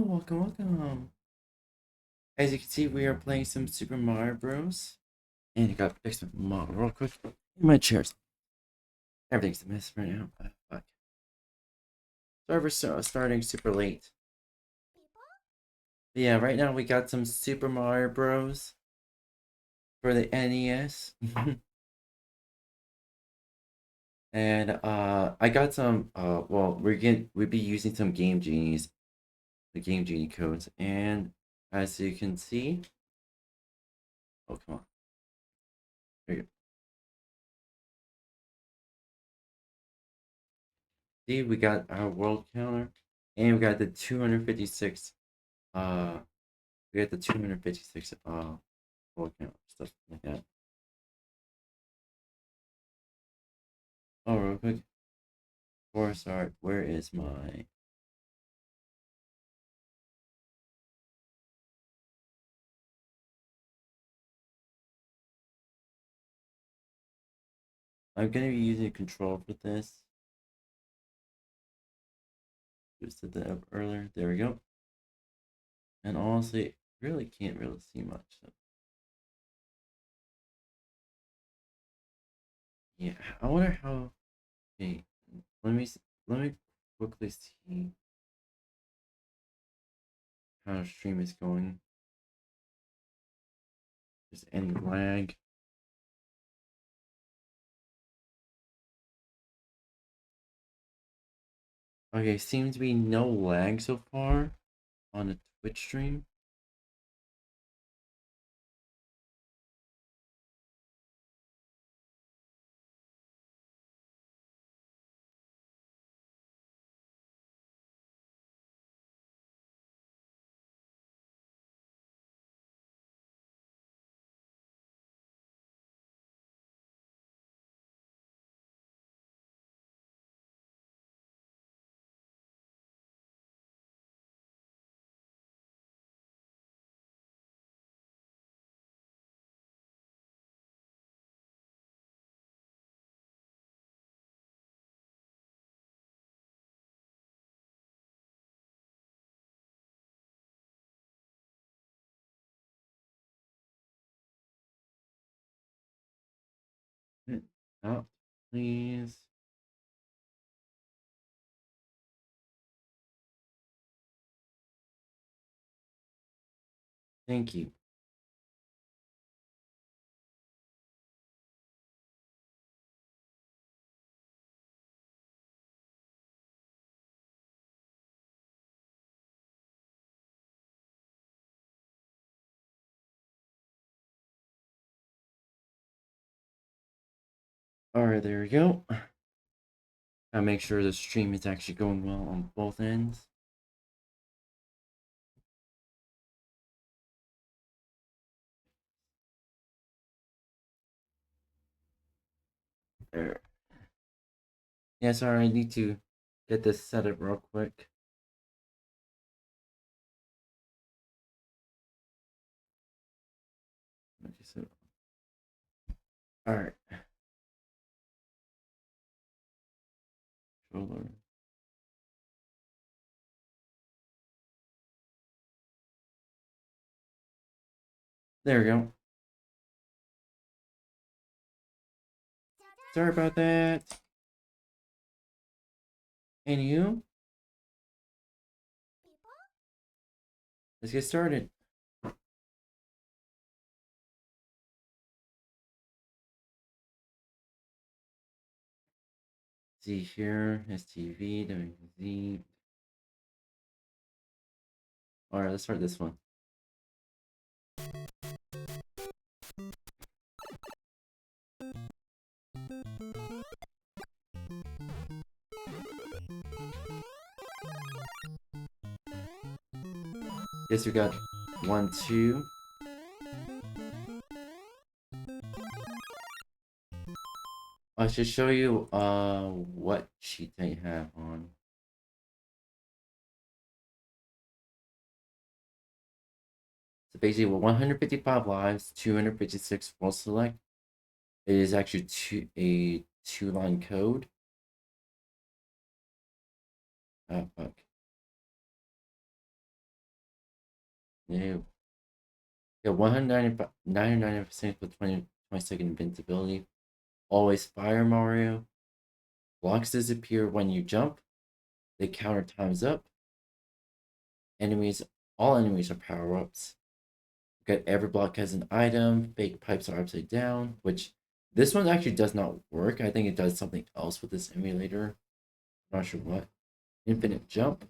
welcome. As you can see, we are playing some Super Mario Bros. And I gotta fix my model real quick. My chairs. Everything's a mess right now. Fuck. Sorry for starting super late. But yeah, right now we got some Super Mario Bros. For the NES. And I got some well, we'll be using some Game Genies, the Game Genie codes, and as you can see, oh come on, there you go. See, we got our world counter, and we got the 256 we got the 256 world counter, stuff like that. Oh, real quick, forest art, where is my I'm gonna be using a control for this. Just did that up earlier. There we go. And honestly, really can't really see much. So. Yeah, I wonder how. Okay, let me quickly see how the stream is going. Is any lag? Okay, seems to be no lag so far on the Twitch stream. Oh, please. Thank you. Alright, there we go. Gotta make sure the stream is actually going well on both ends. There. Yeah, sorry, I need to get this set up real quick. Alright. Controller. There we go. Sorry about that. And you? Let's get started. See here, STV, WZ. Alright, let's start this one. Guess we got 1, 2. I should show you what sheet I have on. So basically with 155 lives, 256 full select, it is actually a 2-line code. Oh fuck. No. Yeah, 199% for 20-second invincibility. Always fire Mario. Blocks disappear when you jump. They counter times up. All enemies are power-ups. Got every block has an item. Fake pipes are upside down, which this one actually does not work. I think it does something else with this emulator. Not sure what. Infinite jump.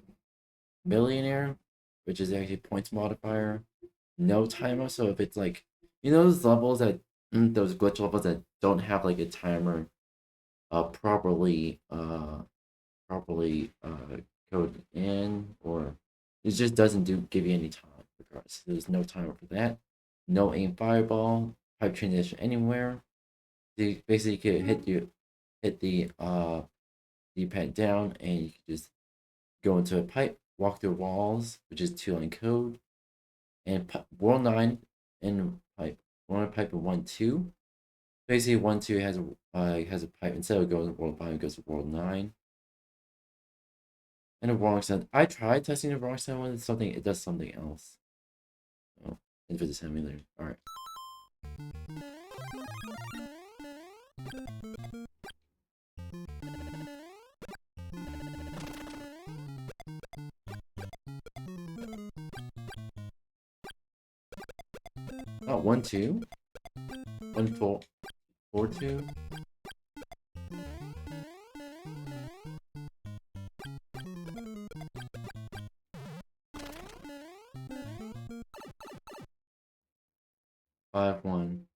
Millionaire, which is actually points modifier. No timer, so if it's like, those levels that, those glitch levels that don't have like a timer properly coded in, or it just doesn't give you any time. Regardless, there's no timer for that. No aim fireball, pipe transition anywhere. You basically can hit the D-pad down, and you can just go into a pipe, walk through walls, which is 2-line code, and World 9 and pipe. One pipe and 1-2. Basically, 1-2 has a pipe. Instead of going to World 5, it goes to World 9. And a wrong sound. I tried testing the wrong sound with something. It does something else. Oh, into the simulator. All right. Oh, 1-2. 1-4. 4-2. Five, 1.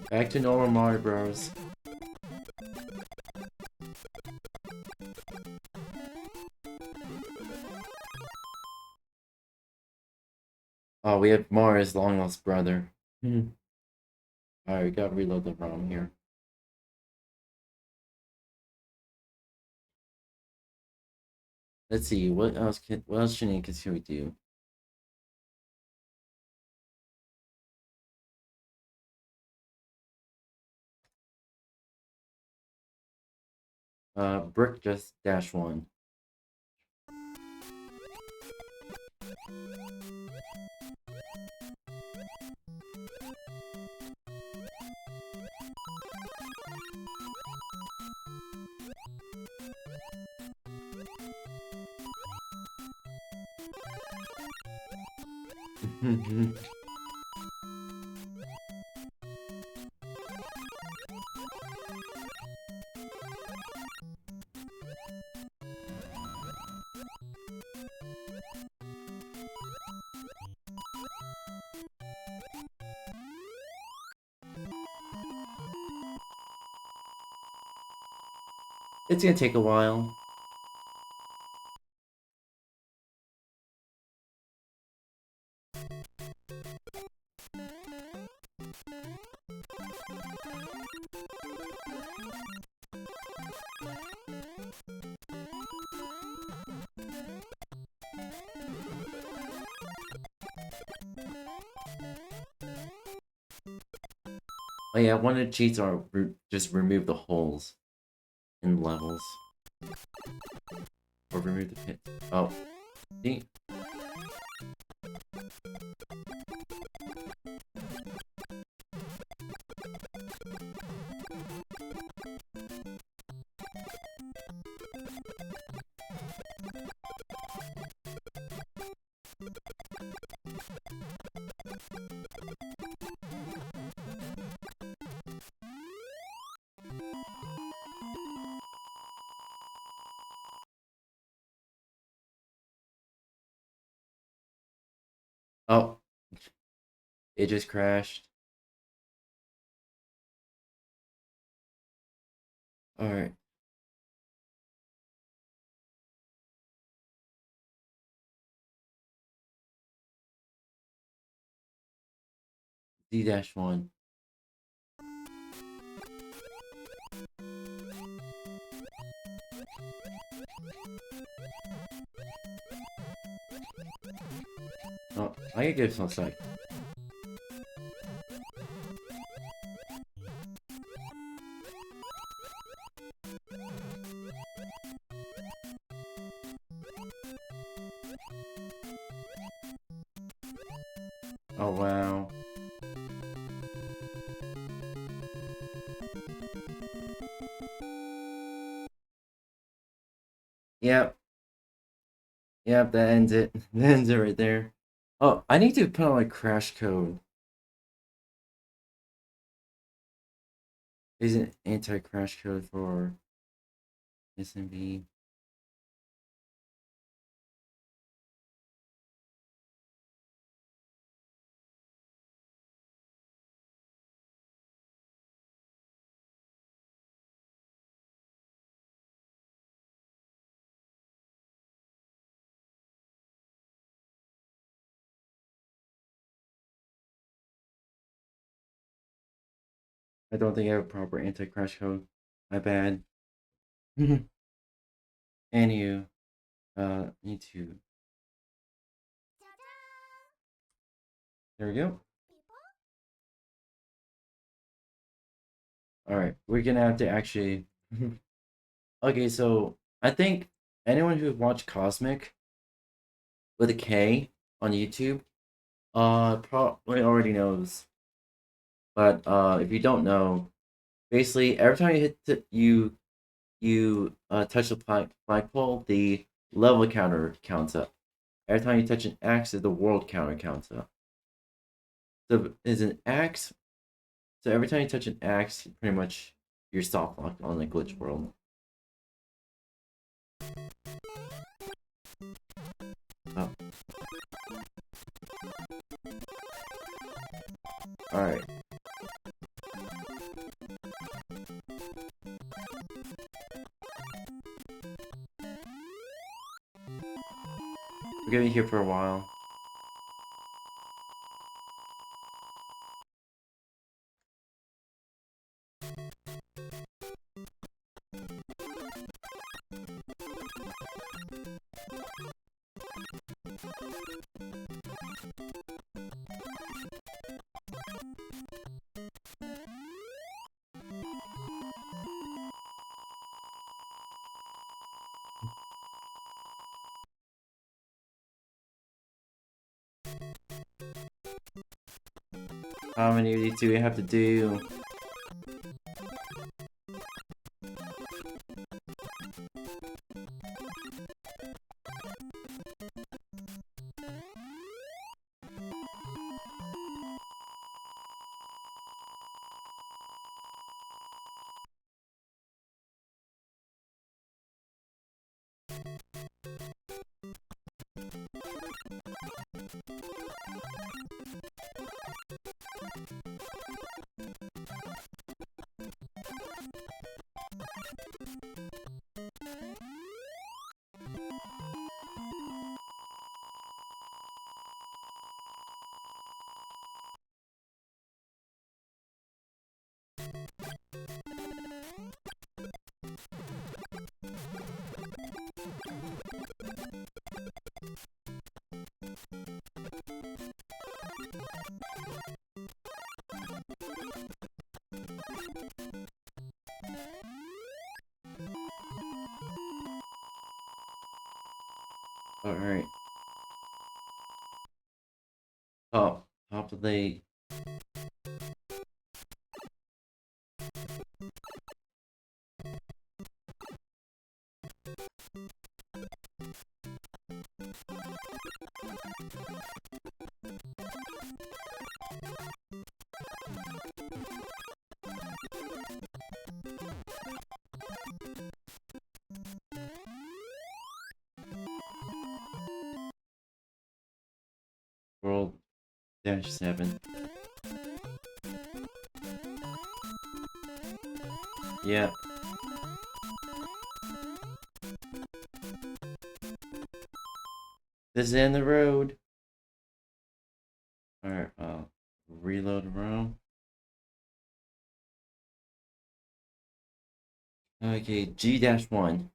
Back to normal Mario Bros. Oh, we have Mario's long lost brother. Alright, we gotta reload the ROM here. Let's see, what else shenanigans can we do? Brick just -1. It's gonna take a while. Oh yeah, one of the cheats are just remove the holes in levels. Or remove the pit. Oh. See? Oh. It just crashed. Alright. D-1. Oh, I gotta give some sec. Oh wow. Yep. Yep, that ends it. That ends it right there. Oh, I need to put on my crash code. Is an anti-crash code for SMB. I don't think I have a proper anti-crash code. My bad. Anywho, need to. There we go. All right, we're gonna have to actually. Okay, so I think anyone who watched Cosmic with a K on YouTube, probably already knows. But if you don't know, basically every time you touch the flagpole, the level counter counts up. Every time you touch an axe, the world counter counts up. So is an axe. So every time you touch an axe, pretty much you're soft locked on the glitch world. Oh. All right. We're gonna be here for a while. How many of these do we have to do? All right. Top of the world -7. Yeah. This is in the road. All right. Reload room. Okay. G-1.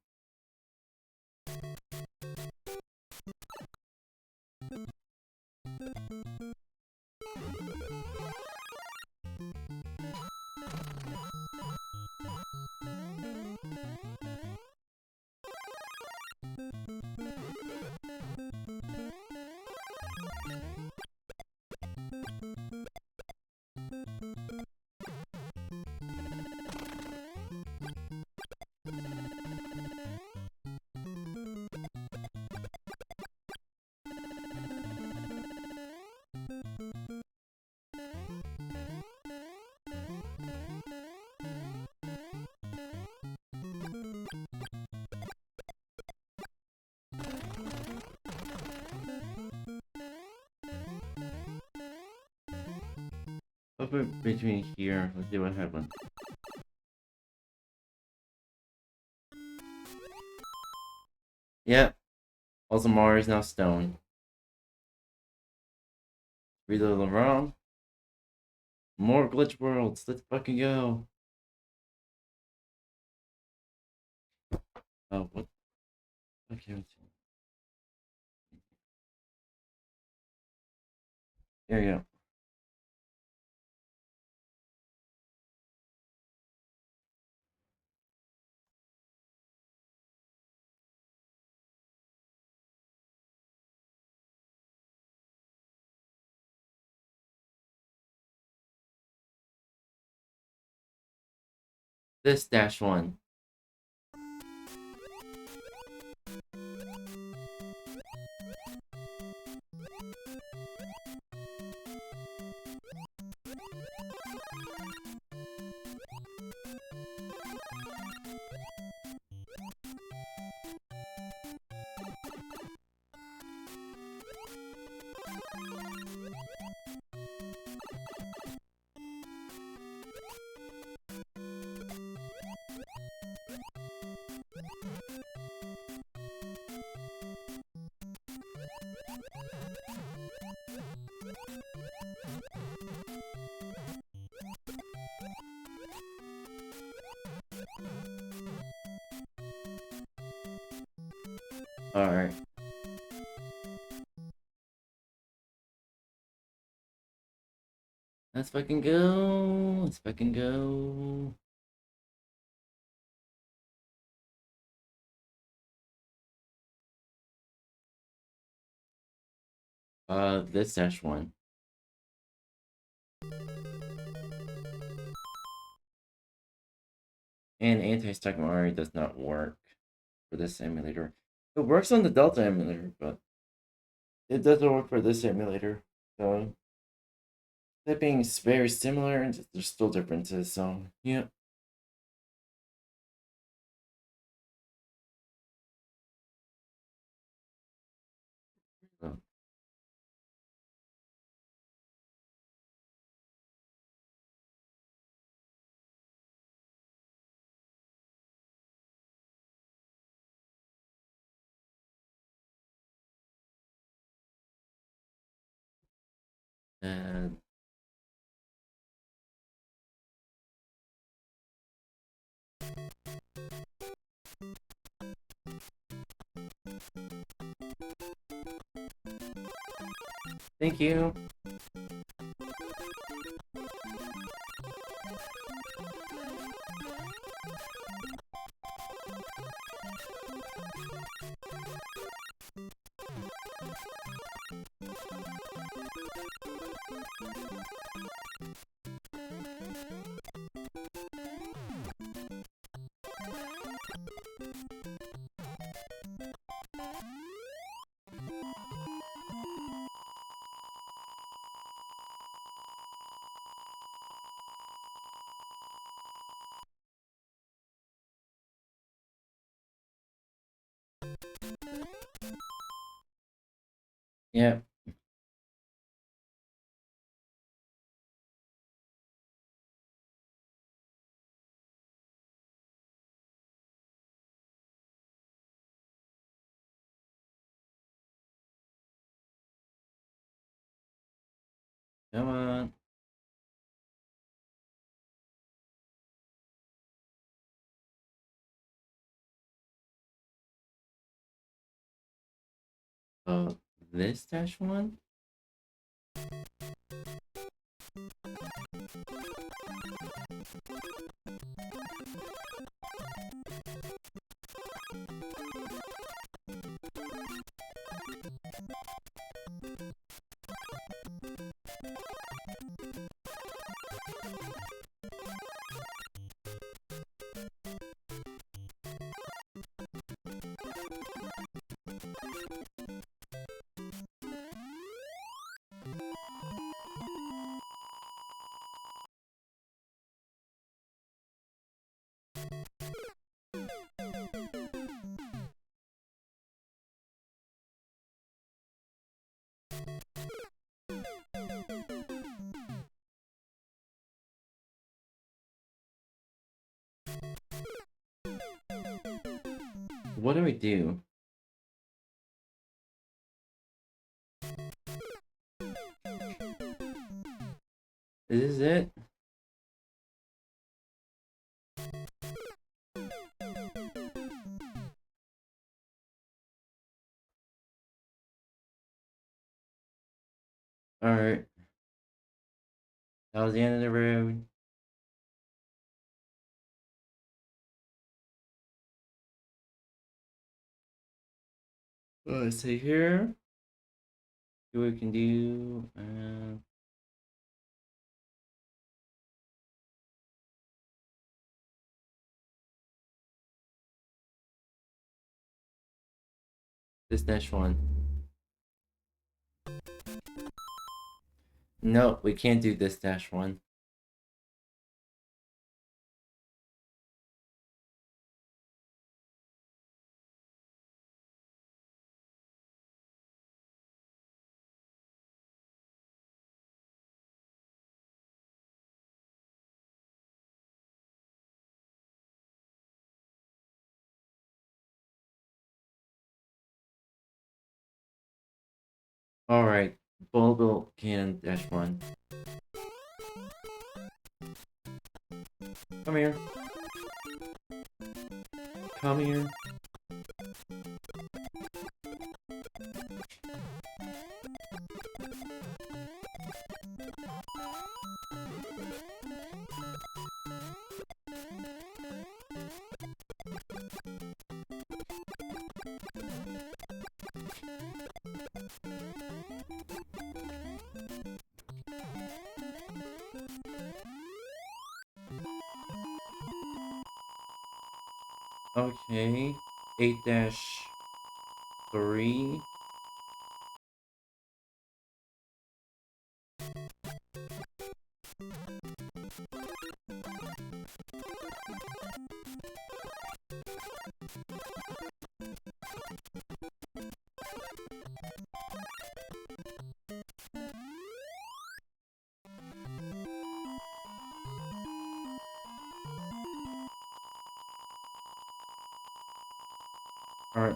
put it between here. Let's see what happens. Yep. Also, Mario is now stone. Reload the ROM. More glitch worlds. Let's fucking go. Oh, what? Okay. There you go. This -1. Alright. Let's fucking go. Let's fucking go. This -1. And anti-stack Mario does not work for this emulator. It works on the Delta emulator, but it doesn't work for this emulator. So that being very similar, there's still differences. So yeah. So, and thank you. Yeah. Come on. Oh, this -1? what do I do? Is this it? Alright. That was the end of the road. Let's see here. See what we can do. This next one. No, we can't do this dash one. Alright, Bogle can dash one. Come here. Come here. Okay, 8-3. Alright.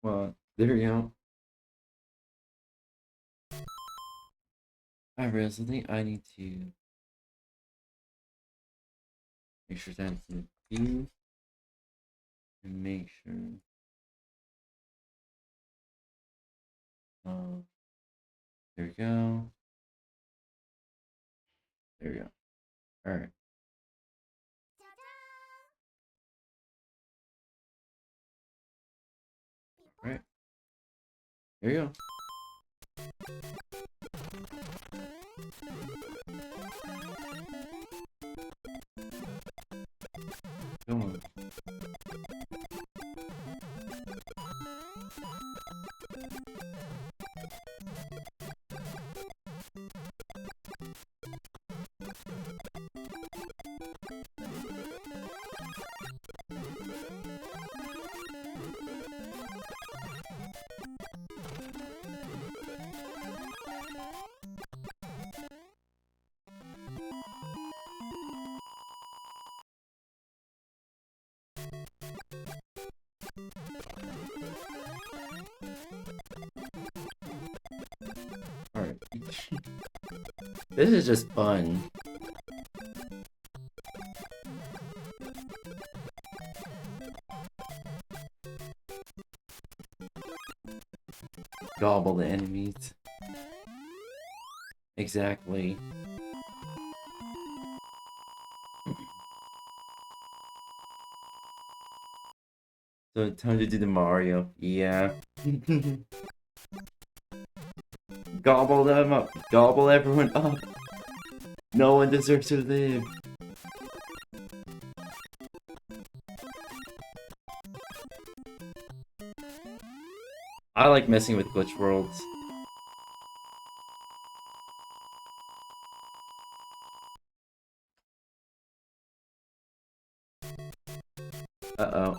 Well, there we go. I realize something. I need to make sure that's in view and make sure. There we go. There we go. Alright. Alright. There you go. Come on. Alright. This is just fun. Gobble the enemies. Exactly. So time to do the Mario. Yeah. Gobble them up. Gobble everyone up. No one deserves to live. I like messing with glitch worlds. Uh-oh.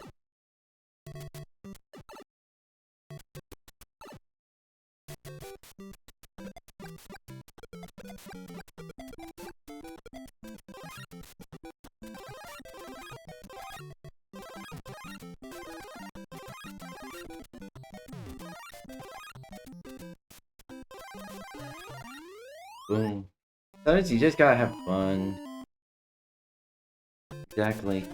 Boom. Sometimes you just gotta have fun. Exactly.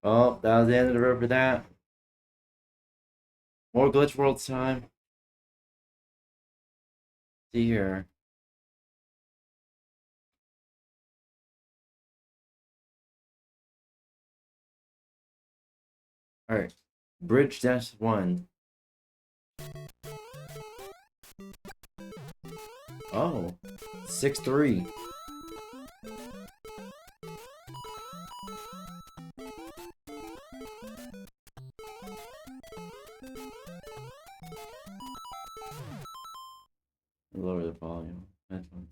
Well, that was the end of the road for that. More glitch worlds time. See here. Alright. Bridge dash 1. Oh. 6-3. Lower the volume. Headphones.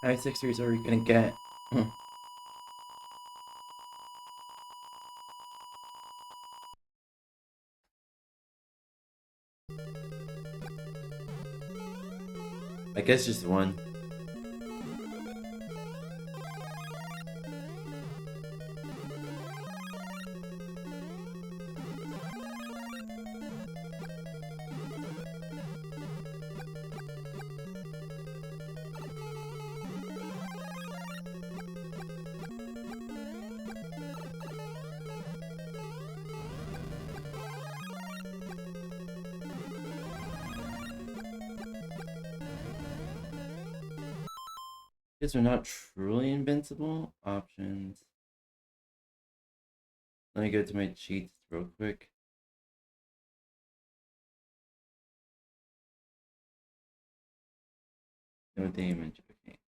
How many 6-3s are we gonna get? I guess just one. Guess we're not truly invincible. Options. Let me go to my cheats real quick. No damage. Okay.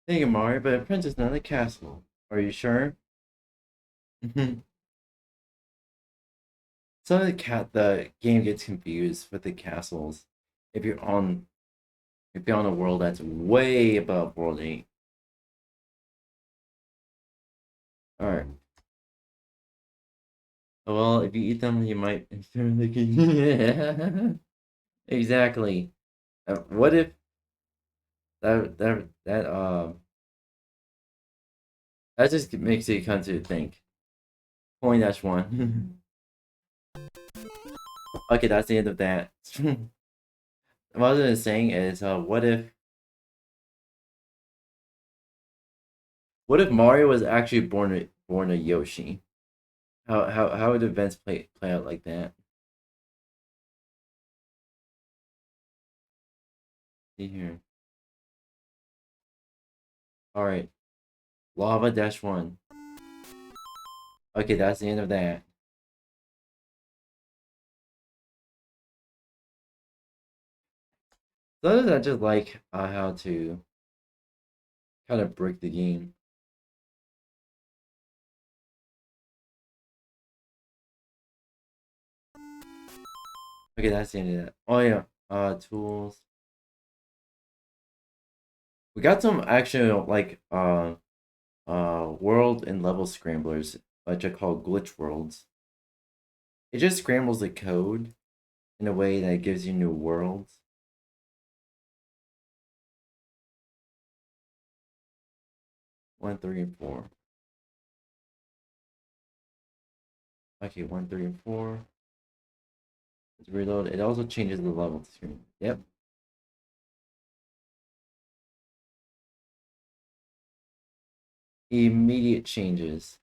Thank you, Mario, but a prince is not a castle. Are you sure? Some of the game gets confused with the castles. If you're on a world that's way above World 8. Alright. Well, if you eat them, you might yeah. Exactly. What if that just makes you come to think. Point dash 1. Okay, that's the end of that. What I was saying is, what if Mario was actually born a Yoshi? How would events play out like that? See here. All right, lava dash 1. Okay, that's the end of that. Sometimes I just like how to kind of break the game. Okay, that's the end of that. Oh yeah, tools. We got some actual like world and level scramblers, which are called glitch worlds. It just scrambles the code in a way that gives you new worlds. One, three, and 4. Okay, 1, 3, and 4. Let's reload. It also changes the level screen. Yep. Immediate changes.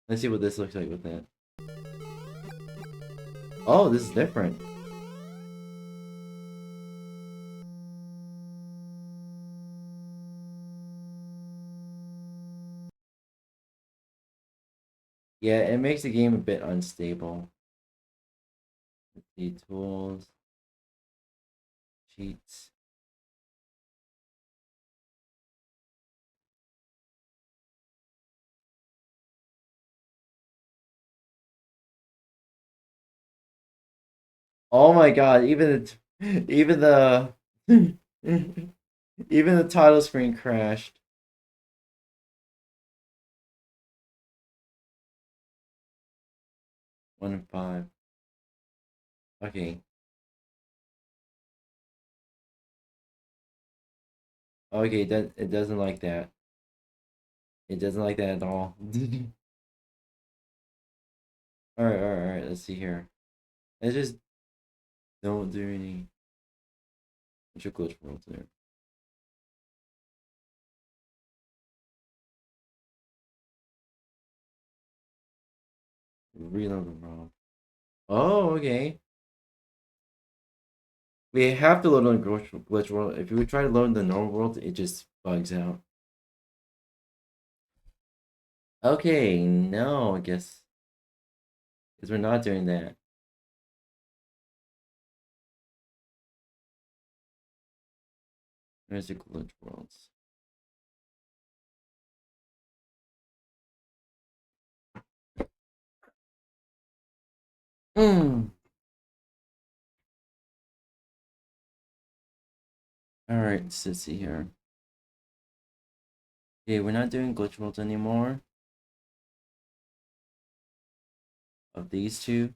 Let's see what this looks like with that. Oh, this is different. Yeah, it makes the game a bit unstable. Let's see, tools, cheats. Oh my god, even the even the title screen crashed. 1 and 5. Okay. Okay, that it doesn't like that. It doesn't like that at all. Alright, let's see here. Let's just don't do any. What's your glitch world there? Reload the ROM. Oh, okay. We have to load on glitch world. If we try to load in the normal world, it just bugs out. Okay, no, I guess. Because we're not doing that. There's the glitch worlds. Alright, let's see here. Okay, we're not doing glitch worlds anymore. Of these two.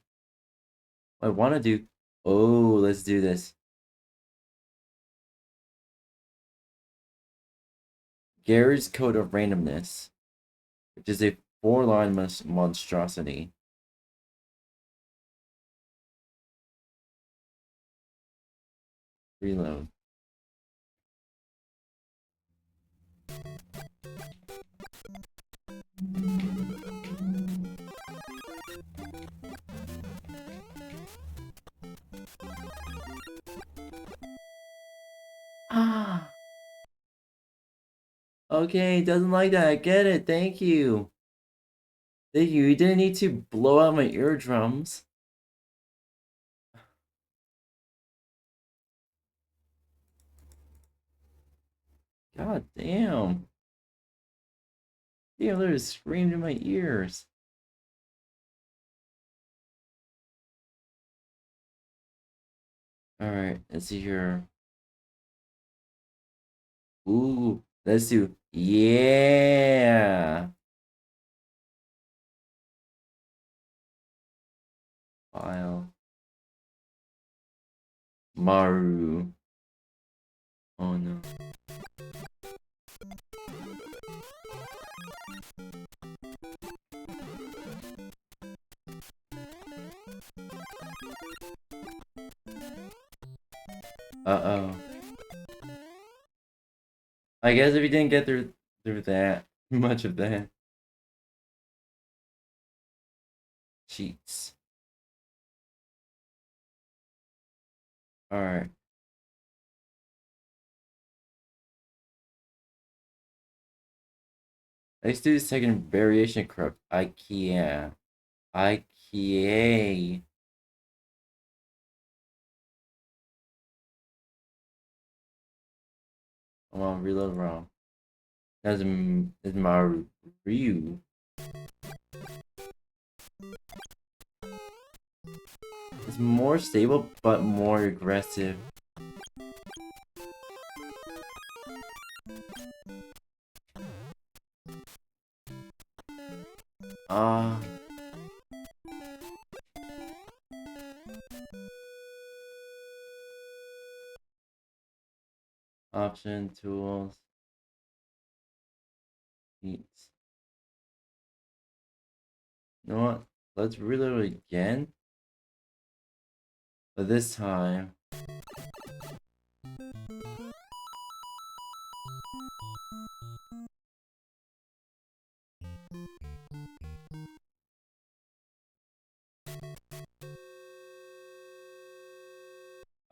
I want to do... Oh, let's do this. Gary's Code of Randomness, which is a 4-line monstrosity. Reload. Ah. Okay, doesn't like that. I get it. Thank you. Thank you. You didn't need to blow out my eardrums. God damn. Damn, literally screamed in my ears. Alright, let's see here. Ooh, let's do. Yeah. File. Maru. Oh no. Uh-oh. I guess if you didn't get through that, much of that. Cheats. Alright. Let's do the second variation corrupt. IKEA. IKEA. Come on, reload wrong. That's Maru. It's more stable, but more aggressive. Ah. Option, tools. Needs. You know what? Let's reload it again. But this time...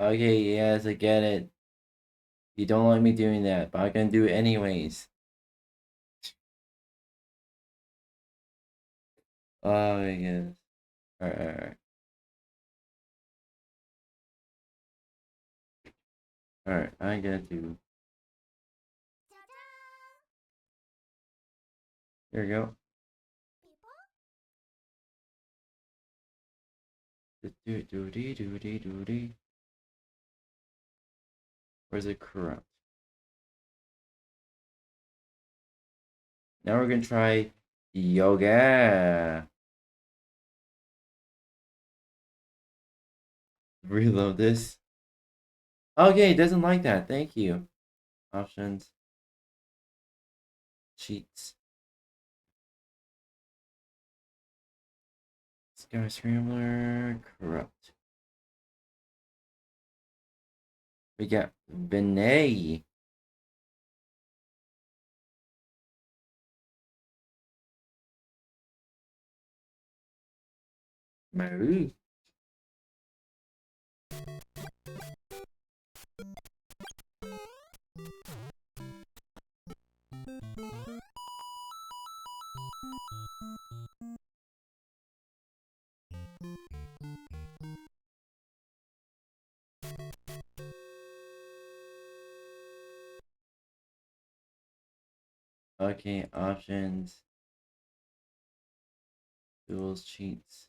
Okay, yes, I get it. You don't like me doing that, but I'm gonna do it anyways. Oh, yes. Alright. Alright, I gotta do... There we go. Do-do-do-dee-do-dee-do-dee. Where's it corrupt? Now we're gonna try yoga. Reload this. Okay, it doesn't like that. Thank you. Options. Cheats. Sky Scrambler. Corrupt. We got Vinay. Marie. Okay, options. Tools, cheats.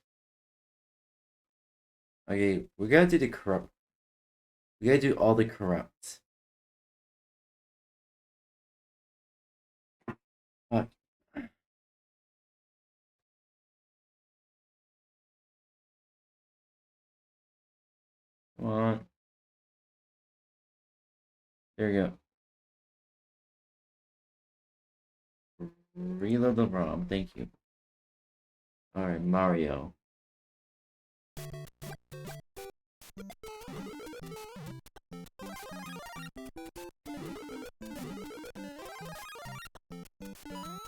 Okay, we gotta do the corrupt. We gotta do all the corrupts. Fuck. Come on. There we go. Reload the ROM. Thank you. Alright, Mario.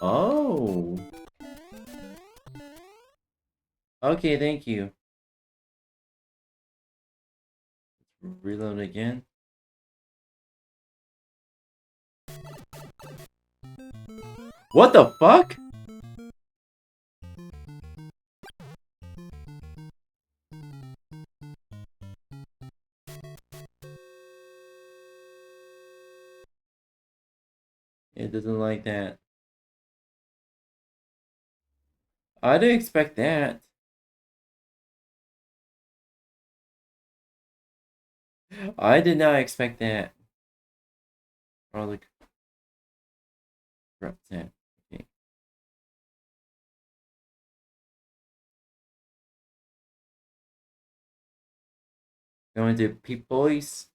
Oh. Okay, thank you. Reload again. What the fuck? It doesn't like that. I didn't expect that. I did not expect that. Probably corrupt that. Okay. Going to Peep Boys.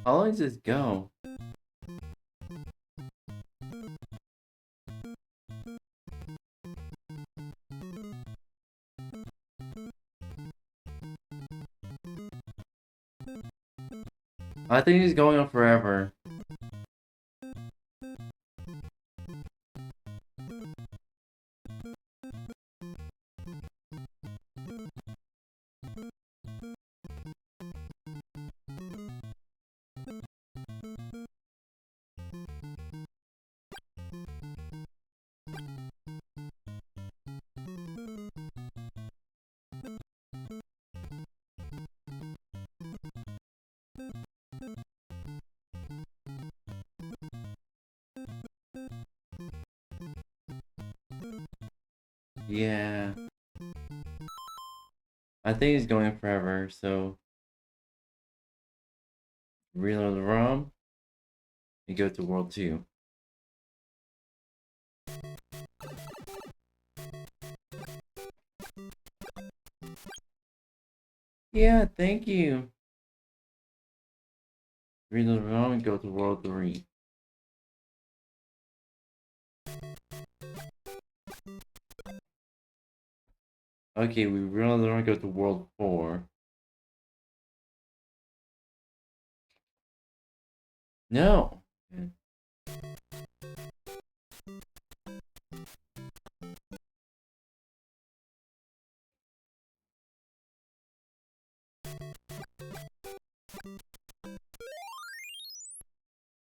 How long does this go? I think it's going on forever. Yeah. I think it's going forever, so reload the ROM and go to World 2. Yeah, thank you. Reload the ROM and go to World 3. Okay, we reload the ROM and go to World 4. No!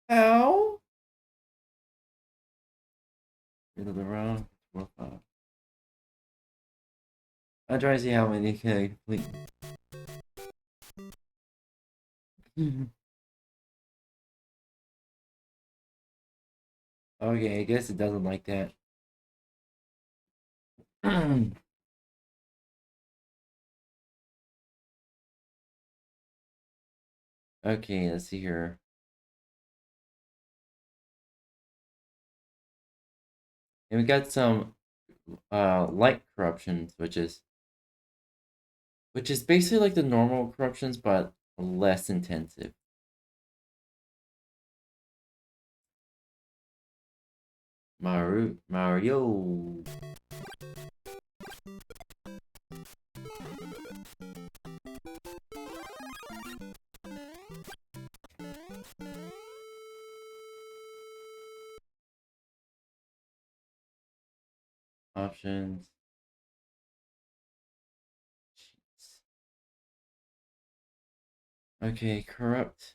Ow! Reload the ROM, World 5. I'm trying to see how many can I complete. Okay, I guess it doesn't like that. Okay, let's see here. And we got some light corruptions, which is basically like the normal corruptions, but less intensive. Mario. Options. Jeez. Okay, corrupt.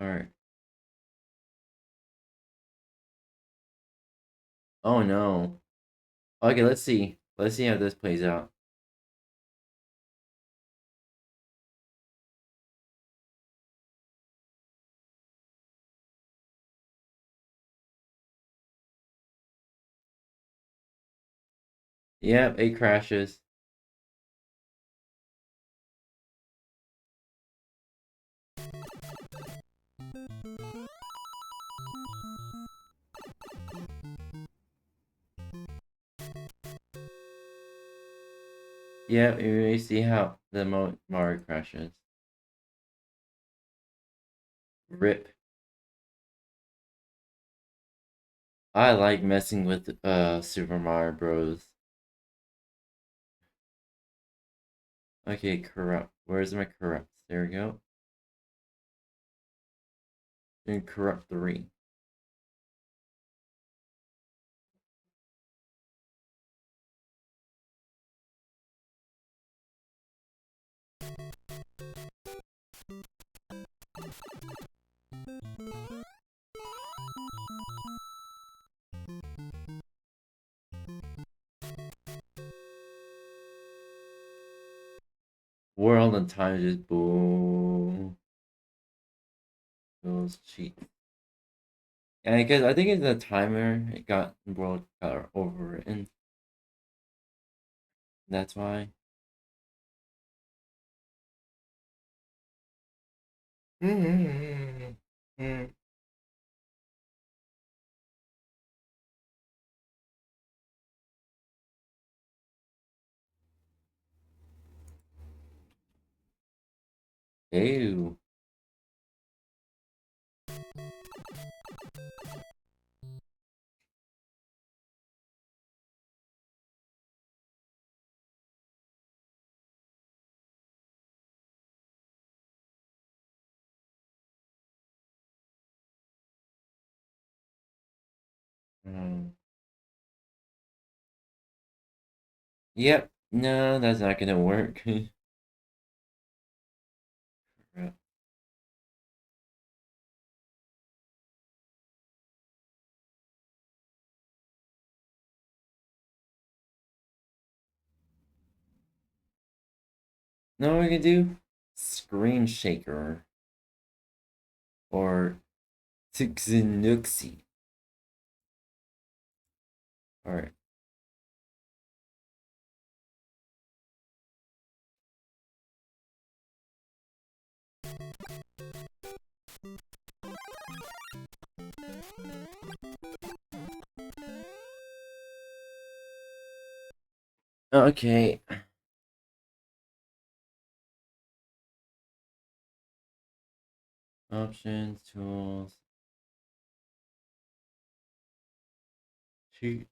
Alright. Oh no. Okay, let's see. Let's see how this plays out. Yep, it crashes. Yep, you may see how the Mario crashes. RIP. I like messing with Super Mario Bros. Okay, corrupt. Where's my corrupt? There we go. And corrupt 3. World and time just boom. Those cheat. And because I think it's the timer, it got world overwritten. That's why. Ew. Yep. No, that's not gonna work. No, we can do Screen Shaker or 𝙂𝙚𝙧𝙖𝙩𝙞𝙬𝙧. Alright. Okay. Options, tools, cheat.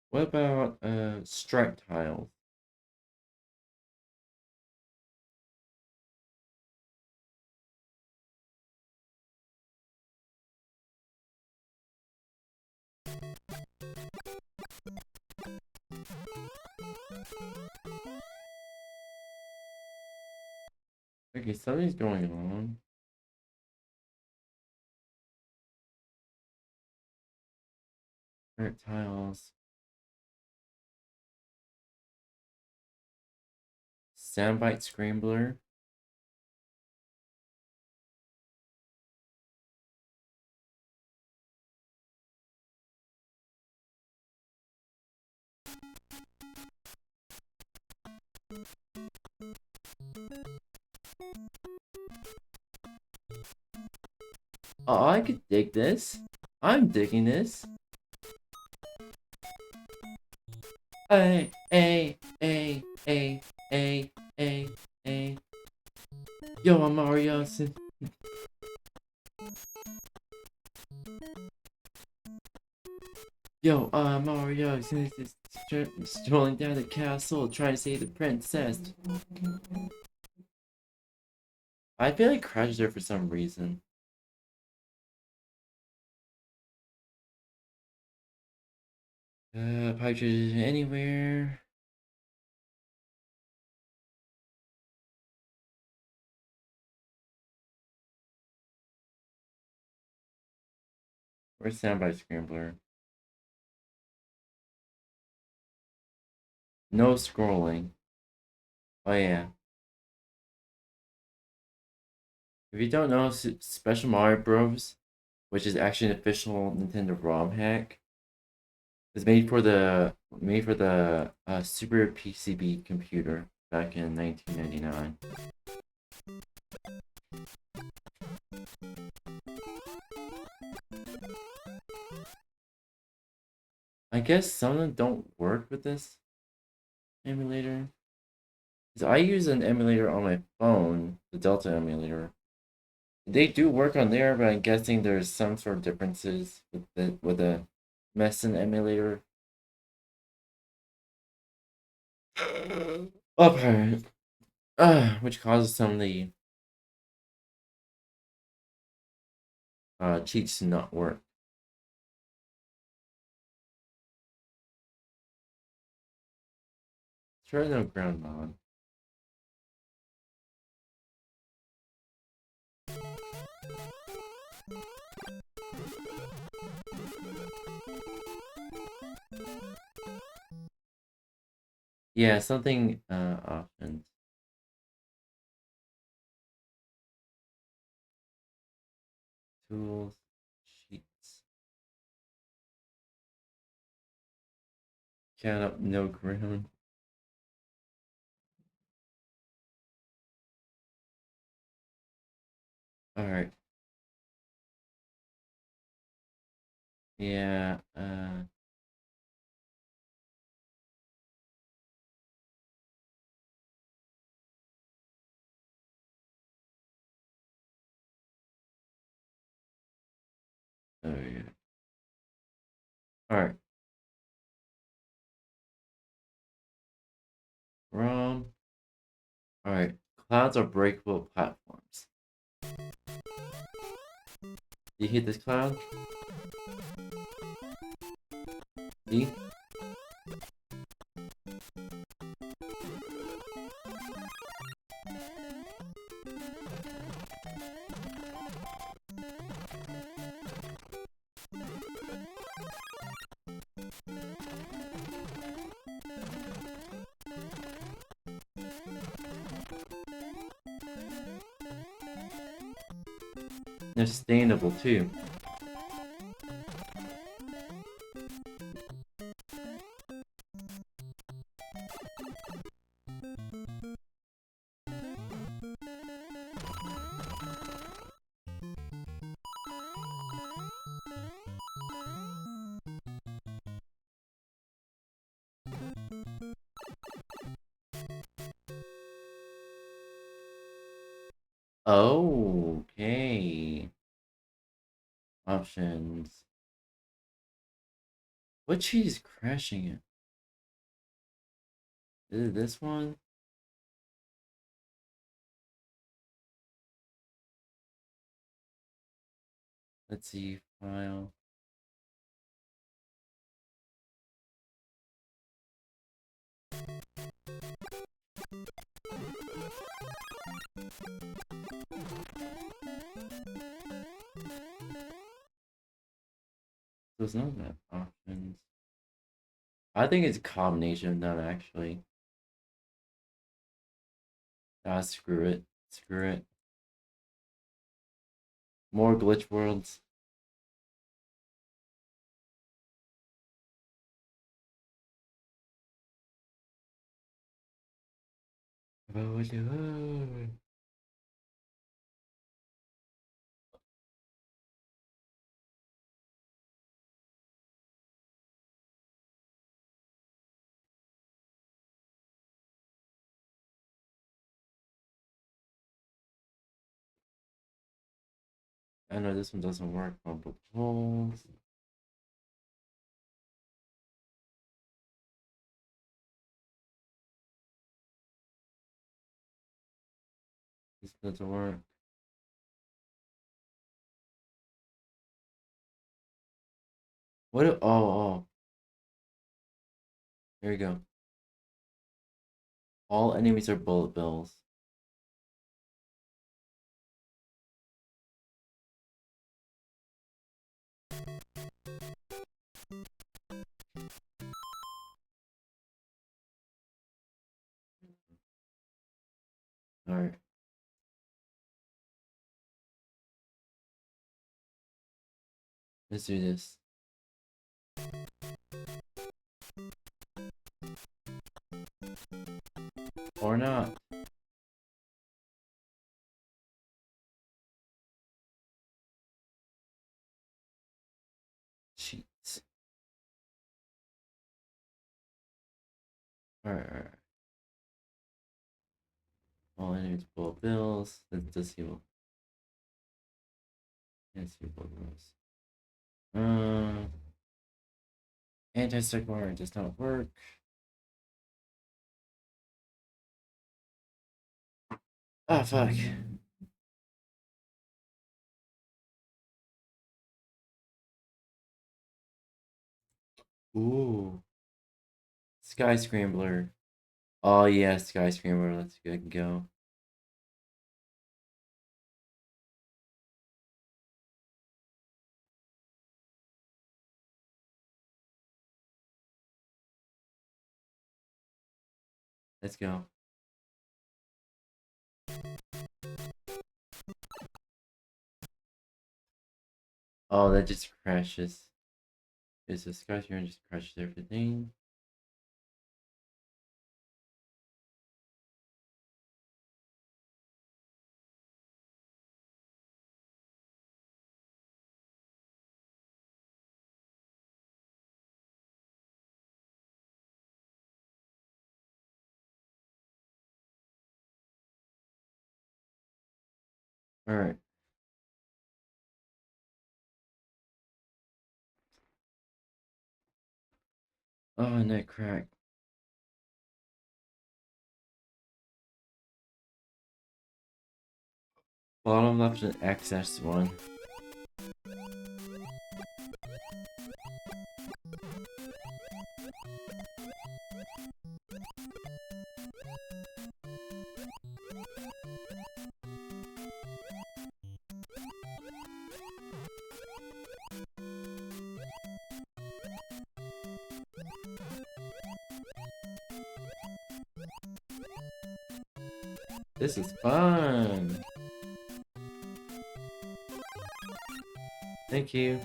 What about stripe tiles? Okay, something's going on. Stripe tiles. Soundbite scrambler. Oh, I could dig this. I'm digging this. A, A, A, A, A, A. Yo, I'm Mario. Yo, Mario. Strolling down the castle, trying to save the princess. I feel like crashed there for some reason. Pipe anywhere. Where's Soundbite Scrambler? No scrolling. Oh yeah. If you don't know, Special Mario Bros., which is actually an official Nintendo ROM hack, is made for the Super PCB computer back in 1999. I guess some of them don't work with this emulator. So I use an emulator on my phone, the Delta emulator. They do work on there, but I'm guessing there's some sort of differences with the Messen emulator. Okay. Which causes some of the cheats to not work. Try no ground mod. Yeah, something options. Tools, sheets. Count up no ground. Alright. Yeah, oh yeah. Alright. Alright. Clouds are breakable platforms. You hit this cloud? See? They're sustainable too. Oh, okay. Options. What cheat is crashing it? Is it this one? Let's see. File. There's no map options. I think it's a combination of them actually. Ah, screw it. Screw it. More glitch worlds. I know this one doesn't work. Multiple holes. This doesn't work. What? Oh. Here we go. All enemies are bullet bills. Alright. Let's do this. Or not. Cheats. Alright. All enemies bullet bills. Let's see what. Let's see what goes. Anti-stick wire does not work. Ah, fuck. Ooh. Sky Scrambler. Oh, yeah, Sky Scrambler. Let's go. Let's go. Oh, that just crashes. Is a Sky Scrambler just crashes everything? Alright. Oh, net crack. Bottom left an access one. This is fun. Thank you.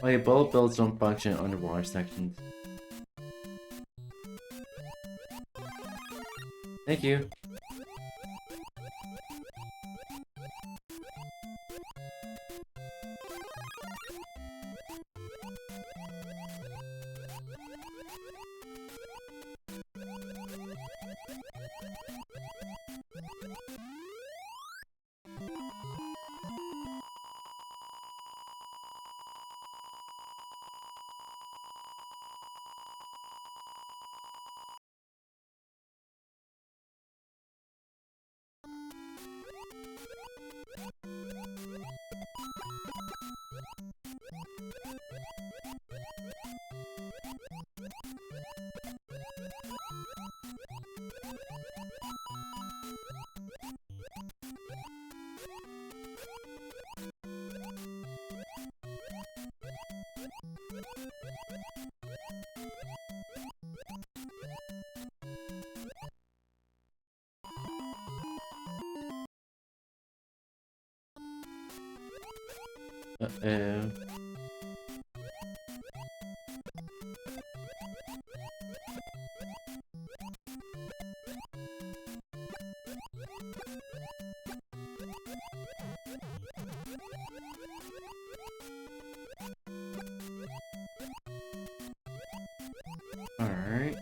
Oh yeah, bullet bills don't function in underwater sections. Thank you. Uh-oh. Alright.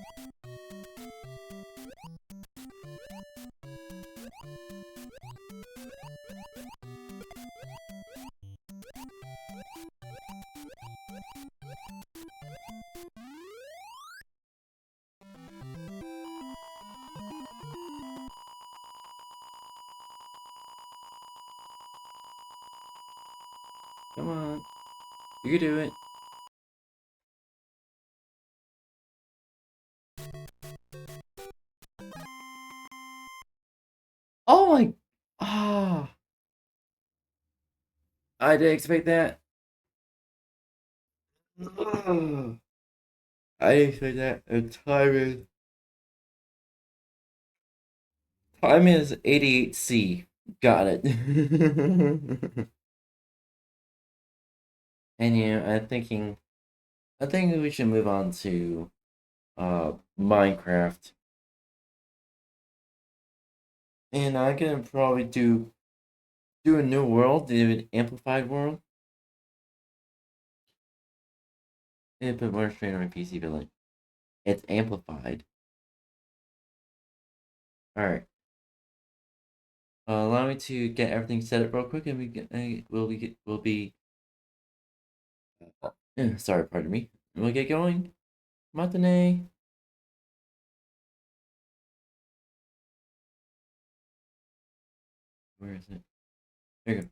Come on. You can do it. Oh my... Ah. I didn't expect that. Ugh. I didn't expect that. And time is 88C. Got it. And yeah, I think we should move on to Minecraft. And I can probably do a new world, do an amplified world. And put more strain on my PC, but like it's amplified. Alright. Allow me to get everything set up real quick, and we'll be sorry, pardon me. We'll get going. Matinee. Where is it? There you go.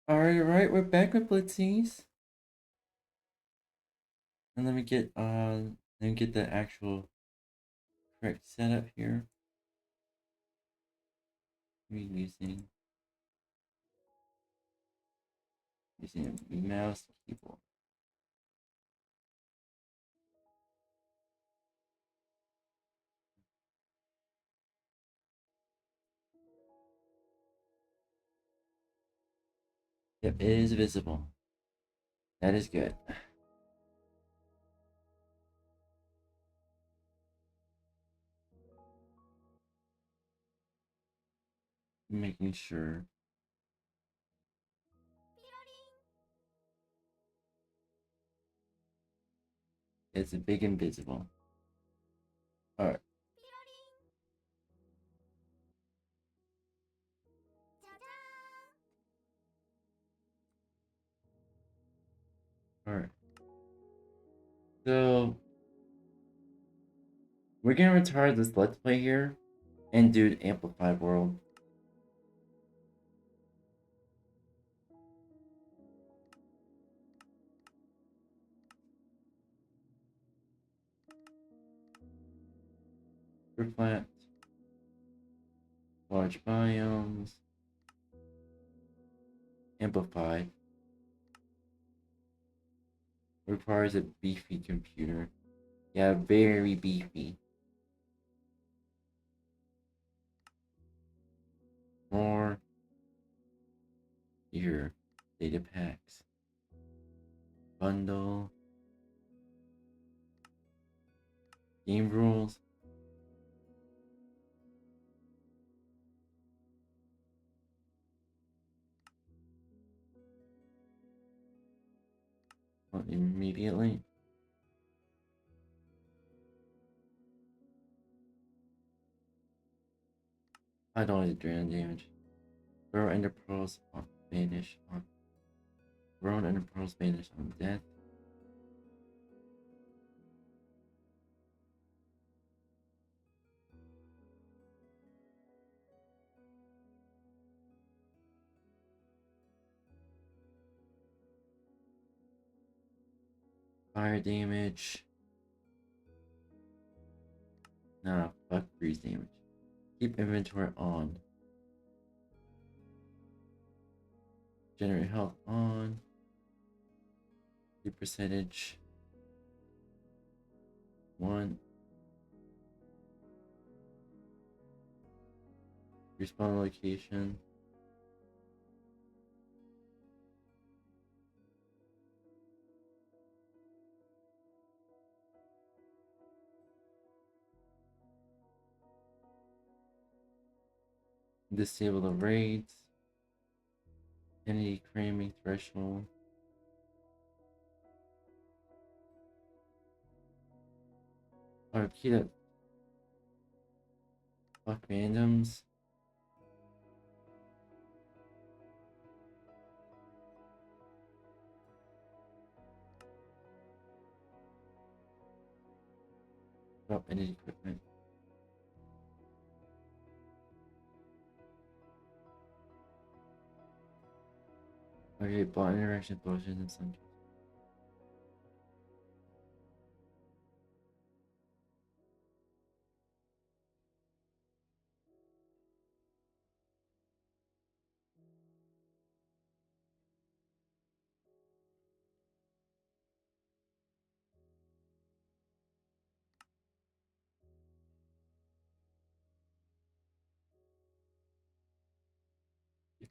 Alright, we're back with Blitzies. And let me get the actual correct setup here. We're using a mouse keyboard. Yep, it is visible. That is good. Making sure. It's a big and visible. Alright. Alright. So we're gonna retire this let's play here and do the amplified world. Reflect. Large biomes. Amplified. Requires a beefy computer. Yeah, very beefy. More here. Data packs. Bundle. Game rules. Immediately. I don't want to drain damage. Throw ender pearls on vanish on. Throw ender pearls vanish on death. Fire damage. Nah, fuck freeze damage. Keep inventory on. Generate health on. The percentage. 1. Respawn location. Disable the raids. Entity cramming threshold. Or key that. Fuck randoms. Drop any equipment. Okay, bot interaction bullshit in some cases.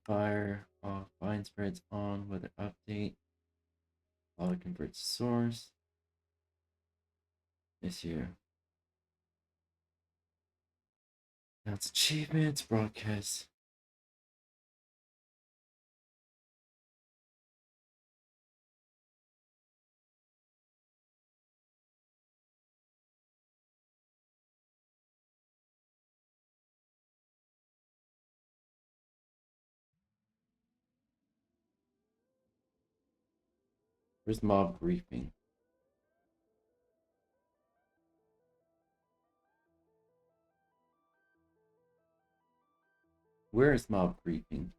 Fire off, bind spreads on, weather update, auto converts source. This here. That's achievements, broadcast. Where's mob briefing? Where is mob briefing?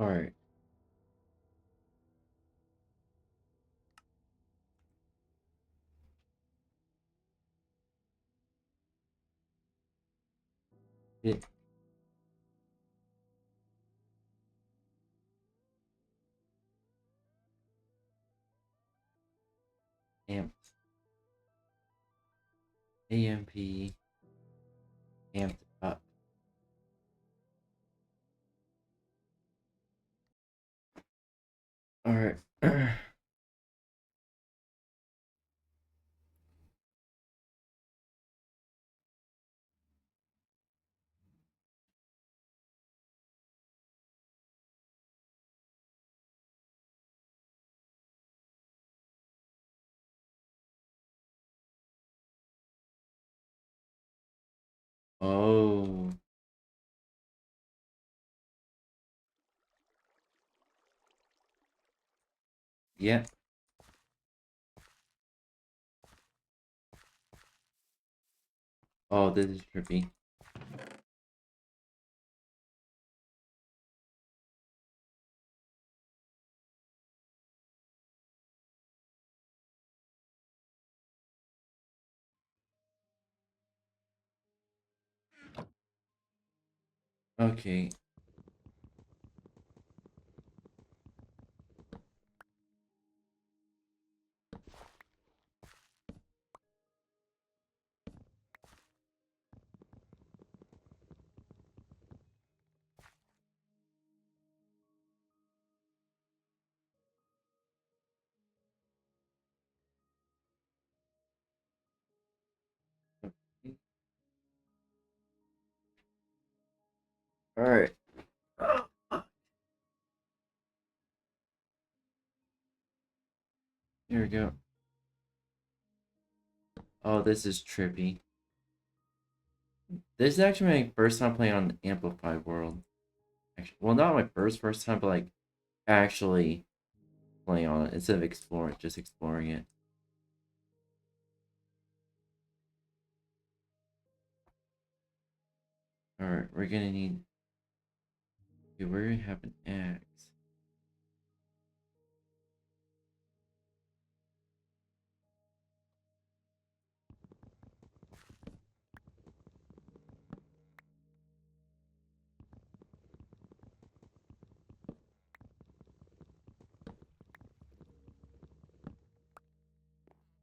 Alright. It amped. AMP amped up. Alright. Oh. Yeah. Oh, this is trippy. Okay. Alright. Here we go. Oh, this is trippy. This is actually my first time playing on the Amplified world. Actually, well, not my first time, but like actually playing on it instead of exploring, just exploring it. Alright, we're gonna need. Okay, we're gonna have an axe.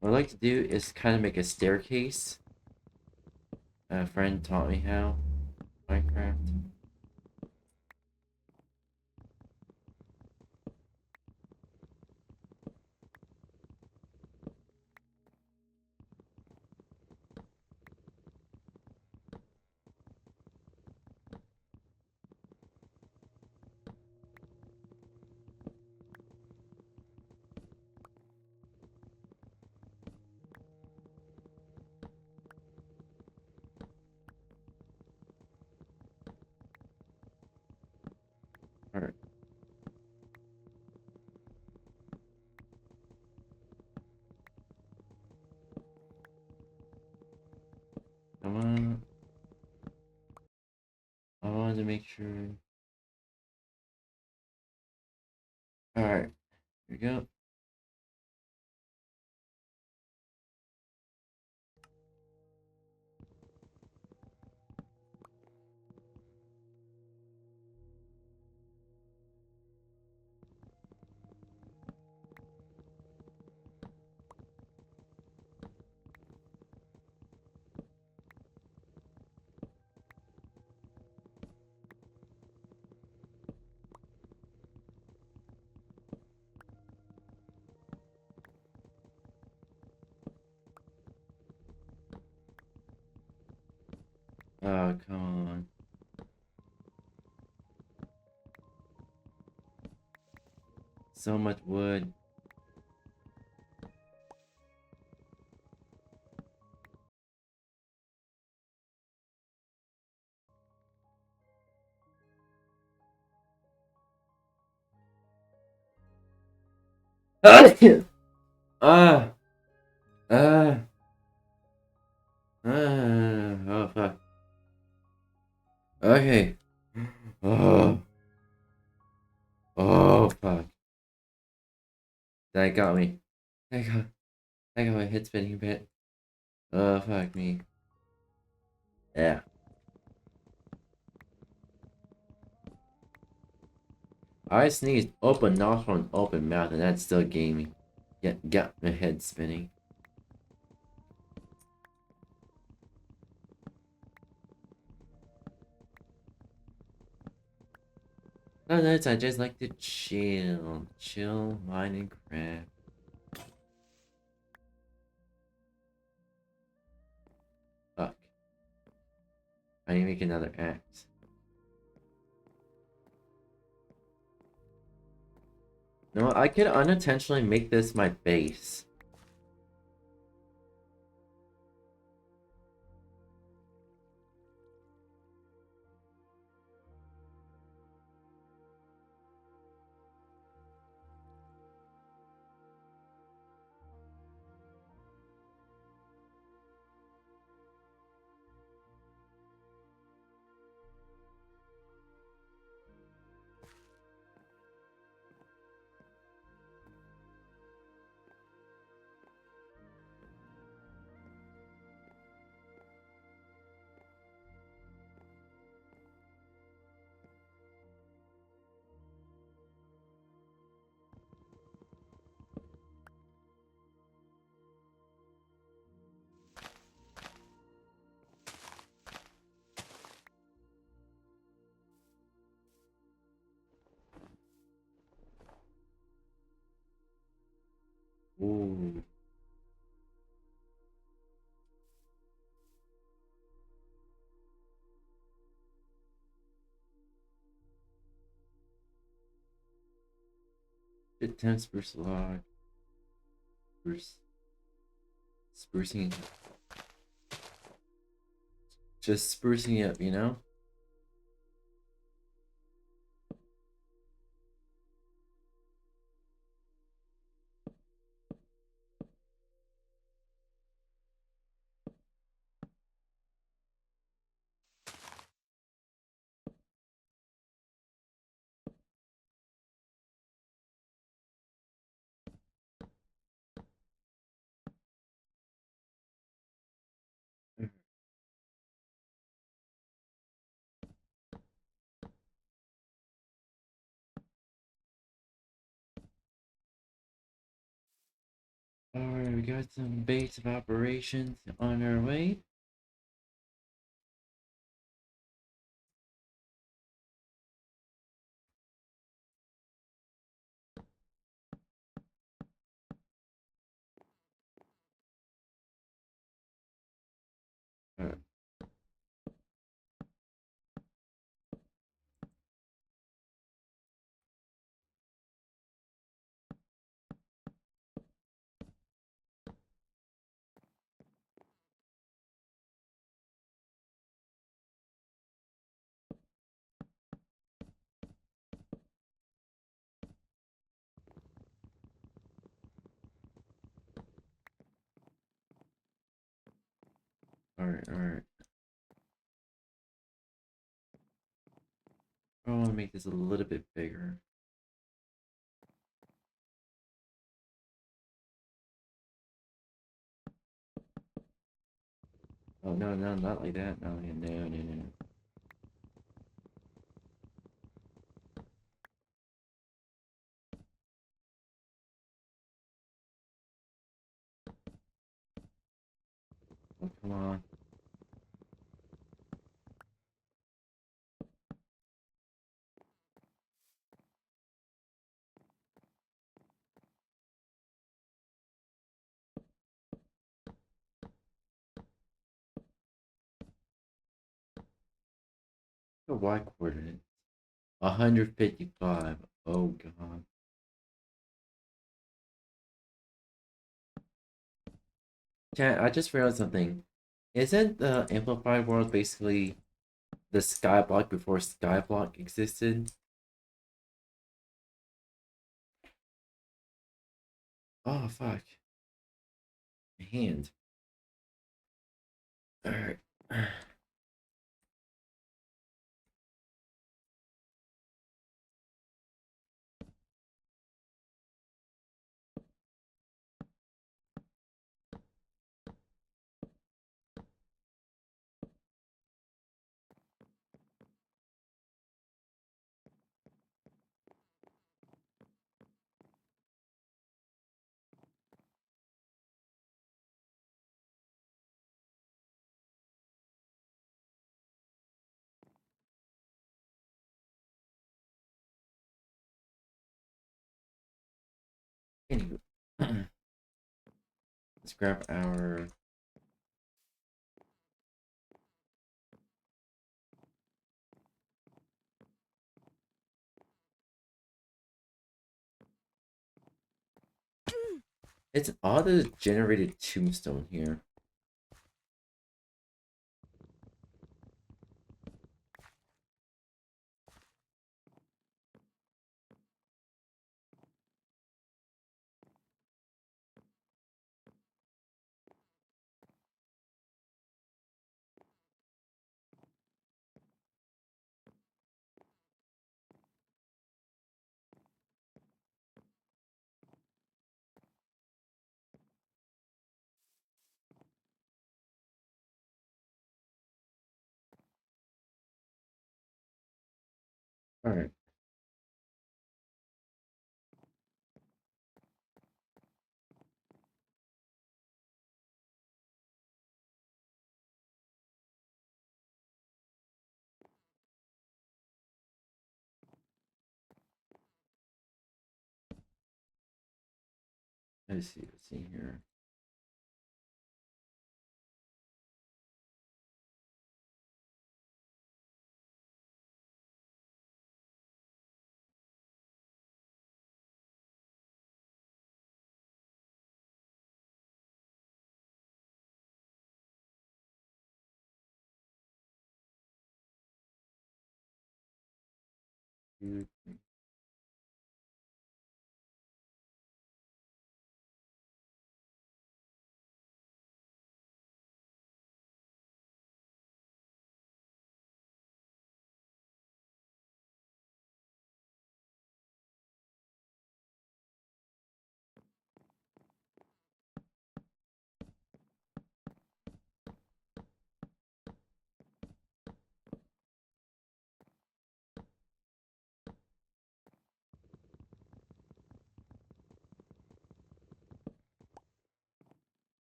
What I'd like to do is kind of make a staircase. A friend taught me how. Minecraft. Alright. Come on. I wanted to make sure. Alright. Here we go. Oh, come on. So much wood. Ah! Ah! Oh, fuck. Okay. Oh. That got me. That got my head spinning a bit. Oh, fuck me. Yeah. I sneezed open nostril and open mouth, and that's still gaming. Yeah, got my head spinning. Sometimes I just like to chill, Minecraft. Fuck. I need to make another axe. No, I could unintentionally make this my base. Ooh. Shit, 10 spruce log. Sprucing. Just sprucing up, you know? Alright, we got some base of operations on our way. Alright. Alright. I want to make this a little bit bigger. Oh, no, not like that. No. Oh, come on. The Y coordinate. 155. Oh, God. Chat, I just realized something. Isn't the amplified world basically the skyblock before skyblock existed? Oh, fuck. My hand. Alright. Anywho, let's grab our it's odd that it generated tombstone here. All right. Let's see here. Two, three.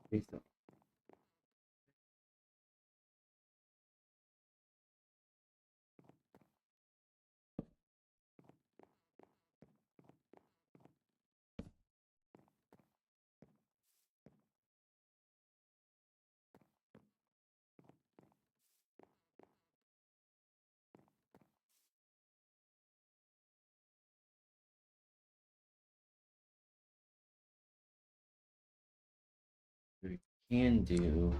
Based on what we can do.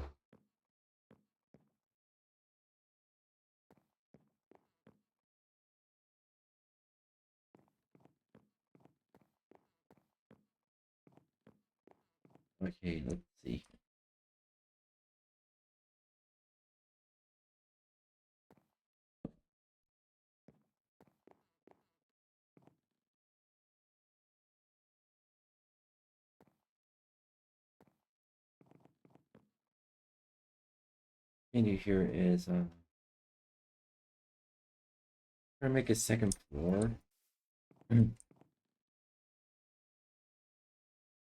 Okay, let's see. What we can do here is try to make a second floor.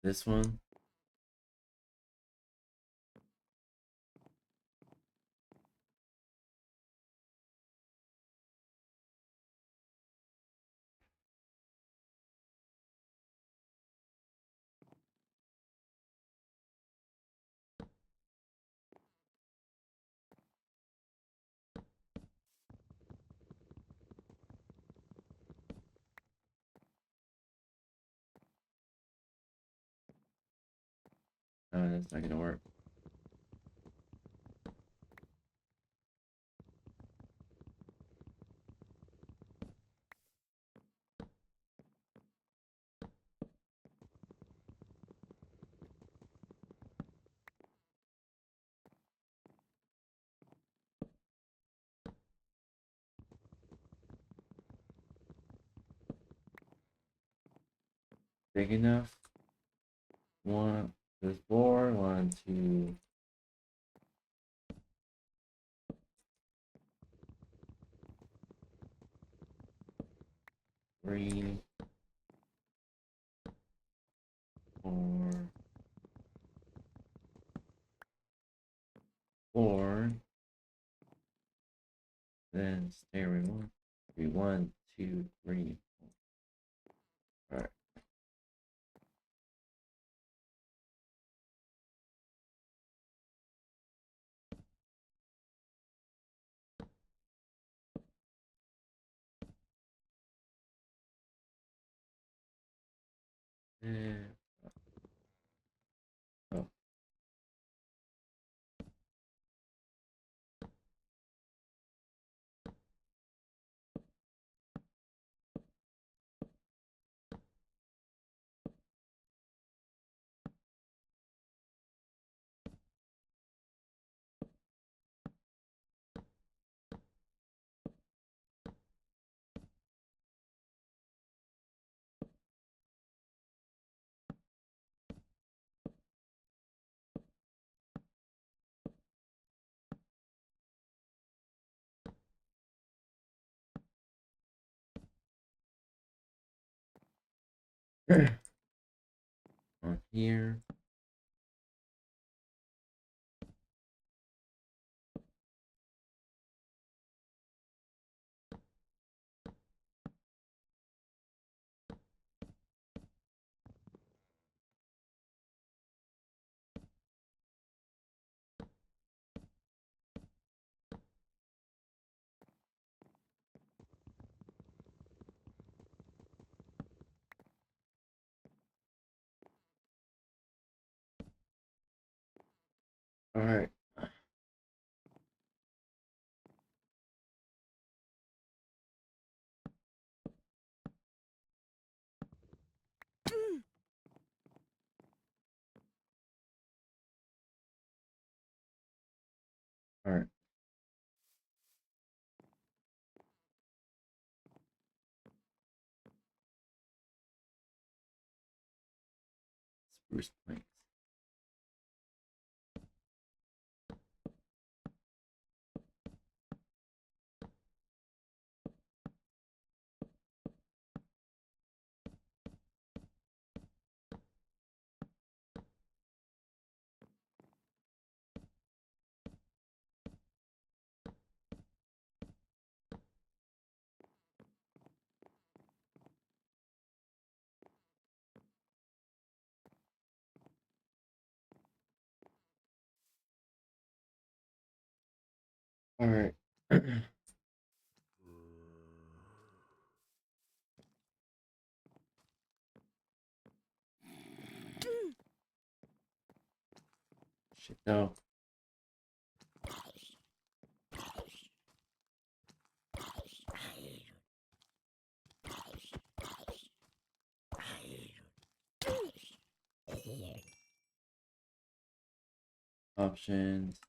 This one. That's not gonna work. Big enough. One, there's four. One, two. Three, four, everyone. 3, 1, 2, 3. All right. Oh. On here. All right. All right. Spruce planks. All right. Shit, no. Options.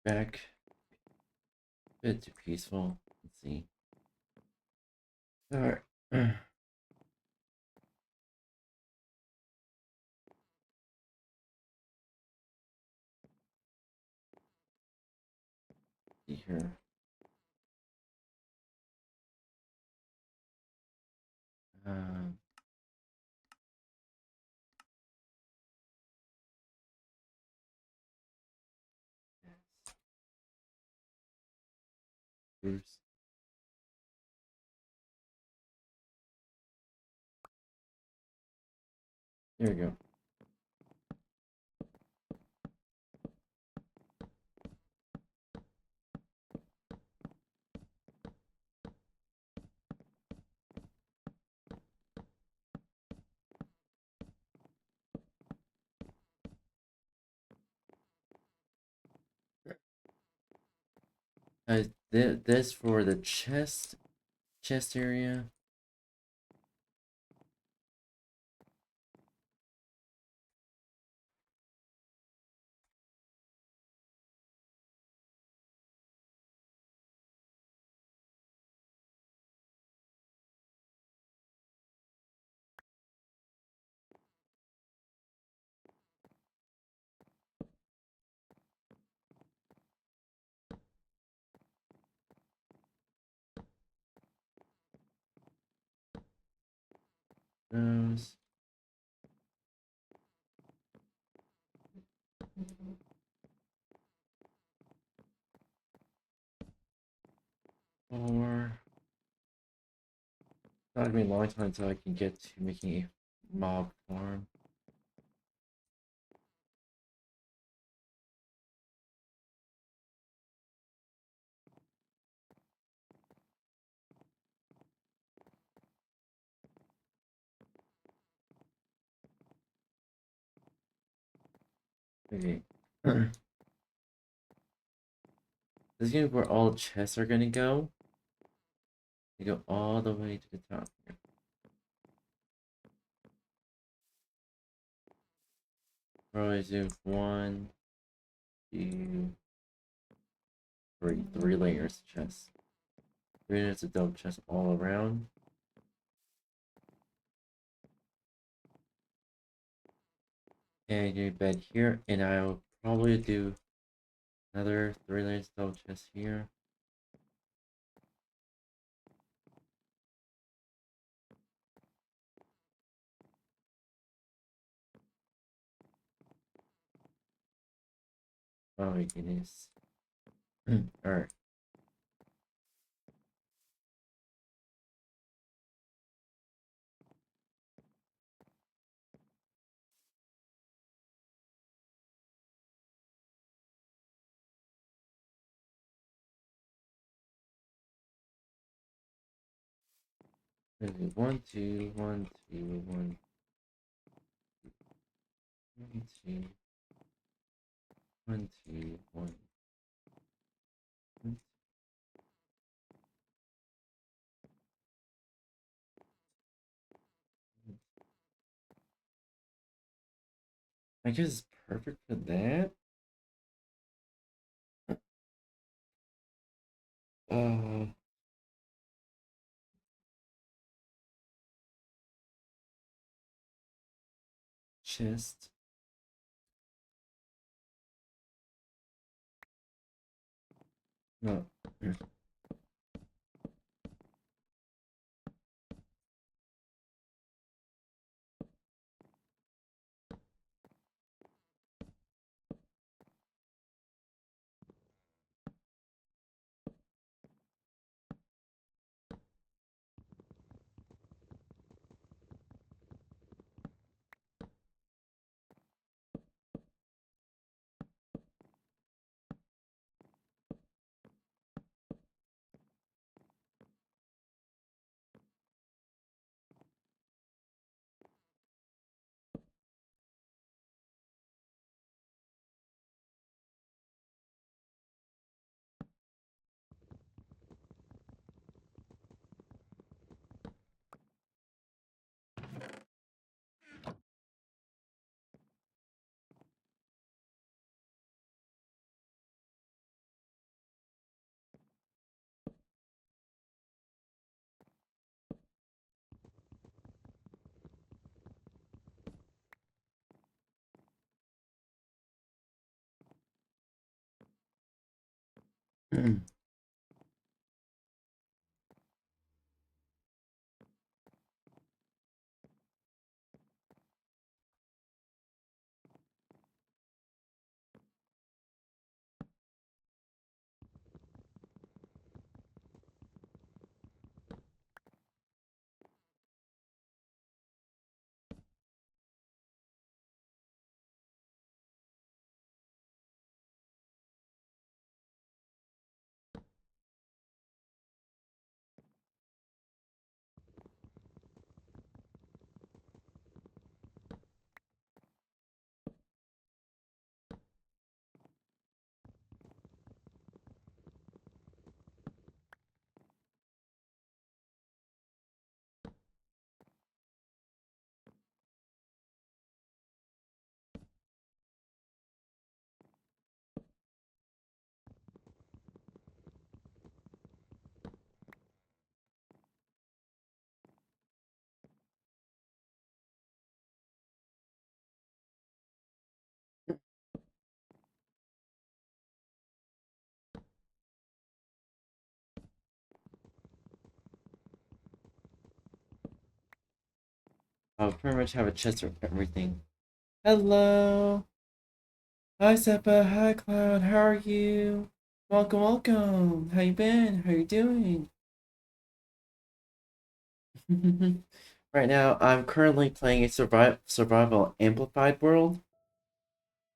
Back. Bit too peaceful. Let's see. All right. See here. Um. Bruce. There we go. This for the chest area. Those. Or not gonna be a long time until I can get to making a mob farm. Okay. This is gonna be where all the chests are gonna go. They go all the way to the top here. Probably do 1, 2, 3. 3 layers of chests. 3 layers of double chests all around. And your bed here, and I'll probably do another 3 layers of double chests here. Oh my goodness. Alright. Okay, 1, 2, 1, 2, 1, 1, 2, 1, 2, 1. I guess it's perfect for that. Uh, chest. No. I'll pretty much have a chest for everything. Hello! Hi Seppa, hi Cloud, how are you? Welcome, welcome. How you been? How you doing? Right now, I'm currently playing a survival amplified world.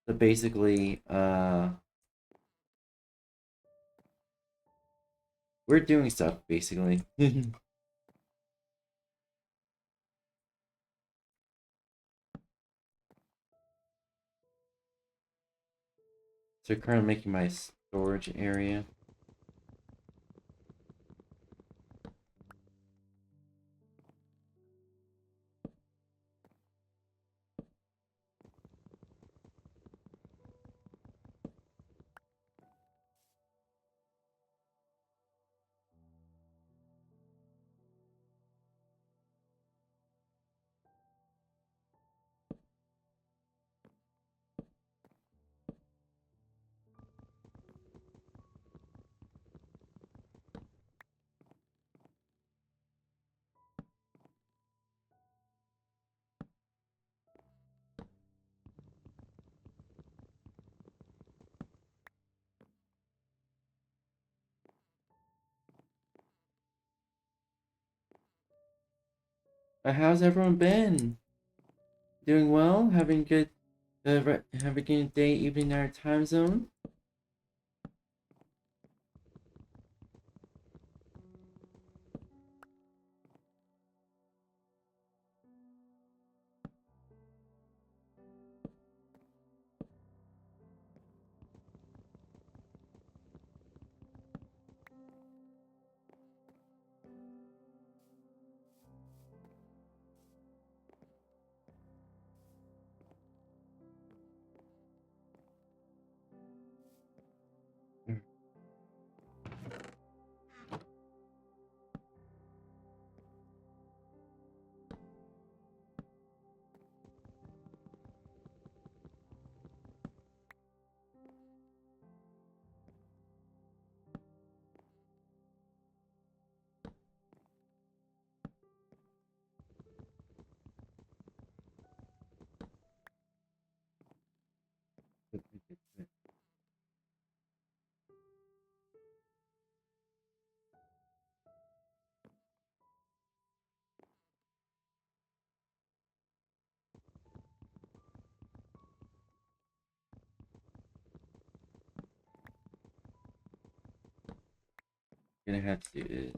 So basically, we're doing stuff basically. So currently making my storage area. How's everyone been? Doing well? Having a good day, evening, our time zone? Gonna have to do this.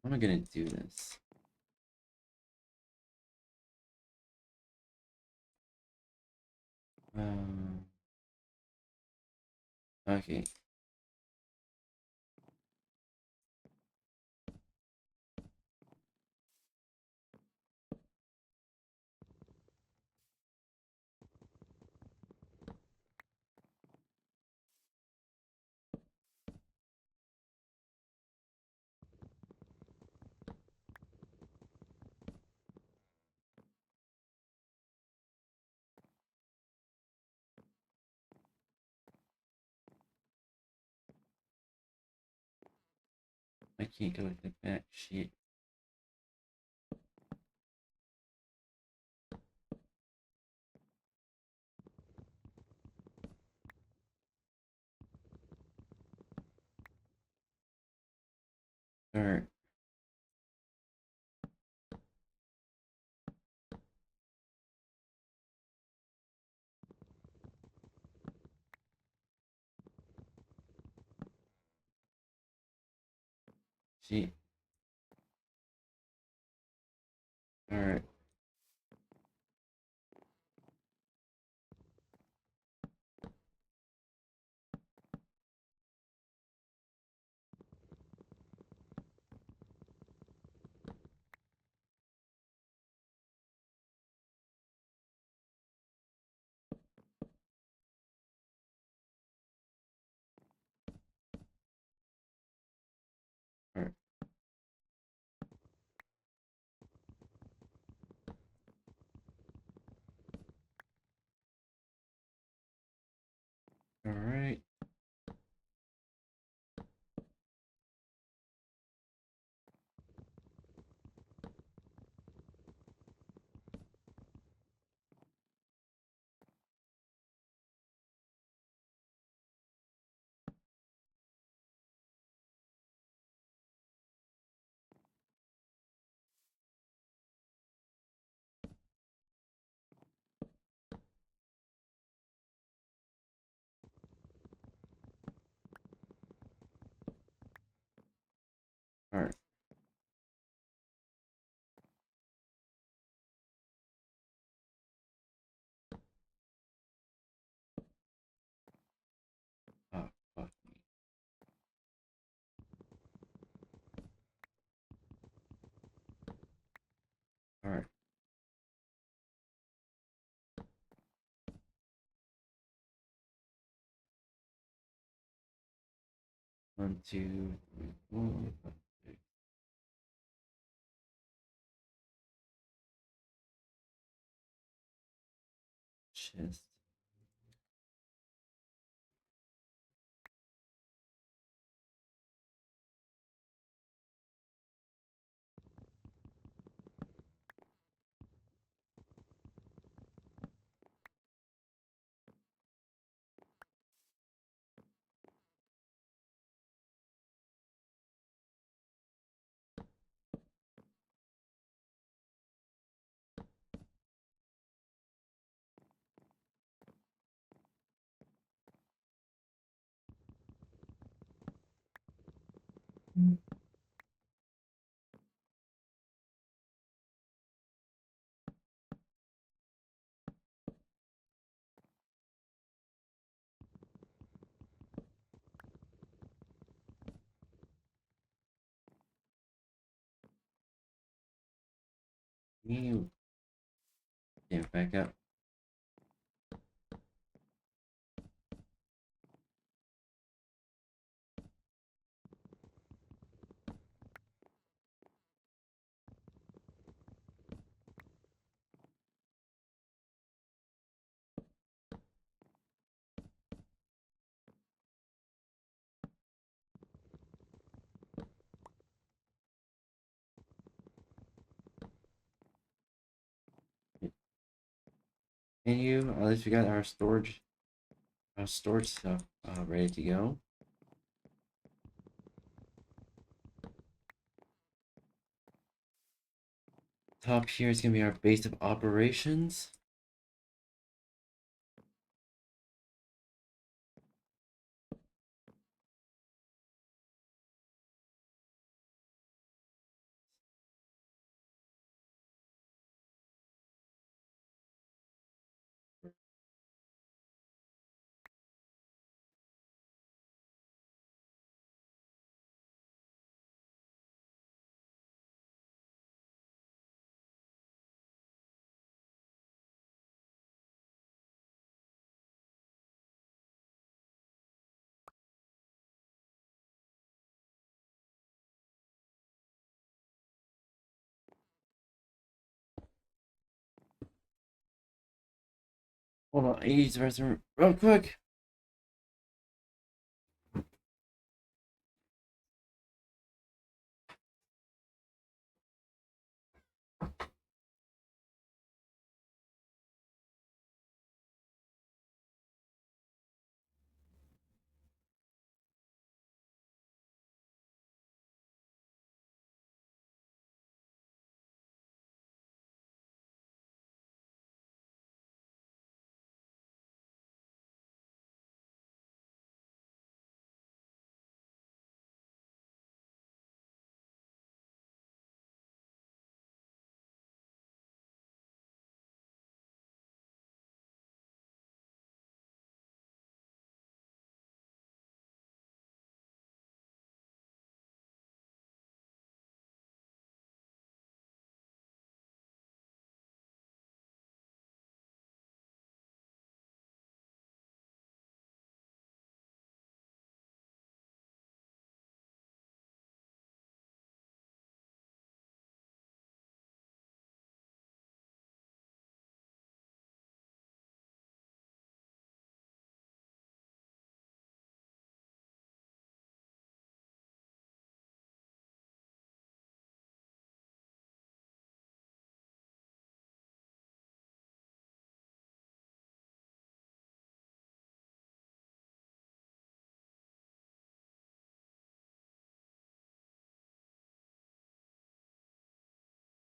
How am I gonna do this? Um, okay. I can't go with the back sheet. Alright. Gee. Alright. Alright. Alright. Alright. Oh, fuck me. Alright. 1, 2, 3, 4, 5, 6. Chest. You get back up. And you, at least we got our storage stuff ready to go. Top here is gonna be our base of operations. Hold on, I use the restroom real quick.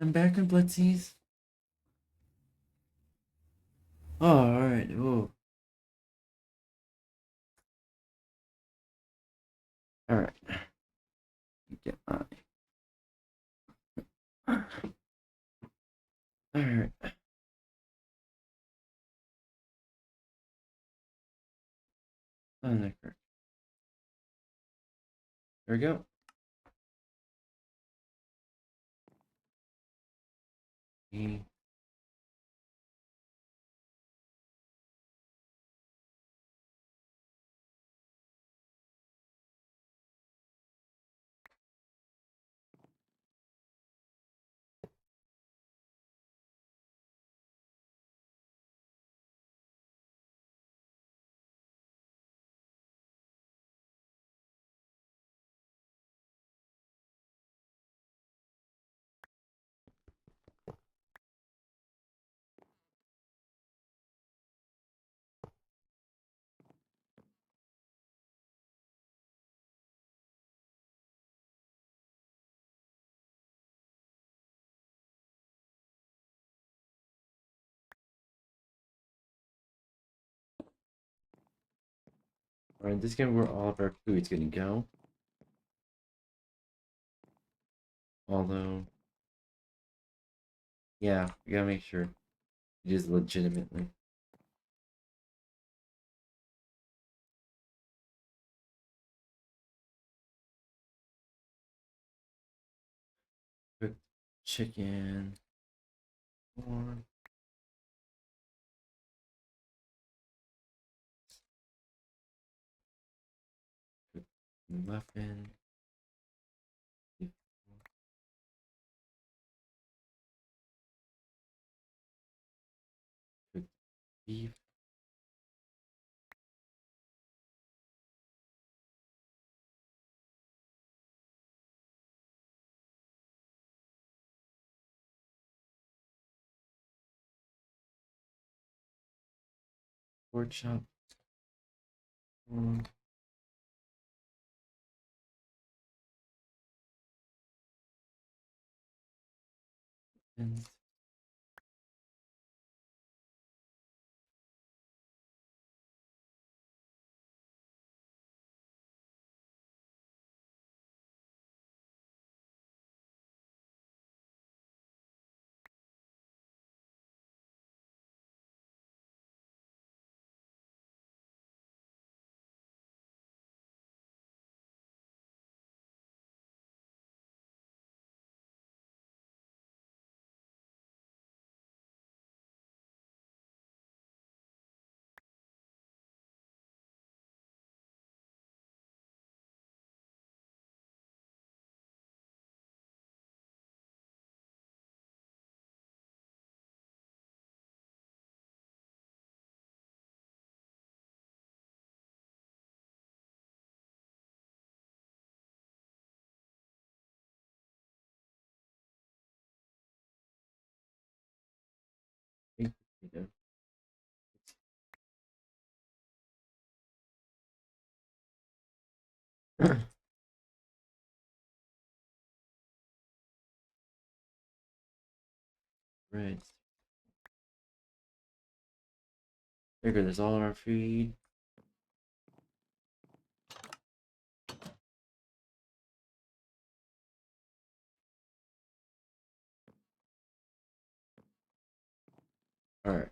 I'm back in Blitzies. Oh, alright. Ooh. Alright. Get my. Alright. Oh, no, correct. There we go. Alright, this is gonna where all of our food's gonna go. Although, yeah, we gotta make sure it is legitimately. Cooked chicken. Corn. Cooked muffin. Cooked beef. Pork chop. Corn. And baked potato. Bread. There we go, there's all of our food. Alright.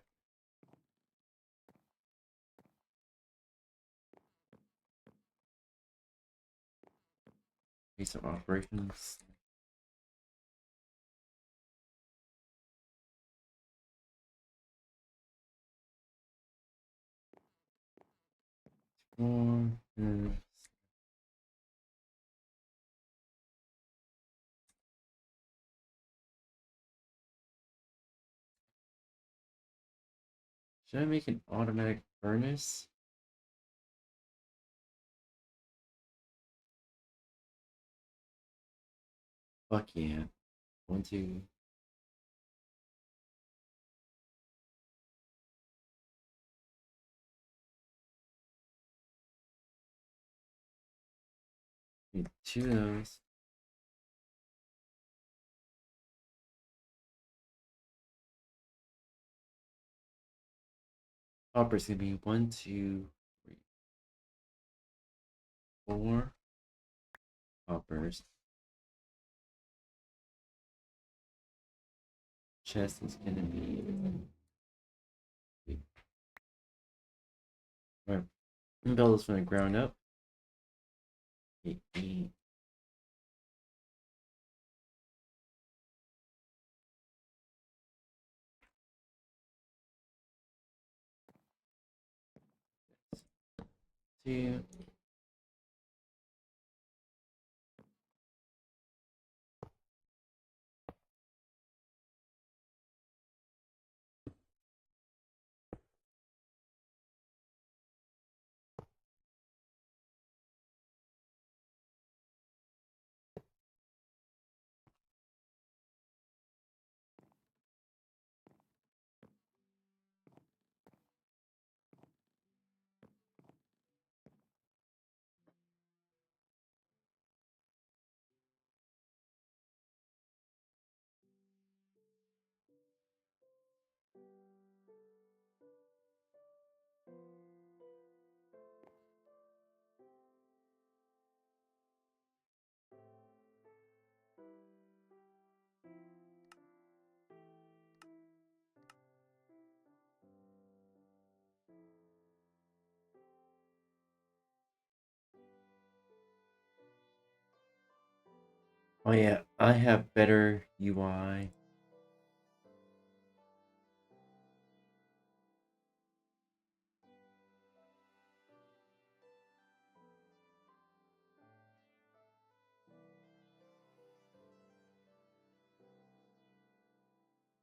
Piece of operations. Corn. Should I make an automatic furnace? Fuck yeah. 1, 2. Need 2 of those. Hoppers gonna be 1, 2, 3, 4 hoppers. Chest is gonna be. Alright, build this from the ground up. 8, 8. Two. Oh yeah, I have better UI.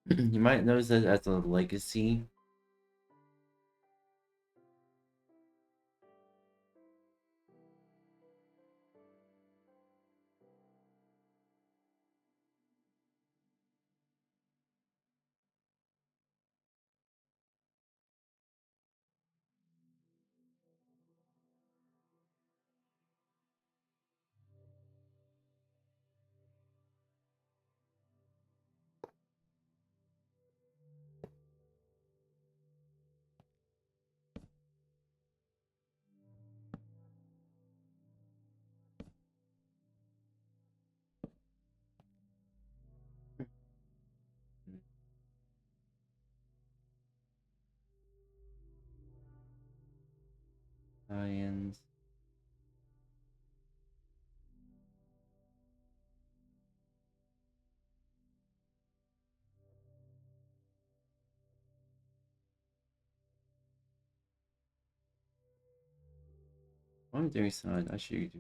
You might notice that as a legacy. Science. Why am I doing science? I should do.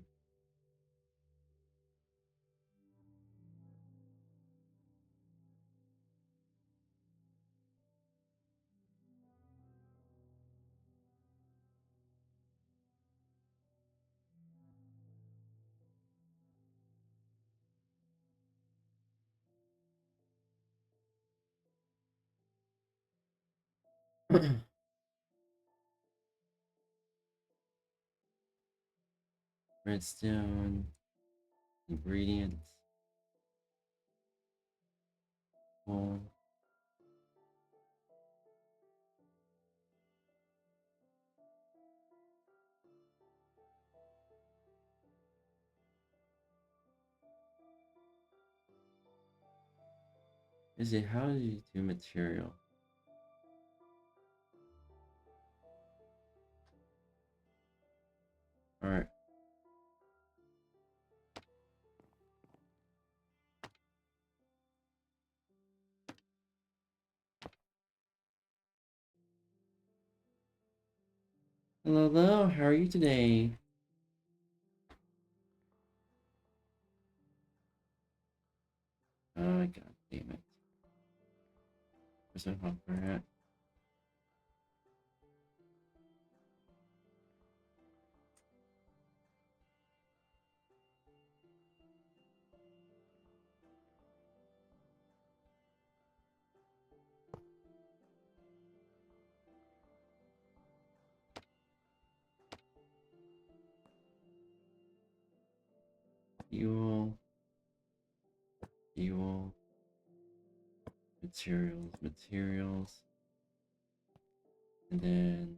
Redstone. Ingredients. Coal. Is it how do you do material? Alright. Hello, hello, how are you today? Oh, god damn it. Where's my hopper at? Fuel. Fuel. Materials. Materials. And then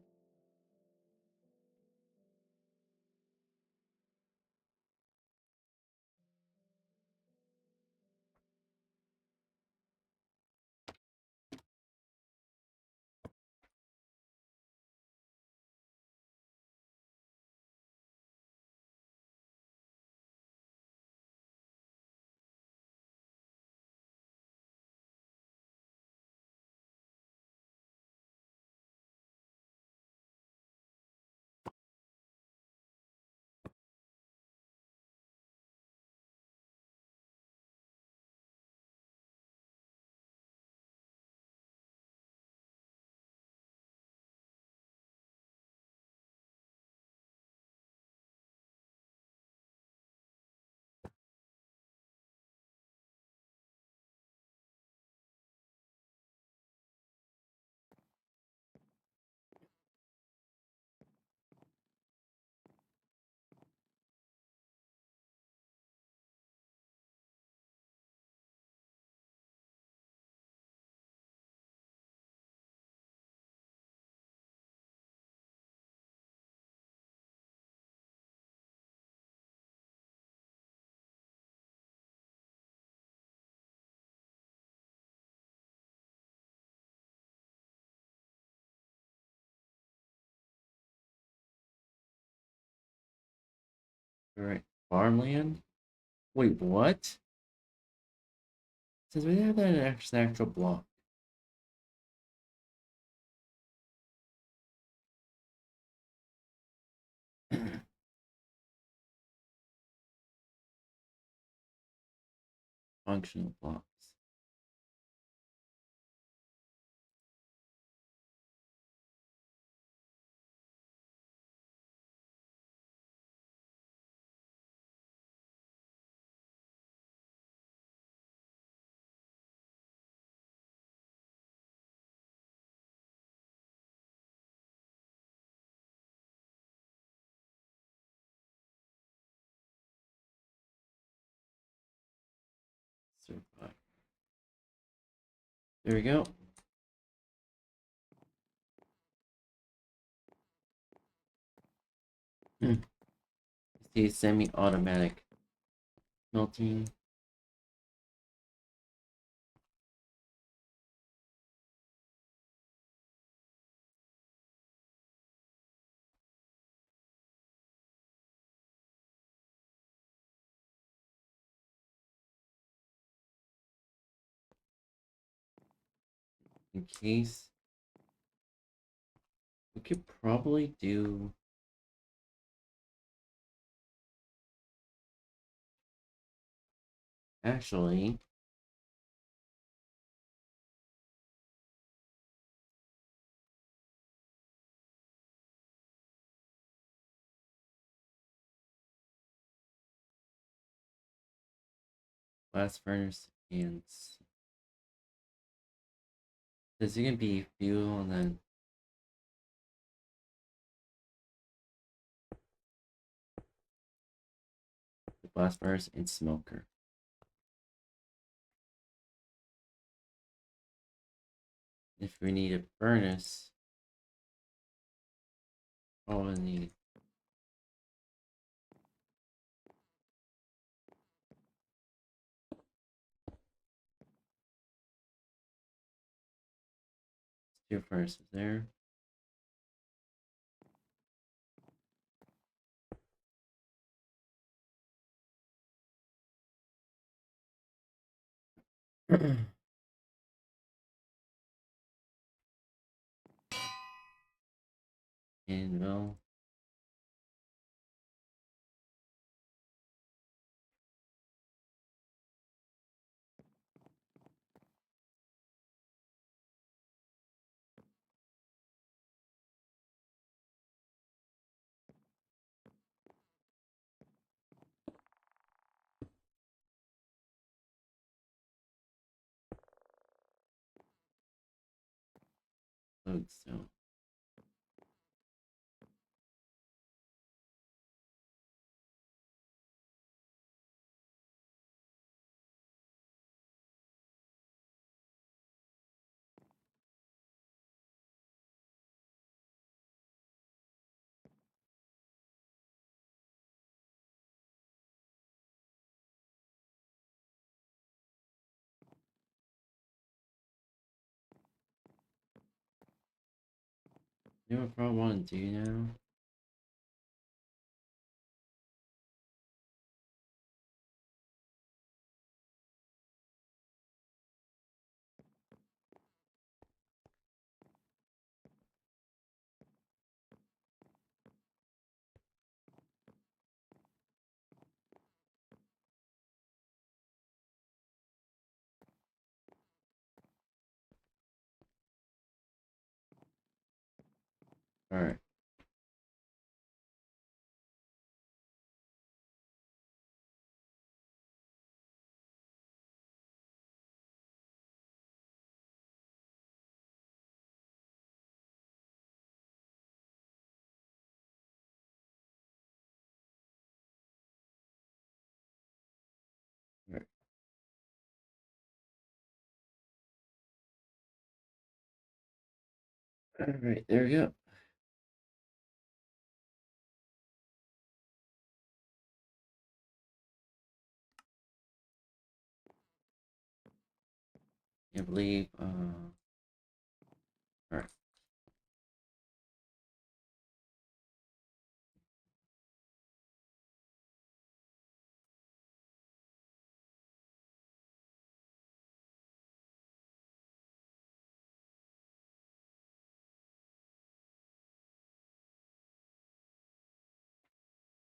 all right, farmland. Wait, what? Since we have that actual block. Functional blocks. Survive. There we go. See semi-automatic melting. In case we could probably do actually blast furnace and this is gonna be fuel and then the blast furnace and smoker. If we need a furnace, all we need two furnaces there. Anvil. Lodestone. You know what I probably want to do now? Alright. Alright. Alright, there we go. I believe, alright.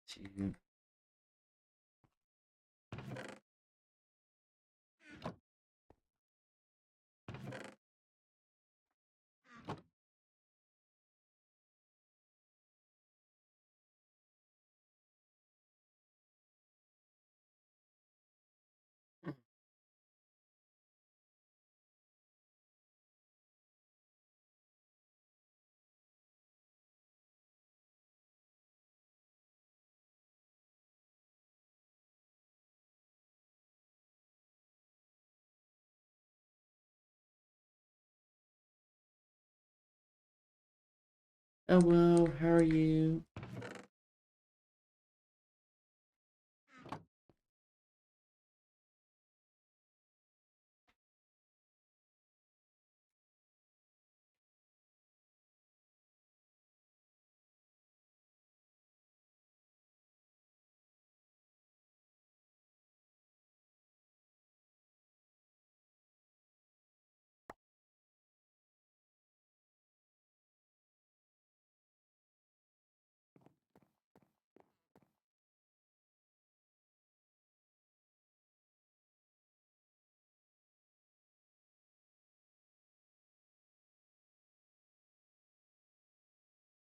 Two. Hello, how are you?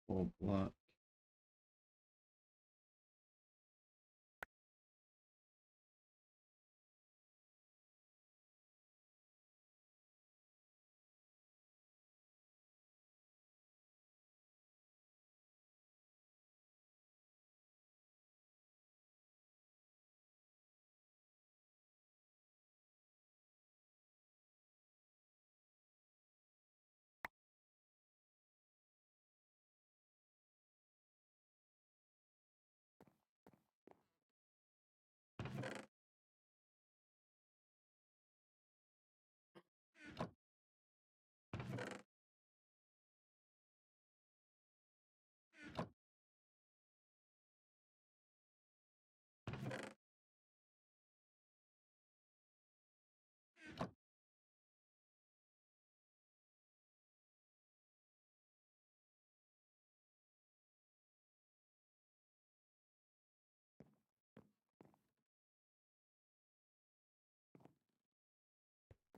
Full block.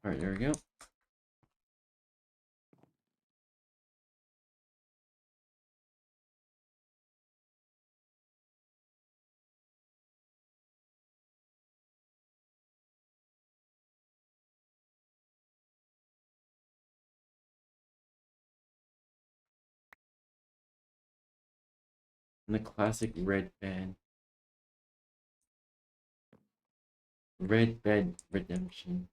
Alright, there we go. And the classic Red Bed Redemption.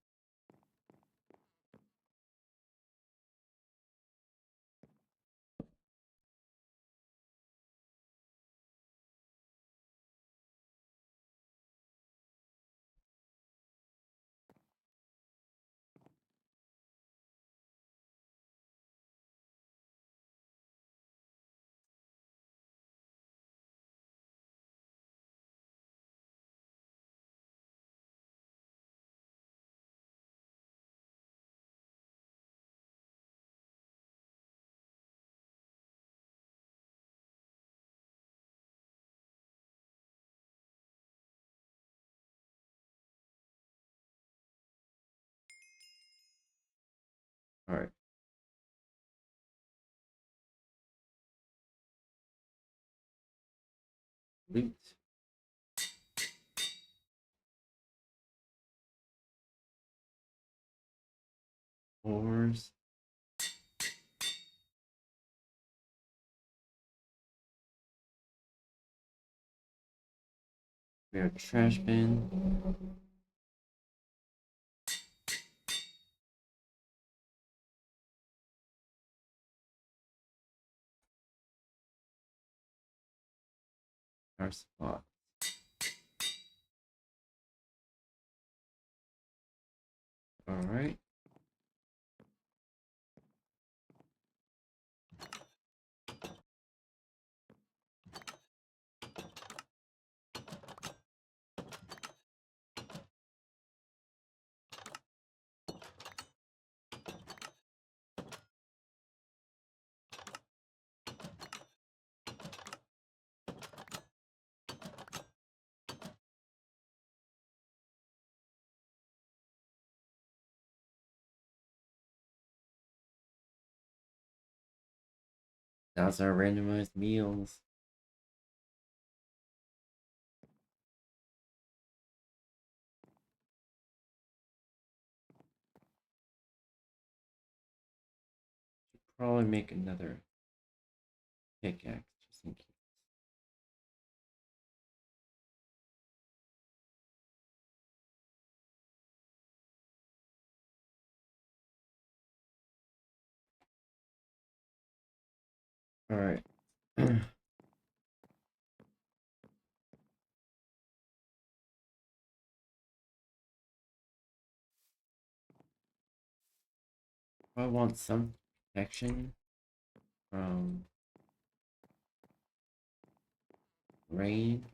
Alright. Loot. Ores. We have trash bin. Our spot. Alright. That's our randomized meals. Should probably make another pickaxe just in case. Alright. I want some protection from rain.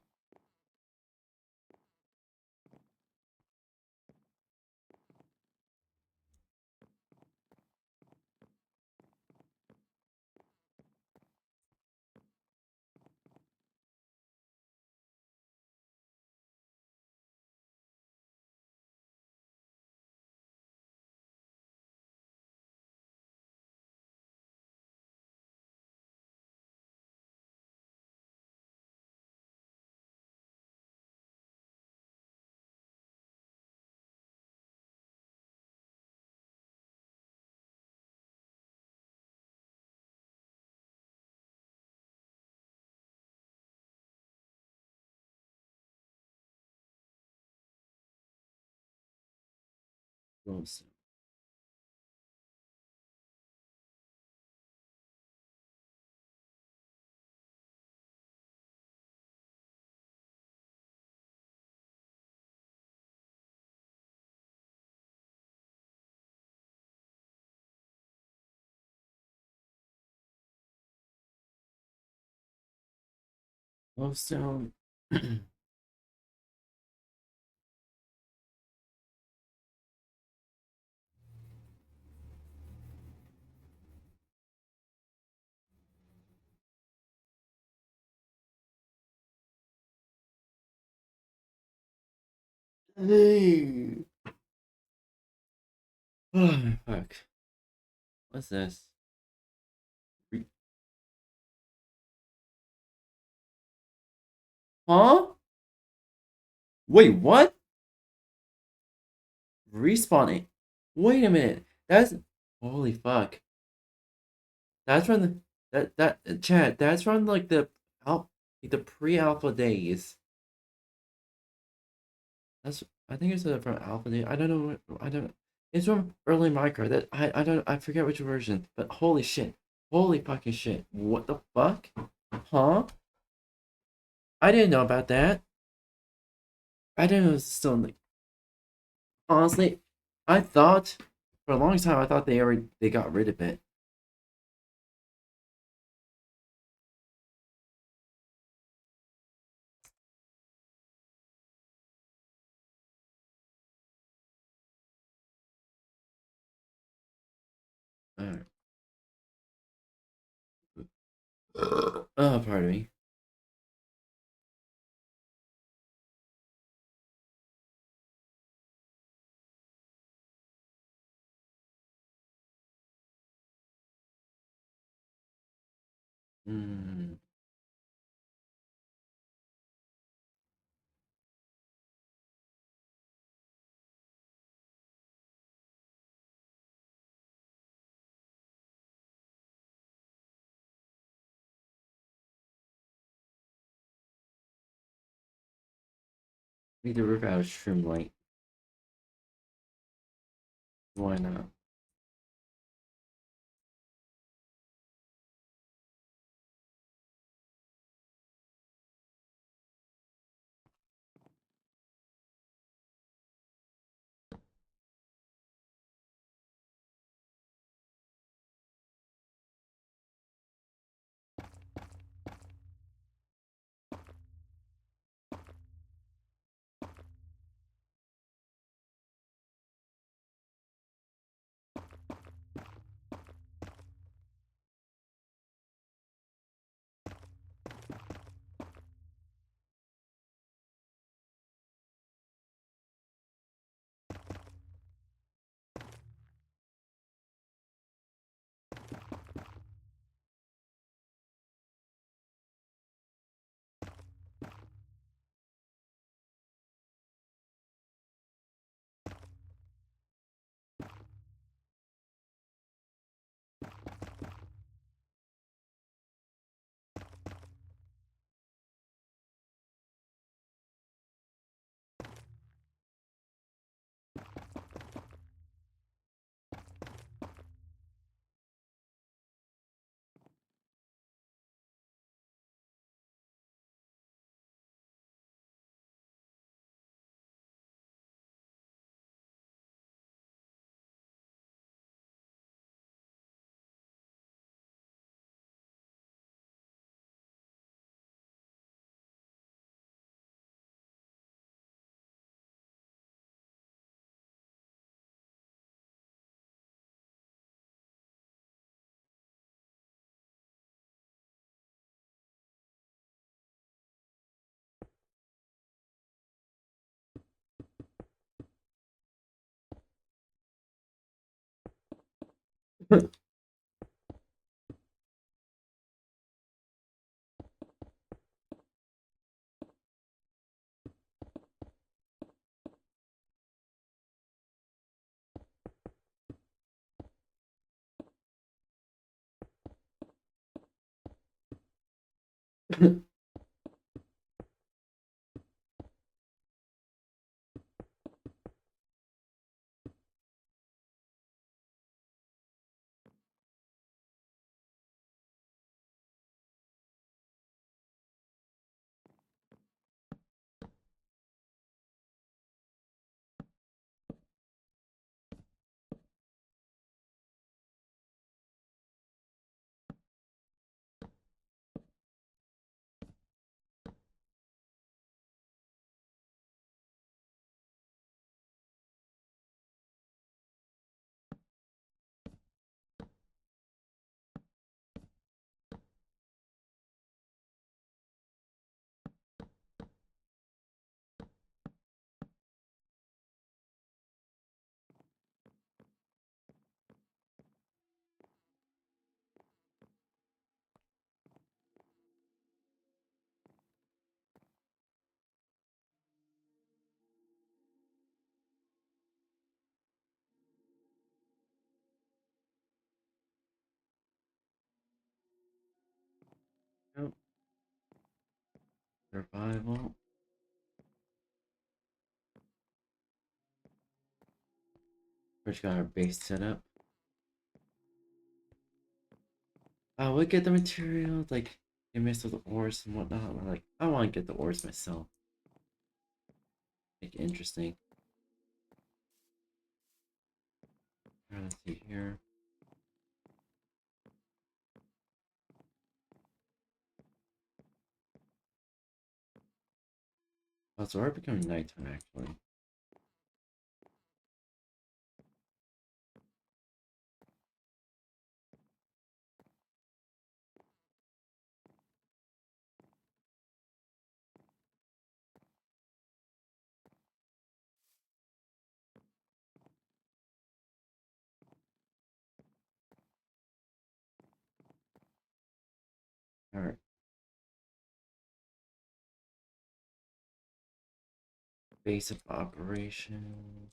Glowstone. Glowstone. Hey. Oh, fuck. What's this? Huh? Wait, what? Respawning. Wait a minute. That's holy fuck. That's from that chat. That's from like the pre-alpha days. That's I think it's from alpha day. I don't know. I don't. It's from early micro. That I don't. I forget which version. But holy shit. Holy fucking shit. What the fuck? Huh? I didn't know about that. I didn't know it was still in the honestly, I thought for a long time I thought they got rid of it. Alright. Oh, pardon me. Mm. Make the roof out of trim light. Why not? Yep. Survival. First got our base set up. We'll get the material, like, get mixed with the ores and whatnot. We're like, I want to get the ores myself. Make it interesting. Let's see here. Oh, it's already becoming nighttime, actually. base of operations.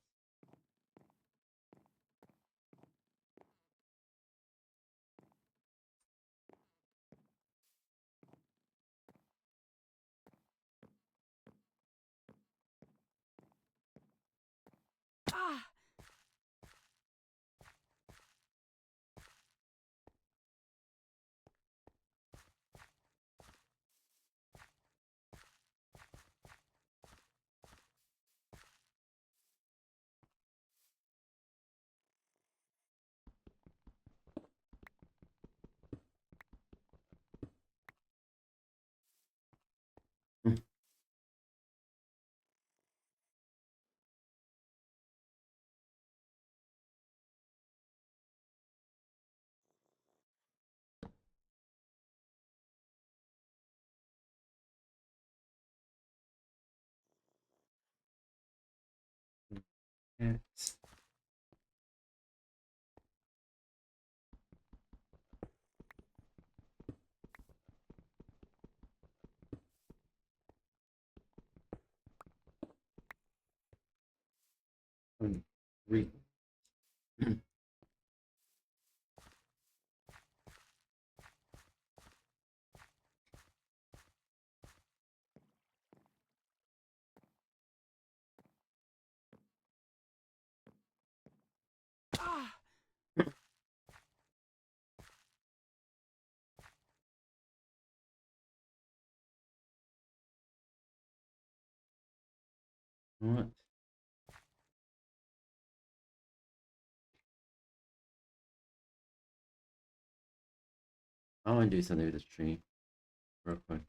Yes. Re what? I want to do something with this tree real quick.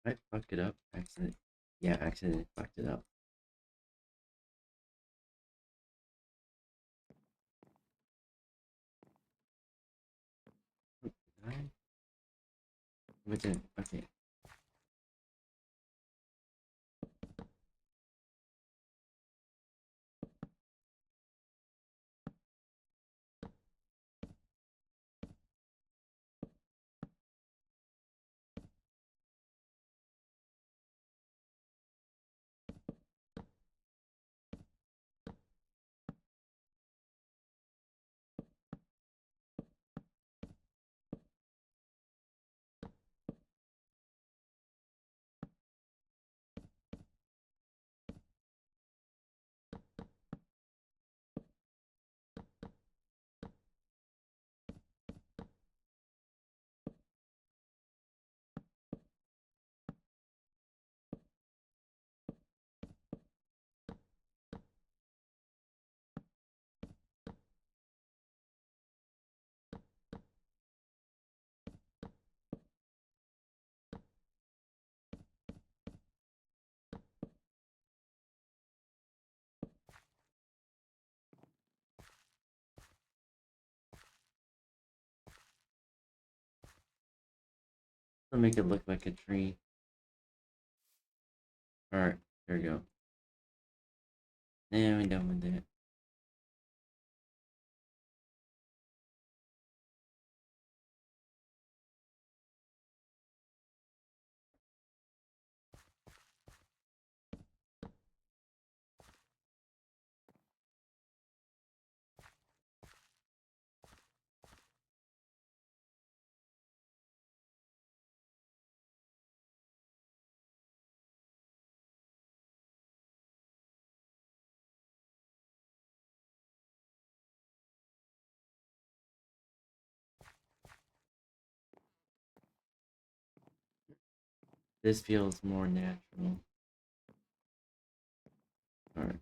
I fucked it up. Accident. Yeah, accidentally fucked it up. I? But okay. I'll make it look like a tree. Alright, there we go. And we're done with it. This feels more natural. All right.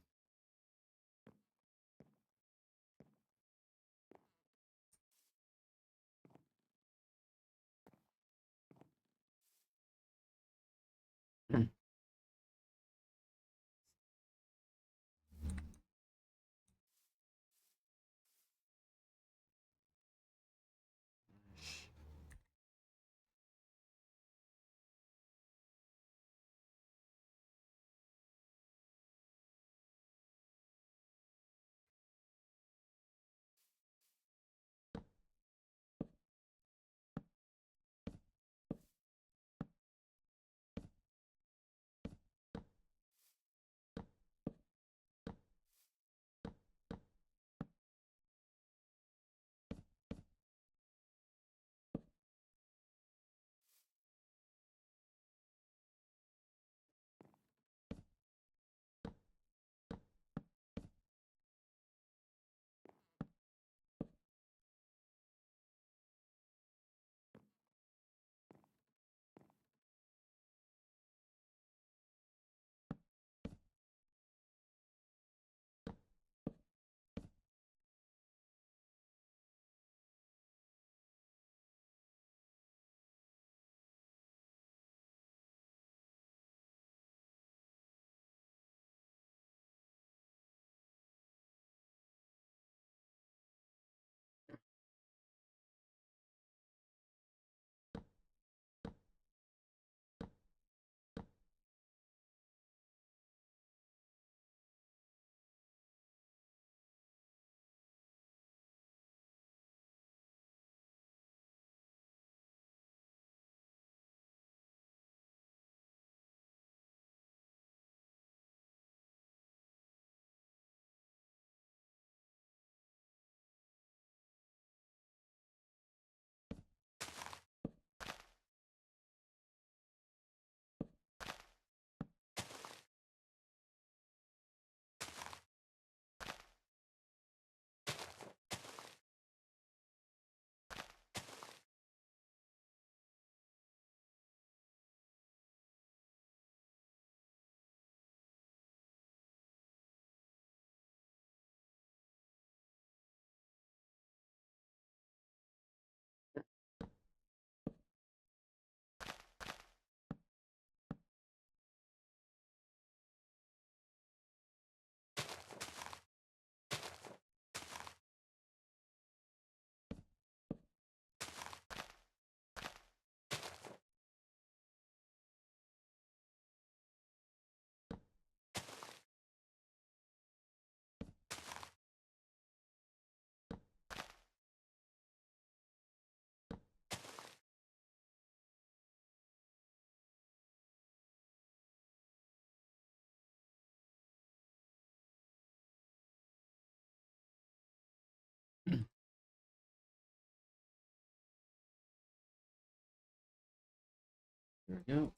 There we go.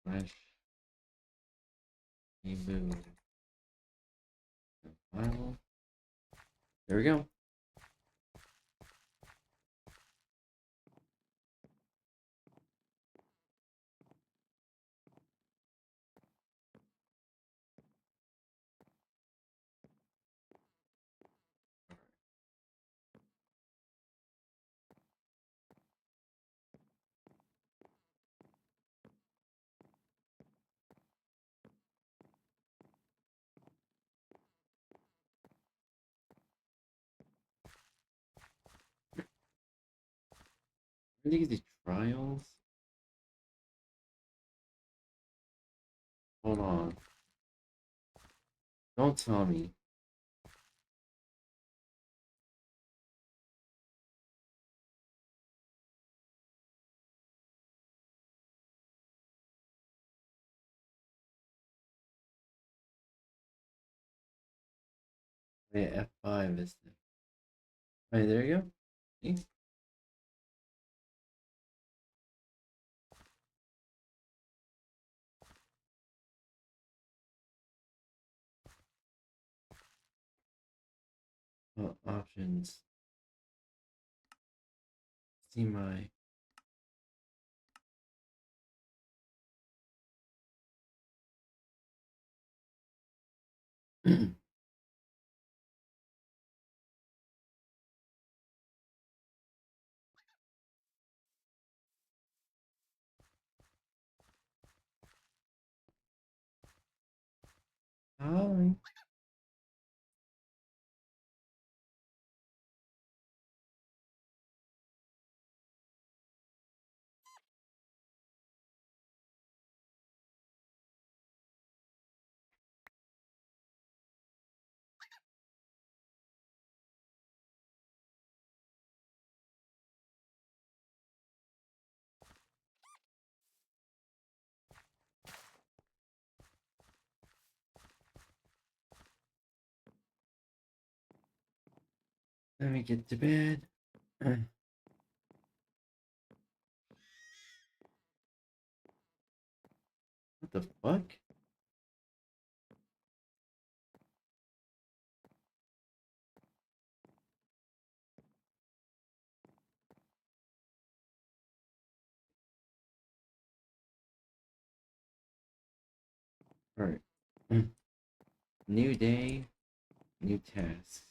Flash. Remove the file. There we go. I think the trials. Hold on. Don't tell me. Wait, F5 is it? Wait, there you go. See? Options. See my Hi. Let me get to bed. What the fuck? Alright. New day, new tasks.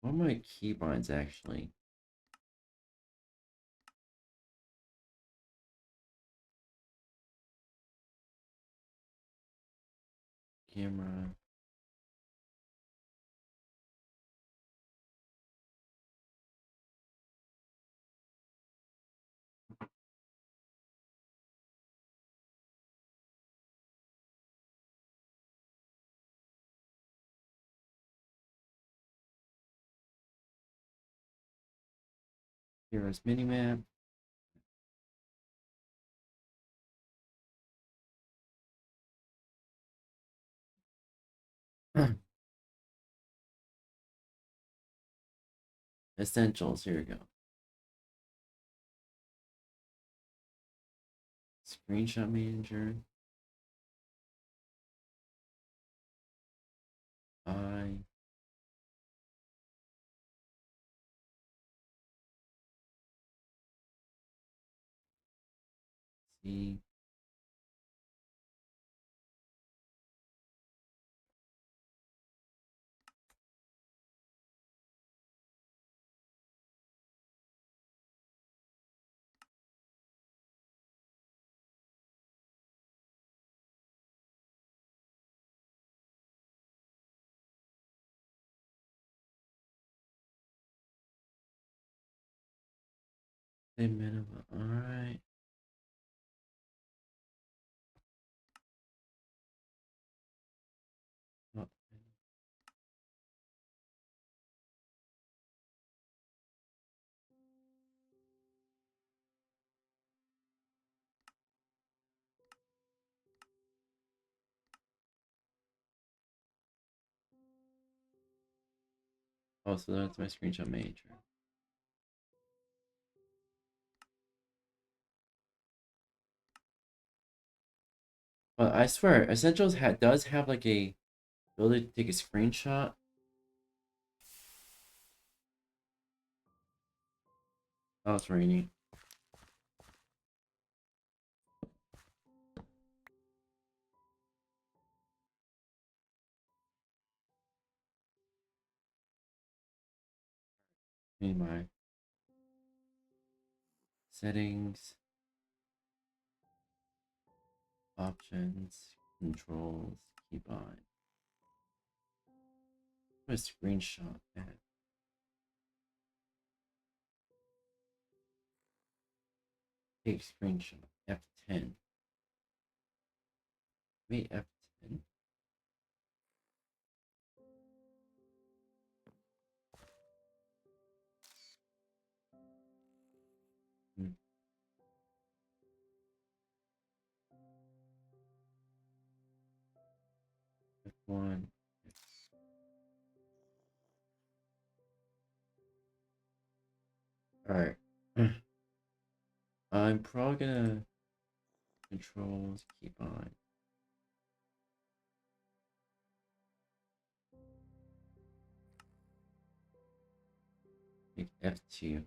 What are my keybinds actually? Camera. Heroes minimap. Essentials. Here we go. Screenshot manager. I see. Say minimum. Alright. Oh, so that's my screenshot manager. But I swear, Essentials does have like a ability to take a screenshot. Oh, it's raining. In my settings, options, controls, keybind. I'm gonna screenshot that. Take screenshot. F10. Wait, F10. Hmm. F1. Alright. I'm probably gonna controls keep on. Make F2.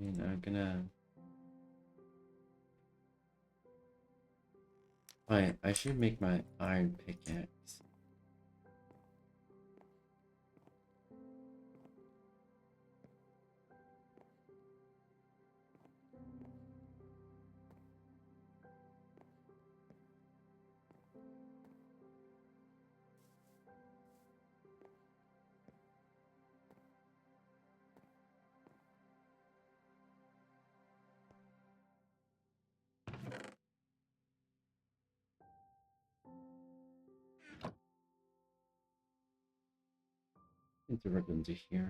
And I'm gonna. I should make my iron pickaxe. Interrupt into here.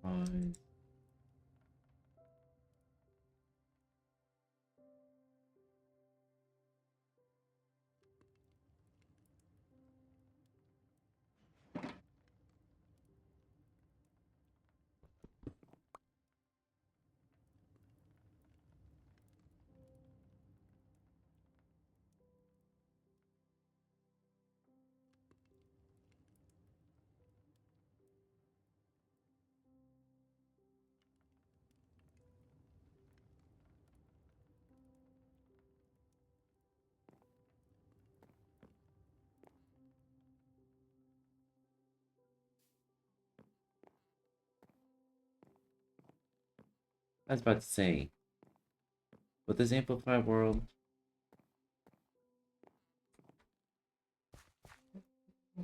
Fine. I was about to say, with this amplified world, I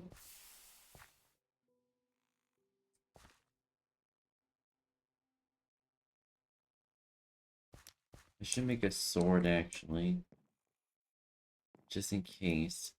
should make a sword actually, just in case.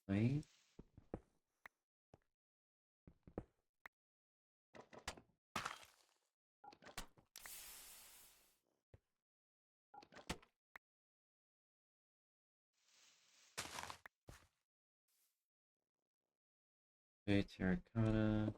Wait. Okay, terracotta.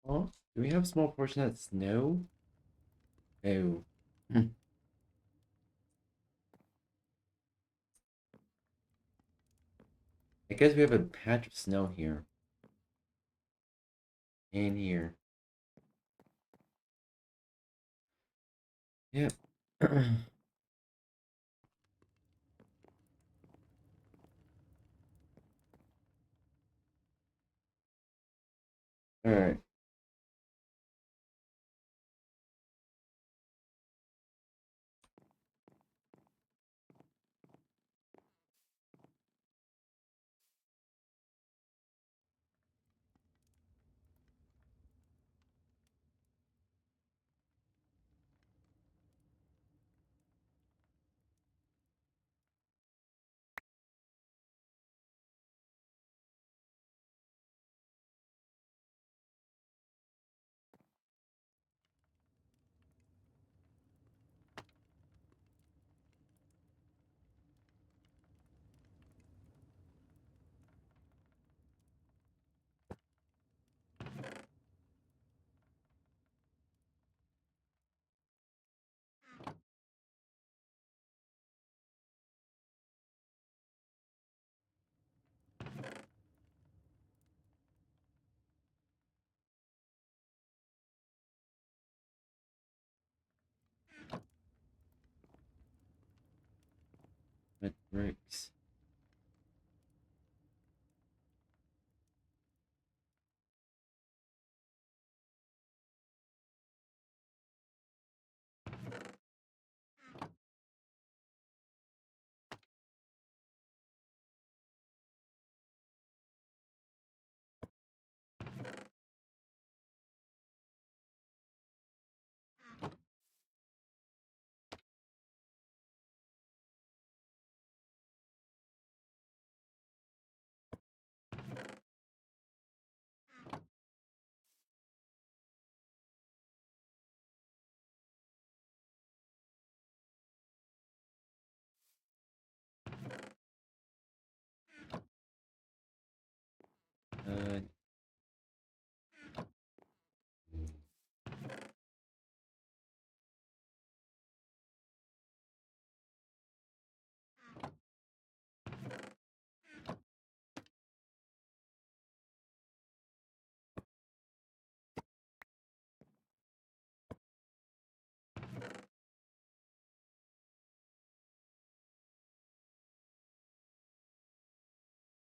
Oh, do we have a small portion of snow? Oh. I guess we have a patch of snow here. And here. Yep. Alright. That breaks. Uh,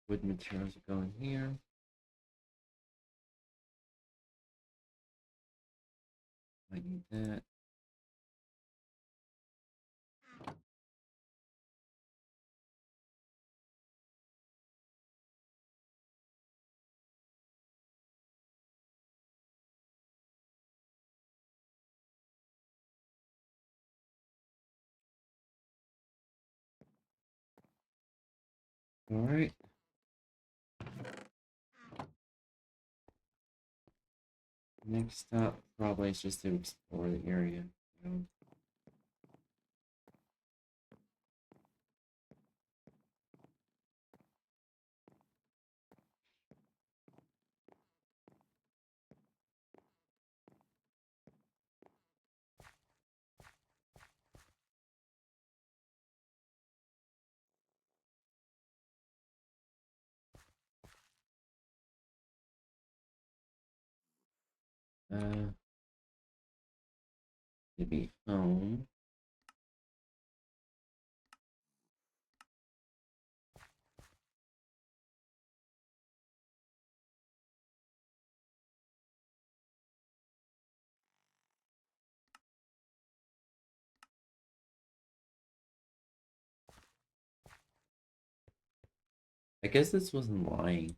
wood materials are going here. I need that. Alright. Next stop probably is just to explore the area. To be home. I guess this wasn't lying.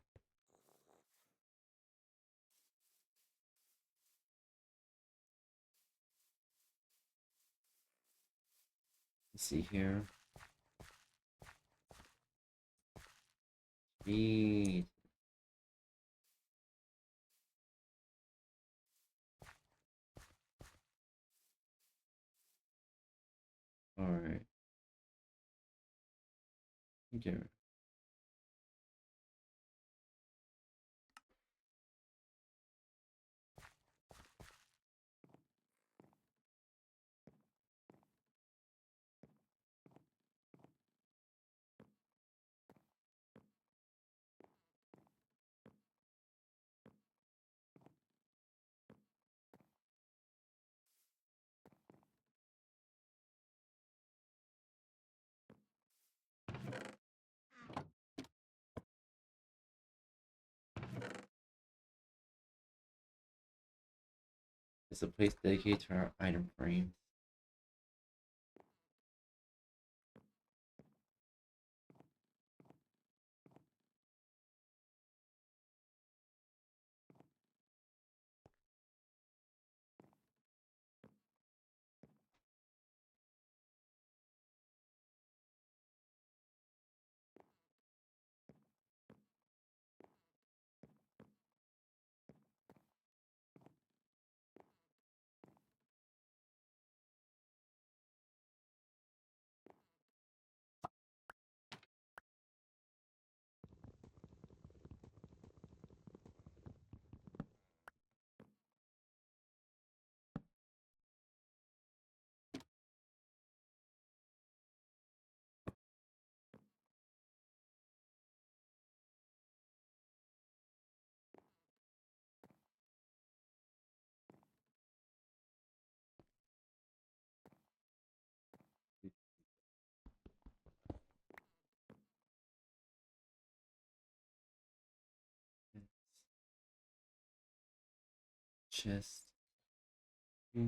Let's see here. Jeez. Alright. Okay. is a place dedicated to our item frames. Chest. Oh,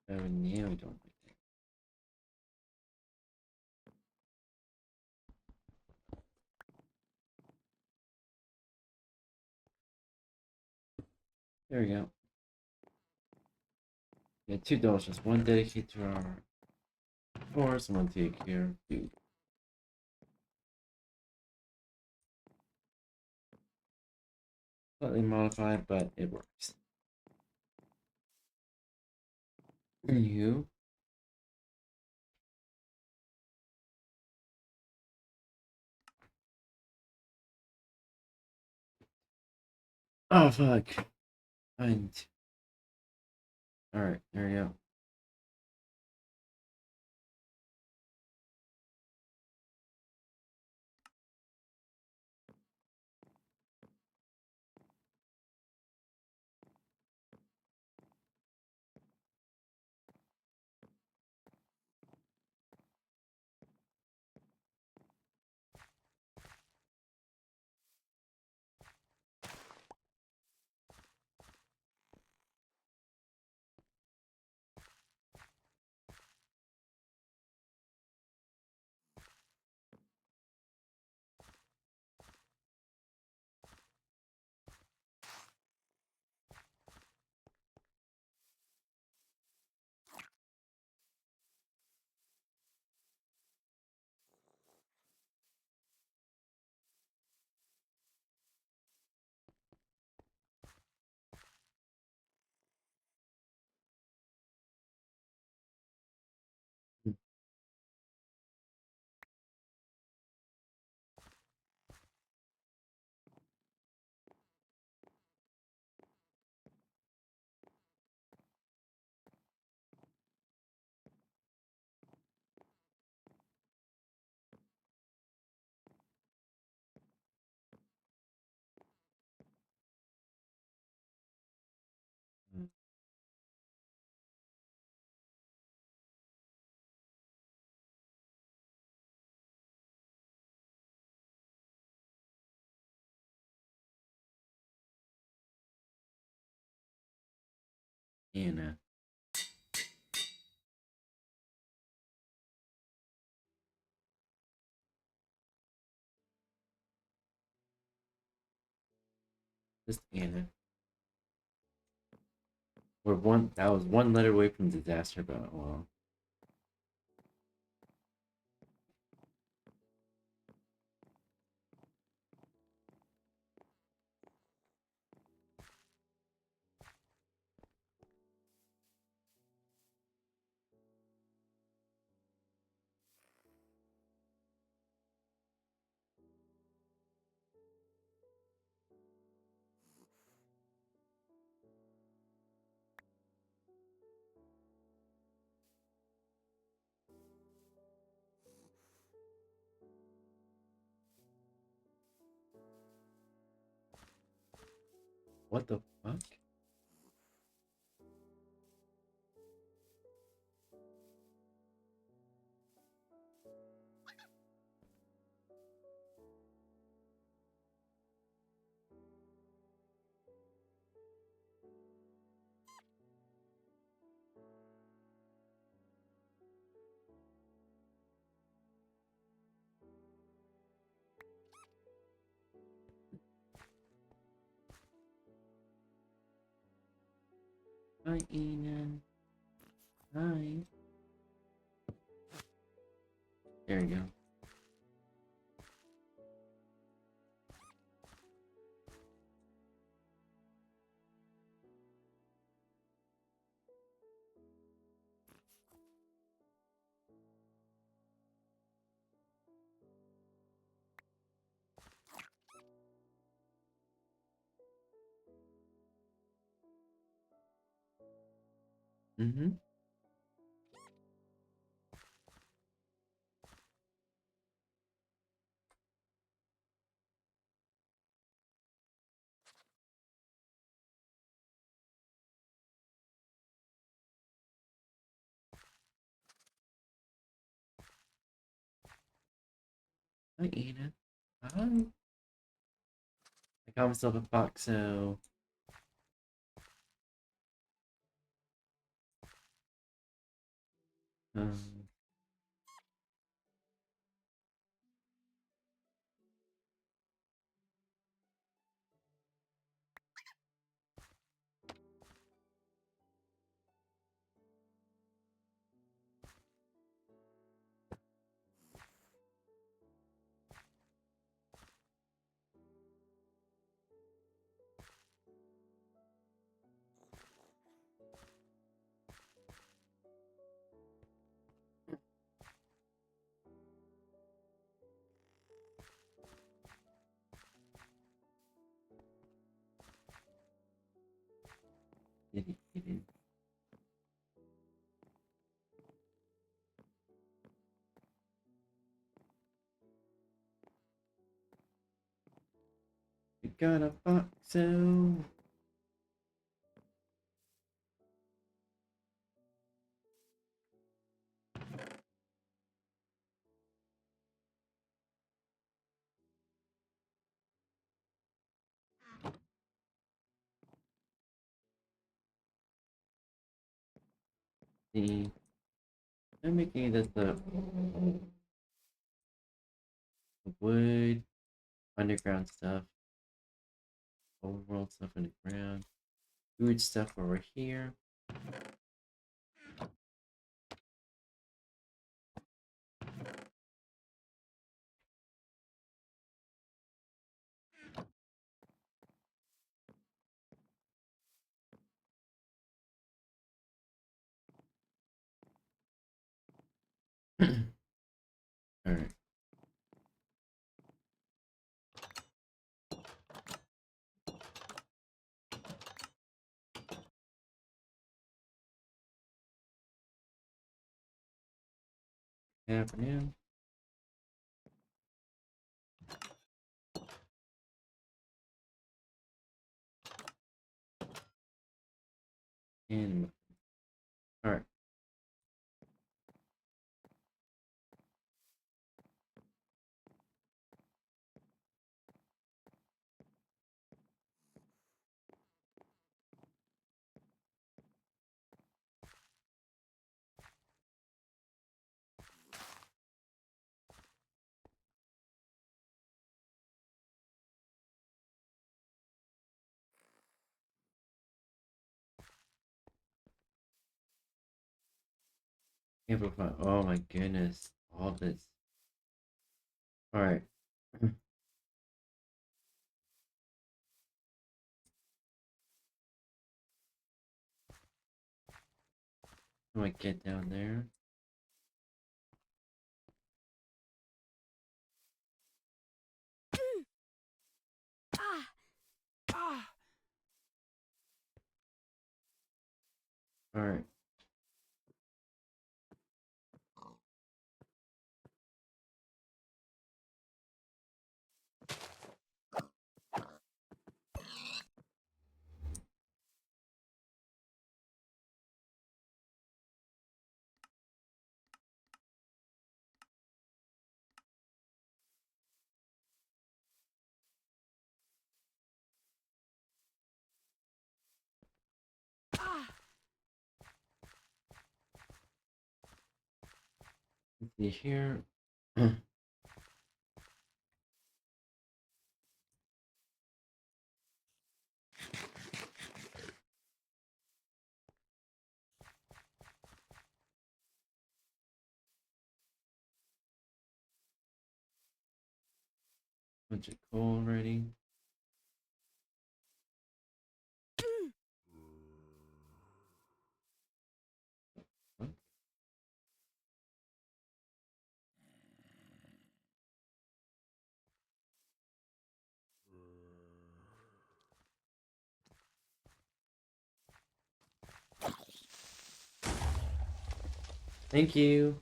now we don't like that. There we go. Yeah, two doshas. One dedicated to our force, and one dedicated to our food. Slightly modified, but it works. Anywho. Oh, fuck. Alright, there we go. And just Anna. That was one letter away from disaster, but well. What the fuck? Hi, Enan. Hi. There we go. Mm-hmm. Hi, Enan. Hi. I got myself a box, so... Um... We got a box, so... See, I'm making this the wood, underground stuff, overworld stuff underground, food stuff over here. Alright. Happening. And alright. Amplify. Oh my goodness. All this. Alright. How do I get down there? Alright. Let's see here. Bunch of coal already. What? Thank you.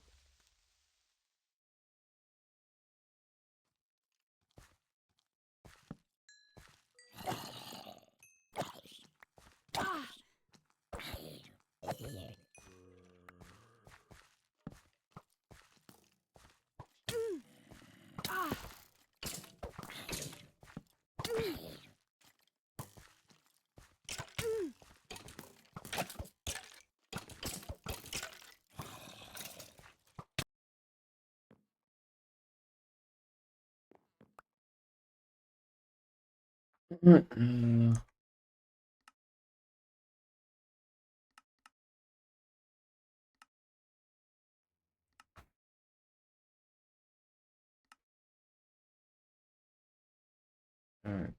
Alright.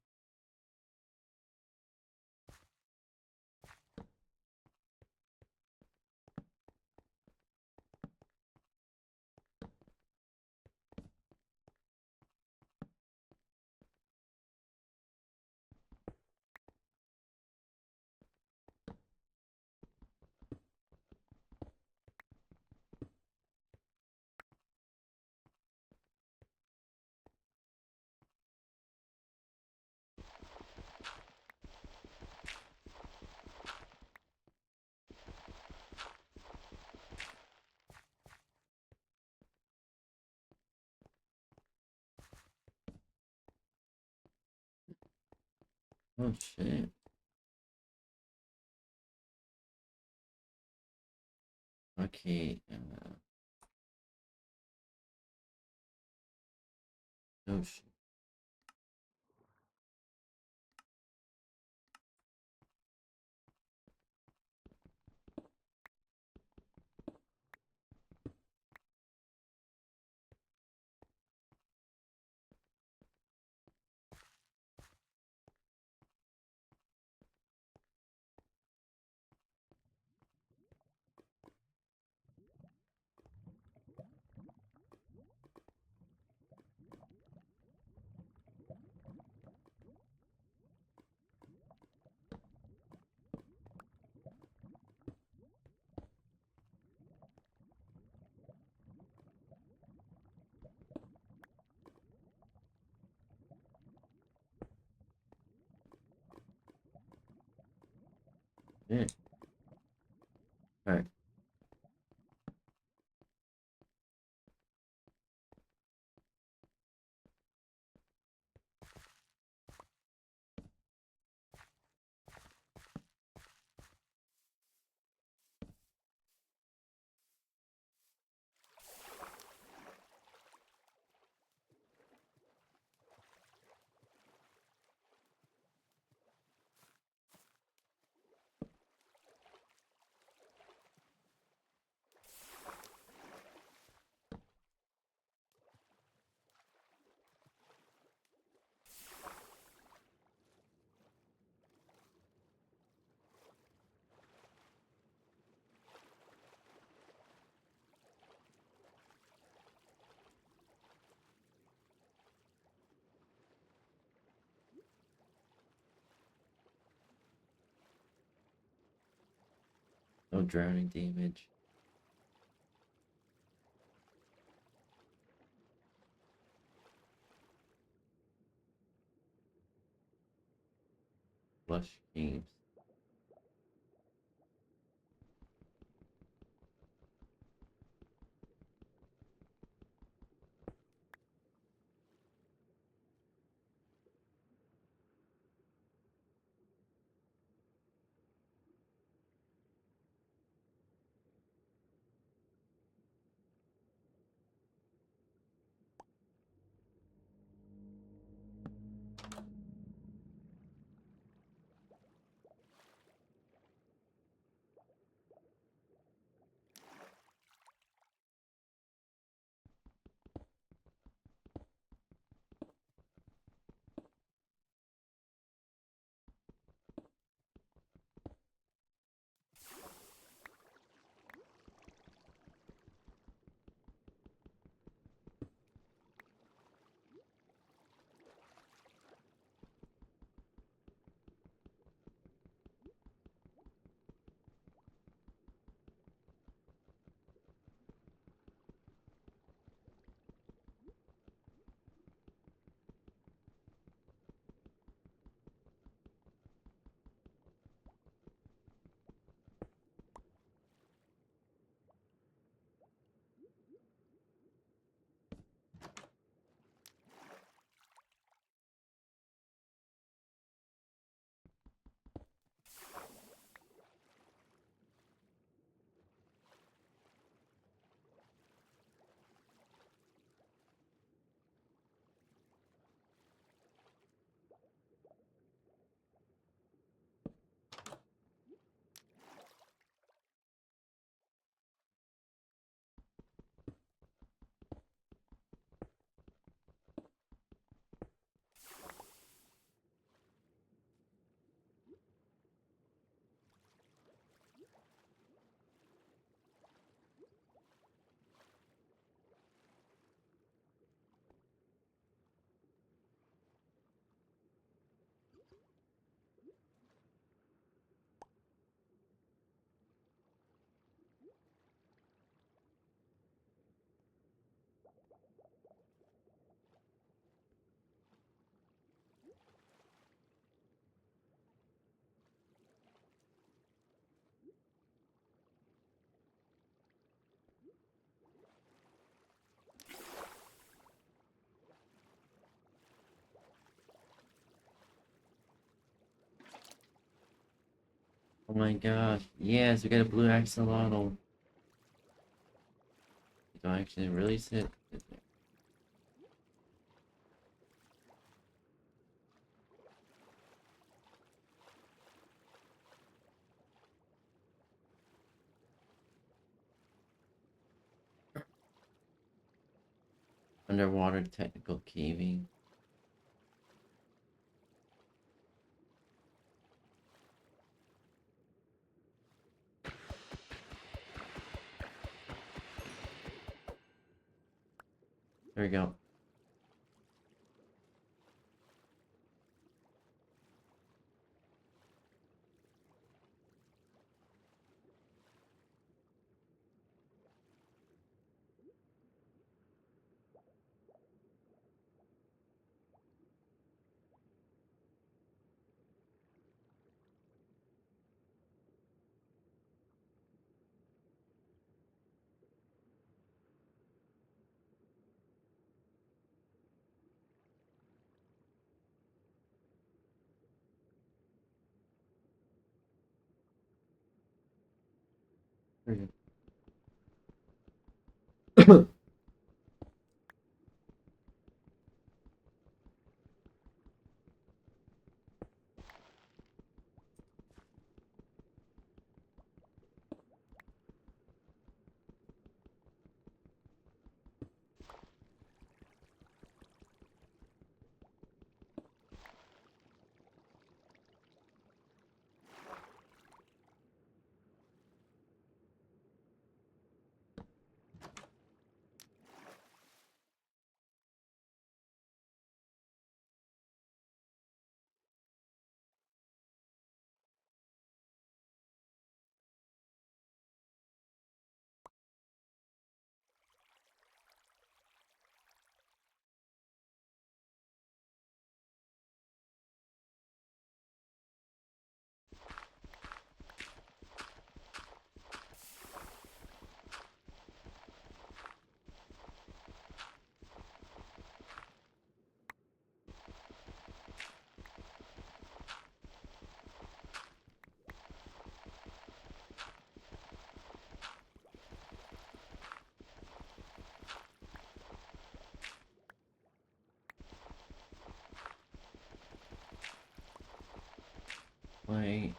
Oh shit. Okay. Oh shit. Yeah. Alright. No drowning damage. Flush games. Oh my god. Yes, we got a blue axolotl. You don't actually release it. Underwater technical caving. There we go. There we go. Wait.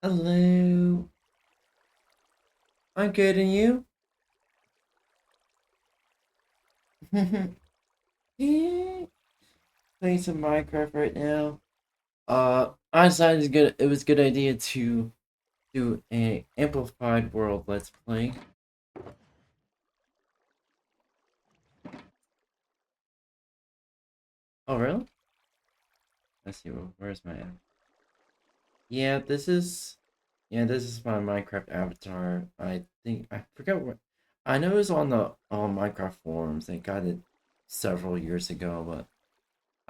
Hello. I'm good, and you? Yeah. Playing some Minecraft right now. I decided it was a good idea to do a amplified world let's play. Oh really? Let's see, where's my app? Yeah, this is my Minecraft avatar. I think I forgot what I know it was on the Minecraft forums. They got it several years ago, but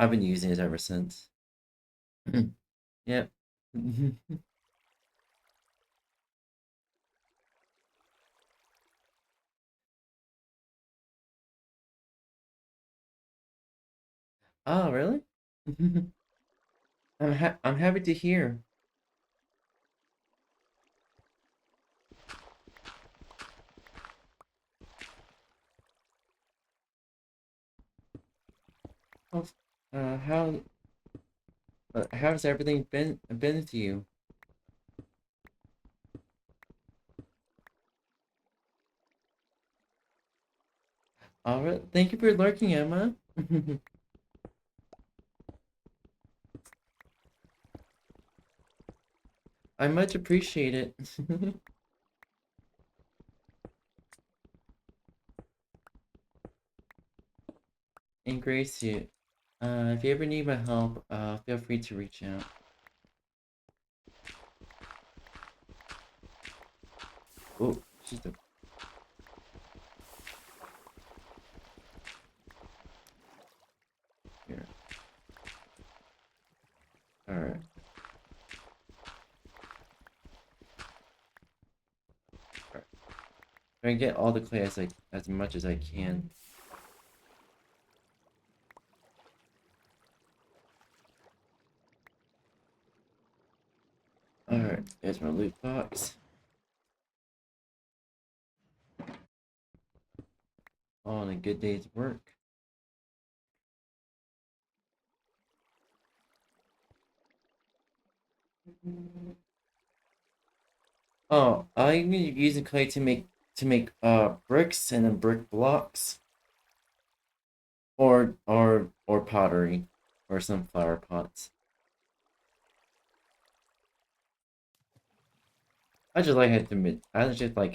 I've been using it ever since. Yep. Oh, really? I'm happy to hear. Oh, uh, how how's everything been to you? All right. Thank you for lurking, Emma. I much appreciate it. And grace you. If you ever need my help, feel free to reach out. Oh, she's a here. All right. All right. Try and get all the clay as much as I can. All right. There's my loot box. All in a good day's work. Oh, I'm using clay to make bricks and then brick blocks or pottery or some flower pots. I just like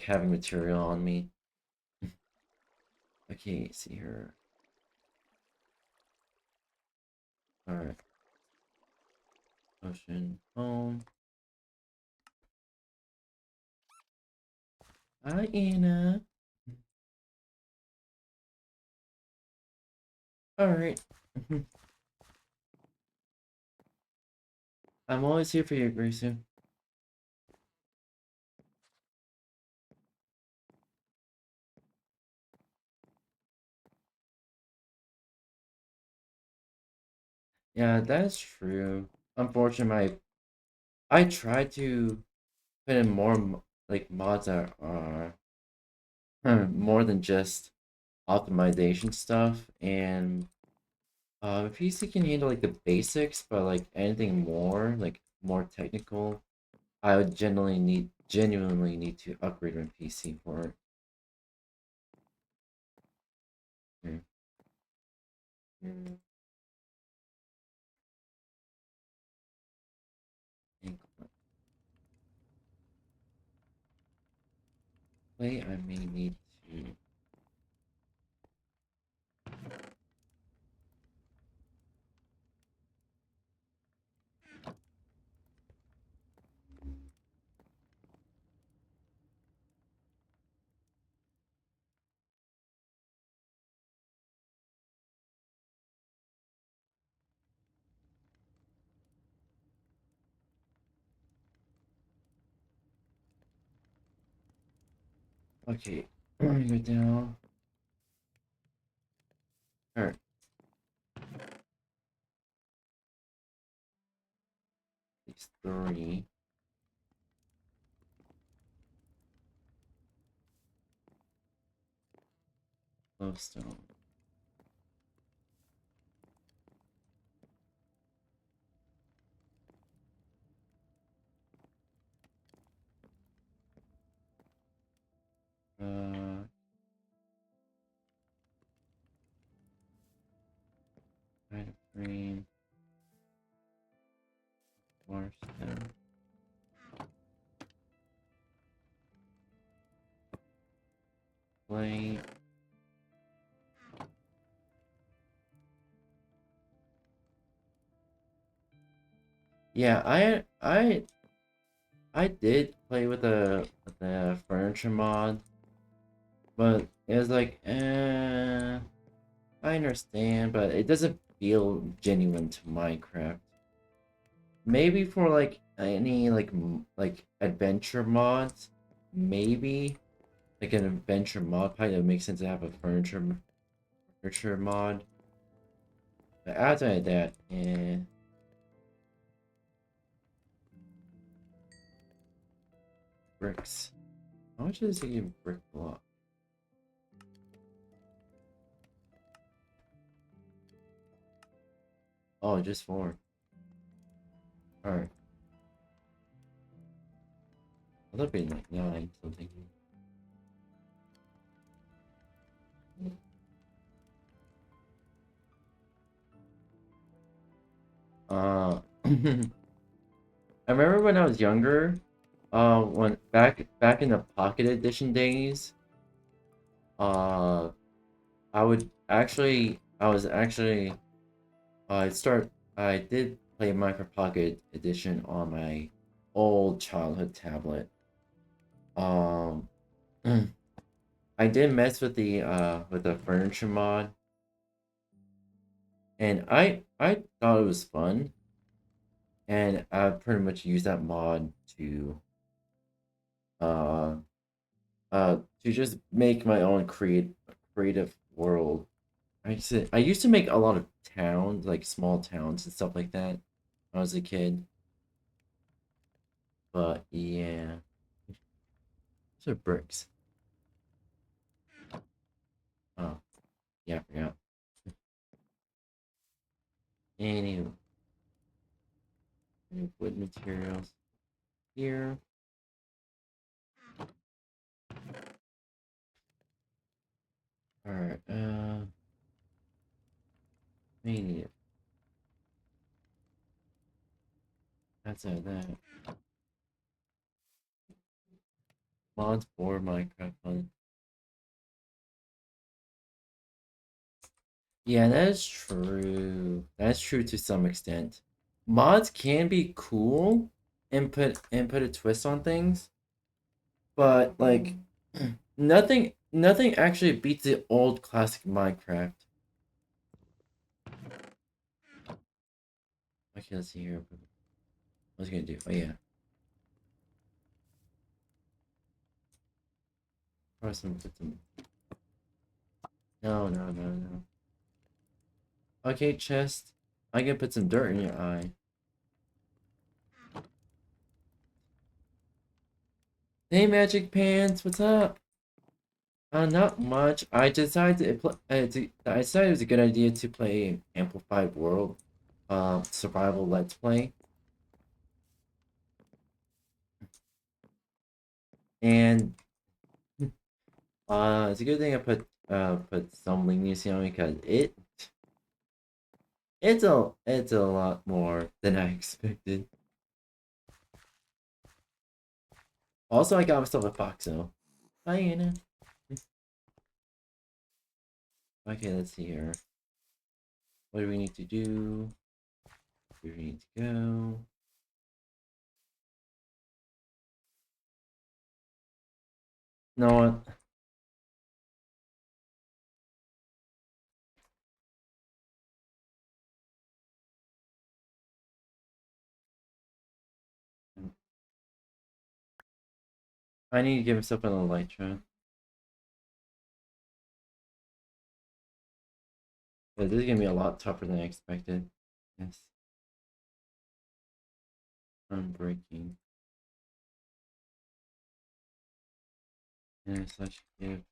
having material on me. Okay, see her. All right. Ocean home. Hi, Anna. All right. I'm always here for you, Gracie. Yeah, that's true. Unfortunately, I tried to put in more like mods that are more than just optimization stuff, and PC can handle like the basics, but like anything more, like more technical, I would genuinely need to upgrade my PC for it. Mm. Mm. And clay, I may need to. Okay, go down. Alright, these three. Glowstone. Uh, kind of frame. Waterstone. Clay. Yeah, I did play with the furniture mod, but it was like, I understand, but it doesn't feel genuine to Minecraft. Maybe for like any like adventure mods, maybe like an adventure mod probably would make sense to have a furniture mod. But outside of that, bricks. How much is a brick block? Oh, just 4. Alright. I thought it'd be like 9 something. I remember when I was younger, when back in the Pocket Edition days, uh, I was actually, I start, I did play Minecraft Pocket Edition on my old childhood tablet. Um, I did mess with the furniture mod, and I thought it was fun, and I pretty much used that mod uh to just make my own creative world. I used to make a lot of towns, like small towns and stuff like that when I was a kid. But yeah, those are bricks. Oh, yeah, I forgot. Any wood materials here. Alright, maybe that's that. Mods for Minecraft fun. Yeah, that is true. That's true to some extent. Mods can be cool and put a twist on things, but like nothing actually beats the old classic Minecraft. Okay, let's see here. What was I gonna do? Oh yeah. Put some. No. Okay, chest. I can put some dirt in your eye. Hey, Magic Pants, what's up? Not much. I decided it was a good idea to play an Amplified World, survival Let's Play, and it's a good thing I put some leniency on because it's a lot more than I expected. Also, I got myself a Foxo. Hi, Anna. Okay, let's see here. What do we need to do? Where do we need to go? No what? I need to give myself an elytra. But this is gonna be a lot tougher than I expected. Yes. Unbreaking. Yes, I should give.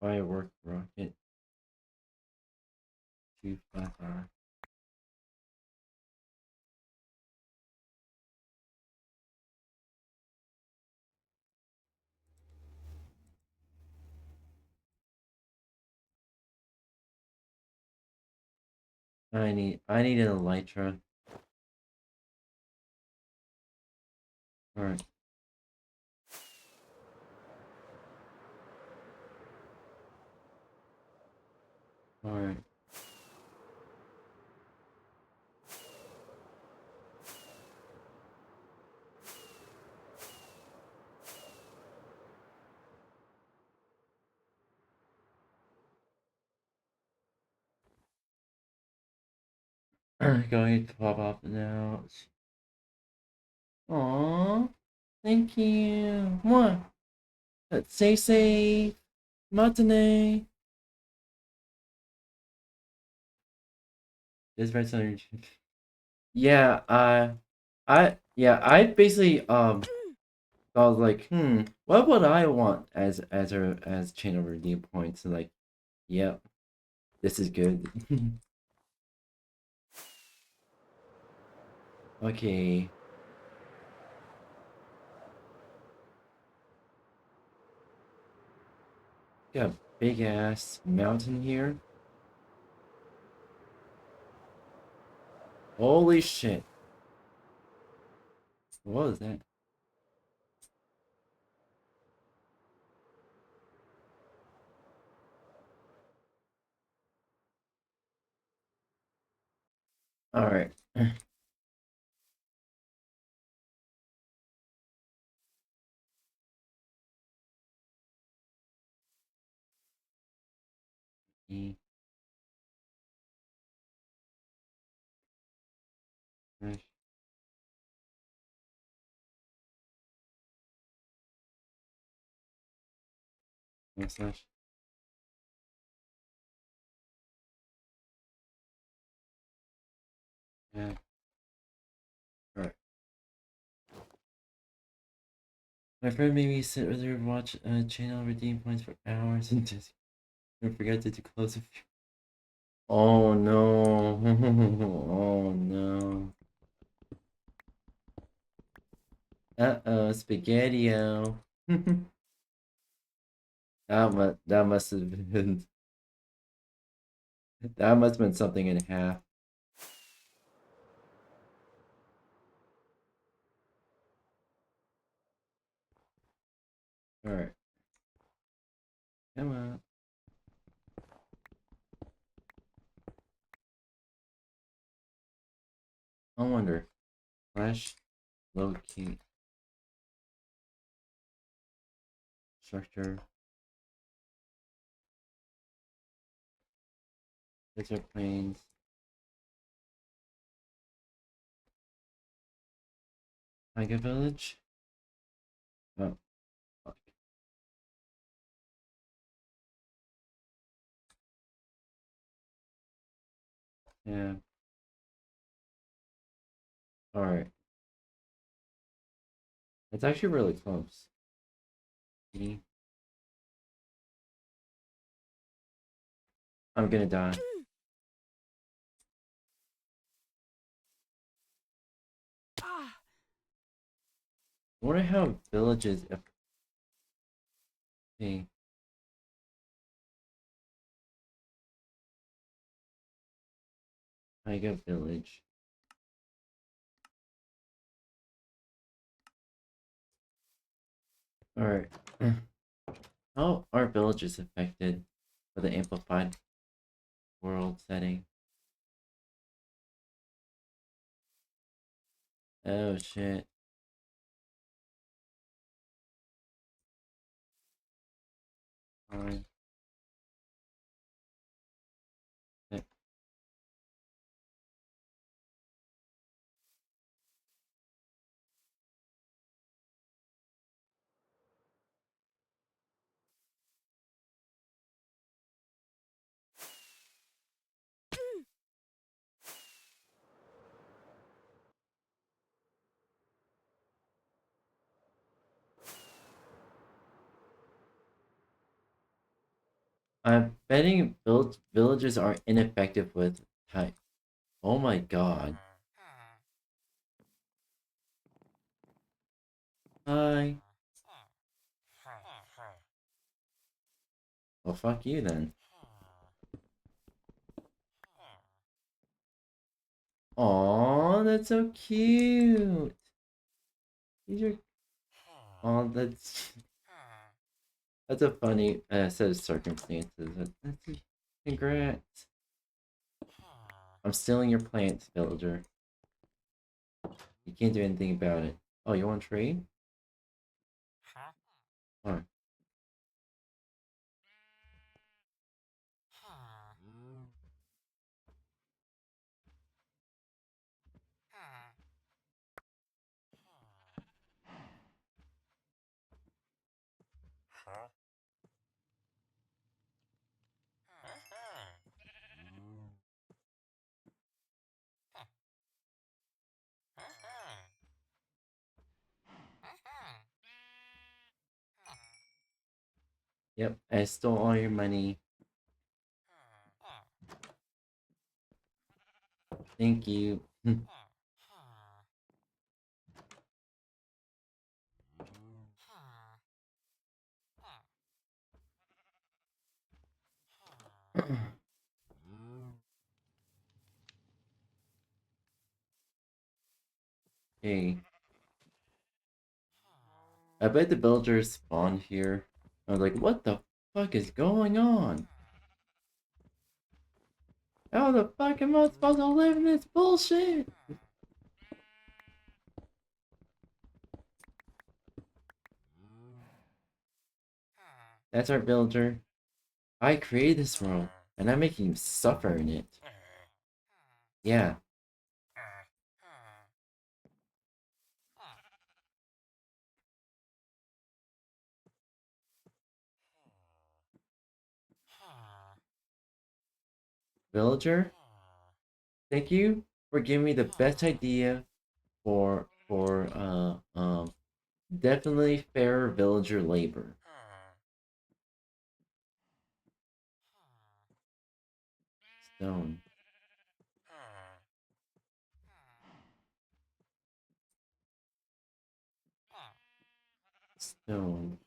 Firework rocket. 2 5 hour. I need an elytra. Alright. Alright. going to pop up now. Aww, thank you. Mwah. Stay safe. Matane. This red center. Yeah, I basically thought like, what would I want as channel redeem points? And like, yep, this is good. Okay. Got a big ass mountain here. Holy shit. What was that? Alright. Slash. Yeah. Alright. My friend made me sit earlier and watch a channel redeem points for hours and just forgot to close it. Oh no. Oh no. Uh-oh, spaghetti-o. That must have been that must have been something and a half. Alright. Come on. I wonder. Flash locate structure. Desert plains. Tiger village. Oh, fuck. Yeah. Alright. It's actually really close. See? I'm gonna die. I wonder how villages. Okay. Tiger village. Alright. How are villages affected by the amplified world setting? Oh shit. Fine. I'm betting villages are ineffective with type. Oh my god. Hi. Well, fuck you then. Aw, that's so cute. These are. Oh, that's a funny set of circumstances. Congrats. I'm stealing your plants, villager. You can't do anything about it. Oh, you want to trade? Alright. Yep, I stole all your money. Thank you. Hey, I bet the villagers spawned here. I was like, what the fuck is going on? How the fuck am I supposed to live in this bullshit? That's our villager. I created this world, and I'm making you suffer in it. Yeah. Villager, thank you for giving me the best idea for definitely fair villager labor. Stone. Stone.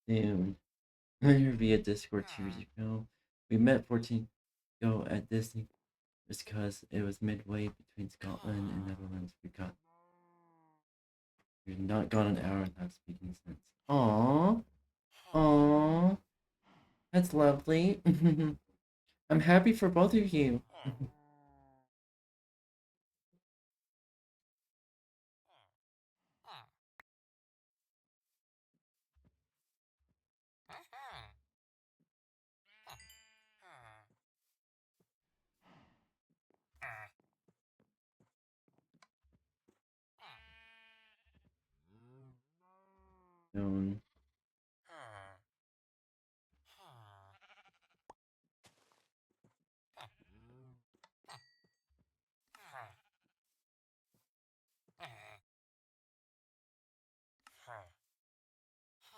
Dude. I heard via Discord 2 years ago. We met 14 ago at Disney just because it was midway between Scotland and Netherlands. We've not gone an hour without speaking since. Aww. Aww. That's lovely. I'm happy for both of you. Stone.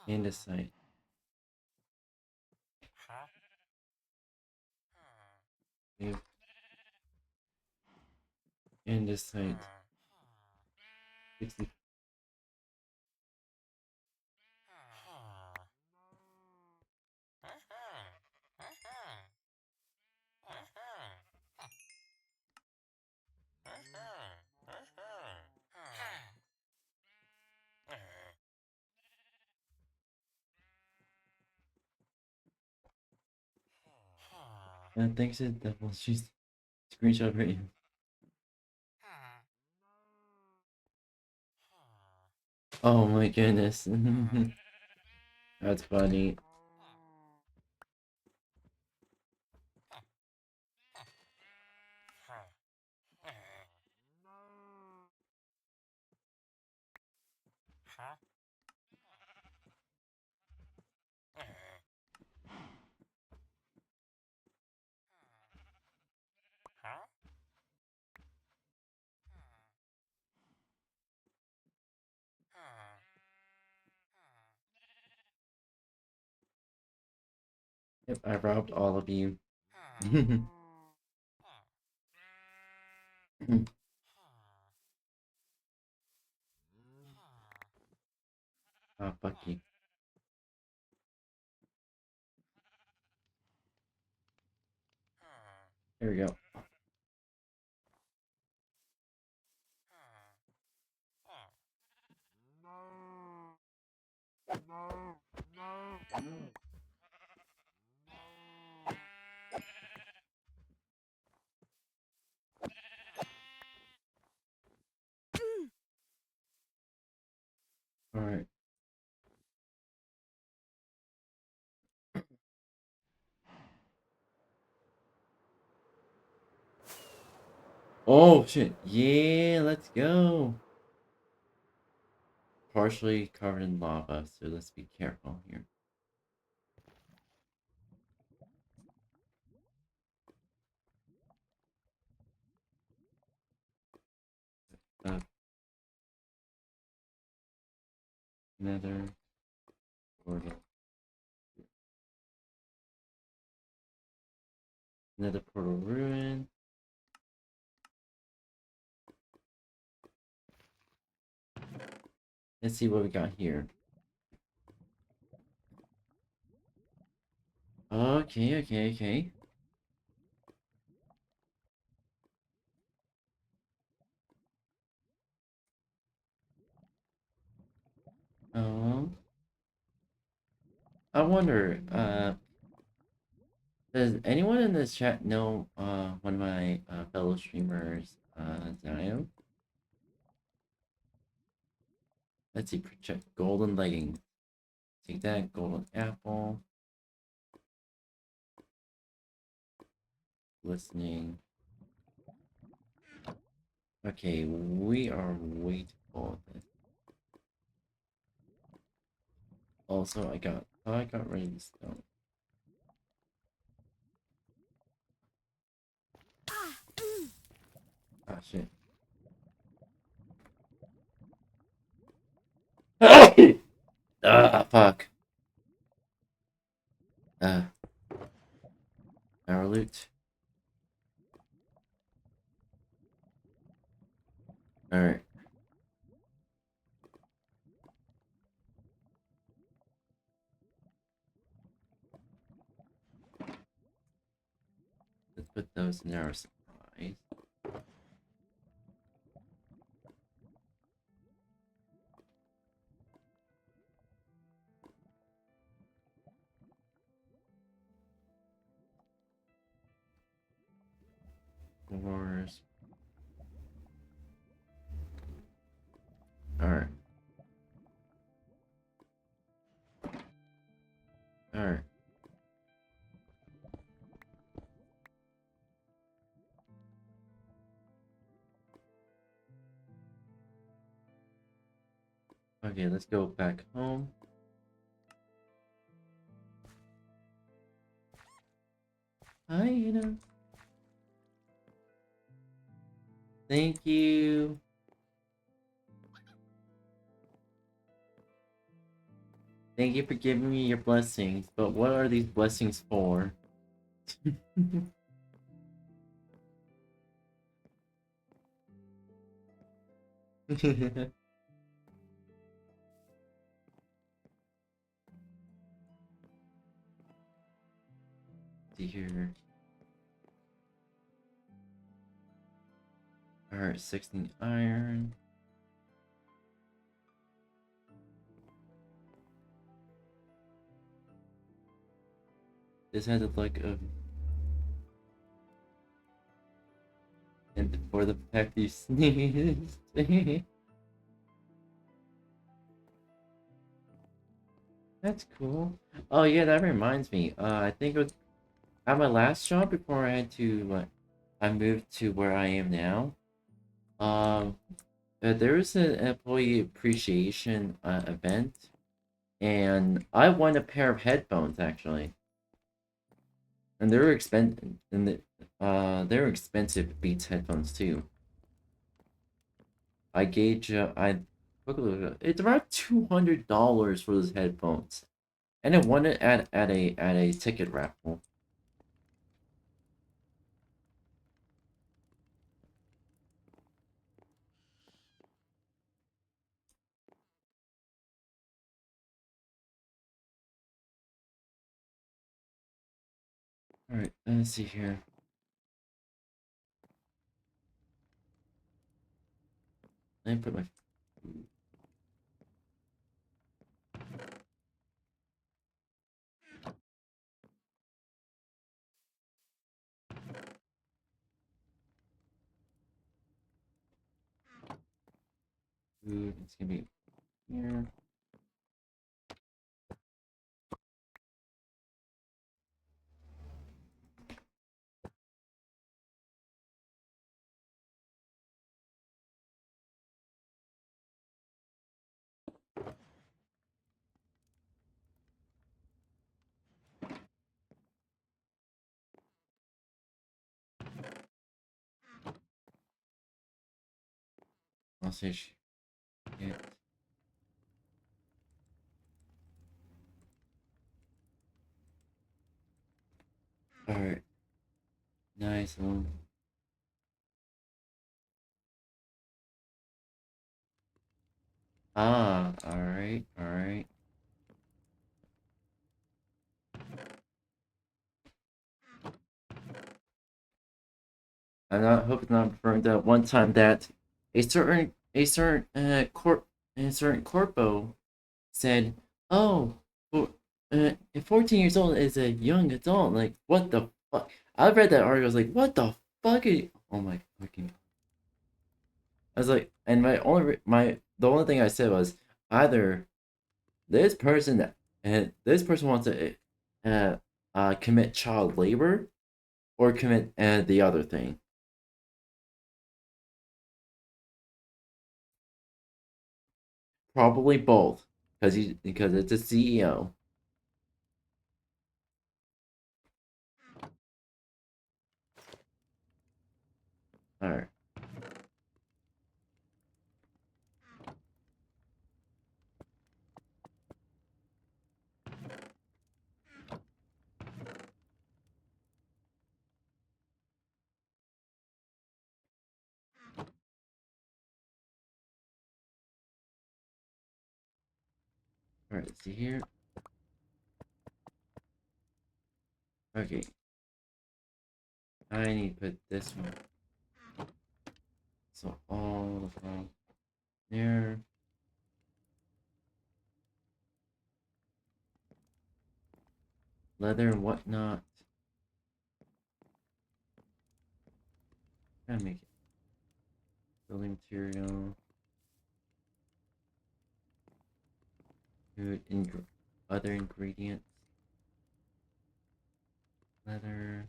Andesite. We have andesite. 60. And thanks to the devil, she's screenshot right here. Oh my goodness. That's funny. Yep, I robbed all of you. Oh, fuck you. Here we go. Alright. Oh shit. Yeah, let's go. Partially covered in lava, so let's be careful here. Another portal. Another portal ruin. Let's see what we got here. Okay. Oh. I wonder, does anyone in this chat know one of my fellow streamers, 𝙂𝙚𝙣𝙚? Let's see, project golden leggings. Take that, golden apple. Listening. Okay, we are way too full of this. Also, I got rid of the stone. Ah, shit. Ah, fuck. Our loot. Alright. Let's put those in our supplies. Doors. Alright. Alright. Okay, let's go back home. Hi, Thank you. Thank you for giving me your blessings, but what are these blessings for? See here. Alright, 16 iron. This had the look of... And for the fact you sneezed. That's cool. Oh yeah, that reminds me. I think it was at my last job before I had to... I moved to where I am now. There was an employee appreciation event, and I won a pair of headphones actually, and they were expensive. And they were expensive Beats headphones too. I gauge. I it's around $200 for those headphones, and I won it at a ticket raffle. All right, let's see here. Let me put my food. It's gonna be here. I'll say it. Alright. Nice one. Ah, alright, alright. I'm not hoping not referring to one time that a certain corpo said, "Oh, well, 14 years old is a young adult." Like, what the fuck? I read that article. I was like, "What the fuck?" Oh my fucking! I was like, and the only thing I said was either this person wants to commit child labor or commit the other thing. Probably both, because it's a CEO. All right, all right. See here. Okay, I need to put this one. So all from there. Leather and whatnot. Gotta make it building material. Good other ingredients. Leather.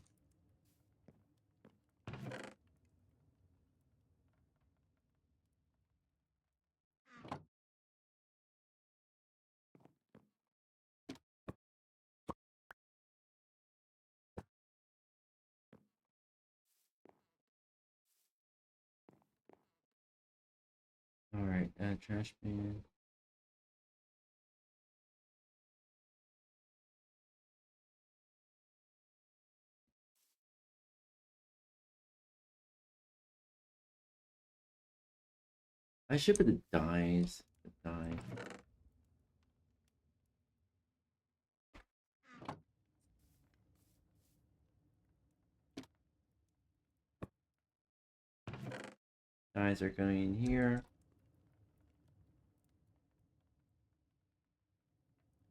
All right, trash bin. I should put the dyes. The dye. Dyes are going in here.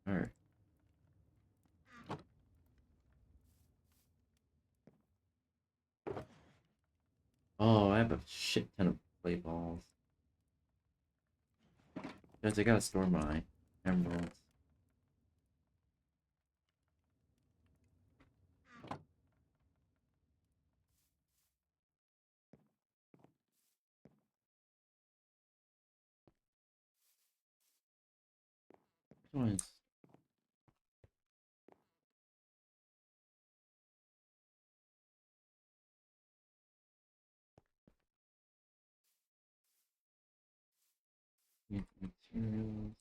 All right. Oh, I have a shit ton of play balls. Guys, I gotta store my emeralds. Which one is... materials?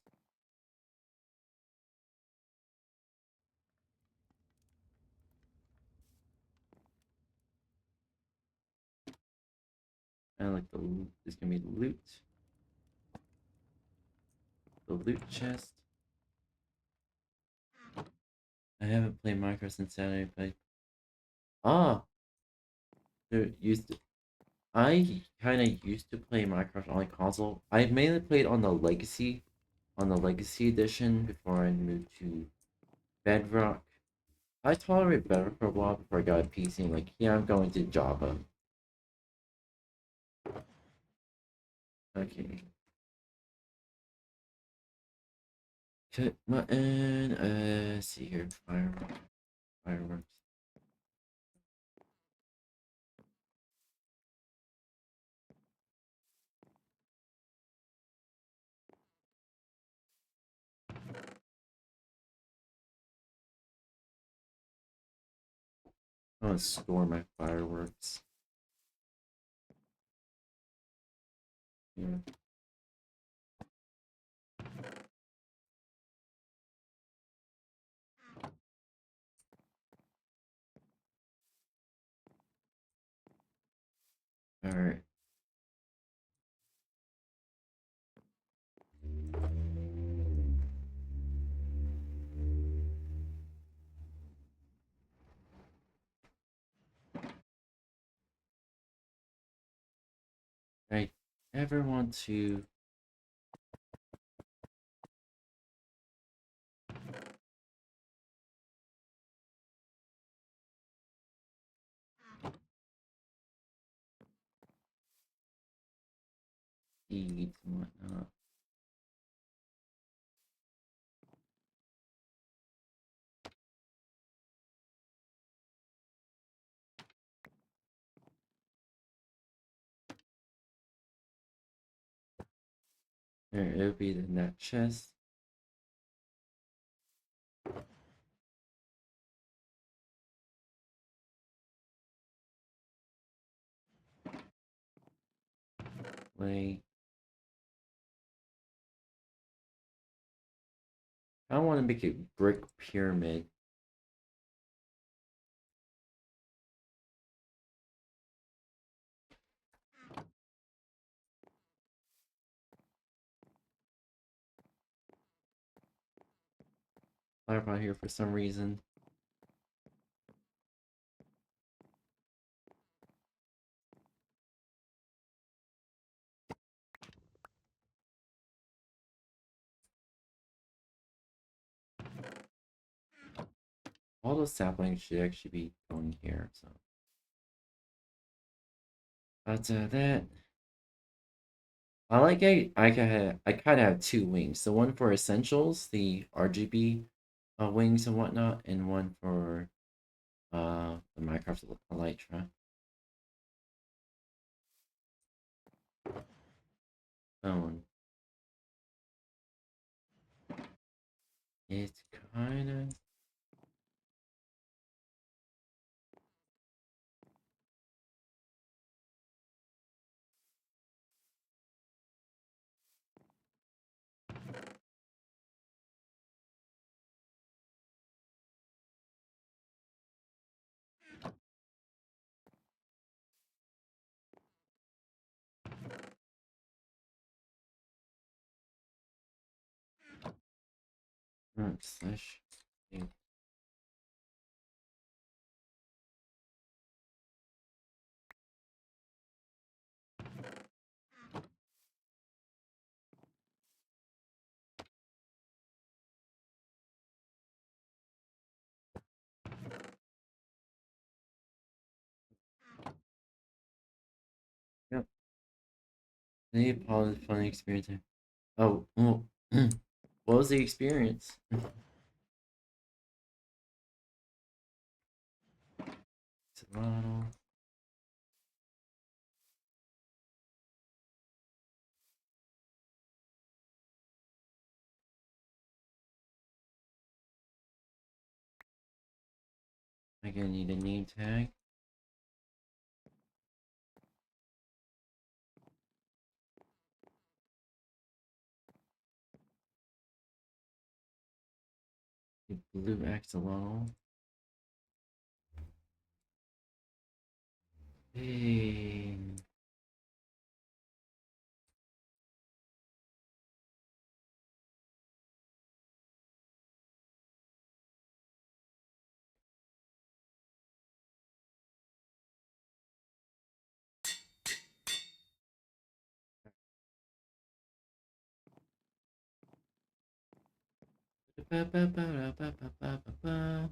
I like the loot. This is gonna be the loot. The loot chest. I haven't played Minecraft since Saturday, but ah, there used to. I kind of used to play Minecraft on a console. I mainly played on the Legacy edition before I moved to Bedrock. I tolerated Bedrock for a while before I got a PC. And like, yeah, I'm going to Java. Okay. Cut button. See here. Fireworks. I'm gonna store my fireworks. Yeah. Alright. I ever want to eat and whatnot. There, it'll be the net chest. Like, I want to make a brick pyramid. Firefly here for some reason. All those saplings should actually be going here, so. But that I like I kind of have two wings. So one for essentials, the RGB wings and whatnot, and one for the Minecraft Elytra. Phone. It's kind of slash. Yeah. Yep. Any positive fun experience? Oh, well, what was the experience? Toronto. I'm gonna need a name tag. The blue axolotl. Hey. Ba, ba, ba, ba, ba, ba, ba, ba.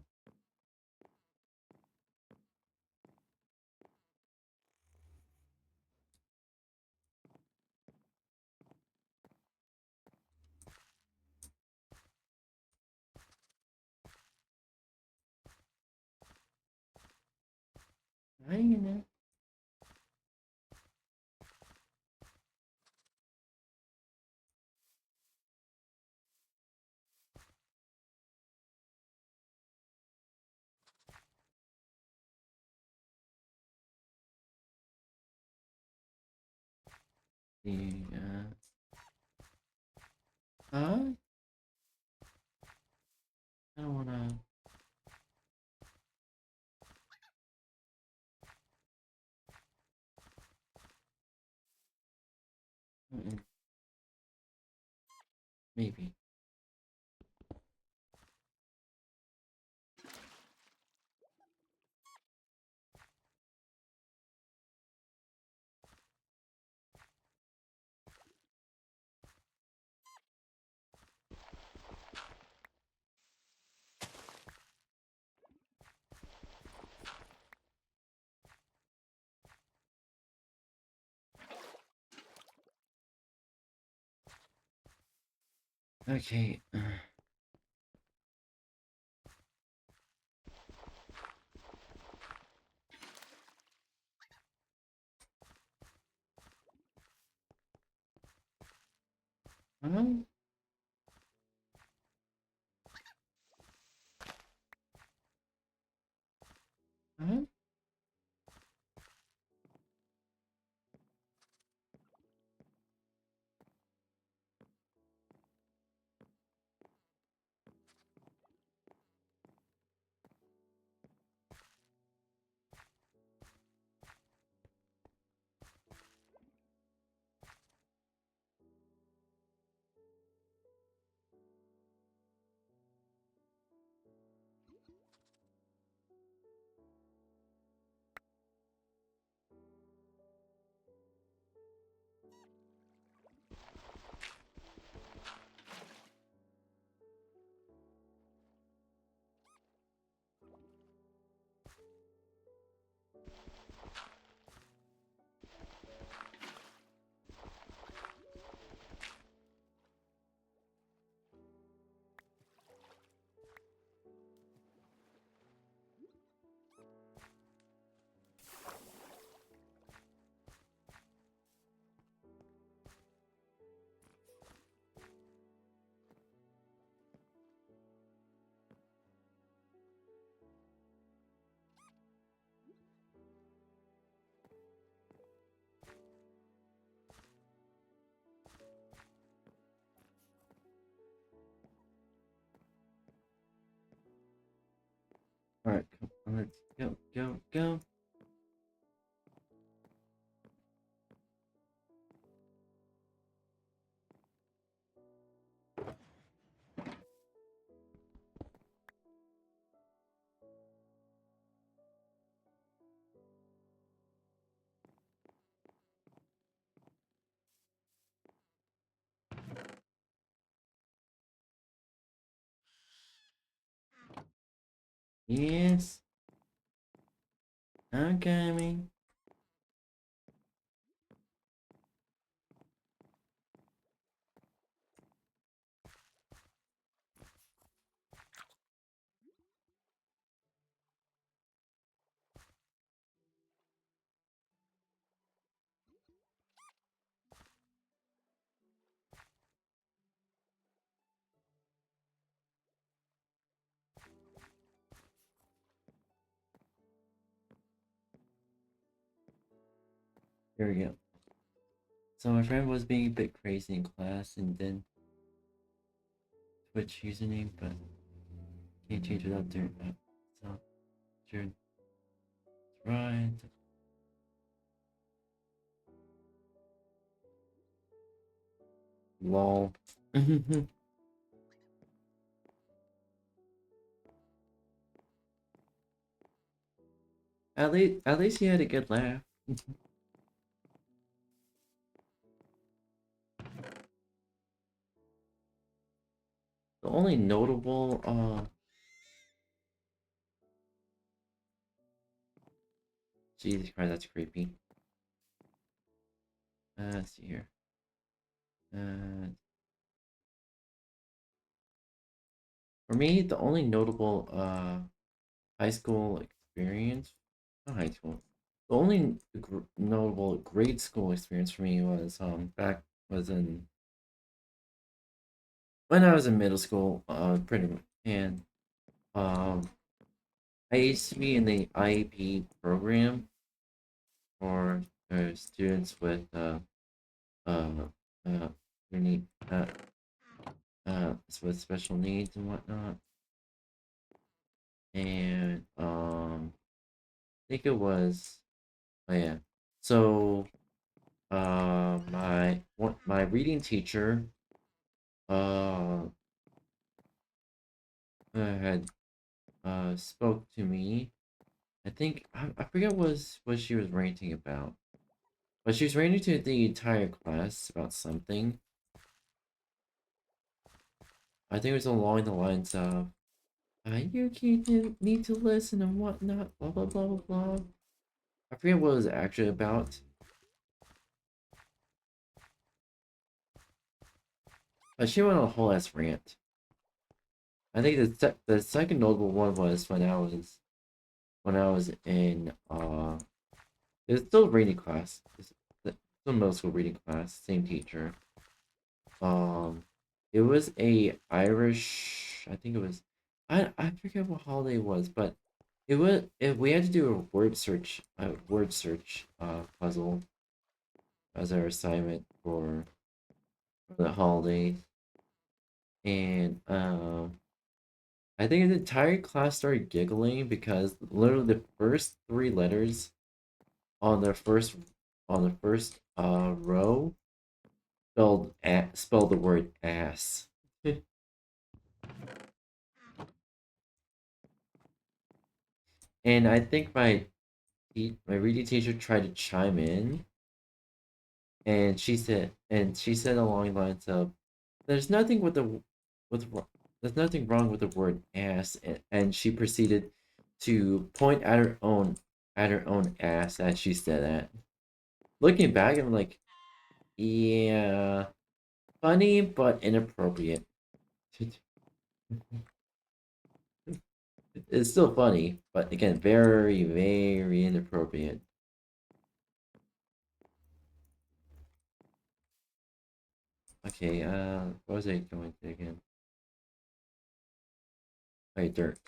Hanging it. Yeah. I don't wanna. Maybe. Okay. Uh-huh. Uh-huh. Alright, let's go. Yes, I'm coming. Here we go. So my friend was being a bit crazy in class and then Twitch username, but can't change it up there. So, sure. Right. Lol. At least he had a good laugh. The only notable Jesus Christ, that's creepy. Let's see here. For me, the only notable high school experience, not high school. The only notable grade school experience for me was back was in when I was in middle school, pretty much, and um I used to be in the IEP program for students with uh uh unique with special needs and whatnot, and I think it was, oh yeah, so my reading teacher uh had spoke to me. I think I forget what she was ranting about. But she was ranting to the entire class about something. I think it was along the lines of you need to listen and whatnot, blah blah blah blah blah. I forget what it was actually about. But she went on a whole ass rant. I think the second notable one was when I was in it's still reading class. It's still middle school reading class, same teacher. Um it was a Irish, I think it was, I forget what holiday it was, but we had to do a word search puzzle as our assignment for the holiday. And I think the entire class started giggling because literally the first three letters on the first row spelled the word ass. And I think my reading teacher tried to chime in, and she said along the lines of, "There's nothing with there's nothing wrong with the word ass," and she proceeded to point at her own ass as she said that. Looking back, I'm like, yeah, funny but inappropriate. It's still funny, but again, very, very inappropriate. Okay, what was I going to again? Wait, dirt.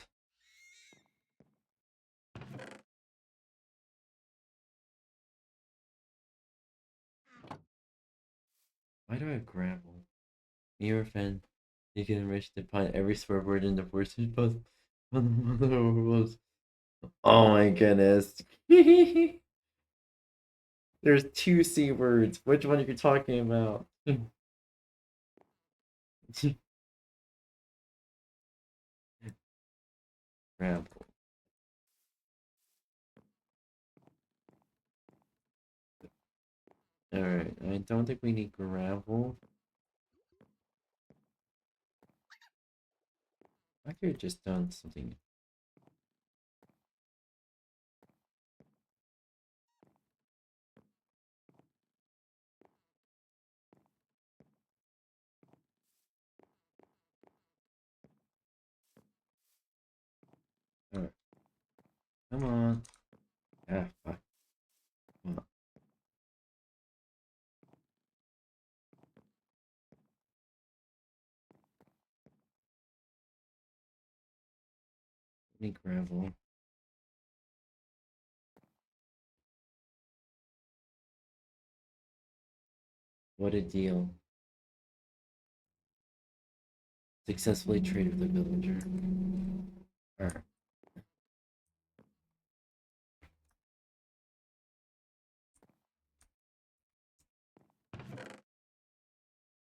Why do I have gravel? Neurofan, you can enrich to find every swear word in the first both on the mother rules. Oh my goodness. There's two C words. Which one are you talking about? Gravel. Alright, I don't think we need gravel. I could have just done something. Alright, come on. Ah, fuck. Come on. Need gravel. What a deal. Successfully traded with a villager. Alright.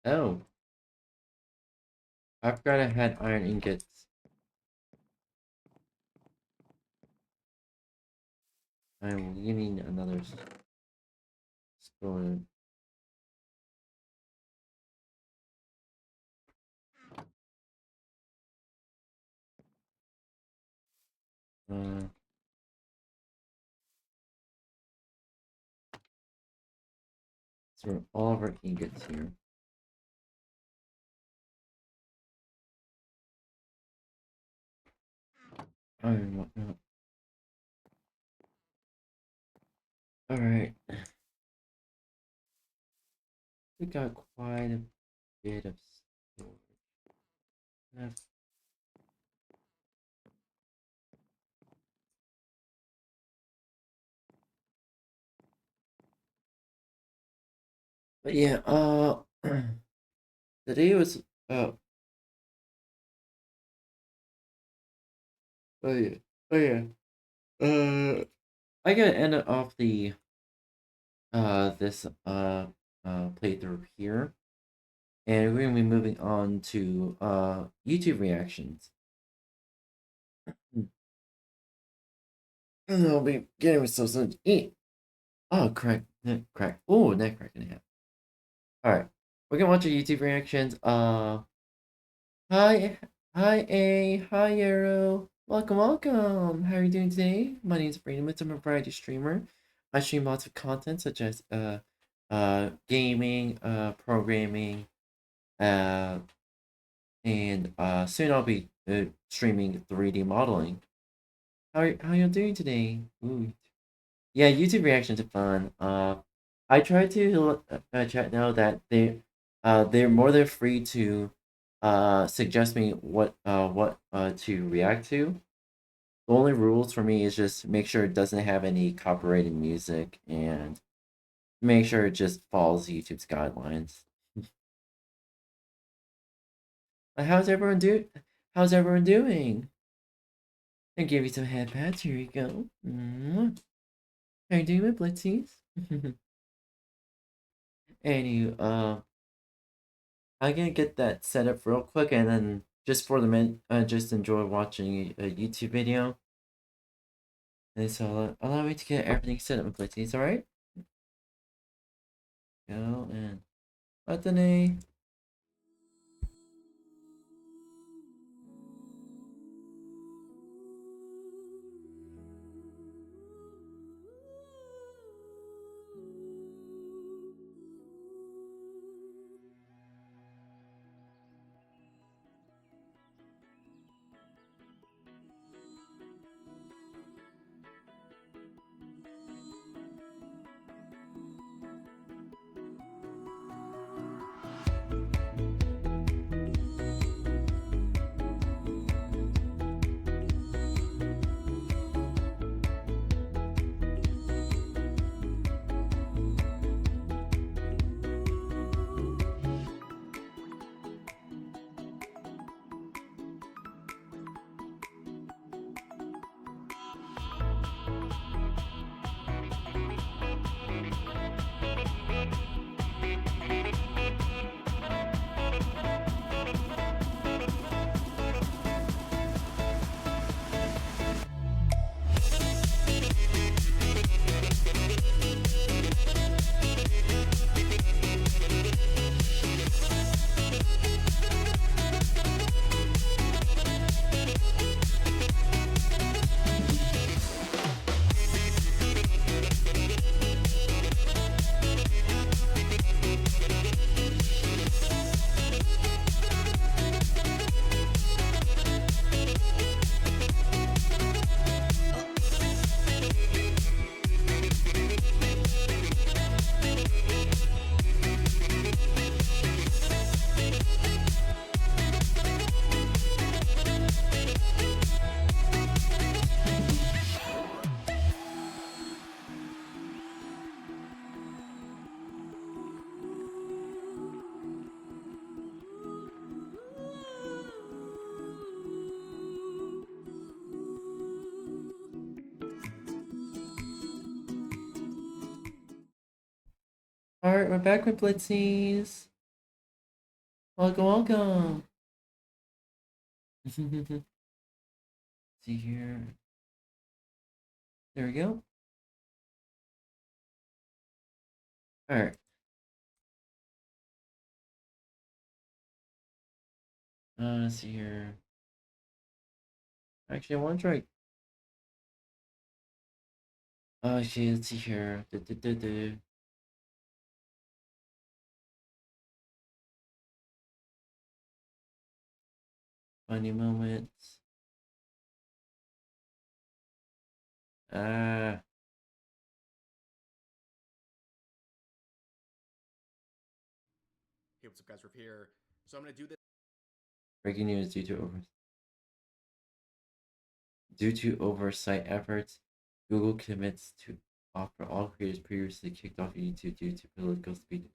Oh, I forgot I had iron ingots. I'm getting another store. Uh, so all of our ingots here. Iron, whatnot. Alright. We got quite a bit of storage. That's, but yeah, today was, oh, oh yeah, oh yeah. I gotta end it off the, this, playthrough here. And we're gonna be moving on to YouTube reactions. And I'll be getting myself something to eat. Oh, crack, neck crack. Oh, neck crack in half. All right, we're gonna watch the YouTube reactions. Hi, hi A, hi Arrow. Welcome, welcome. How are you doing today? My name is Brandon. I'm a variety streamer. I stream lots of content such as gaming, programming, uh, and soon I'll be streaming 3D modeling. How you doing today? Ooh. Yeah, YouTube reactions are fun. I try to chat now that they're more than free to suggest me what to react to. The only rules for me is just make sure it doesn't have any copyrighted music and make sure it just follows YouTube's guidelines. How's everyone do? How's everyone doing? I give you some head pats. Here you go. How you doing, my Blitzies? Anywho, I'm gonna get that set up real quick, and then just for the minute, just enjoy watching a YouTube video. And so allow me to get everything set up, Blitzies. All right. Go and button A. All right, we're back with Blitzies. Welcome, welcome. See here. There we go. All right. Let's see here. Actually, I want to try. Okay, let's see here. Funny moments. Ah. Hey, what's up, guys? Riff here. So I'm gonna do this. Breaking news due to oversight efforts, Google commits to offer all creators previously kicked off YouTube due to political speech.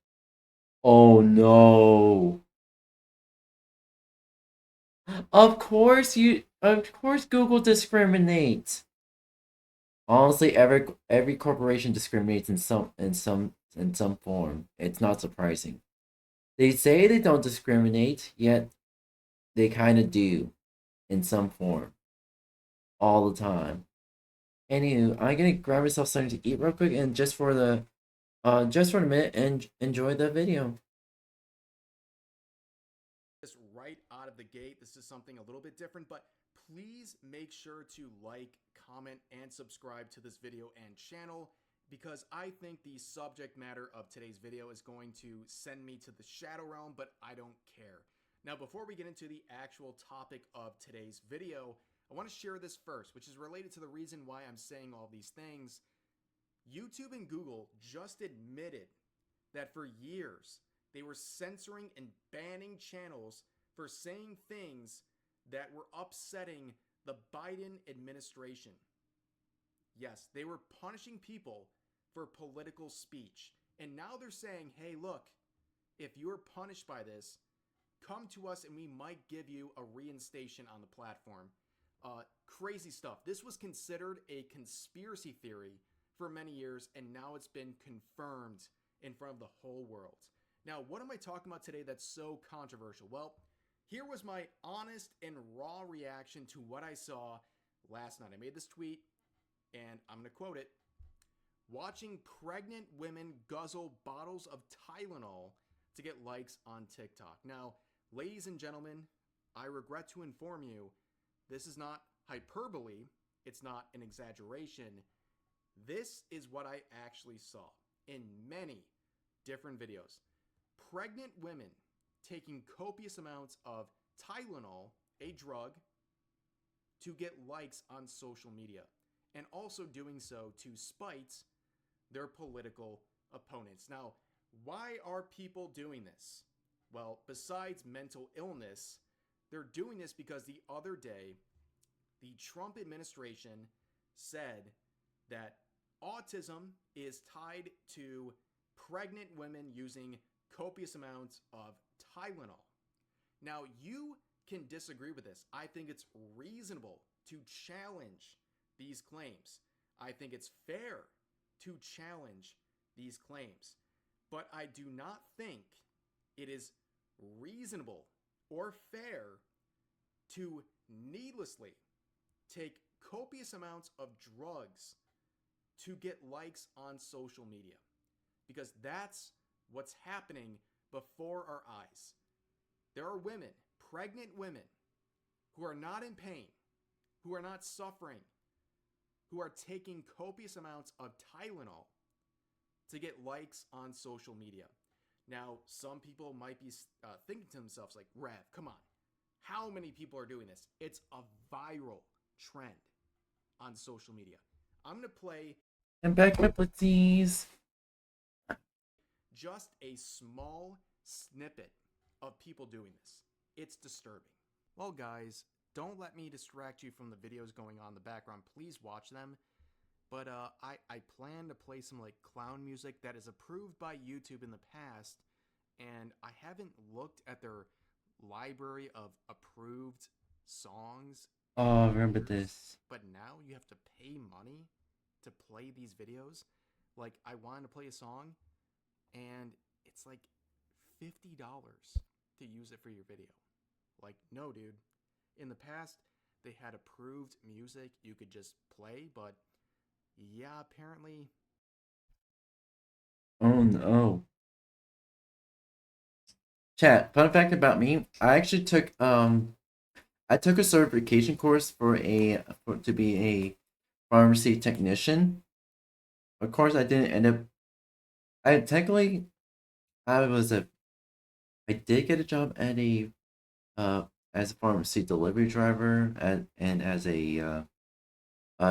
Oh no! Of course Google discriminates. Honestly, every corporation discriminates in some form. It's not surprising. They say they don't discriminate, yet they kind of do in some form all the time. Anywho, I'm gonna grab myself something to eat real quick, and just for a minute, and enjoy the video. This right out of the gate. This is something a little bit different, but please make sure to like, comment, and subscribe to this video and channel because I think the subject matter of today's video is going to send me to the shadow realm, but I don't care. Now, before we get into the actual topic of today's video, I want to share this first, which is related to the reason why I'm saying all these things. YouTube and Google just admitted that for years they were censoring and banning channels for saying things that were upsetting the Biden administration. Yes, they were punishing people for political speech. And now they're saying, hey, look, if you're punished by this, come to us and we might give you a reinstation on the platform. Crazy stuff. This was considered a conspiracy theory for many years, and now it's been confirmed in front of the whole world. Now, what am I talking about today that's so controversial? Well, here was my honest and raw reaction to what I saw last night. I made this tweet, and I'm going to quote it. Watching pregnant women guzzle bottles of Tylenol to get likes on TikTok. Now, ladies and gentlemen, I regret to inform you, this is not hyperbole. It's not an exaggeration. This is what I actually saw in many different videos. Pregnant women taking copious amounts of Tylenol, a drug, to get likes on social media, and also doing so to spite their political opponents. Now, why are people doing this? Well, besides mental illness, they're doing this because the other day, the Trump administration said that autism is tied to pregnant women using copious amounts of Tylenol. Now, you can disagree with this. I think it's reasonable to challenge these claims. I think it's fair to challenge these claims. But I do not think it is reasonable or fair to needlessly take copious amounts of drugs to get likes on social media, because that's what's happening before our eyes. There are women, pregnant women, who are not in pain, who are not suffering, who are taking copious amounts of Tylenol to get likes on social media. Now, some people might be thinking to themselves like, Rev, come on. How many people are doing this? It's a viral trend on social media. I'm going to play And back up, please. just a small snippet of people doing this. It's disturbing. Well, guys, don't let me distract you from the videos going on in the background. Please watch them. But I plan to play some like clown music that is approved by YouTube in the past, and I haven't looked at their library of approved songs Oh, in remember years. this. But now you have to pay money to play these videos. Like, I wanted to play a song, and it's like $50 to use it for your video. Like, no, dude. In the past, they had approved music you could just play, but yeah, apparently. Oh no. Chat, fun fact about me, I took a certification course to be a pharmacy technician. Of course I didn't end up I technically I was a I did get a job at a as a pharmacy delivery driver and as a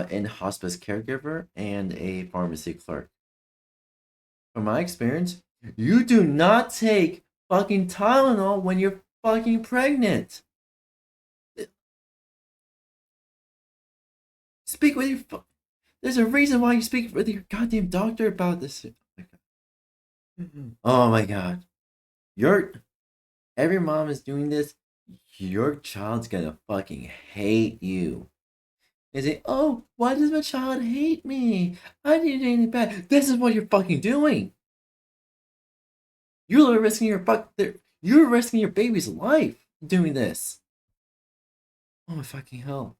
in-hospice caregiver and a pharmacy clerk. From my experience, you do not take fucking Tylenol when you're fucking pregnant. Speak with your. There's a reason why you speak with your goddamn doctor about this. Oh my god. Your every mom is doing this. Your child's gonna fucking hate you. They say, "Oh, why does my child hate me? I didn't do anything bad." This is what you're fucking doing. You're risking your you're risking your baby's life doing this. Oh my fucking hell.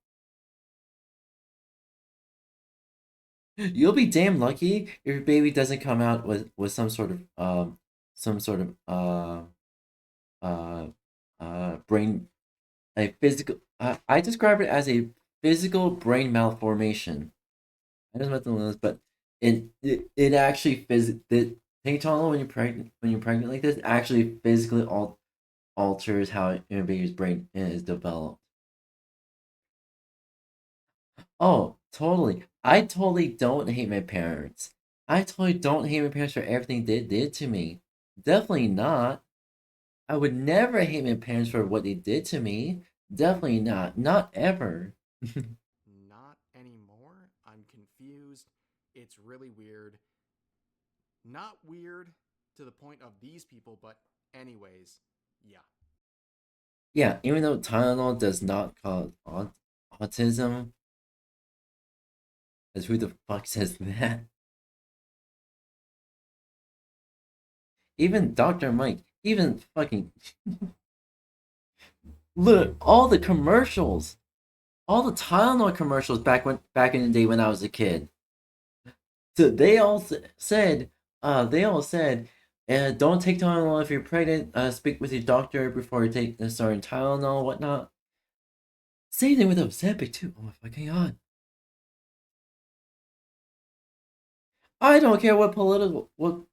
You'll be damn lucky if your baby doesn't come out with some sort of uh brain a physical I describe it as a physical brain malformation. I don't know what the name is, but it actually the Tylenol when you're pregnant like this actually physically alters how your baby's brain is developed. Oh, totally. I totally don't hate my parents. I totally don't hate my parents for everything they did to me. Definitely not. I would never hate my parents for what they did to me. Definitely not. Not ever. Not anymore. I'm confused. It's really weird. Not weird to the point of these people, but anyways, yeah. Yeah, even though Tylenol does not cause autism, because who the fuck says that? Even Dr. Mike, even fucking look, all the Tylenol commercials back in the day when I was a kid. So they all said, don't take Tylenol if you're pregnant. Speak with your doctor before you take starting Tylenol, whatnot. Same thing with Ozempic too. Oh my fucking god! I don't care what political what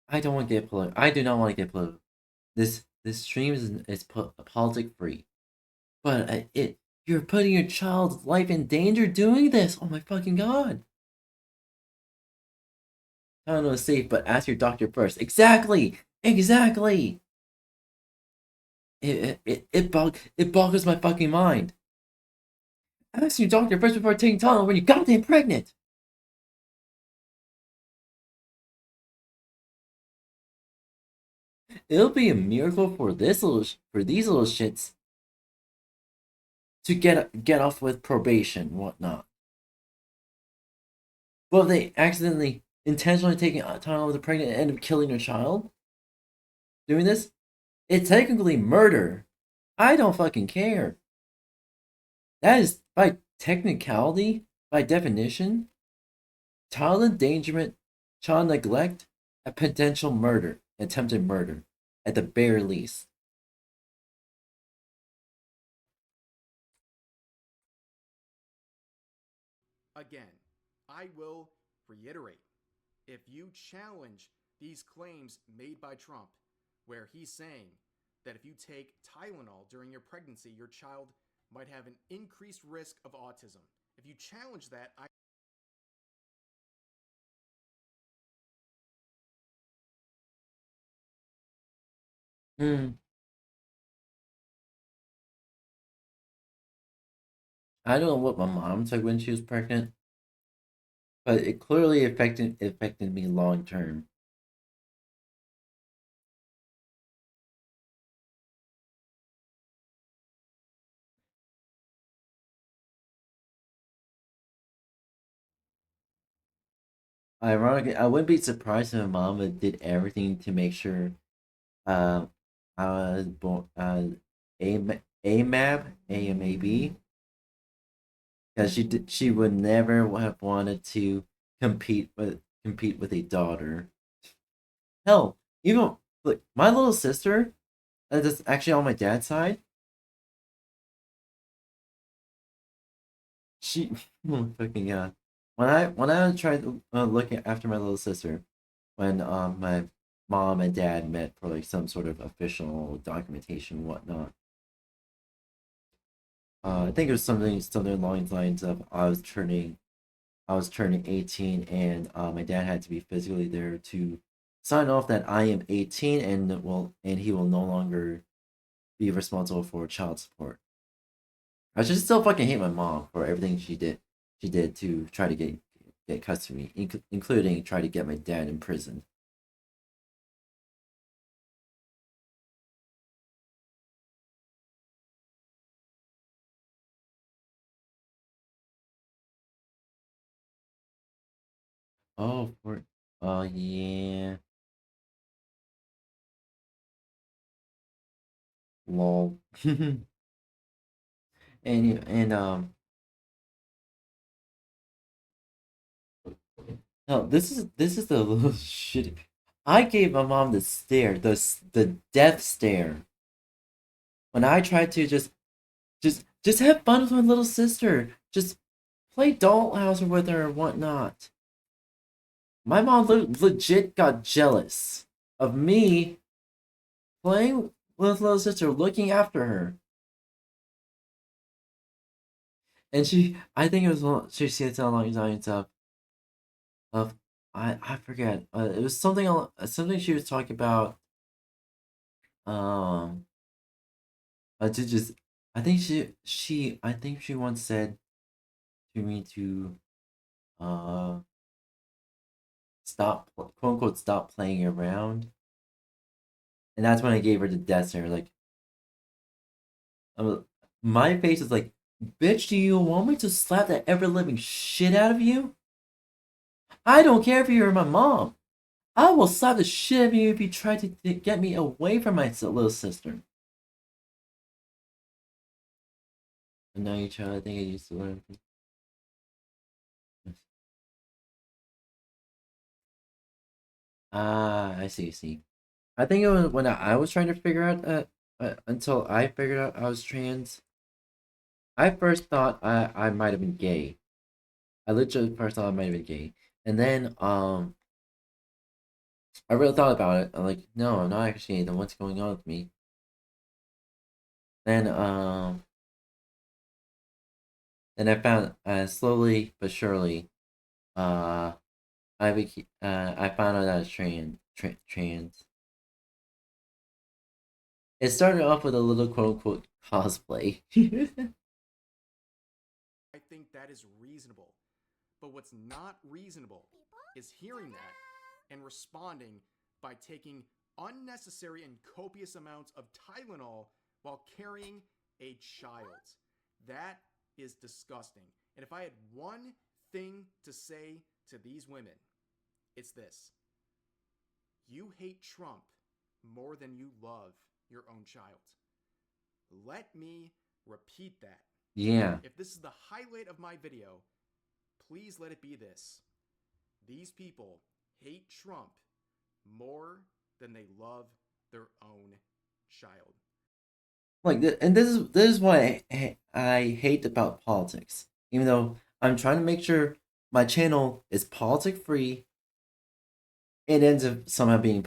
I don't want to get political. I do not want to get political. This stream is politic free, but it you're putting your child's life in danger doing this. Oh my fucking god! Tylenol is safe, but ask your doctor first. Exactly, exactly. It boggles my fucking mind. Ask your doctor first before taking Tylenol when you're goddamn pregnant. It'll be a miracle for for these little shits to get off with probation, whatnot. But if they accidentally, intentionally taking Tylenol with a pregnant and end up killing their child doing this, it's technically murder. I don't fucking care. That is by technicality, by definition, child endangerment, child neglect, a potential murder, attempted murder, at the bare least. Again, I will reiterate, if you challenge these claims made by Trump, where he's saying that if you take Tylenol during your pregnancy, your child might have an increased risk of autism. If you challenge that, Hmm. I don't know what my mom took when she was pregnant, but it clearly affected me long term. Ironically, I wouldn't be surprised if my mom did everything to make sure uh, I was born AMAB, because she would never have wanted to compete with a daughter. Hell, even like my little sister, that's actually on my dad's side. She fucking when I tried to look after my little sister, when my mom and dad met for like some sort of official documentation and whatnot. I think it was something along the lines of I was turning 18 and my dad had to be physically there to sign off that I am 18 and he will no longer be responsible for child support. I just still fucking hate my mom for everything she did to try to get custody, including try to get my dad in prison. Oh, yeah. lol. And no, this is the little shit. I gave my mom the stare, the death stare when I tried to just have fun with my little sister, just play dollhouse with her or whatnot. My mom legit got jealous of me playing with little sister, looking after her. And I think it was she said something along the lines of I forget. It was something she was talking about. Um, to just I think she once said to me to uh stop, quote unquote, stop playing around, and that's when I gave her the death stare. Like, um, my face is like, bitch, do you want me to slap the ever living shit out of you? I don't care if you're my mom. I will slap the shit out of you if you try to get me away from my little sister. And now you try to think I used to learn. Ah, I see. I think it was when I was trying to figure out until I figured out I was trans. I first thought I might have been gay. I literally first thought I might have been gay, and then I really thought about it. I'm like, no, I'm not actually gay. Then what's going on with me? Then then I found slowly but surely uh I found out I was trans. It started off with a little quote unquote cosplay. I think that is reasonable. But what's not reasonable is hearing that and responding by taking unnecessary and copious amounts of Tylenol while carrying a child. That is disgusting. And if I had one thing to say to these women, it's this: you hate Trump more than you love your own child. Let me repeat that. Yeah. If this is the highlight of my video, please let it be this: these people hate Trump more than they love their own child. Like, and this is what I hate about politics. Even though I'm trying to make sure my channel is politic free, it ends up somehow being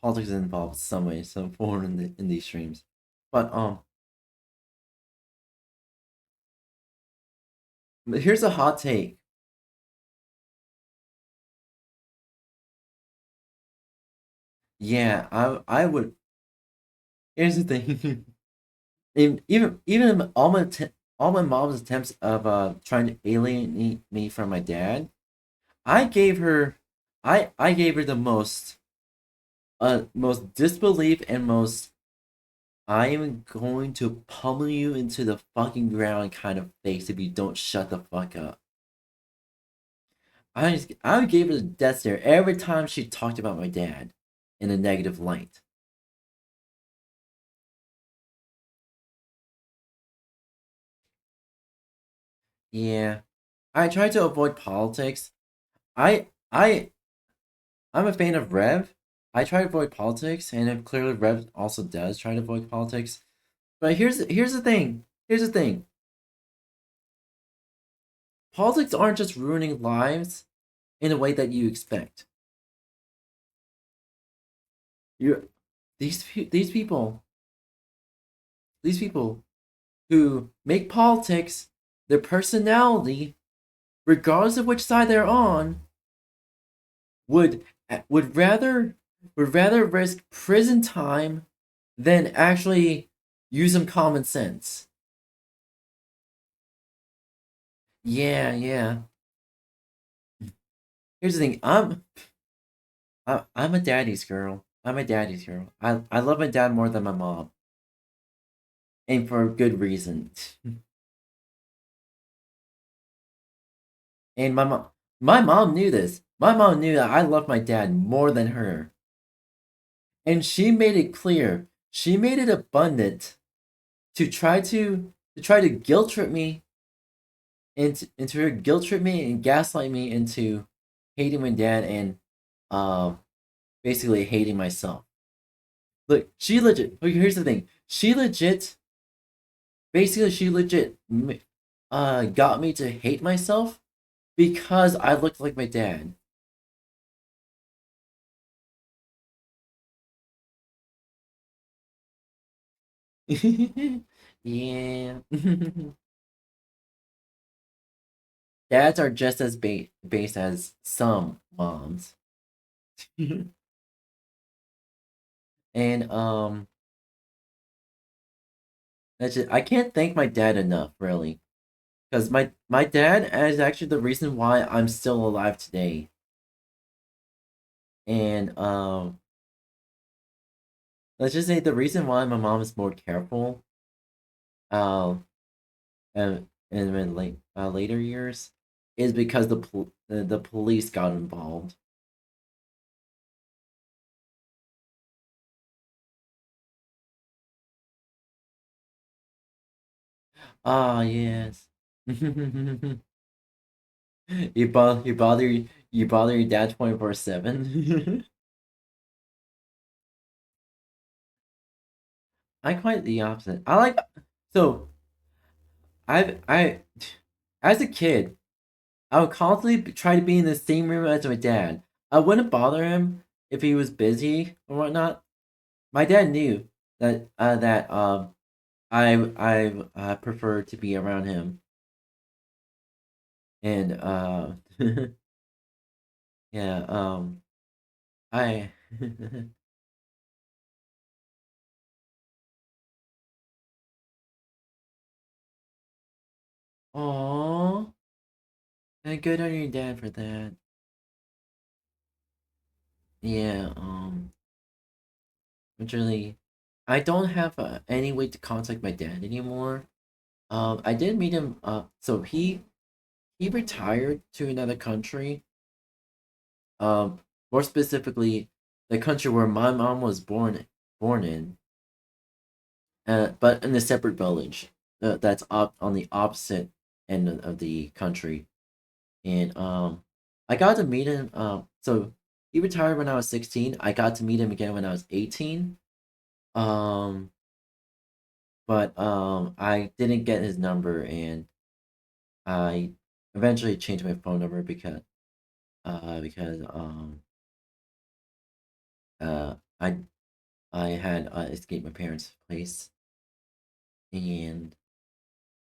politics involved some way, some form in these streams. But here's a hot take. Yeah, I would. Here's the thing. Even all my mom's attempts of trying to alienate me from my dad, I gave her I gave her the most disbelief and most I am going to pummel you into the fucking ground kind of face if you don't shut the fuck up. I gave her the death stare every time she talked about my dad in a negative light. Yeah, I try to avoid politics. I I'm a fan of Rev. I try to avoid politics, and clearly Rev also does try to avoid politics. But here's the thing. Here's the thing. Politics aren't just ruining lives in a way that you expect. You these people who make politics their personality, regardless of which side they're on, would would rather would rather risk prison time than actually use some common sense. Yeah. Here's the thing. I'm a daddy's girl. I'm a daddy's girl. I love my dad more than my mom, and for good reason. And my mom knew this. My mom knew that I love my dad more than her, and she made it clear. She made it abundant to guilt trip me into her guilt trip me and gaslight me into hating my dad and uh basically hating myself. Look, she legit. Look, here's the thing. She legit got me to hate myself because I looked like my dad. Yeah. Dads are just as base as some moms. And that's just, I can't thank my dad enough, really, because my dad is actually the reason why I'm still alive today. And let's just say the reason why my mom is more careful, um, in my later years, is because the police got involved. Ah, yes. You bother your dad 24/7. I quite the opposite. I like so I as a kid I would constantly try to be in the same room as my dad. I wouldn't bother him if he was busy or whatnot. My dad knew that I prefer to be around him, and yeah I Aww, and good on your dad for that. Yeah, literally, I don't have any way to contact my dad anymore. I did meet him. So he retired to another country. More specifically, the country where my mom was born in. But in a separate village. That's on the opposite end of the country. And I got to meet him. So he retired when I was 16. I got to meet him again when I was 18. Um, but I didn't get his number, and I eventually changed my phone number because uh I I had escaped my parents' place, and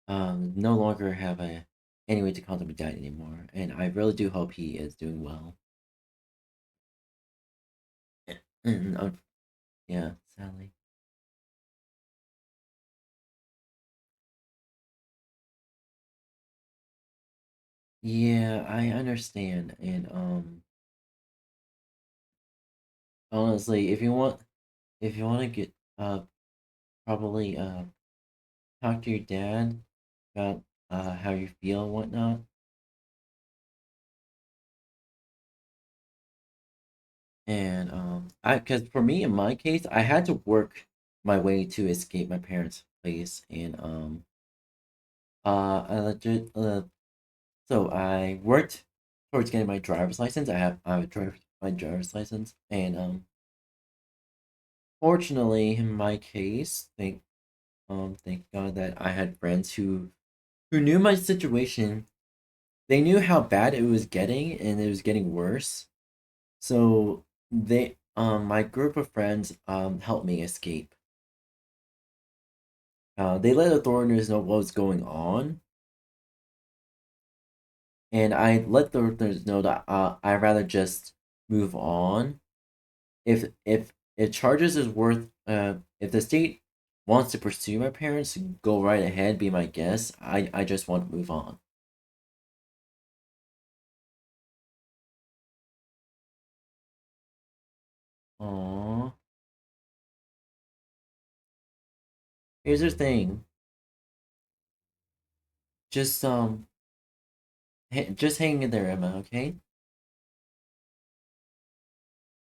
no longer have I any way to contact my dad anymore, and I really do hope he is doing well. And, yeah, sadly. Yeah, I understand, and honestly, if you want to get probably talk to your dad about how you feel and whatnot. And I because for me in my case, I had to work my way to escape my parents' place, and I legit so I worked towards getting my driver's license. I have my driver's license, and fortunately in my case, thank God that I had friends who knew my situation. They knew how bad it was getting, and it was getting worse. So my group of friends helped me escape. They let authorities know what was going on, and I let the authorities know that I'd rather just move on. If charges is worth if the state wants to pursue my parents, go right ahead, be my guest. I just want to move on. Aww. Here's the thing. Just just hang in there, Emma. Okay?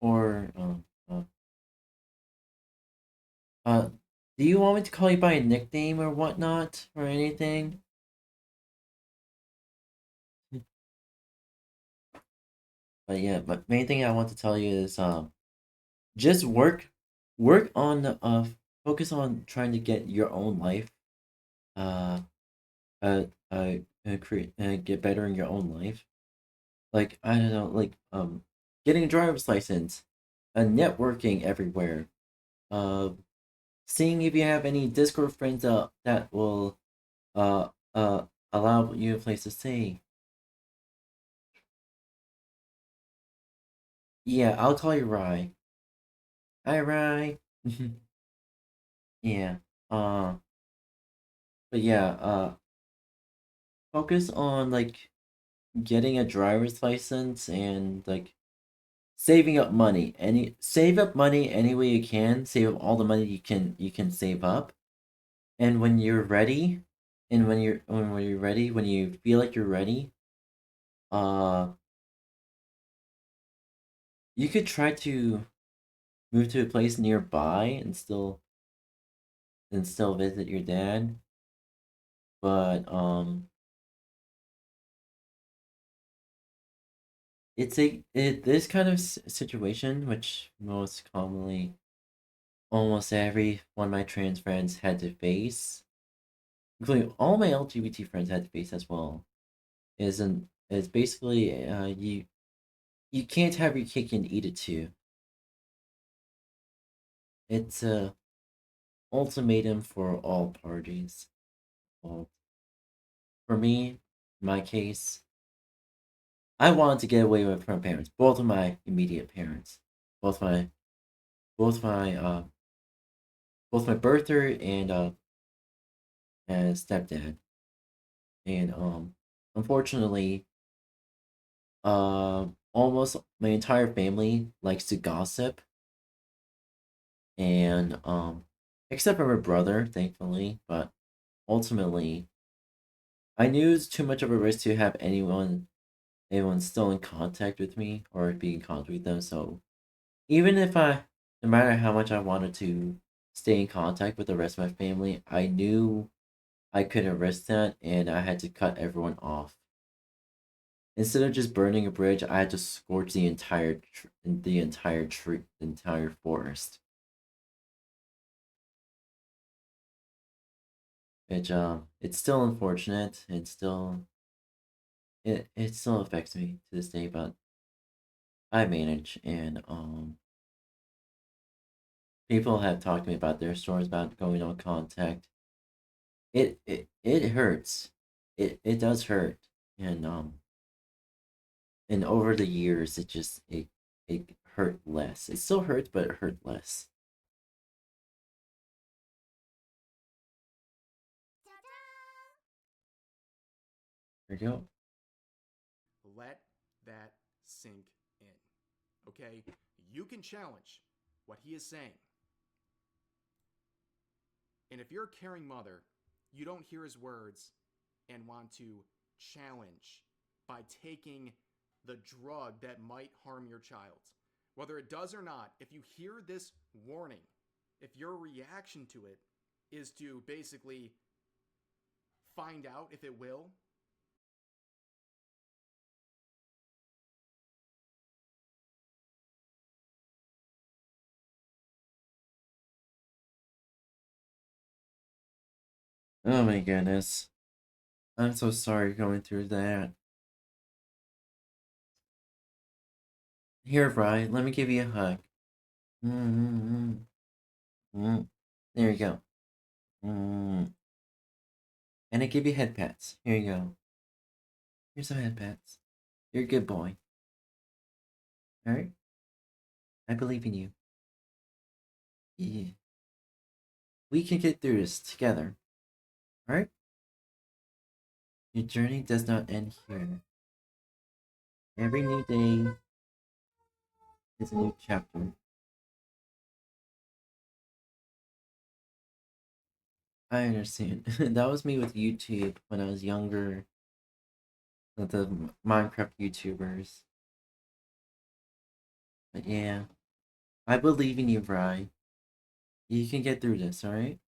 Or uh, uh Do you want me to call you by a nickname or whatnot or anything? But yeah, but main thing I want to tell you is just work on focus on trying to get your own life uh uh create get better in your own life. Like I don't know, like getting a driver's license, networking everywhere, uh seeing if you have any Discord friends that will uh uh allow you a place to stay. Yeah, I'll call you Rye. Hi Rye. Yeah. Uh but yeah, focus on like getting a driver's license and like saving up money. Save up money any way you can. Save up all the money you can save up. And when you're ready, and when you're ready, when you feel like you're ready, uh you could try to move to a place nearby and still visit your dad. But this kind of situation, which most commonly almost every one of my trans friends had to face, including all my LGBT friends had to face as well, is basically you can't have your cake and eat it too. It's a ultimatum for all parties. Well, for me, in my case, I wanted to get away with my parents, both of my immediate parents, both my both my uh both my birther and stepdad, and unfortunately, almost my entire family likes to gossip, and except for my brother, thankfully, but ultimately, I knew it's too much of a risk to have anyone still in contact with me or be in contact with them. So even if no matter how much I wanted to stay in contact with the rest of my family, I knew I couldn't risk that, and I had to cut everyone off. Instead of just burning a bridge, I had to scorch the entire forest. Which it's still unfortunate. It still affects me to this day, but I manage, and people have talked to me about their stories about going on contact. It hurts. It does hurt, and over the years, it hurt less. It still hurts, but it hurt less. There you go. Let that sink in. Okay? You can challenge what he is saying. And if you're a caring mother, you don't hear his words and want to challenge by taking the drug that might harm your child. Whether it does or not, if you hear this warning, if your reaction to it is to basically find out if it will, Oh my goodness. I'm so sorry going through that. Here, Brian, let me give you a hug. Mm-hmm. Mm. There you go. Mm. And I give you head pats. Here you go. Here's some head pats. You're a good boy. Alright? I believe in you. Yeah. We can get through this together. Alright? Your journey does not end here. Every new day is a new chapter. I understand. That was me with YouTube when I was younger. With the Minecraft YouTubers. But yeah. I believe in you, Bri. You can get through this, alright?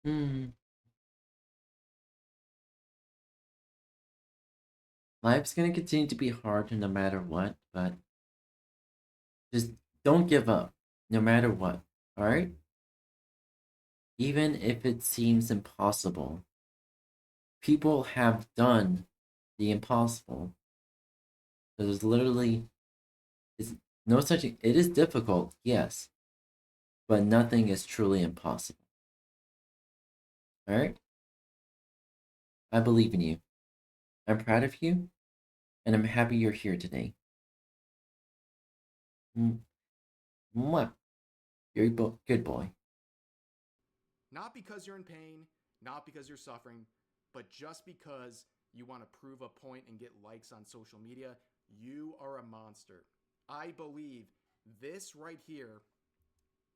Hmm. Life's gonna continue to be hard no matter what, but just don't give up, no matter what. Alright? Even if it seems impossible. People have done the impossible. There's literally is no such it is difficult, yes, but nothing is truly impossible. Alright? I believe in you. I'm proud of you, and I'm happy you're here today. Mwah. You're a good boy. Not because you're in pain, not because you're suffering, but just because you want to prove a point and get likes on social media. You are a monster. I believe this right here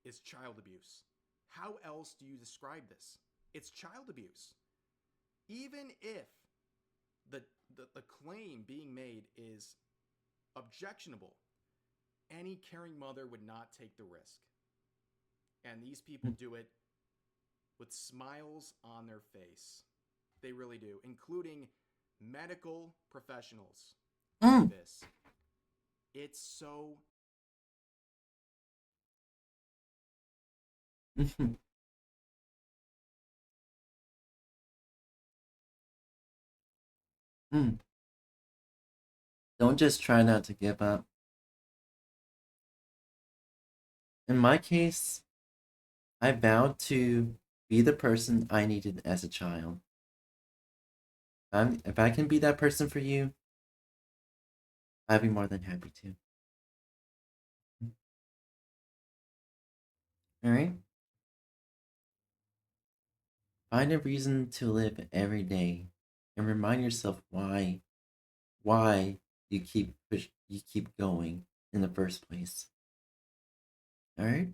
is child abuse. How else do you describe this? It's child abuse. Even if the, the claim being made is objectionable, any caring mother would not take the risk. And these people do it with smiles on their face. They really do, including medical professionals do this. It's so Don't just try not to give up. In my case, I vowed to be the person I needed as a child. If I can be that person for you, I'd be more than happy to. Alright? Find a reason to live every day and remind yourself why you keep going in the first place. Alright?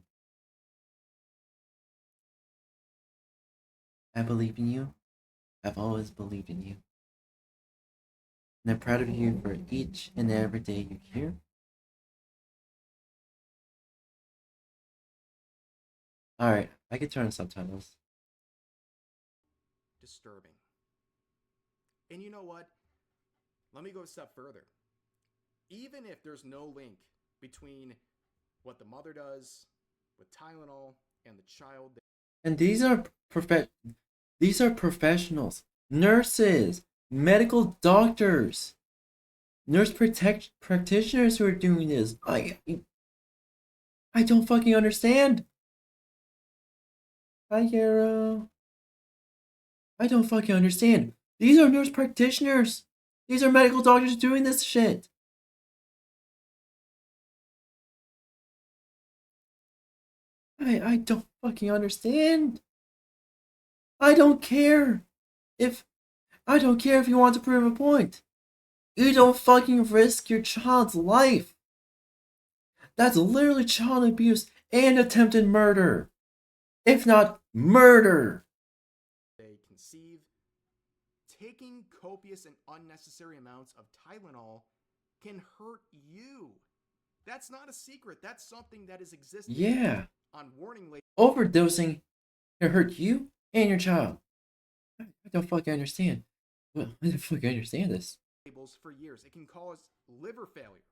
I believe in you. I've always believed in you. And I'm proud of you for each and every day you're here. Alright, I can turn on subtitles. disturbing. And you know what? Let me go a step further. Even if there's no link between what the mother does with Tylenol and the child. And these are professionals, nurses, medical doctors, practitioners who are doing this. I don't fucking understand. Hi, Hero. I don't fucking understand. These are nurse practitioners. These are medical doctors doing this shit. I don't fucking understand. I don't care if you want to prove a point. You don't fucking risk your child's life. That's literally child abuse and attempted murder. If not murder. They conceive. Taking copious and unnecessary amounts of Tylenol can hurt you. That's not a secret. That's something that is existing on warning labels. Overdosing can hurt you and your child. I don't fucking understand. Well, I don't fucking understand this. For years. It can cause liver failure.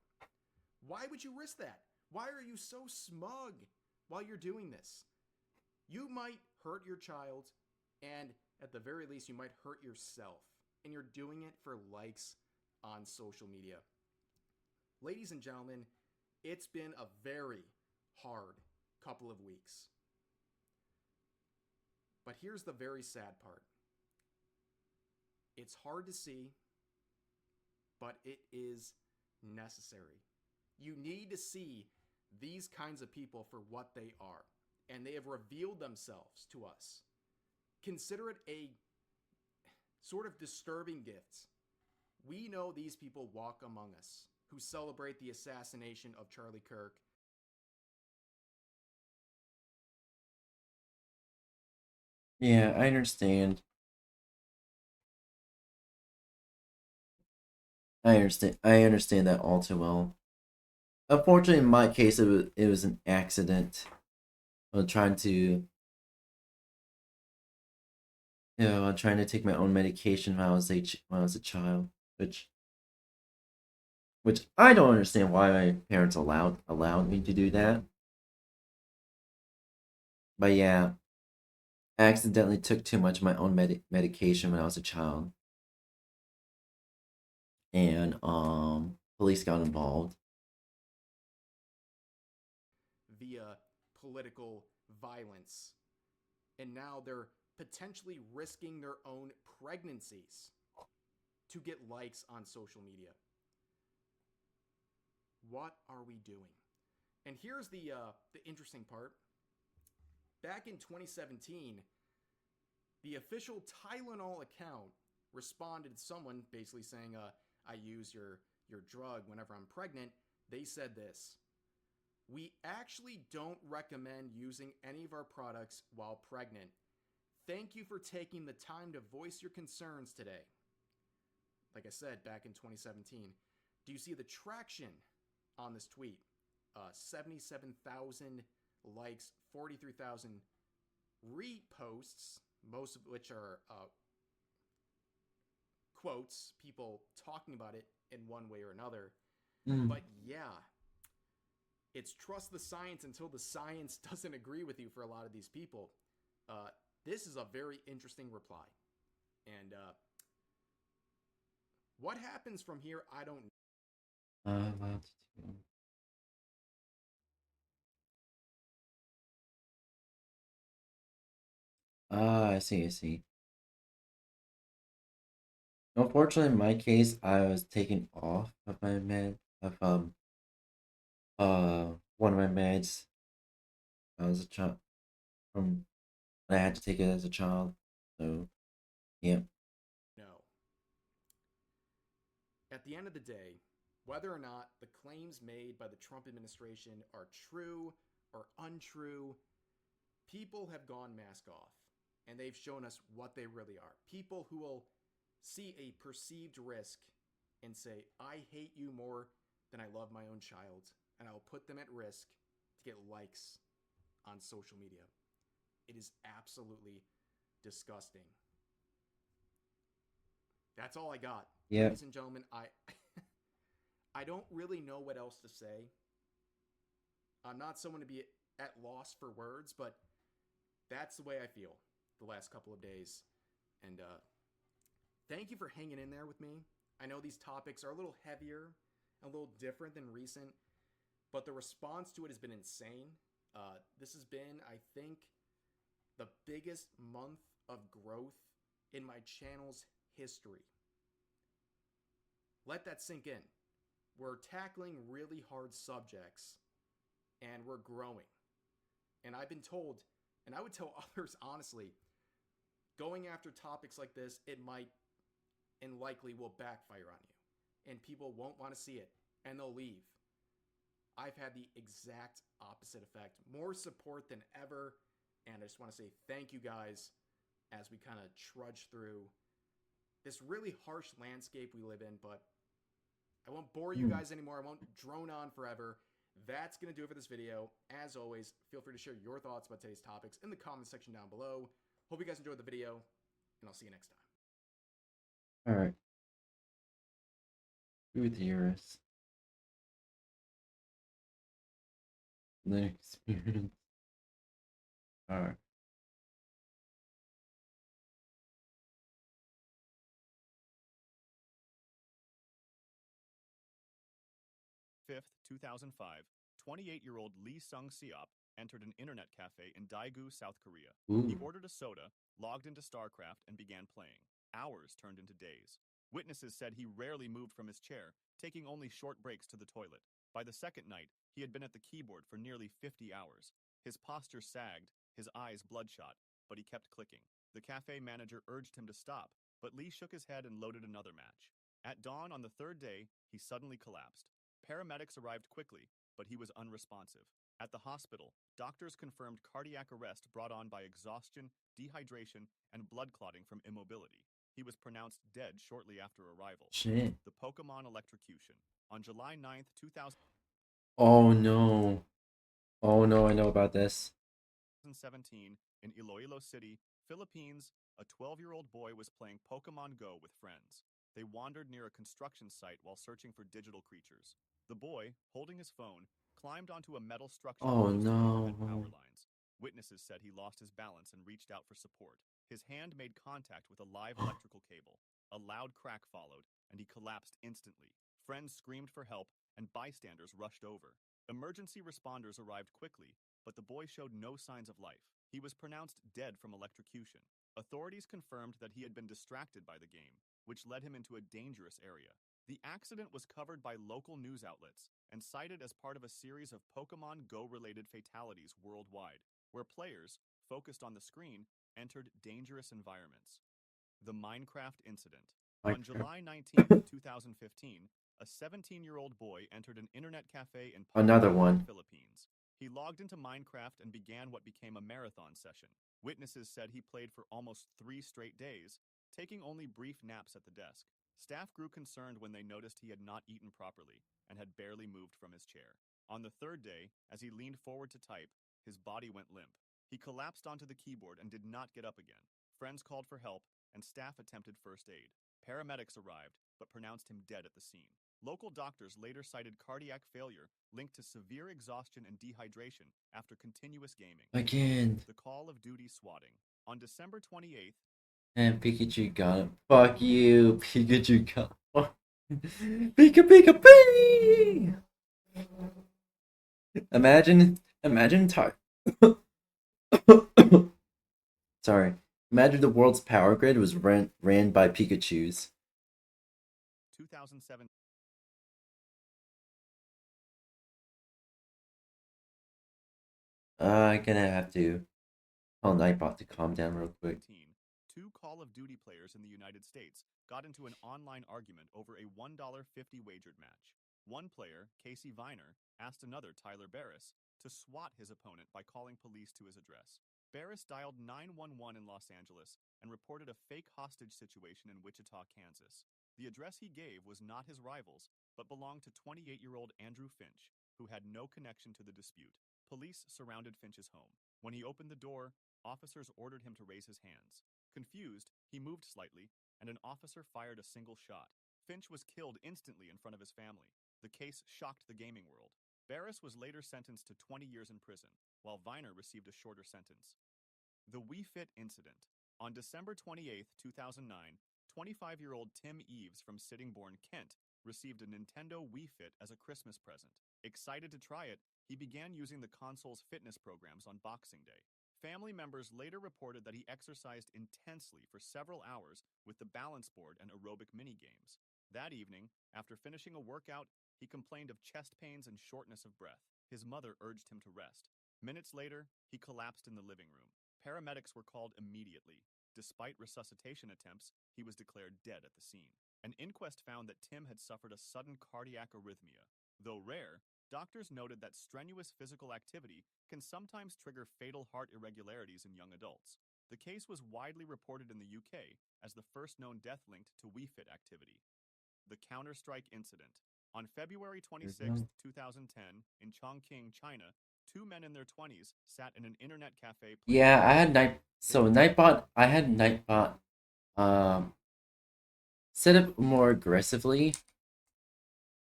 Why would you risk that? Why are you so smug while you're doing this? You might hurt your child, and at the very least, you might hurt yourself. And you're doing it for likes on social media. Ladies and gentlemen, it's been a very hard couple of weeks. But here's the very sad part. It's hard to see, but it is necessary. You need to see these kinds of people for what they are, and they have revealed themselves to us. Consider it a sort of disturbing gift. We know these people walk among us, who celebrate the assassination of Charlie Kirk. Yeah, I understand. I understand that all too well. Unfortunately, in my case, it was an accident. I was trying to You know, I'm trying to take my own medication when I was a child, which I don't understand why my parents allowed me to do that. But yeah, I accidentally took too much of my own medication when I was a child, and police got involved. via political violence. And now they're potentially risking their own pregnancies to get likes on social media. What are we doing? And here's the interesting part. Back in 2017, the official Tylenol account responded to someone basically saying, "I use your drug whenever I'm pregnant." They said this: "We actually don't recommend using any of our products while pregnant. Thank you for taking the time to voice your concerns today." Like I said, back in 2017. Do you see the traction on this tweet? 77,000 likes, 43,000 reposts, most of which are quotes, people talking about it in one way or another. Mm. But yeah, it's trust the science until the science doesn't agree with you for a lot of these people. This is a very interesting reply. And what happens from here, I don't know. About to. Ah, I see, I see. Unfortunately, in my case, I was taken off of my med of one of my meds. I was a child from I had to take it as a child. So yeah. At the end of the day, whether or not the claims made by the Trump administration are true or untrue, people have gone mask off and they've shown us what they really are. People who will see a perceived risk and say, "I hate you more than I love my own child, and I will put them at risk to get likes on social media." It is absolutely disgusting. That's all I got. Yeah. Ladies and gentlemen, I don't really know what else to say. I'm not someone to be at loss for words, but that's the way I feel the last couple of days. And thank you for hanging in there with me. I know these topics are a little heavier, a little different than recent, but the response to it has been insane. This has been, I think, the biggest month of growth in my channel's history. Let that sink in. We're tackling really hard subjects and we're growing. And I've been told, and I would tell others honestly, going after topics like this, it might and likely will backfire on you. And people won't want to see it and they'll leave. I've had the exact opposite effect. More support than ever. And I just want to say thank you guys as we kind of trudge through this really harsh landscape we live in. But I won't bore you Mm. guys anymore. I won't drone on forever. That's going to do it for this video. As always, feel free to share your thoughts about today's topics in the comments section down below. Hope you guys enjoyed the video, and I'll see you next time. All right. With yours. The experience. All right. Fifth, 2005, 28-year-old Lee Sung-seop entered an internet cafe in Daegu, South Korea. He Ooh. ordered a soda, logged into StarCraft, and began playing. Hours turned into days. Witnesses said he rarely moved from his chair, taking only short breaks to the toilet. By the second night, he had been at the keyboard for nearly 50 hours. His posture sagged, his eyes bloodshot, but he kept clicking. The cafe manager urged him to stop, but Lee shook his head and loaded another match. At dawn on the third day, he suddenly collapsed. Paramedics arrived quickly, but he was unresponsive. At the hospital, doctors confirmed cardiac arrest brought on by exhaustion, dehydration, and blood clotting from immobility. He was pronounced dead shortly after arrival. Shit. The Pokemon electrocution. On July 9th, 2017, Oh no. Oh no, I know about this. in Iloilo City, Philippines, a 12-year-old boy was playing Pokemon Go with friends. They wandered near a construction site while searching for digital creatures. The boy, holding his phone, climbed onto a metal structure Oh close to overhead power no. lines. Witnesses said he lost his balance and reached out for support. His hand made contact with a live electrical cable. A loud crack followed, and he collapsed instantly. Friends screamed for help, and bystanders rushed over. Emergency responders arrived quickly, but the boy showed no signs of life. He was pronounced dead from electrocution. Authorities confirmed that he had been distracted by the game, which led him into a dangerous area. The accident was covered by local news outlets and cited as part of a series of Pokemon Go-related fatalities worldwide, where players, focused on the screen, entered dangerous environments. The Minecraft Incident. On Minecraft. July 19, 2015, a 17-year-old boy entered an internet cafe in Another Palawan, one. Philippines. He logged into Minecraft and began what became a marathon session. Witnesses said he played for almost 3 straight days, taking only brief naps at the desk. Staff grew concerned when they noticed he had not eaten properly and had barely moved from his chair. On the third day, as he leaned forward to type, his body went limp. He collapsed onto the keyboard and did not get up again. Friends called for help, and staff attempted first aid. Paramedics arrived, but pronounced him dead at the scene. Local doctors later cited cardiac failure linked to severe exhaustion and dehydration after continuous gaming. Again. The Call of Duty swatting. On December 28th, And Pikachu got him. Fuck you, Pikachu got Pika Pika Pee! Imagine Sorry. Imagine the world's power grid was ran by Pikachus. 2007. I'm gonna have to tell Nightbot to calm down real quick. 2 Call of Duty players in the United States got into an online argument over a $1.50 wagered match. One player, Casey Viner, asked another, Tyler Barris, to swat his opponent by calling police to his address. Barris dialed 911 in Los Angeles and reported a fake hostage situation in Wichita, Kansas. The address he gave was not his rival's, but belonged to 28-year-old Andrew Finch, who had no connection to the dispute. Police surrounded Finch's home. When he opened the door, officers ordered him to raise his hands. Confused, he moved slightly, and an officer fired a single shot. Finch was killed instantly in front of his family. The case shocked the gaming world. Barris was later sentenced to 20 years in prison, while Viner received a shorter sentence. The Wii Fit Incident. On December 28, 2009, 25-year-old Tim Eves from Sittingbourne, Kent, received a Nintendo Wii Fit as a Christmas present. Excited to try it, he began using the console's fitness programs on Boxing Day. Family members later reported that he exercised intensely for several hours with the balance board and aerobic mini-games. That evening, after finishing a workout, he complained of chest pains and shortness of breath. His mother urged him to rest. Minutes later, he collapsed in the living room. Paramedics were called immediately. Despite resuscitation attempts, he was declared dead at the scene. An inquest found that Tim had suffered a sudden cardiac arrhythmia. Though rare, doctors noted that strenuous physical activity can sometimes trigger fatal heart irregularities in young adults. The case was widely reported in the UK as the first known death linked to Wii Fit activity. The Counter-Strike Incident. On February 26, 2010, in Chongqing, China, 2 men in their 20s sat in an internet cafe playing. Yeah, I had I had Nightbot set up more aggressively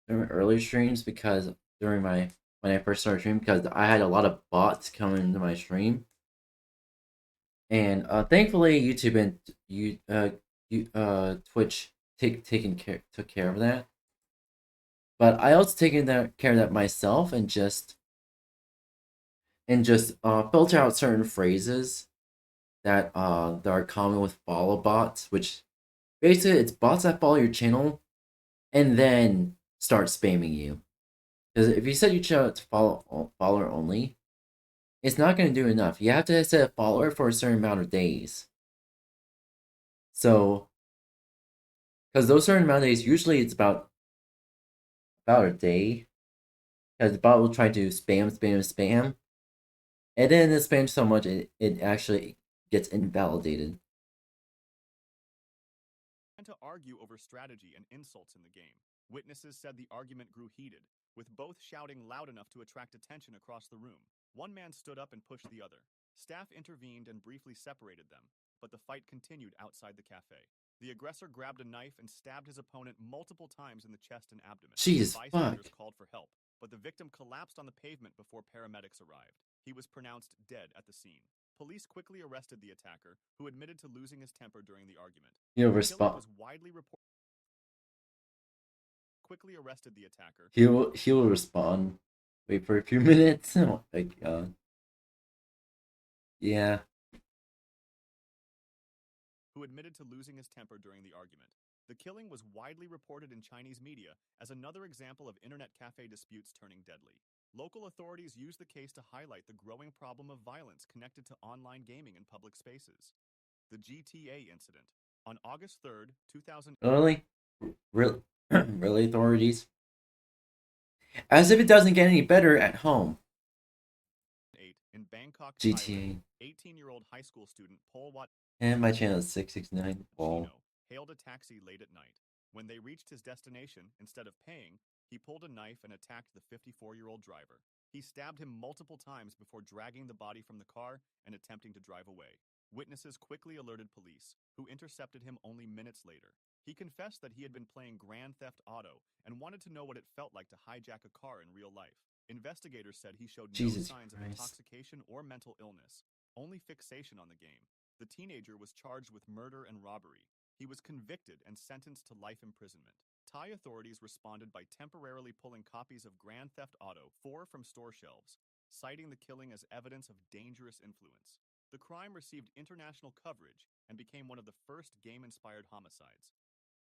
during earlier streams because when I first started streaming, because I had a lot of bots coming into my stream. And thankfully YouTube and Twitch took care of that. But I also taken care of that myself and just filter out certain phrases that are common with follow bots, which basically it's bots that follow your channel and then start spamming you. Because if you set your channel to follower only, it's not going to do enough. You have to set a follower for a certain amount of days. So, because those certain amount of days, usually it's about a day, because the bot will try to spam, and then it spams so much it actually gets invalidated. And to argue over strategy and insults in the game. Witnesses said the argument grew heated, with both shouting loud enough to attract attention across the room. One man stood up and pushed the other. Staff intervened and briefly separated them, but the fight continued outside the cafe. The aggressor grabbed a knife and stabbed his opponent multiple times in the chest and abdomen. Jesus Bystanders fuck. called for help, but the victim collapsed on the pavement before paramedics arrived. He was pronounced dead at the scene. Police quickly arrested the attacker, who admitted to losing his temper during the argument. He'll The killing respond. was widely reported. Quickly arrested the attacker. He'll respond. Wait for a few minutes. Oh my god. Yeah. Who admitted to losing his temper during the argument. The killing was widely reported in Chinese media as another example of internet cafe disputes turning deadly. Local authorities used the case to highlight the growing problem of violence connected to online gaming in public spaces. The GTA incident. On August 3rd, 2008, Really? Really, authorities? As if it doesn't get any better at home. in Bangkok, GTA. Thailand, 18-year-old high school student 𝙂𝙚 And my channel is 669. Ball. hailed a taxi late at night. When they reached his destination, instead of paying, he pulled a knife and attacked the 54-year-old driver. He stabbed him multiple times before dragging the body from the car and attempting to drive away. Witnesses quickly alerted police, who intercepted him only minutes later. He confessed that he had been playing Grand Theft Auto and wanted to know what it felt like to hijack a car in real life. Investigators said he showed no Jesus signs of Christ. intoxication or mental illness, only fixation on the game. The teenager was charged with murder and robbery. He was convicted and sentenced to life imprisonment. Thai authorities responded by temporarily pulling copies of Grand Theft Auto 4 from store shelves, citing the killing as evidence of dangerous influence. The crime received international coverage and became one of the first game-inspired homicides.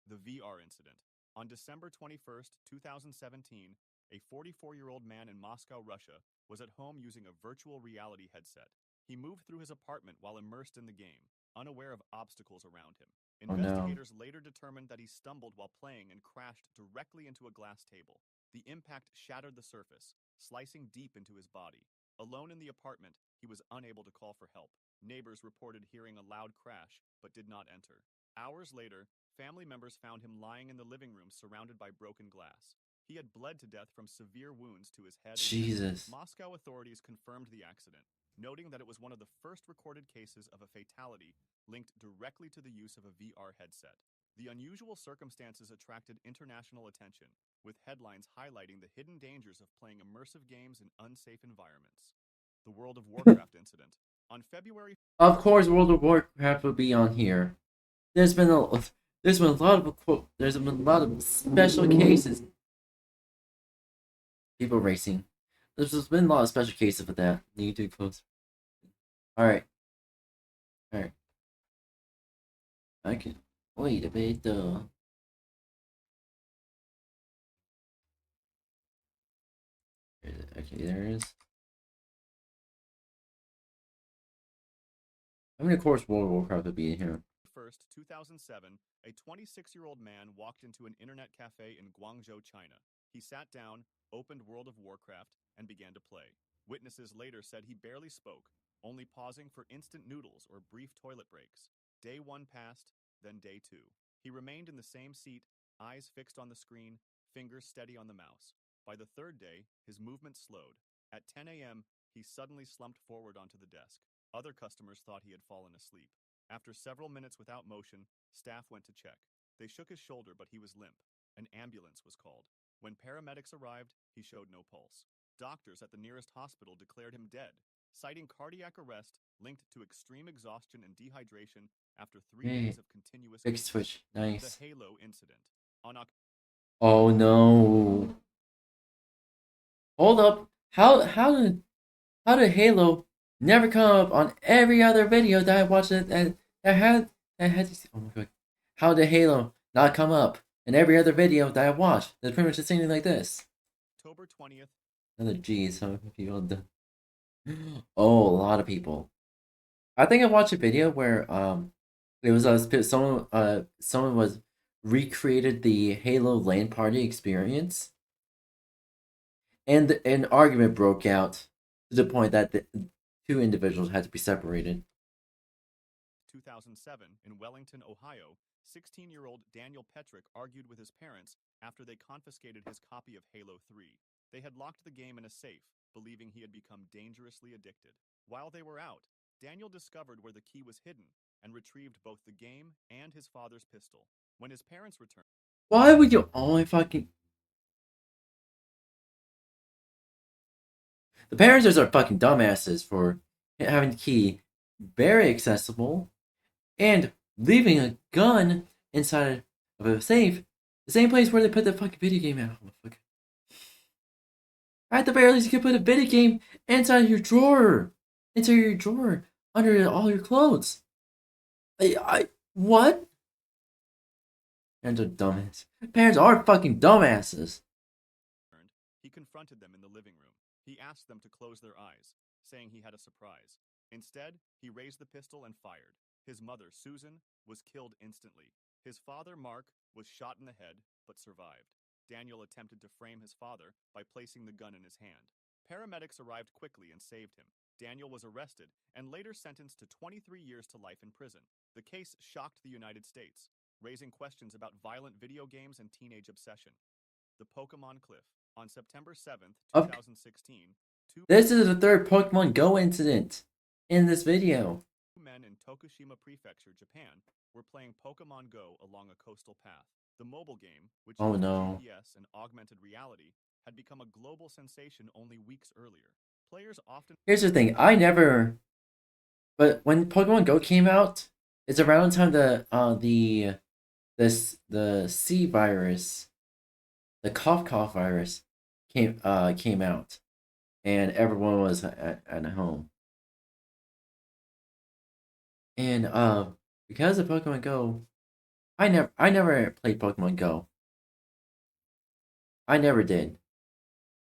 The VR incident. On December 21st, 2017, a 44-year-old man in Moscow, Russia, was at home using a virtual reality headset. He moved through his apartment while immersed in the game, unaware of obstacles around him. Oh no. Investigators later determined that he stumbled while playing and crashed directly into a glass table. The impact shattered the surface, slicing deep into his body. Alone in the apartment, he was unable to call for help. Neighbors reported hearing a loud crash, but did not enter. Hours later, family members found him lying in the living room surrounded by broken glass. He had bled to death from severe wounds to his head and neck. Jesus. Moscow authorities confirmed the accident, noting that it was one of the first recorded cases of a fatality linked directly to the use of a VR headset. The unusual circumstances attracted international attention, with headlines highlighting the hidden dangers of playing immersive games in unsafe environments. The World of Warcraft incident. On February... Of course, World of Warcraft will be on here. There's been a lot of special cases. People racing. There's been a lot of special cases for that. Need to close. Alright. Alright. I can wait a bit though. Okay, there it is. I mean, of course, World of Warcraft would be in here. 1st, 2007, a 26-year-old man walked into an internet cafe in Guangzhou, China. He sat down, opened World of Warcraft, and began to play. Witnesses later said he barely spoke, only pausing for instant noodles or brief toilet breaks. Day 1 passed, then day 2. He remained in the same seat, eyes fixed on the screen, fingers steady on the mouse. By the 3rd day, his movement slowed. At 10 a.m., he suddenly slumped forward onto the desk. Other customers thought he had fallen asleep. After several minutes without motion, staff went to check. They shook his shoulder, but he was limp. An ambulance was called. When paramedics arrived, he showed no pulse. Doctors at the nearest hospital declared him dead, citing cardiac arrest linked to extreme exhaustion and dehydration after 3 days of continuous Big games. switch. Nice. The 𝙂𝙤 incident. Oh no. Hold up. How did Halo never come up on every other video that I watched that had oh my god. How did Halo not come up in every other video that I watched? That's pretty much the same thing like this. October 20th. Another geez, how many people oh, a lot of people. I think I watched a video where it was someone was recreated the Halo LAN party experience, and an argument broke out to the point that the two individuals had to be separated. 2007, in Wellington, Ohio, 16-year-old Daniel Petrick argued with his parents after they confiscated his copy of Halo 3. They had locked the game in a safe, believing he had become dangerously addicted. While they were out, Daniel discovered where the key was hidden and retrieved both the game and his father's pistol. When his parents returned, Why would you only fucking... The parents are fucking dumbasses for having the key very accessible and leaving a gun inside of a safe, the same place where they put the fucking video game out. At the very least, you could put a video game inside your drawer, under all your clothes. What? Parents are dumbass. Parents are fucking dumbasses. he confronted them in the living room. He asked them to close their eyes, saying he had a surprise. Instead, he raised the pistol and fired. His mother, Susan, was killed instantly. His father, Mark, was shot in the head, but survived. Daniel attempted to frame his father by placing the gun in his hand. Paramedics arrived quickly and saved him. Daniel was arrested and later sentenced to 23 years to life in prison. The case shocked the United States, raising questions about violent video games and teenage obsession. The Pokemon Cliff. On September 7th, 2016, This is the third Pokemon Go incident in this video. Two men in Tokushima Prefecture, Japan, were playing Pokemon Go along a coastal path. The mobile game, which used GPS and augmented reality, had become a global sensation only weeks earlier. Players often... Here's the thing, but when Pokemon Go came out, it's around the time the C virus, the cough virus came out, and everyone was at home. And because of Pokemon Go, I never played Pokemon Go. I never did.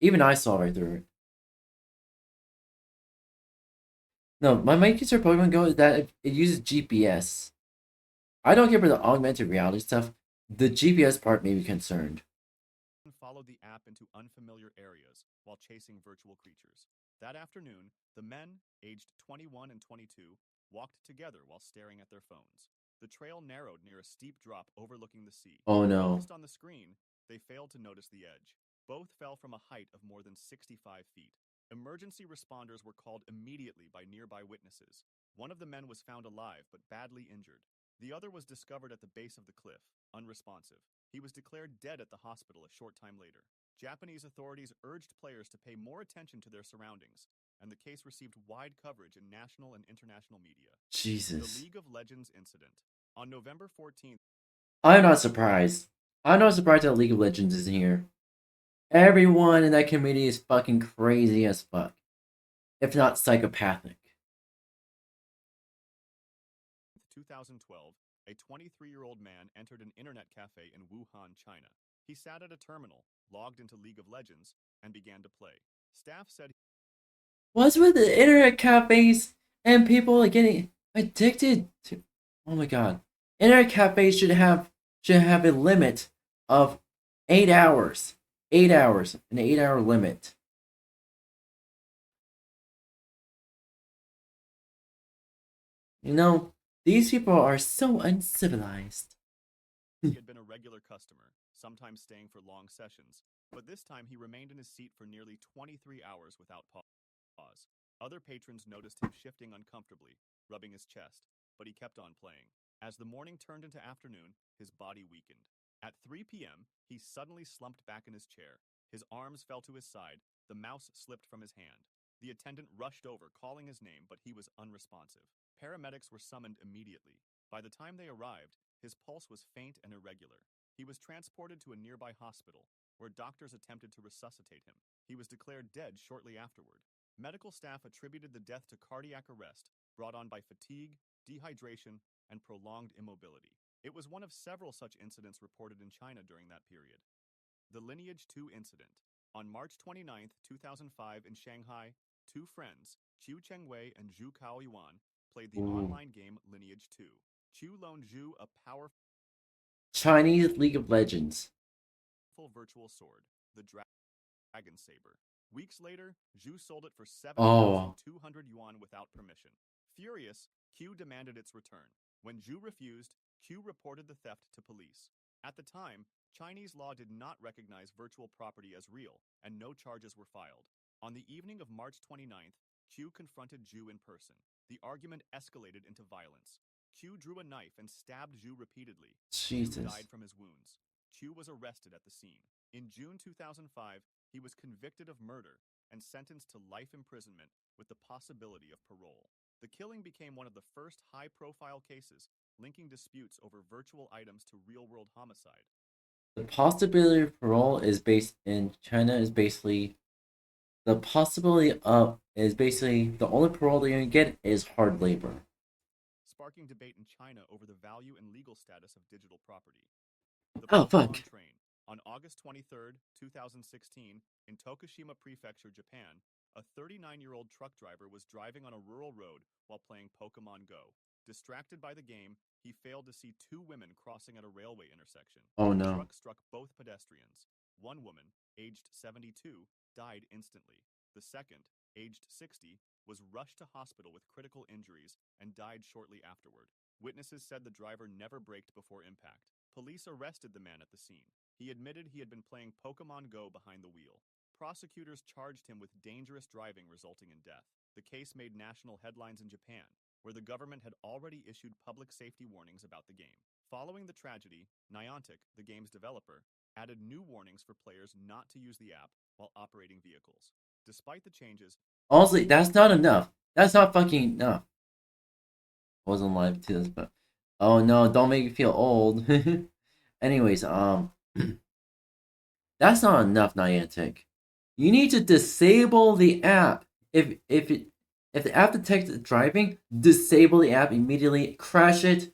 Even I saw right through it. No, my main concern for Pokemon Go is that it uses GPS. I don't care about the augmented reality stuff. The GPS part made me concerned. Followed the app into unfamiliar areas while chasing virtual creatures. That afternoon, the men, aged 21 and 22, walked together while staring at their phones. The trail narrowed near a steep drop overlooking the sea. Oh no. Focused on the screen, they failed to notice the edge. Both fell from a height of more than 65 feet. Emergency responders were called immediately by nearby witnesses. One of the men was found alive but badly injured. The other was discovered at the base of the cliff, unresponsive. He was declared dead at the hospital a short time later. Japanese authorities urged players to pay more attention to their surroundings, and the case received wide coverage in national and international media. Jesus. The League of Legends incident. On November 14th... I'm not surprised. I'm not surprised that League of Legends is here. Everyone in that community is fucking crazy as fuck. If not psychopathic. 2012, a 23-year-old man entered an internet cafe in Wuhan, China. He sat at a terminal, logged into League of Legends, and began to play. Staff said... What's with the internet cafes and people getting addicted to... Oh my god. Internet cafes should have a limit of 8 hours. 8 hours. An 8-hour limit. You know, these people are so uncivilized. He had been a regular customer, sometimes staying for long sessions, but this time he remained in his seat for nearly 23 hours without pause. Other patrons noticed him shifting uncomfortably, rubbing his chest, but he kept on playing. As the morning turned into afternoon, his body weakened. At 3 p.m., he suddenly slumped back in his chair. His arms fell to his side, the mouse slipped from his hand. The attendant rushed over, calling his name, but he was unresponsive. Paramedics were summoned immediately. By the time they arrived, his pulse was faint and irregular. He was transported to a nearby hospital, where doctors attempted to resuscitate him. He was declared dead shortly afterward. Medical staff attributed the death to cardiac arrest, brought on by fatigue, dehydration, and prolonged immobility. It was one of several such incidents reported in China during that period. The Lineage 2 incident. On March 29, 2005 in Shanghai, two friends, 𝙂𝙚 and 𝙂𝙗 played the online game Lineage 2. Qiu loaned Zhu a powerful Chinese League of Legends virtual sword, the Dragon Saber. Weeks later, Zhu sold it for 7,200 yuan without permission. Furious, Qiu demanded its return. When Zhu refused, Qiu reported the theft to police. At the time, Chinese law did not recognize virtual property as real, and no charges were filed. On the evening of March 29th, Qiu confronted Zhu in person. The argument escalated into violence. Q drew a knife and stabbed Zhu repeatedly. Jesus. Zhu died from his wounds. Q was arrested at the scene. In June 2005, he was convicted of murder and sentenced to life imprisonment with the possibility of parole. The killing became one of the first high-profile cases linking disputes over virtual items to real-world homicide. The possibility of parole is based in China is basically the only parole that you're gonna get is hard labor. Sparking debate in China over the value and legal status of digital property. The Oh, Pokemon fuck. train. On August 23, 2016, in Tokushima Prefecture, Japan, a 39-year-old truck driver was driving on a rural road while playing Pokemon Go. Distracted by the game, he failed to see two women crossing at a railway intersection. Oh The no. truck struck both pedestrians. One woman, aged 72, died instantly. The second, aged 60, was rushed to hospital with critical injuries and died shortly afterward. Witnesses said the driver never braked before impact. Police arrested the man at the scene. He admitted he had been playing Pokemon Go behind the wheel. Prosecutors charged him with dangerous driving resulting in death. The case made national headlines in Japan, where the government had already issued public safety warnings about the game. Following the tragedy, Niantic, the game's developer, added new warnings for players not to use the app while operating vehicles. Despite the changes, Honestly, that's not enough. That's not fucking enough. I wasn't live to this, but oh no, don't make me feel old. Anyways, that's not enough, Niantic. You need to disable the app. If the app detects driving, disable the app immediately, crash it,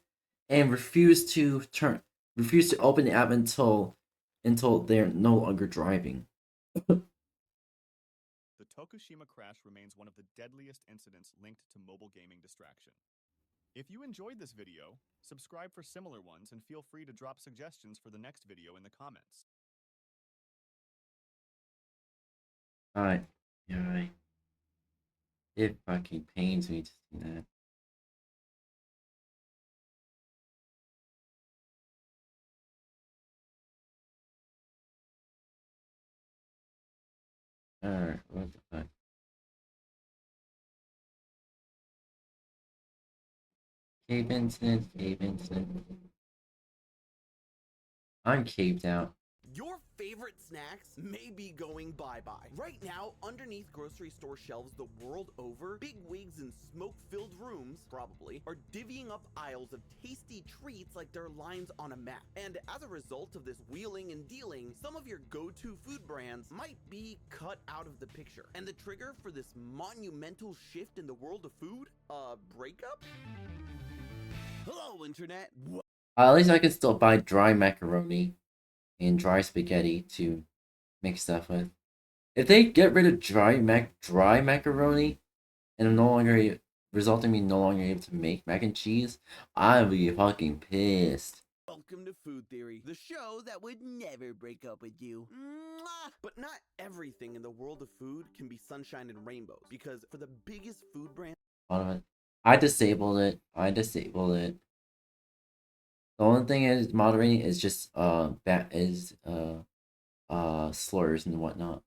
and refuse to open the app until they're no longer driving. the Tokushima crash remains one of the deadliest incidents linked to mobile gaming distraction. If you enjoyed this video, subscribe for similar ones and feel free to drop suggestions for the next video in the comments. Alright. Alright. It fucking pains me to see that. Alright, what the fuck? Cave incident, cave incident. I'm caved out. Your favorite snacks may be going bye-bye. Right now, underneath grocery store shelves the world over, big wigs in smoke-filled rooms, probably, are divvying up aisles of tasty treats like they're lines on a map. And as a result of this wheeling and dealing, some of your go-to food brands might be cut out of the picture. And the trigger for this monumental shift in the world of food? A breakup? Hello, Internet. At least I can still buy dry macaroni and dry spaghetti to make stuff with. If they get rid of dry macaroni and resulting me no longer able to make mac and cheese, I'll be fucking pissed. Welcome to Food Theory, the show that would never break up with you. Mwah! But not everything in the world of food can be sunshine and rainbows, because for the biggest food brand, I disabled it. The only thing is moderating is just slurs and whatnot.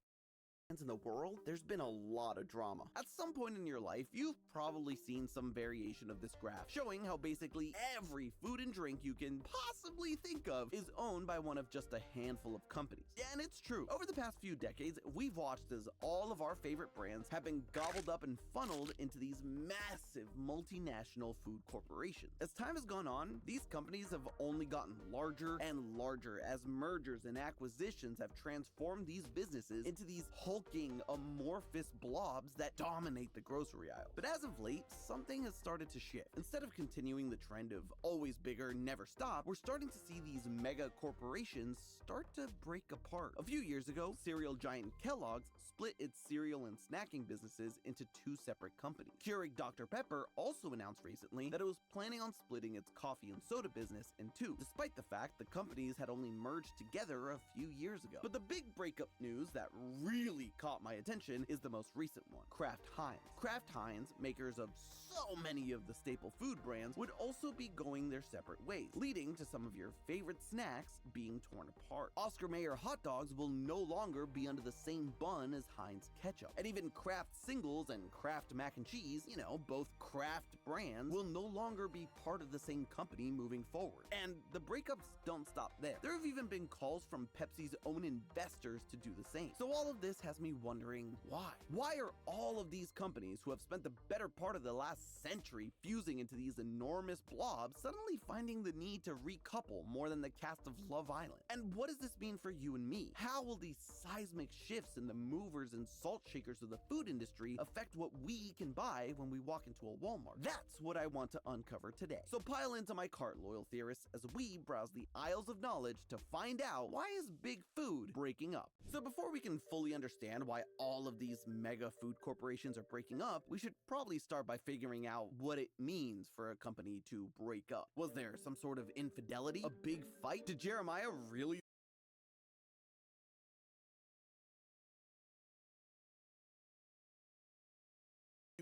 in the world, there's been a lot of drama. At some point in your life, you've probably seen some variation of this graph, showing how basically every food and drink you can possibly think of is owned by one of just a handful of companies. And it's true. Over the past few decades, we've watched as all of our favorite brands have been gobbled up and funneled into these massive multinational food corporations. As time has gone on, these companies have only gotten larger and larger as mergers and acquisitions have transformed these businesses into these hulking, amorphous blobs that dominate the grocery aisle. But as of late, something has started to shift. Instead of continuing the trend of always bigger, never stop, we're starting to see these mega corporations start to break apart. A few years ago, cereal giant Kellogg's split its cereal and snacking businesses into two separate companies. Keurig Dr. Pepper also announced recently that it was planning on splitting its coffee and soda business in two, despite the fact the companies had only merged together a few years ago. But the big breakup news that really really caught my attention is the most recent one, Kraft Heinz. Kraft Heinz, makers of so many of the staple food brands, would also be going their separate ways, leading to some of your favorite snacks being torn apart. Oscar Mayer hot dogs will no longer be under the same bun as Heinz ketchup. And even Kraft Singles and Kraft mac and cheese, both Kraft brands, will no longer be part of the same company moving forward. And the breakups don't stop there. There have even been calls from Pepsi's own investors to do the same. So all of this has me wondering why? Why are all of these companies who have spent the better part of the last century fusing into these enormous blobs suddenly finding the need to recouple more than the cast of Love Island? And what does this mean for you and me? How will these seismic shifts in the movers and salt shakers of the food industry affect what we can buy when we walk into a Walmart? That's what I want to uncover today. So pile into my cart, loyal theorists, as we browse the aisles of knowledge to find out why is big food breaking up. So before we can fully understand why all of these mega food corporations are breaking up, we should probably start by figuring out what it means for a company to break up. Was there some sort of infidelity? A big fight? Did Jeremiah really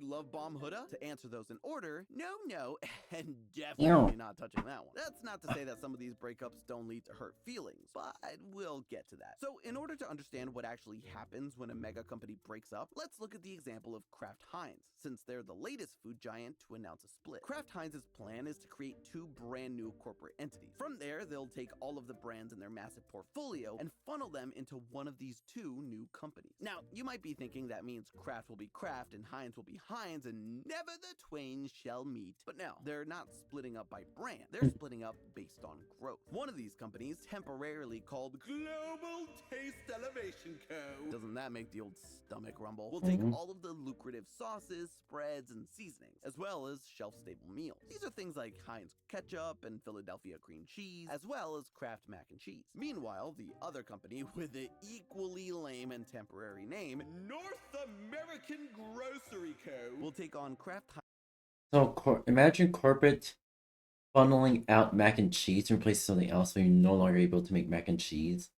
love bomb Huda? To answer those in order, no, and definitely not touching that one. That's not to say that some of these breakups don't lead to hurt feelings, but we'll get to that. So in order to understand what actually happens when a mega company breaks up, let's look at the example of Kraft Heinz, since they're the latest food giant to announce a split. Kraft Heinz's plan is to create two brand new corporate entities. From there, they'll take all of the brands in their massive portfolio and funnel them into one of these two new companies. Now, you might be thinking that means Kraft will be Kraft and Heinz will be Heinz and never the twain shall meet. But no, they're not splitting up by brand. They're splitting up based on growth. One of these companies, temporarily called Global Taste Elevation Co. Doesn't that make the old stomach rumble? Will take all of the lucrative sauces, spreads, and seasonings, as well as shelf-stable meals. These are things like Heinz ketchup and Philadelphia cream cheese, as well as Kraft mac and cheese. Meanwhile, the other company, with the equally lame and temporary name, North American Grocery Co., will take on Kraft Heinz. So imagine corporate funneling out mac and cheese and replace something else so you're no longer able to make mac and cheese.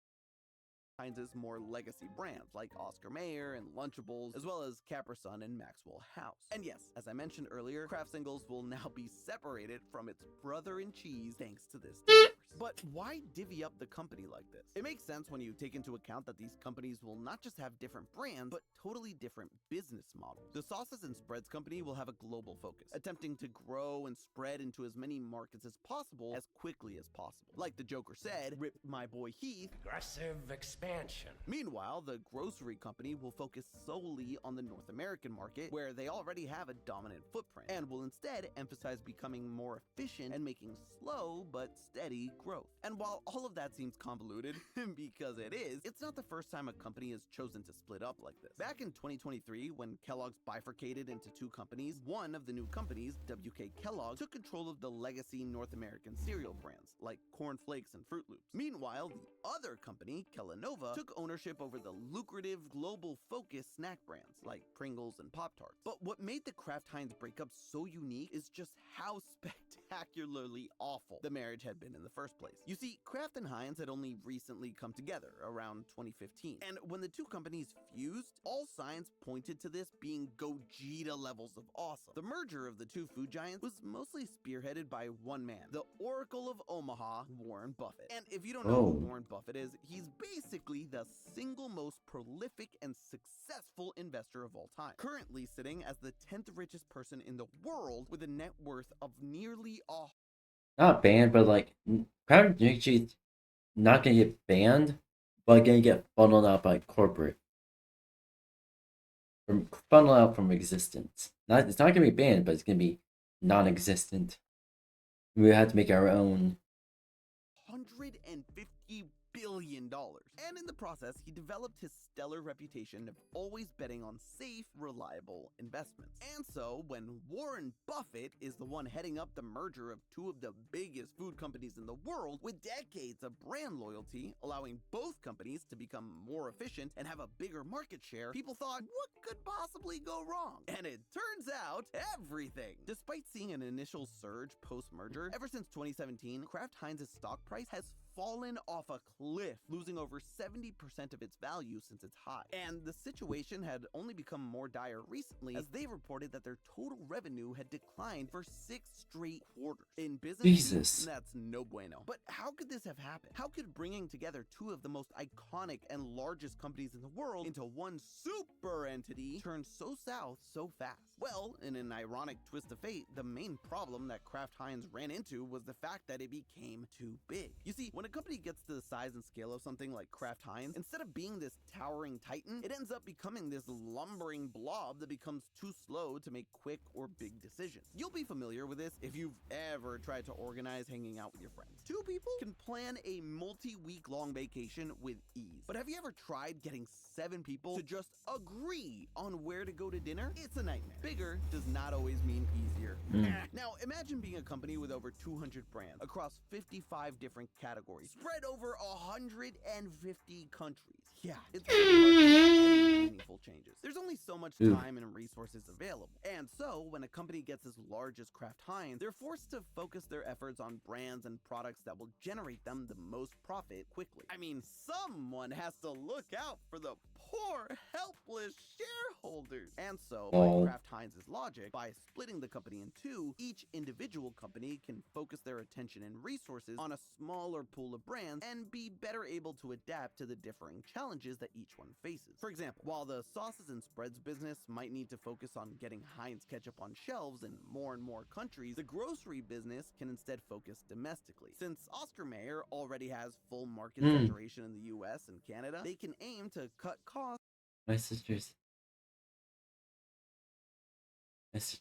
Heinz's more legacy brands like Oscar Mayer and Lunchables, as well as Capri Sun and Maxwell House. And yes, as I mentioned earlier, Kraft Singles will now be separated from its brother in cheese thanks to this divorce. But why divvy up the company like this? It makes sense when you take into account that these companies will not just have different brands, but totally different business models. The Sauces and Spreads company will have a global focus, attempting to grow and spread into as many markets as possible as quickly as possible. Like the Joker said, rip my boy Heath, aggressive expansion. Meanwhile, the grocery company will focus solely on the North American market, where they already have a dominant footprint, and will instead emphasize becoming more efficient and making slow but steady growth. And while all of that seems convoluted, because it is, it's not the first time a company has chosen to split up like this. Back in 2023, when Kellogg's bifurcated into two companies, one of the new companies, WK Kellogg, took control of the legacy North American cereal brands, like Corn Flakes and Fruit Loops. Meanwhile, the other company, Kellanova, took ownership over the lucrative global-focused snack brands like Pringles and Pop-Tarts. But what made the Kraft Heinz breakup so unique is just how spectacularly awful the marriage had been in the first place. You see, Kraft and Heinz had only recently come together around 2015, and when the two companies fused, all signs pointed to this being Gogeta levels of awesome. The merger of the two food giants was mostly spearheaded by one man, the Oracle of Omaha, Warren Buffett. And if you don't know who Warren Buffett is, he's basically the single most prolific and successful investor of all time, currently sitting as the 10th richest person in the world with a net worth of nearly not banned, but like probably not gonna get banned, but gonna get funneled out by corporate, funneled out from existence. It's not gonna be banned, but it's gonna be non-existent. We have to make our own. $150 billion. And in the process, he developed his stellar reputation of always betting on safe, reliable investments. And so, when Warren Buffett is the one heading up the merger of two of the biggest food companies in the world, with decades of brand loyalty, allowing both companies to become more efficient and have a bigger market share, people thought, what could possibly go wrong? And it turns out, everything. Despite seeing an initial surge post-merger, ever since 2017, Kraft Heinz's stock price has fallen off a cliff cliff, losing over 70% of its value since its high. And the situation had only become more dire recently as they reported that their total revenue had declined for 6 straight quarters. In business Jesus. speak, that's no bueno. But how could this have happened? How could bringing together two of the most iconic and largest companies in the world into one super entity turn so south so fast? Well, in an ironic twist of fate, the main problem that Kraft Heinz ran into was the fact that it became too big. You see, when a company gets to the size and scale of something like Kraft Heinz, instead of being this towering titan, it ends up becoming this lumbering blob that becomes too slow to make quick or big decisions. You'll be familiar with this if you've ever tried to organize hanging out with your friends. Two people can plan a multi-week long vacation with ease. But have you ever tried getting 7 people to just agree on where to go to dinner? It's a nightmare. Bigger does not always mean easier. Now, imagine being a company with over 200 brands across 55 different categories, spread over 150 countries. Yeah, it's really hard to make any meaningful changes. There's only so much time and resources available. And so, when a company gets as large as Kraft Heinz, they're forced to focus their efforts on brands and products that will generate them the most profit quickly. I mean, someone has to look out for the poor, helpless shareholders. And so, by Kraft Heinz's logic, by splitting the company in two, each individual company can focus their attention and resources on a smaller pool of brands and be better able to adapt to the differing challenges that each one faces. For example, while the sauces and spreads business might need to focus on getting Heinz ketchup on shelves in more and more countries, the grocery business can instead focus domestically. Since Oscar Mayer already has full market saturation in the US and Canada, they can aim to cut costs. My sister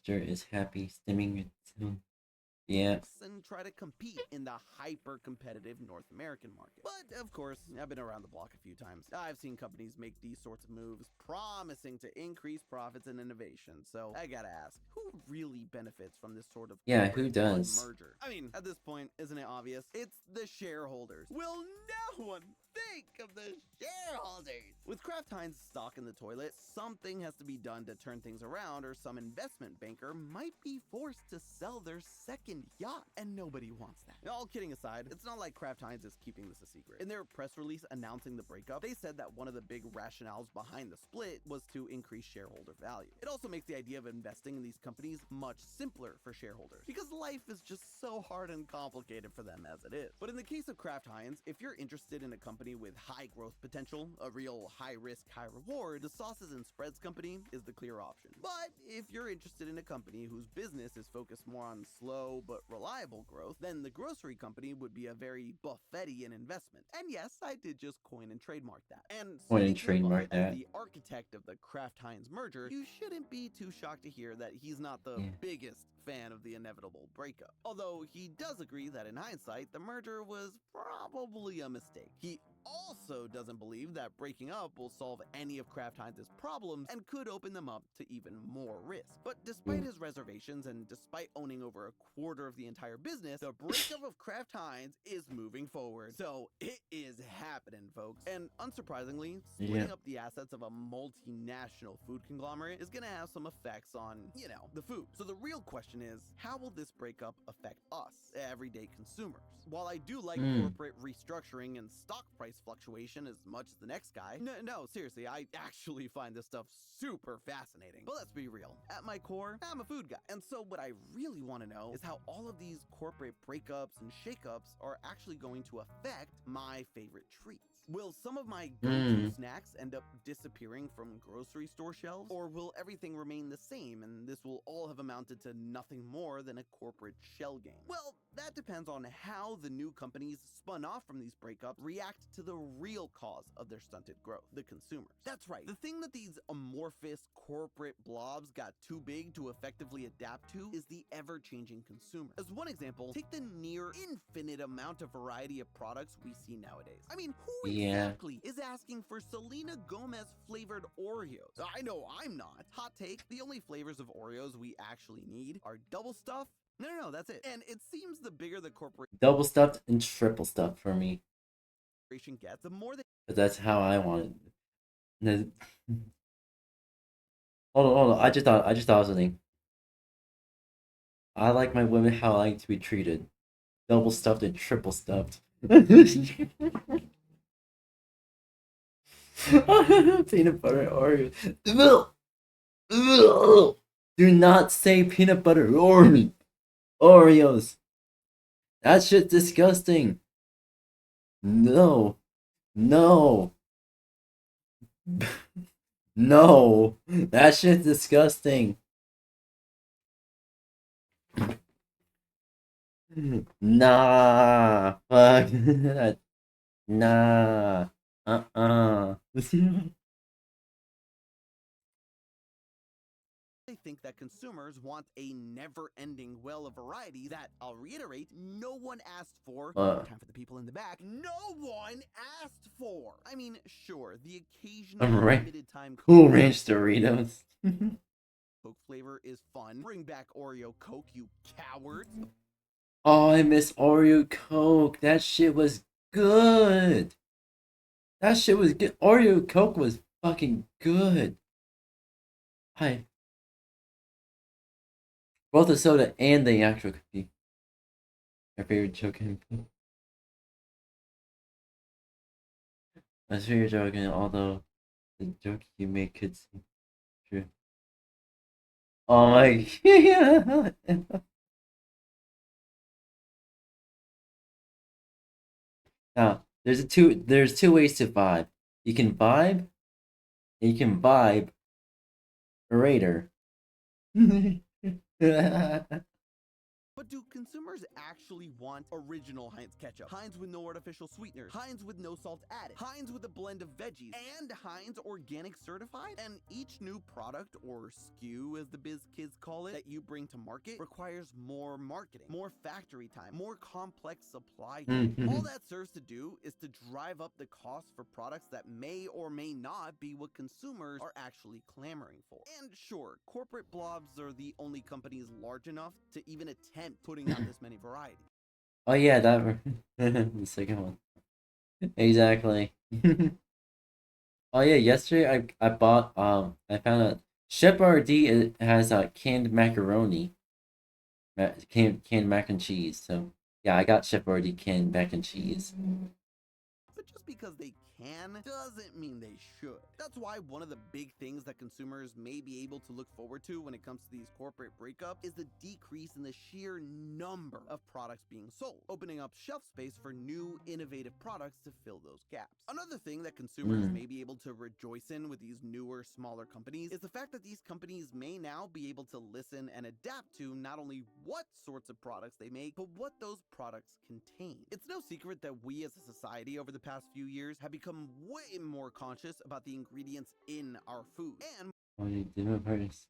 is happy stimming it soon. Yeah. And try to compete in the hyper-competitive North American market. But, of course, I've been around the block a few times. I've seen companies make these sorts of moves, promising to increase profits and innovation. So, I gotta ask, who really benefits from this sort of who does? merger? I mean, at this point, isn't it obvious? It's the shareholders. Will no one think of the shareholders? With Kraft Heinz stock in the toilet, something has to be done to turn things around, or some investment banker might be forced to sell their second yacht, and nobody wants that. All kidding aside, it's not like Kraft Heinz is keeping this a secret. In their press release announcing the breakup, they said that one of the big rationales behind the split was to increase shareholder value. It also makes the idea of investing in these companies much simpler for shareholders, because life is just so hard and complicated for them as it is. But in the case of Kraft Heinz, if you're interested in a company with high growth potential, a real high risk, high reward, the sauces and spreads company is the clear option. But if you're interested in a company whose business is focused more on slow but reliable growth, then the grocery company would be a very Buffettian investment. And yes, I did just coin and trademark that. And Coin and citing Tim trademark Buffett as that. the architect of the Kraft Heinz merger, you shouldn't be too shocked to hear that he's not the biggest fan of the inevitable breakup. Although he does agree that in hindsight, the merger was probably a mistake. He also doesn't believe that breaking up will solve any of Kraft Heinz's problems and could open them up to even more risk. But despite his reservations and despite owning over a quarter of the entire business, the breakup of Kraft Heinz is moving forward. So it is happening, folks. And unsurprisingly, splitting up the assets of a multinational food conglomerate is going to have some effects on, the food. So the real question is, how will this breakup affect us, everyday consumers? While I do like corporate restructuring and stock price fluctuation as much as the next guy, no, seriously, I actually find this stuff super fascinating. But let's be real. At my core, I'm a food guy. And so what I really want to know is how all of these corporate breakups and shakeups are actually going to affect my favorite treats. Will some of my go-to snacks end up disappearing from grocery store shelves? Or will everything remain the same and this will all have amounted to nothing more than a corporate shell game? Well, that depends on how the new companies spun off from these breakups react to the real cause of their stunted growth, the consumers. That's right, the thing that these amorphous corporate blobs got too big to effectively adapt to is the ever-changing consumer. As one example, take the near infinite amount of variety of products we see nowadays. I mean, who exactly is asking for Selena Gomez flavored Oreos? I know I'm not. Hot take, the only flavors of Oreos we actually need are double stuffed. No, that's it. And it seems the bigger the corporation Double stuffed and triple stuffed for me. gets, the more they... But that's how I want it. Hold on. I just thought of something. I like my women how I like to be treated. Double stuffed and triple stuffed. Peanut butter Oreo. Do not say peanut butter Oreos. That shit's disgusting. No. No. No. That shit's disgusting. Nah. Fuck. Nah. I think that consumers want a never-ending well of variety that, I'll reiterate, no one asked for. Time for the people in the back. No one asked for. I mean, sure, the occasional limited time Cool Ranch Doritos. Coke flavor is fun. Bring back Oreo Coke, you cowards. Oh, I miss Oreo Coke. That shit was good. That shit was good. Oreo Coke was fucking good. Both the soda and the actual cookie. My favorite joke. My favorite joke, and although the joke you make could seem true. Oh my yeah. Now, there's two ways to vibe. You can vibe, and you can vibe a raider. But do consumers actually want original Heinz ketchup? Heinz with no artificial sweeteners, Heinz with no salt added, Heinz with a blend of veggies, and Heinz organic certified? And each new product, or SKU as the biz kids call it, that you bring to market requires more marketing, more factory time, more complex supply chain. All that serves to do is to drive up the cost for products that may or may not be what consumers are actually clamoring for. And sure, corporate blobs are the only companies large enough to even attempt putting out this many varieties. Oh yeah, that the second one. Exactly. Oh yeah, yesterday I bought I found out Chef RD has canned macaroni, canned mac and cheese. So yeah, I got Chef RD canned mac and cheese. But just because they can doesn't mean they should. That's why one of the big things that consumers may be able to look forward to when it comes to these corporate breakups is the decrease in the sheer number of products being sold, opening up shelf space for new, innovative products to fill those gaps. Another thing that consumers may be able to rejoice in with these newer, smaller companies is the fact that these companies may now be able to listen and adapt to not only what sorts of products they make, but what those products contain. It's no secret that we as a society over the past few years have become way more conscious about the ingredients in our food. And oh, you did my parties.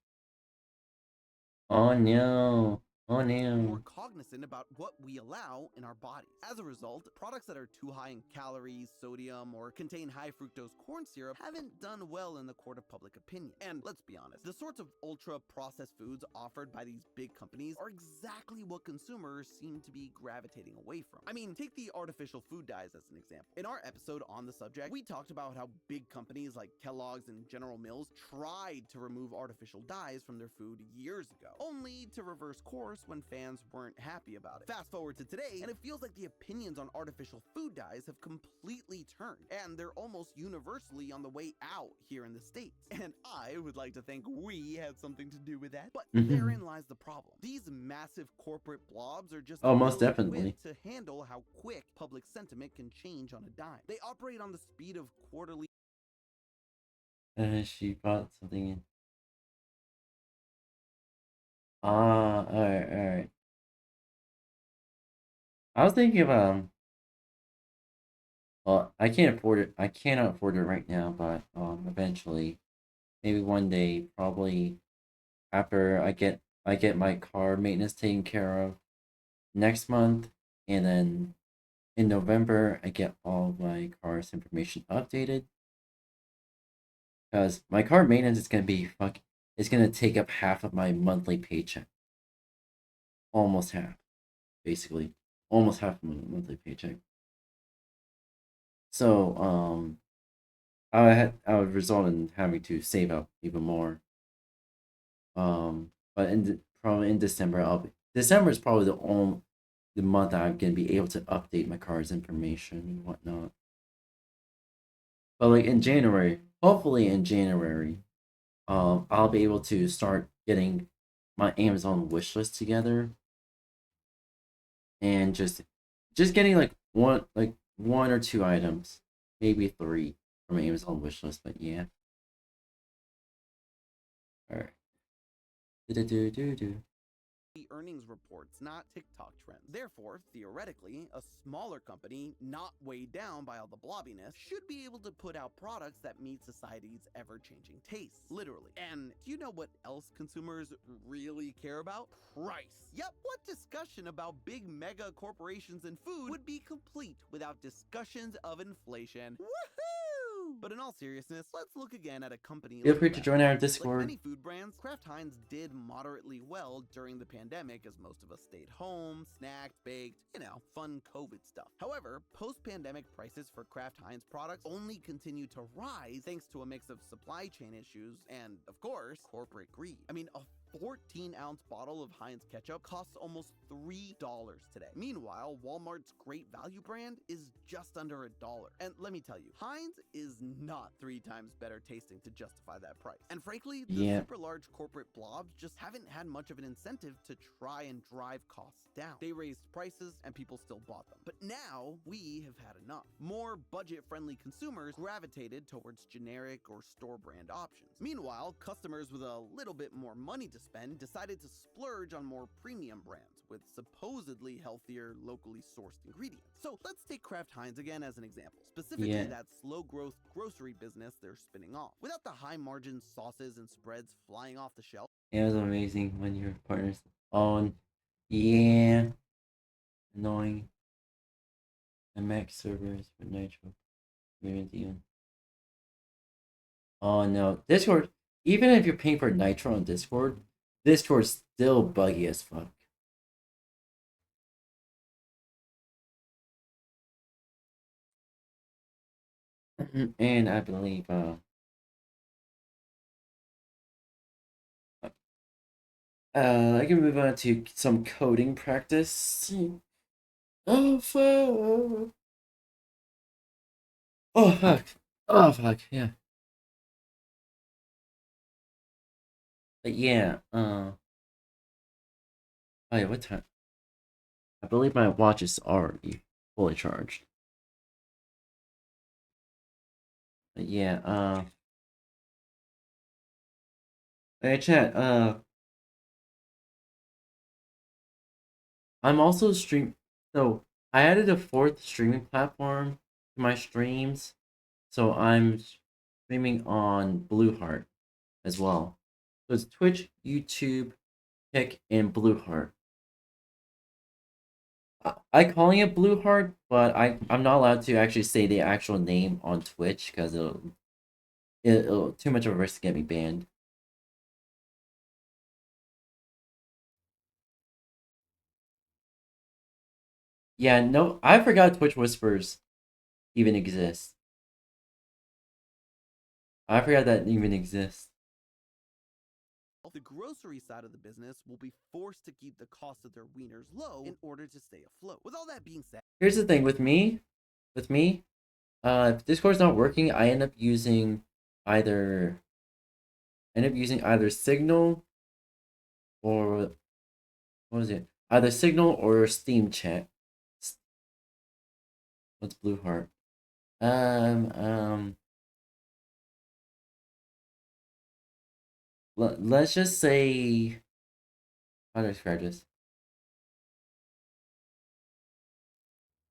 Oh no. Oh no. More cognizant about what we allow in our bodies. As a result, products that are too high in calories, sodium, or contain high fructose corn syrup haven't done well in the court of public opinion. And let's be honest, the sorts of ultra-processed foods offered by these big companies are exactly what consumers seem to be gravitating away from. I mean, take the artificial food dyes as an example. In our episode on the subject, we talked about how big companies like Kellogg's and General Mills tried to remove artificial dyes from their food years ago, only to reverse course when fans weren't happy about it. Fast forward to today, and it feels like the opinions on artificial food dyes have completely turned, and they're almost universally on the way out here in the States. And I would like to think we had something to do with that. But therein lies the problem. These massive corporate blobs are just most definitely to handle how quick public sentiment can change on a dime. They operate on the speed of quarterly. She brought something in. Alright. I was thinking of well, I can't afford it. I cannot afford it right now, but eventually, maybe one day, probably after I get my car maintenance taken care of next month, and then in November I get all my car's information updated. Because my car maintenance is gonna be it's gonna take up half of my monthly paycheck. Almost half, basically. Almost half of my monthly paycheck. So, I would result in having to save up even more. But probably in December, December is probably the month I'm gonna be able to update my car's information and whatnot. But like in January, hopefully in January, I'll be able to start getting my Amazon wish list together and just getting like one or two items, maybe three from Amazon wish list. But yeah, all right. Do do do do. Earnings reports, not TikTok trends. Therefore, theoretically, a smaller company, not weighed down by all the blobbiness, should be able to put out products that meet society's ever-changing tastes. Literally. And do you know what else consumers really care about? Price. Yep, what discussion about big mega corporations and food would be complete without discussions of inflation? Woohoo! But in all seriousness, let's look again at a company Feel like free to Kraft join our Heinz. Like Discord. many food brands, Kraft Heinz did moderately well during the pandemic as most of us stayed home, snacked, baked, fun COVID stuff. However, post-pandemic prices for Kraft Heinz products only continue to rise thanks to a mix of supply chain issues and, of course, corporate greed. I mean, a 14-ounce bottle of Heinz ketchup costs almost $3 today. Meanwhile, Walmart's Great Value brand is just under $1. And let me tell you, Heinz is not 3 times better tasting to justify that price. And frankly, the super large corporate blobs just haven't had much of an incentive to try and drive costs down. They raised prices and people still bought them. But now we have had enough. More budget-friendly consumers gravitated towards generic or store brand options. Meanwhile, customers with a little bit more money to spend decided to splurge on more premium brands with supposedly healthier, locally sourced ingredients. So let's take Kraft Heinz again as an example, specifically that slow growth grocery business they're spinning off. Without the high margin sauces and spreads flying off the shelf. It was amazing when your partners on. Yeah. Annoying. The Mac servers for Nitro. Even. Oh no. Discord, even if you're paying for Nitro on Discord's still buggy as fuck. And I believe I can move on to some coding practice. Oh fuck. Oh fuck. Oh fuck, yeah. But yeah, oh yeah, what time? I believe my watch is already fully charged. But yeah, hey chat, I'm also so I added a fourth streaming platform to my streams. So I'm streaming on Blueheart as well. So it's Twitch, YouTube, Kick, and Blueheart. I calling it Blueheart, but I'm not allowed to actually say the actual name on Twitch because it'll too much of a risk to get me banned. Yeah, no, I forgot Twitch Whispers even exists. I forgot that even exists. The grocery side of the business will be forced to keep the cost of their wieners low in order to stay afloat. With all that being said, here's the thing with me, if Discord's not working, I end up using either Signal or what was it? Either Signal or Steam Chat. What's Blueheart? Let's just say, how do I describe this?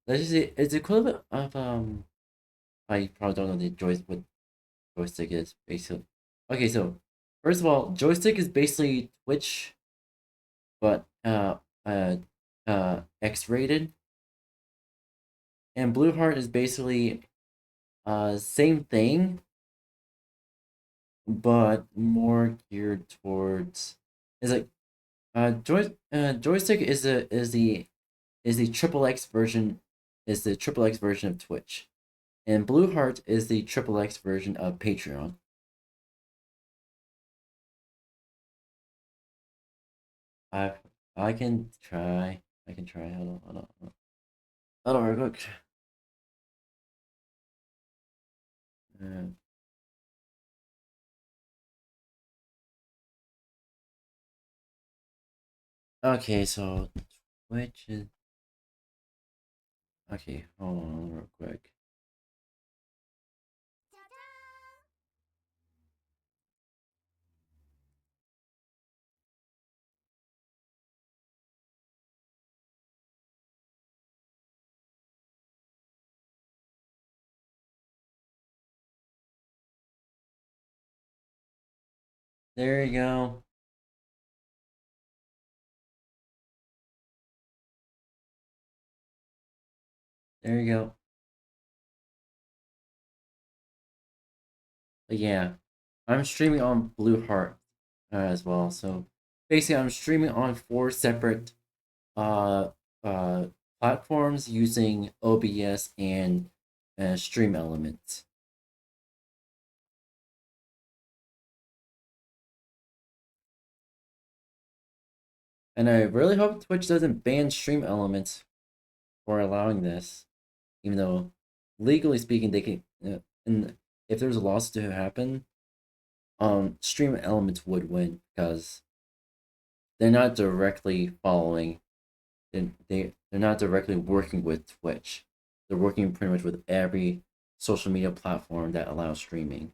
Let's just say it's equivalent of I probably don't know what joystick is basically. Okay, so first of all, joystick is basically Twitch, but X-rated, and Blueheart is basically same thing, but more geared towards is like joystick is the triple X version of Twitch, and Blueheart is the triple X version of Patreon. I can try. Hold on real quick. Uh, okay, so Twitch is okay. Hold on, real quick. There you go. There you go. But yeah, I'm streaming on Blue Heart as well. So basically, I'm streaming on 4 separate uh uh platforms using OBS and Stream Elements. And I really hope Twitch doesn't ban Stream Elements for allowing this, even though legally speaking they can. And if there's a loss to happen, Stream Elements would win because they're not directly following. They're not directly working with Twitch. They're working pretty much with every social media platform that allows streaming.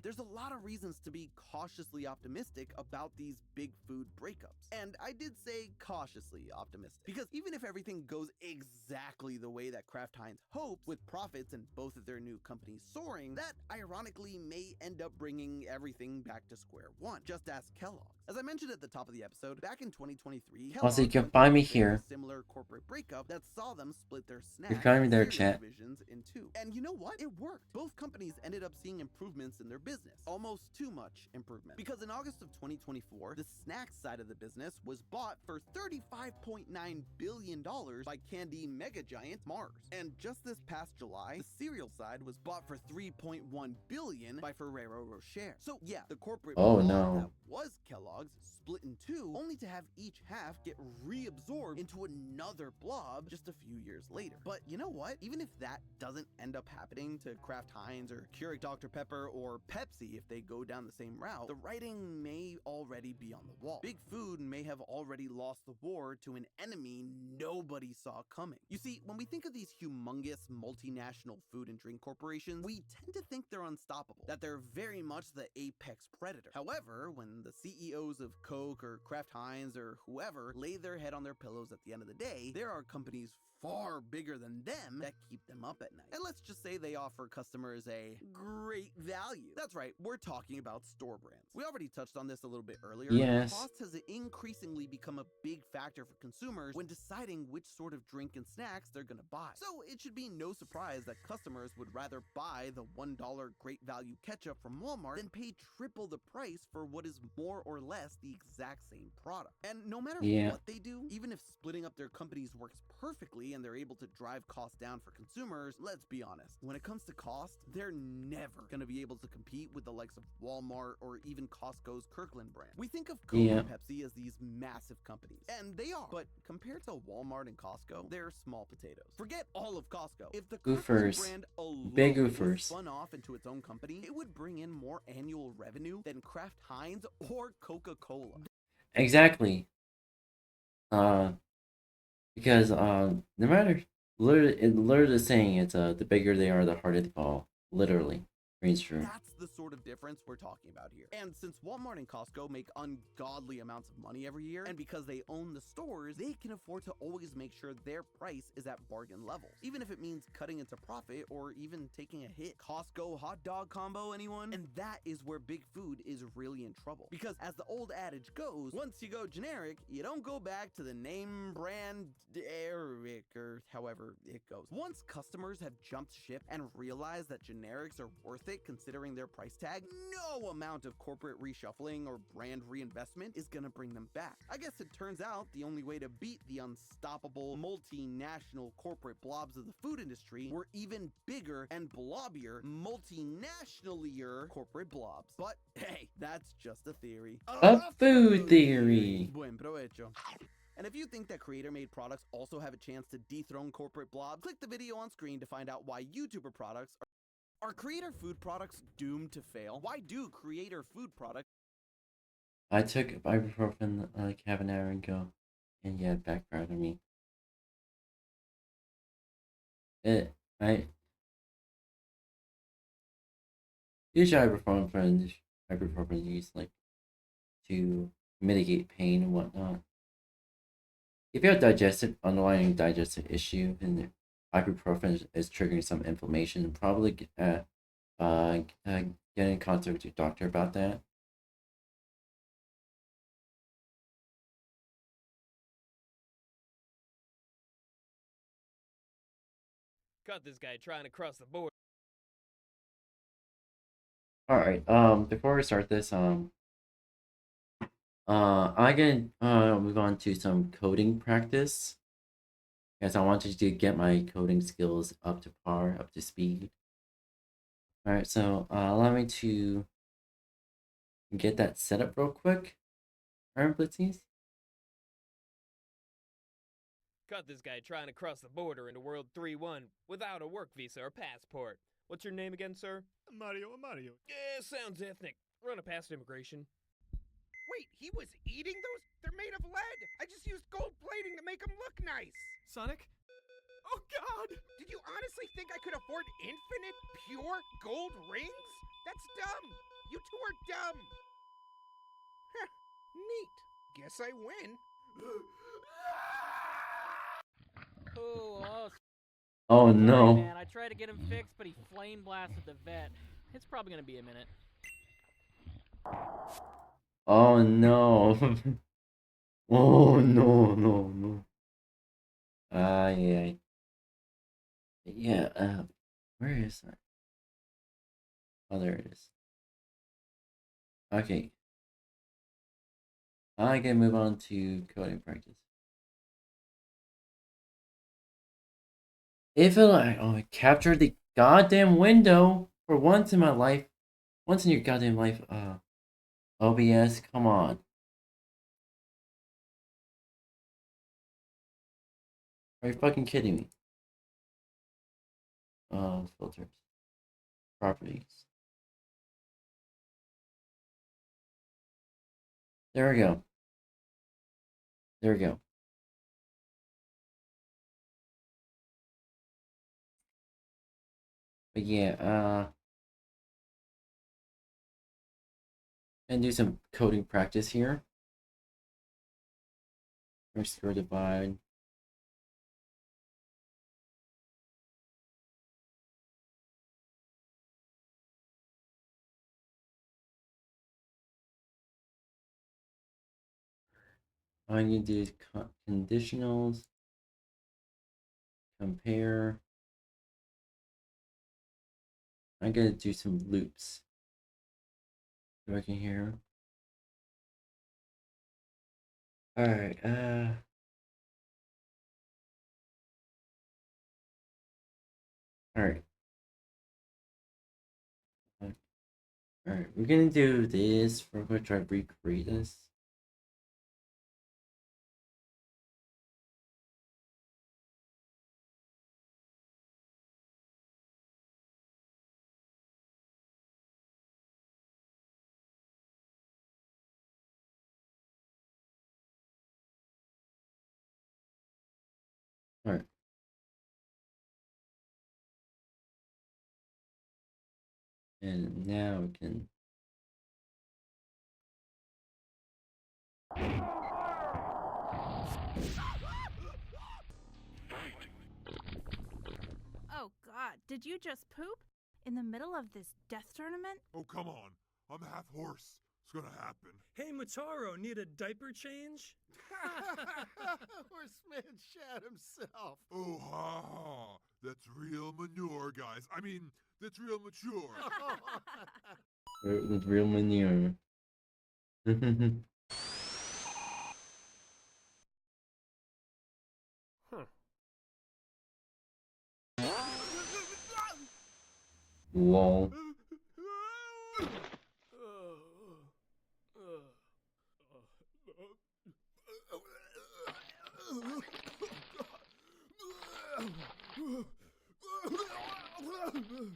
There's a lot of reasons to be cautiously optimistic about these big food breakups. And I did say cautiously optimistic, because even if everything goes exactly the way that Kraft Heinz hopes, with profits in both of their new companies soaring, that ironically may end up bringing everything back to square one. Just ask Kellogg's. As I mentioned at the top of the episode, back in 2023, Also, you Kellogg's can went find through me a very here. similar corporate breakup that saw them split their You snacks find me and there, cereal chat. divisions in two. And you know what? It worked. Both companies ended up seeing improvements in their business. Almost too much improvement. Because in August of 2024, the snacks side of the business was bought for $35.9 billion by candy mega giant Mars. And just this past July, the cereal side was bought for $3.1 billion by Ferrero Rocher. So yeah, the corporate Oh blob no. that was Kellogg's split in two, only to have each half get reabsorbed into another blob just a few years later. But you know what? Even if that doesn't end up happening to Kraft Heinz or Keurig Dr. Pepper or Pepsi, if they go down the same route, the writing may already be on the wall. Big Food may have already lost the war to an enemy nobody saw coming. You see, when we think of these humongous multinational food and drink corporations, we tend to think they're unstoppable, that they're very much the apex predator. However, when the CEOs of Coke or Kraft Heinz or whoever lay their head on their pillows at the end of the day, there are companies far bigger than them that keep them up at night. And let's just say they offer customers a great value. That's right, we're talking about store brands. We already touched on this a little bit earlier. Yes. Cost has increasingly become a big factor for consumers when deciding which sort of drink and snacks they're gonna buy. So it should be no surprise that customers would rather buy the $1 great value ketchup from Walmart than pay triple the price for what is more or less the exact same product. And no matter what they do, even if splitting up their companies works perfectly and they're able to drive costs down for consumers, let's be honest, when it comes to cost, they're never gonna be able to compete with the likes of Walmart or even Costco's Kirkland brand. We think of Coke and Pepsi as these massive companies, and they are, but compared to Walmart and Costco, they're small potatoes. Forget all of Costco. If the Kirkland brand alone was spun off into its own company, it would bring in more annual revenue than Kraft Heinz or Coca-Cola. Exactly. Because no matter literally saying it's the bigger they are, the harder they fall. Literally, rings true. That's the sort of difference we're talking about here. And since Walmart and Costco make ungodly amounts of money every year, and because they own the stores, they can afford to always make sure their price is at bargain levels, even if it means cutting into profit or even taking a hit. Costco hot dog combo, anyone? And that is where Big Food is really in trouble. Because as the old adage goes, once you go generic, you don't go back to the name brand Eric, or however it goes. Once customers have jumped ship and realized that generics are worth it considering their price tag, no amount of corporate reshuffling or brand reinvestment is gonna bring them back. I guess it turns out the only way to beat the unstoppable multinational corporate blobs of the food industry were even bigger and blobbier, multinationalier corporate blobs. But hey, that's just a theory. A food theory. Buen provecho. And if you think that creator-made products also have a chance to dethrone corporate blobs, click the video on screen to find out why YouTuber products are creator food products doomed to fail? Why do creator food products... I took ibuprofen like half an hour ago, and yeah, it backfired on me. I usually ibuprofen used like to mitigate pain and whatnot. If you have underlying digestive issue, and ibuprofen is triggering some inflammation, probably get in contact with your doctor about that. Caught this guy trying to cross the border. All right. Before we start this, I'm gonna move on to some coding practice. Yes, I wanted to get my coding skills up to par, up to speed. All right, so allow me to get that set up real quick. All right, Blitzies. Caught this guy trying to cross the border into World 3-1 without a work visa or passport. What's your name again, sir? Mario. Yeah, sounds ethnic. Run it past immigration. Wait, he was eating those? They're made of lead! I just used gold plating to make them look nice! Sonic? Oh god! Did you honestly think I could afford infinite, pure gold rings? That's dumb! You two are dumb! Huh, neat. Guess I win. Oh no. Man, I tried to get him fixed, but he flame blasted the vet. It's probably gonna be a minute. Oh no. Oh no. Yeah. Yeah, where is that? Oh, there it is. Okay. I can move on to coding practice. If it I captured the goddamn window for once in my life. Once in your goddamn life, OBS, come on. Are you fucking kidding me? Filters. Properties. There we go. There we go. But yeah, and do some coding practice here. Square divide. I need to do conditionals. Compare. I'm gonna do some loops. So I can hear. Alright, Alright. Alright, we're gonna do this. We're gonna try to recreate this. Alright. And now we can. Oh god, did you just poop? In the middle of this death tournament? Oh, come on. I'm half horse. It's gonna happen. Hey, Mataro, need a diaper change? Horseman shat himself. Oh, ha ha. That's real manure, guys. I mean, that's real mature. With real manure. Lol. Oh,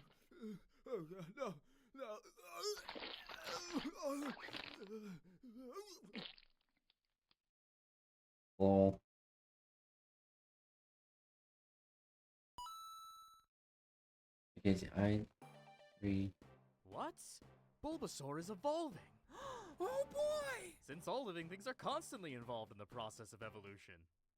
no, no. Lol. Okay, so I 3. What? Bulbasaur is evolving. Oh boy! Since all living things are constantly involved in the process of evolution.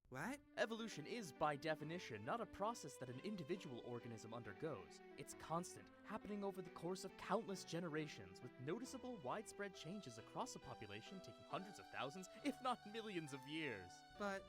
What? Evolution is, by definition, not a process that an individual organism undergoes. It's constant, happening over the course of countless generations, with noticeable, widespread changes across a population taking hundreds of thousands, if not millions of years. But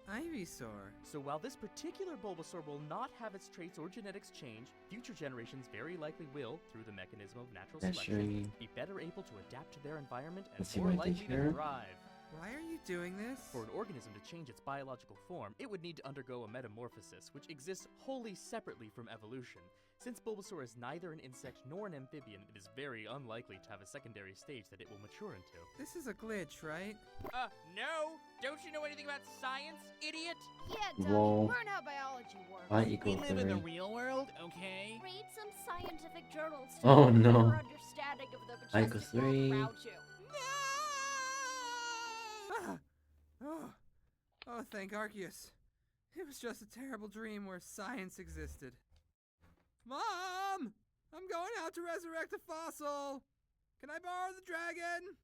Ivysaur. So while this particular Bulbasaur will not have its traits or genetics change, future generations very likely will, through the mechanism of natural selection, be better able to adapt to their environment and Let's see more what I did likely to here. thrive. Why are you doing this? For an organism to change its biological form, it would need to undergo a metamorphosis, which exists wholly separately from evolution. Since Bulbasaur is neither an insect nor an amphibian, it is very unlikely to have a secondary stage that it will mature into. This is a glitch, right? No. Don't you know anything about science, idiot? Yeah, Lol. dummy. Learn how biology works. I We equals live in the 3. real world, okay? Read some scientific journals to Oh, get a no. better understanding of the I majestic equals world 3. around you. Ah! Oh, thank Arceus. It was just a terrible dream where science existed. Mom! I'm going out to resurrect a fossil! Can I borrow the dragon?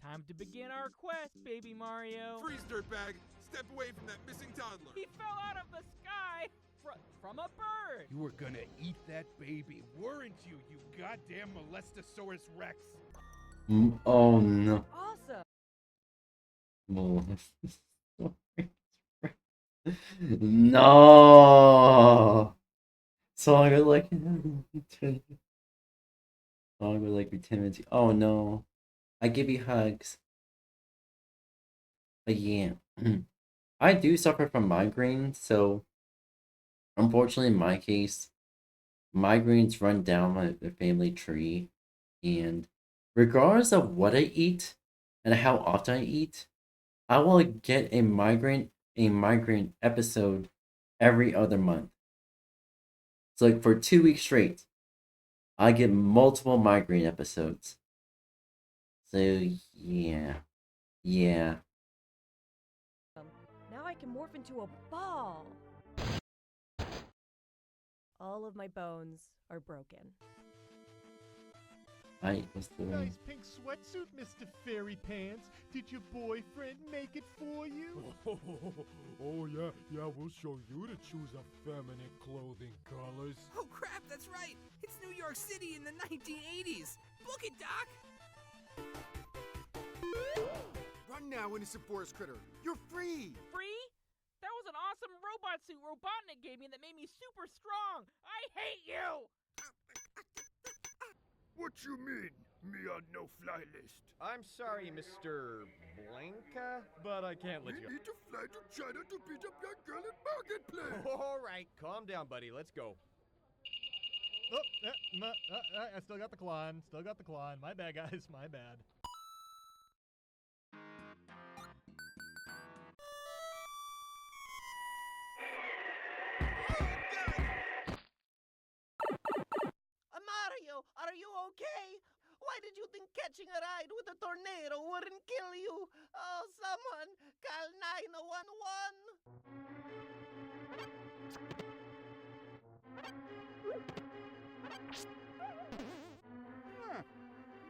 Time to begin our quest, baby Mario. Freeze, dirtbag! Step away from that missing toddler! He fell out of the sky from a bird. You were gonna eat that baby, weren't you, you goddamn Molestosaurus Rex? Oh no. Awesome. Well, no. So I would like. So I would like be timid. Oh no. I give you hugs. But yeah. I do suffer from migraines, so unfortunately in my case, migraines run down the family tree, and regardless of what I eat and how often I eat, I will get a migraine episode every other month. So like for 2 weeks straight, I get multiple migraine episodes. So yeah. Yeah. Now I can morph into a ball. All of my bones are broken. I was the Nice pink sweatsuit, Mr. Fairy Pants. Did your boyfriend make it for you? Oh, yeah, we'll show you to choose a feminine clothing colors. Oh crap, that's right! It's New York City in the 1980s! Book it, Doc! Run now, innocent forest critter. You're free! Free? That was an awesome robot suit Robotnik gave me that made me super strong. I hate you! What you mean, me on no-fly list? I'm sorry, Mr. Blanca, but I can't let you. need to fly to China to beat up your girl at Marketplace. All right, calm down, buddy. Let's go. Oh, I still got the climb. My bad, guys. My bad. Mario, are you okay? Why did you think catching a ride with a tornado wouldn't kill you? Oh, someone call 911.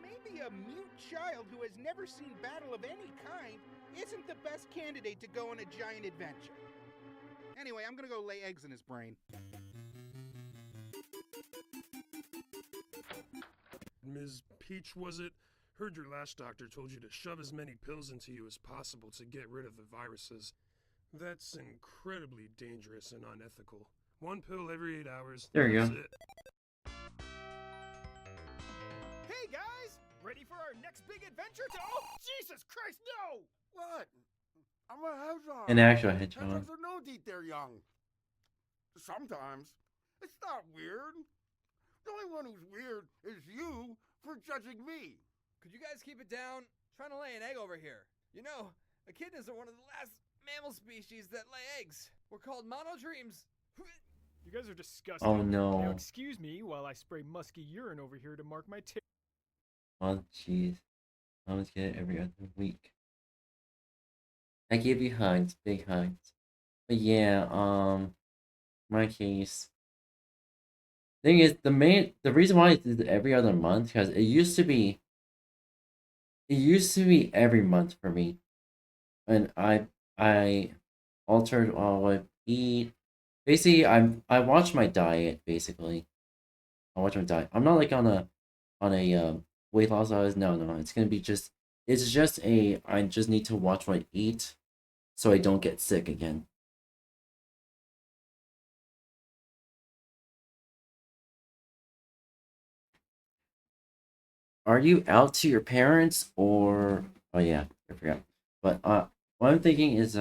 Maybe a mute child who has never seen battle of any kind isn't the best candidate to go on a giant adventure. Anyway, I'm gonna go lay eggs in his brain. Ms. Peach, was it? Heard your last doctor told you to shove as many pills into you as possible to get rid of the viruses. That's incredibly dangerous and unethical. 1 pill every 8 hours. There you that's go. it. Hey guys, ready for our next big adventure? Oh, Jesus Christ, no! What? I'm a hedgehog. An actual hedgehog. Hedgehogs are known to eat their young. Sometimes. It's not weird. The only one who's weird is you for judging me. Could you guys keep it down? Trying to lay an egg over here. You know, echidnas are one of the last mammal species that lay eggs. We're called monotremes You guys are disgusting. Oh Now no. excuse me while I spray musky urine over here to mark my tail. Oh jeez. I always get it every other week. I give you hugs, big hugs. But yeah, my case. Thing is, the reason why it's every other month, because it used to be every month for me. And I altered what I eat. Basically, I watch my diet, basically. I watch my diet. I'm not like on a weight loss diet. No, it's gonna be just I just need to watch what I eat so I don't get sick again. Are you out to your parents or oh yeah, I forgot. But what I'm thinking is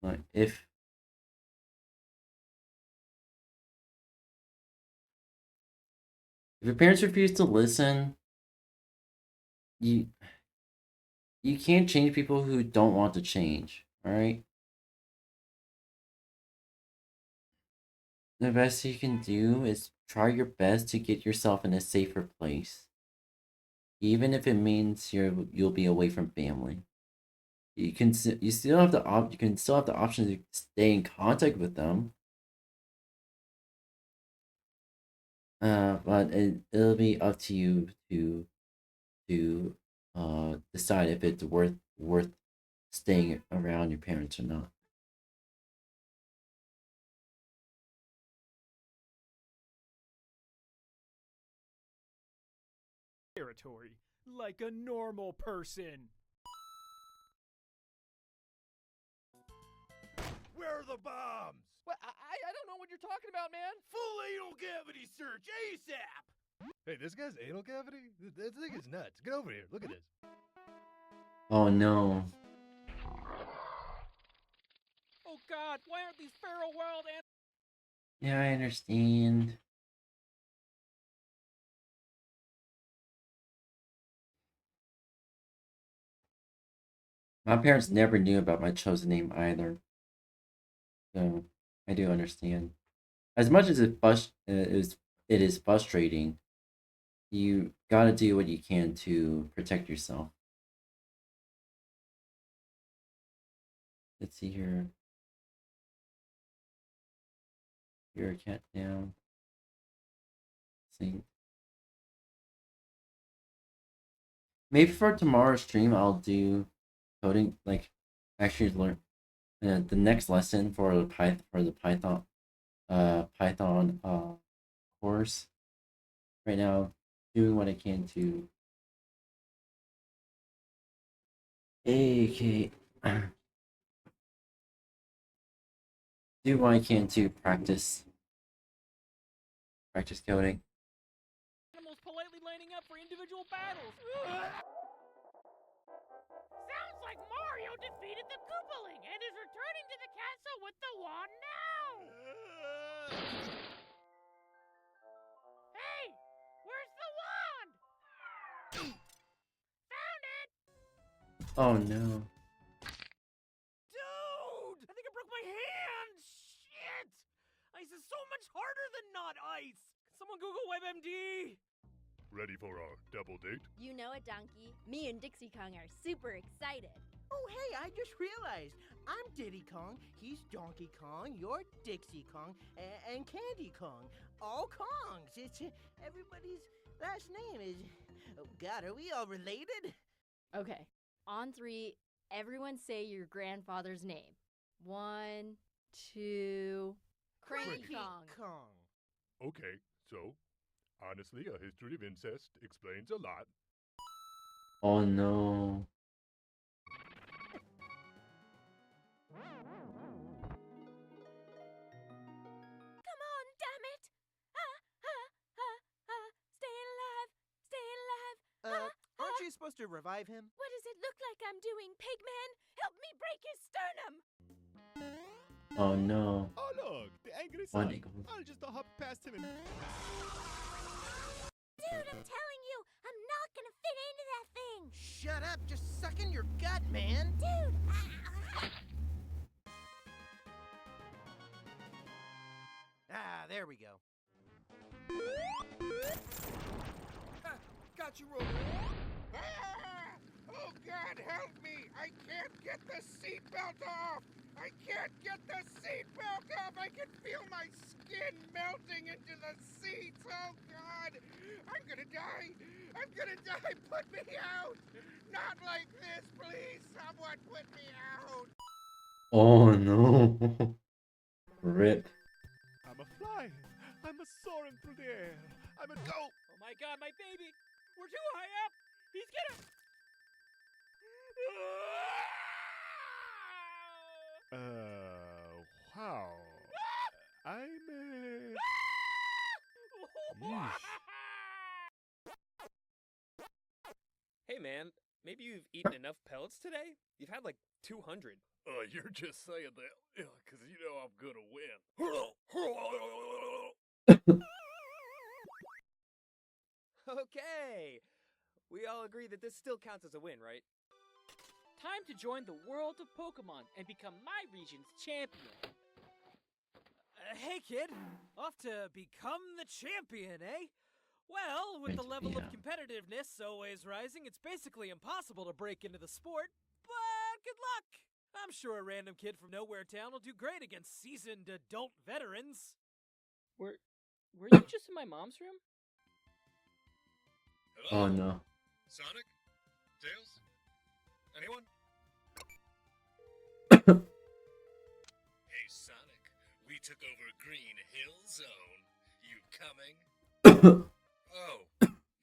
like if your parents refuse to listen, you you can't change people who don't want to change, alright? The best you can do is try your best to get yourself in a safer place. Even if it means you'll be away from family. You still have you can still have the option to stay in contact with them. But it'll be up to you to decide if it's worth staying around your parents or not. Territory like a normal person. Where are the bombs? What? I don't know what you're talking about, man. Full anal cavity search ASAP! Hey, this guy's anal cavity? This thing is nuts. Get over here. Look at this. Oh no. Oh God, why aren't these feral wild animals? Yeah, I understand. My parents never knew about my chosen name either. So I do understand. As much as it is frustrating, you gotta do what you can to protect yourself. Let's see here. You're a cat down. See. Maybe for tomorrow's stream, I'll do coding, like actually learn the next lesson for the Python course. Right now, doing what I can to okay do what I can to practice coding. Animals politely lining up for individual battles. Sounds like Mario defeated the Koopaling and is returning to the castle with the wand now. Hey, where's the wand? Found it. Oh no. Dude! I think I broke my hand! Shit! Ice is so much harder than not ice! Someone Google WebMD! Ready for our double date? You know it, Donkey. Me and Dixie Kong are super excited. Oh, hey, I just realized. I'm Diddy Kong, he's Donkey Kong, you're Dixie Kong, and Candy Kong. All Kongs. It's everybody's last name is... Oh, God, are we all related? Okay, on three, everyone say your grandfather's name. 1, 2... Cranky Kong. Okay, so, honestly, a history of incest explains a lot. Oh no. Come on, damn it! Stay alive! Stay alive! Aren't you supposed to revive him? What does it look like I'm doing, Pigman? Help me break his sternum! Oh no. Oh look, the angry One son. equal. I'll just hop past him and... Dude, I'm telling you, I'm not gonna fit into that thing! Shut up, just suck in your gut, man! Dude! There we go. Got you, Robo. Oh, God, help me! I can't get the seatbelt off! I can't get the seatbelt off! I can feel my skin melting into the seats! Oh, God! I'm gonna die! I'm gonna die! Put me out! Not like this, please! Someone put me out! Oh no. Rip. I'm a flying. I'm a soaring through the air. I'm a go. Oh my god, my baby! We're too high up! He's gonna... Wow. I'm Yeesh. Hey man, maybe you've eaten enough pellets today? You've had like 200. You're just saying that, because you know I'm gonna win. Okay. We all agree that this still counts as a win, right? Time to join the world of Pokemon and become my region's champion. Hey kid, off to become the champion, eh? Well, with the level of competitiveness always rising, it's basically impossible to break into the sport, but good luck! I'm sure a random kid from Nowhere Town will do great against seasoned adult veterans. Were you just in my mom's room? Oh no. Sonic? Tails? Anyone? Hey Sonic, we took over Green Hill Zone. You coming? Oh,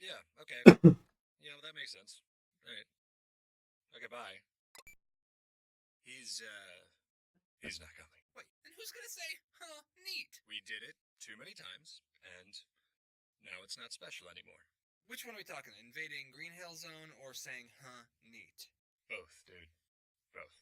yeah, okay. Yeah, well, that makes sense. Alright. Okay, bye. He's not coming. Wait, and who's gonna say, huh, neat? We did it too many times, and now it's not special anymore. Which one are we talking? Invading Green Hill Zone or saying, huh, neat? Both, dude. Both.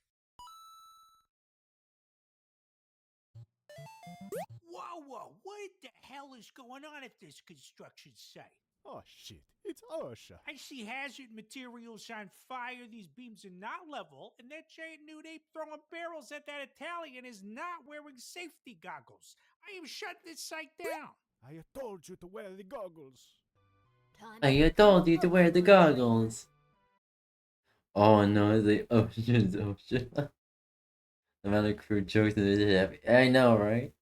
Whoa, what the hell is going on at this construction site? Oh shit, it's OSHA. I see hazard materials on fire, these beams are not level, and that giant nude ape throwing barrels at that Italian is not wearing safety goggles. I am shutting this site down. I told you to wear the goggles. I told you to wear the goggles. Oh no, the ocean's ocean. The amount of crude jokes that it have. I know, right?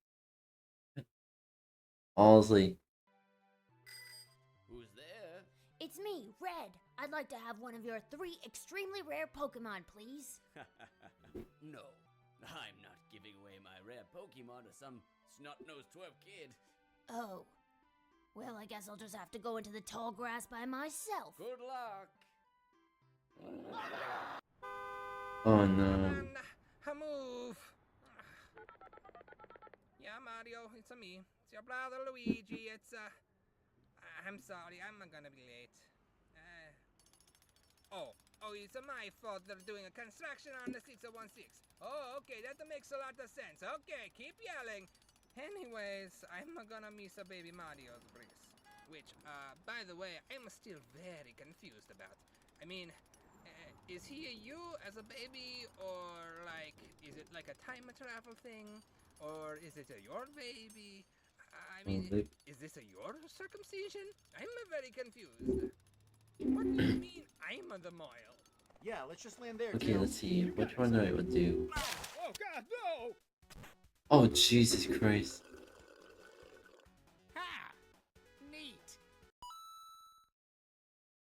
Honestly. Who's there? It's me, Red. I'd like to have one of your 3 extremely rare Pokemon, please. No, I'm not giving away my rare Pokemon to some snot-nosed twerp kid. Oh. Well, I guess I'll just have to go into the tall grass by myself. Good luck. Oh no. Move. Yeah, Mario, it's me. It's your brother Luigi. I'm sorry, I'm gonna be late. Oh, it's my fault they're doing a construction on the 6016. Oh, okay, that makes a lot of sense. Okay, keep yelling. Anyways, I'm gonna miss a baby Mario's breeze. Which, by the way, I'm still very confused about. I mean, is he you as a baby, or like, is it like a time travel thing, or is it your baby? I mean, is this your circumcision? I'm very confused. What do you mean I'm the Moyle? Yeah, let's just land there. Okay, let's see. Which one do I would do? Oh God, no! Oh Jesus Christ. Ha! Neat.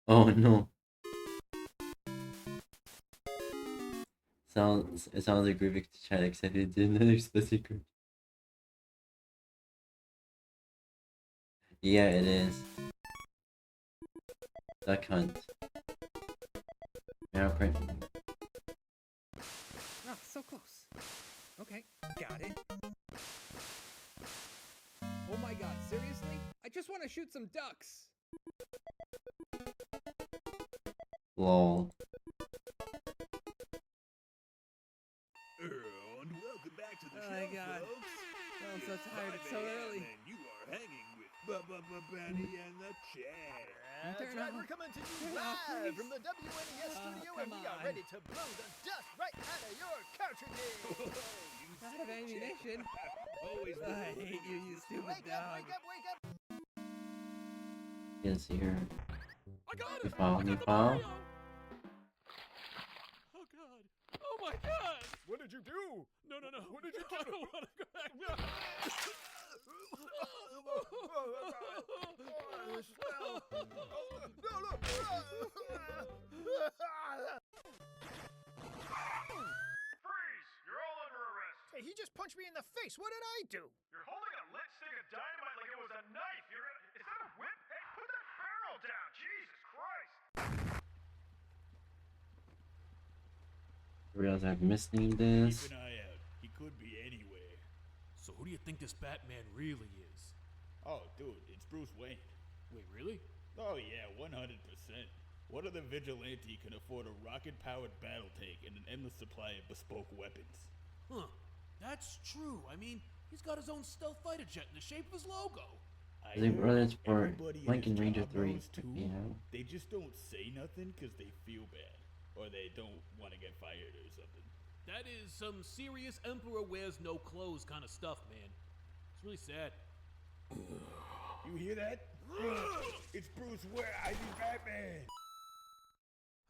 Oh no. It sounds like Rubik chat except it did another specific group. Yeah, it is. That cunt. Now print. Oh, so close. Okay, got it. Oh my God, seriously? I just want to shoot some ducks. Lol. And welcome back to the Oh show, my God. folks. Oh, I'm so tired. It's so early. And you are hanging with Benny and the Chat. That's right, we're coming to you live from the WNES studio, and we are ready to blow the dust right out of your cartridges. Out of ammunition. Always. I hate you, you stupid Wake dog. up, wake up, wake up. You can see her. I got You it! follow I me, got the follow? Mario! Oh god! Oh my god! What did you do? No, no, no. What did you do? I don't want to go back. No. Freeze! You're all under arrest. Hey, he just punched me in the face. What did I do? You're holding a lit stick of dynamite like it was a knife. Is that a whip? Hey, put that barrel down. Jesus Christ. Realize I've misnamed this. Keep an eye out. He could be anywhere. So who do you think this Batman really is? Oh, dude, it's Bruce Wayne. Wait, really? Oh yeah, 100%. What other vigilante can afford a rocket-powered battle tank and an endless supply of bespoke weapons? Huh. That's true. I mean, he's got his own stealth fighter jet in the shape of his logo. I think brothers for Everybody in Lincoln his Ranger job 3. knows too. You know? They just don't say nothing because they feel bad. Or they don't want to get fired or something. That is some serious Emperor wears no clothes kind of stuff, man. It's really sad. You hear that? It's Bruce Wayne. I mean Batman.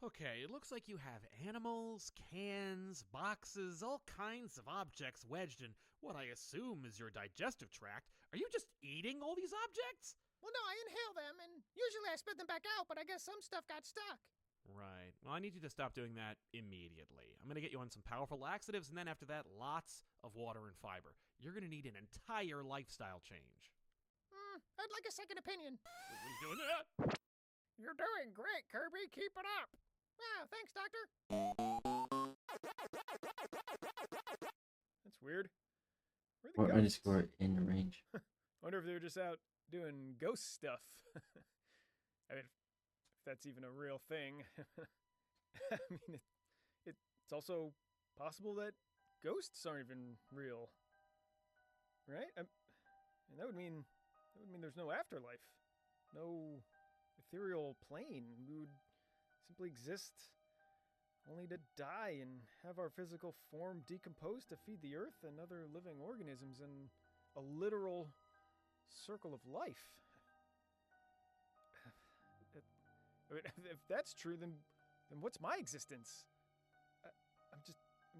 Okay, it looks like you have animals, cans, boxes, all kinds of objects wedged in what I assume is your digestive tract. Are you just eating all these objects? Well, no, I inhale them, and usually I spit them back out, but I guess some stuff got stuck. Right. Well, I need you to stop doing that immediately. I'm going to get you on some powerful laxatives, and then after that, lots of water and fiber. You're going to need an entire lifestyle change. I'd like a second opinion. Who's doing that? You're doing great, Kirby. Keep it up. Wow, thanks, Doctor. That's weird. Where are Or the ghosts? underscore in range. Wonder if they're just out doing ghost stuff. I mean, if that's even a real thing. I mean, it's also possible that ghosts aren't even real, right? And that would mean there's no afterlife, no ethereal plane. We would simply exist only to die and have our physical form decompose to feed the earth and other living organisms in a literal circle of life. I mean, if that's true, then what's my existence? I'm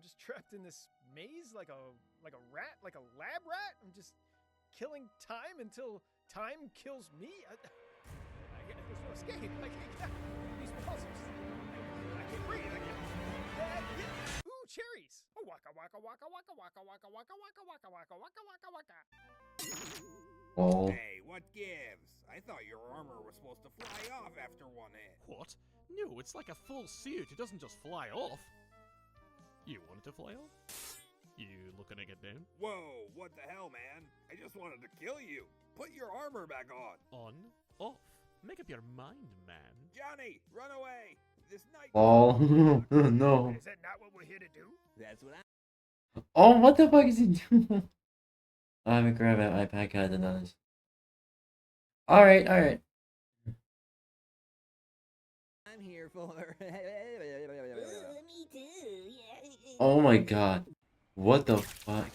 just trapped in this maze like a rat, like a lab rat. I'm just killing time until time kills me. There's no escape. I can't get out. These walls are I can't breathe. I can't. Ooh, cherries. Oh, waka waka waka waka waka waka waka waka waka waka waka waka waka. Oh. Hey, what gives? I thought your armor was supposed to fly off after one hit. What? No, it's like a full suit. It doesn't just fly off. You want it to fly off? You looking to get down? Whoa, what the hell, man? I just wanted to kill you. Put your armor back on. On, off. Make up your mind, man. Johnny, run away. This night. Oh, no. Is that not what we're here to do? That's what Oh, what the fuck is he doing? I'm gonna grab an iPad card and others. Alright, alright. I'm here for. Me too. Oh my god. What the fuck?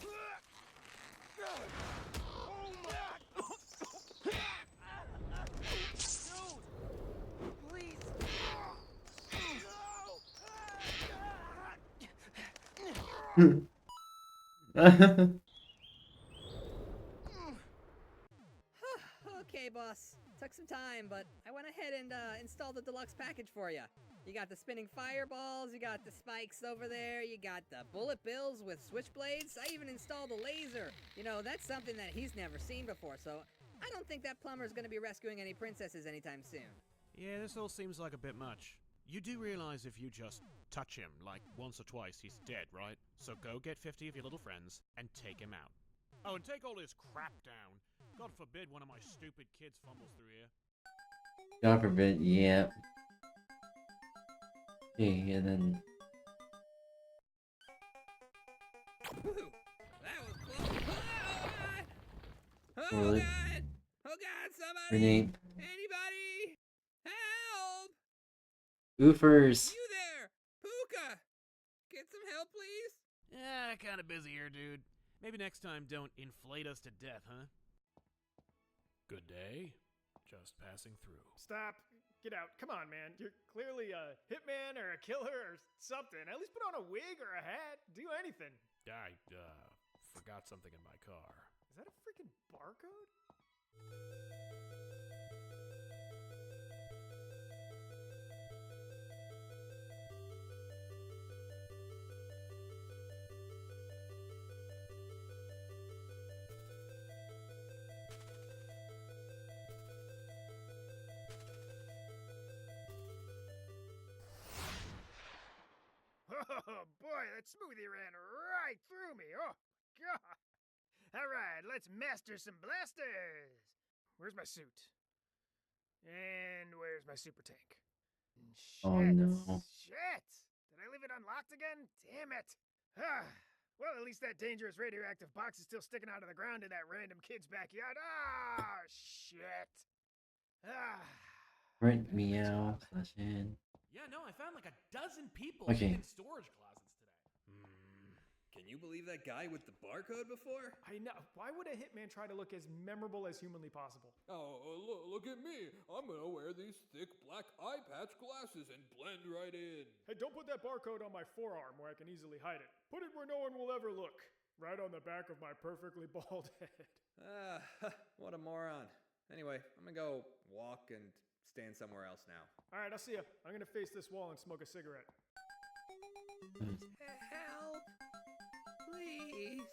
Okay, boss. Took some time, but I went ahead and installed the deluxe package for you. You got the spinning fireballs, you got the spikes over there, you got the bullet bills with switchblades. I even installed a laser. You know, that's something that he's never seen before, so I don't think that plumber's gonna be rescuing any princesses anytime soon. Yeah, this all seems like a bit much. You do realize if you just touch him, like, once or twice, he's dead, right? So go get 50 of your little friends and take him out. Oh, and take all this crap down. God forbid one of my stupid kids fumbles through here. God forbid, yeah. Okay, and then... Whew, that was close. Oh, Really? God! Oh, God, somebody! Renee. Anybody! Oofers. You there! Puka! Get some help, please? Yeah, kinda busy here, dude. Maybe next time don't inflate us to death, huh? Good day. Just passing through. Stop. Get out. Come on, man. You're clearly a hitman or a killer or something. At least put on a wig or a hat. Do anything. I, forgot something in my car. Is that a freaking barcode? Oh boy, that smoothie ran right through me. Oh god. Alright, let's master some blasters. Where's my suit? And where's my super tank? Shit. Oh no. Shit! Did I leave it unlocked again? Damn it. Well, at least that dangerous radioactive box is still sticking out of the ground in that random kid's backyard. Ah, shit. Rent meow /in. Yeah, no, I found like a dozen people Okay. in storage closets today. Can you believe that guy with the barcode before? I know. Why would a hitman try to look as memorable as humanly possible? Oh, look at me. I'm gonna wear these thick black eye patch glasses and blend right in. Hey, don't put that barcode on my forearm where I can easily hide it. Put it where no one will ever look. Right on the back of my perfectly bald head. What a moron. Anyway, I'm gonna go walk and stand somewhere else now. Alright, I'll see ya. I'm gonna face this wall and smoke a cigarette. Help! Please!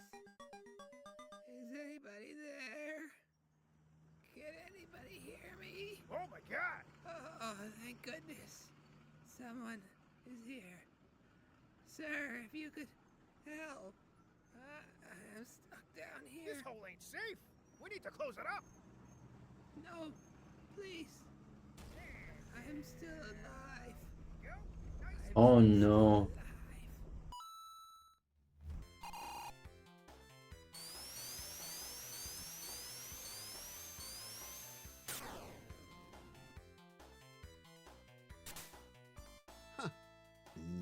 Is anybody there? Can anybody hear me? Oh my god! Oh, thank goodness. Someone is here. Sir, if you could help. I'm stuck down here. This hole ain't safe! We need to close it up! No, please. I am still alive. Oh no.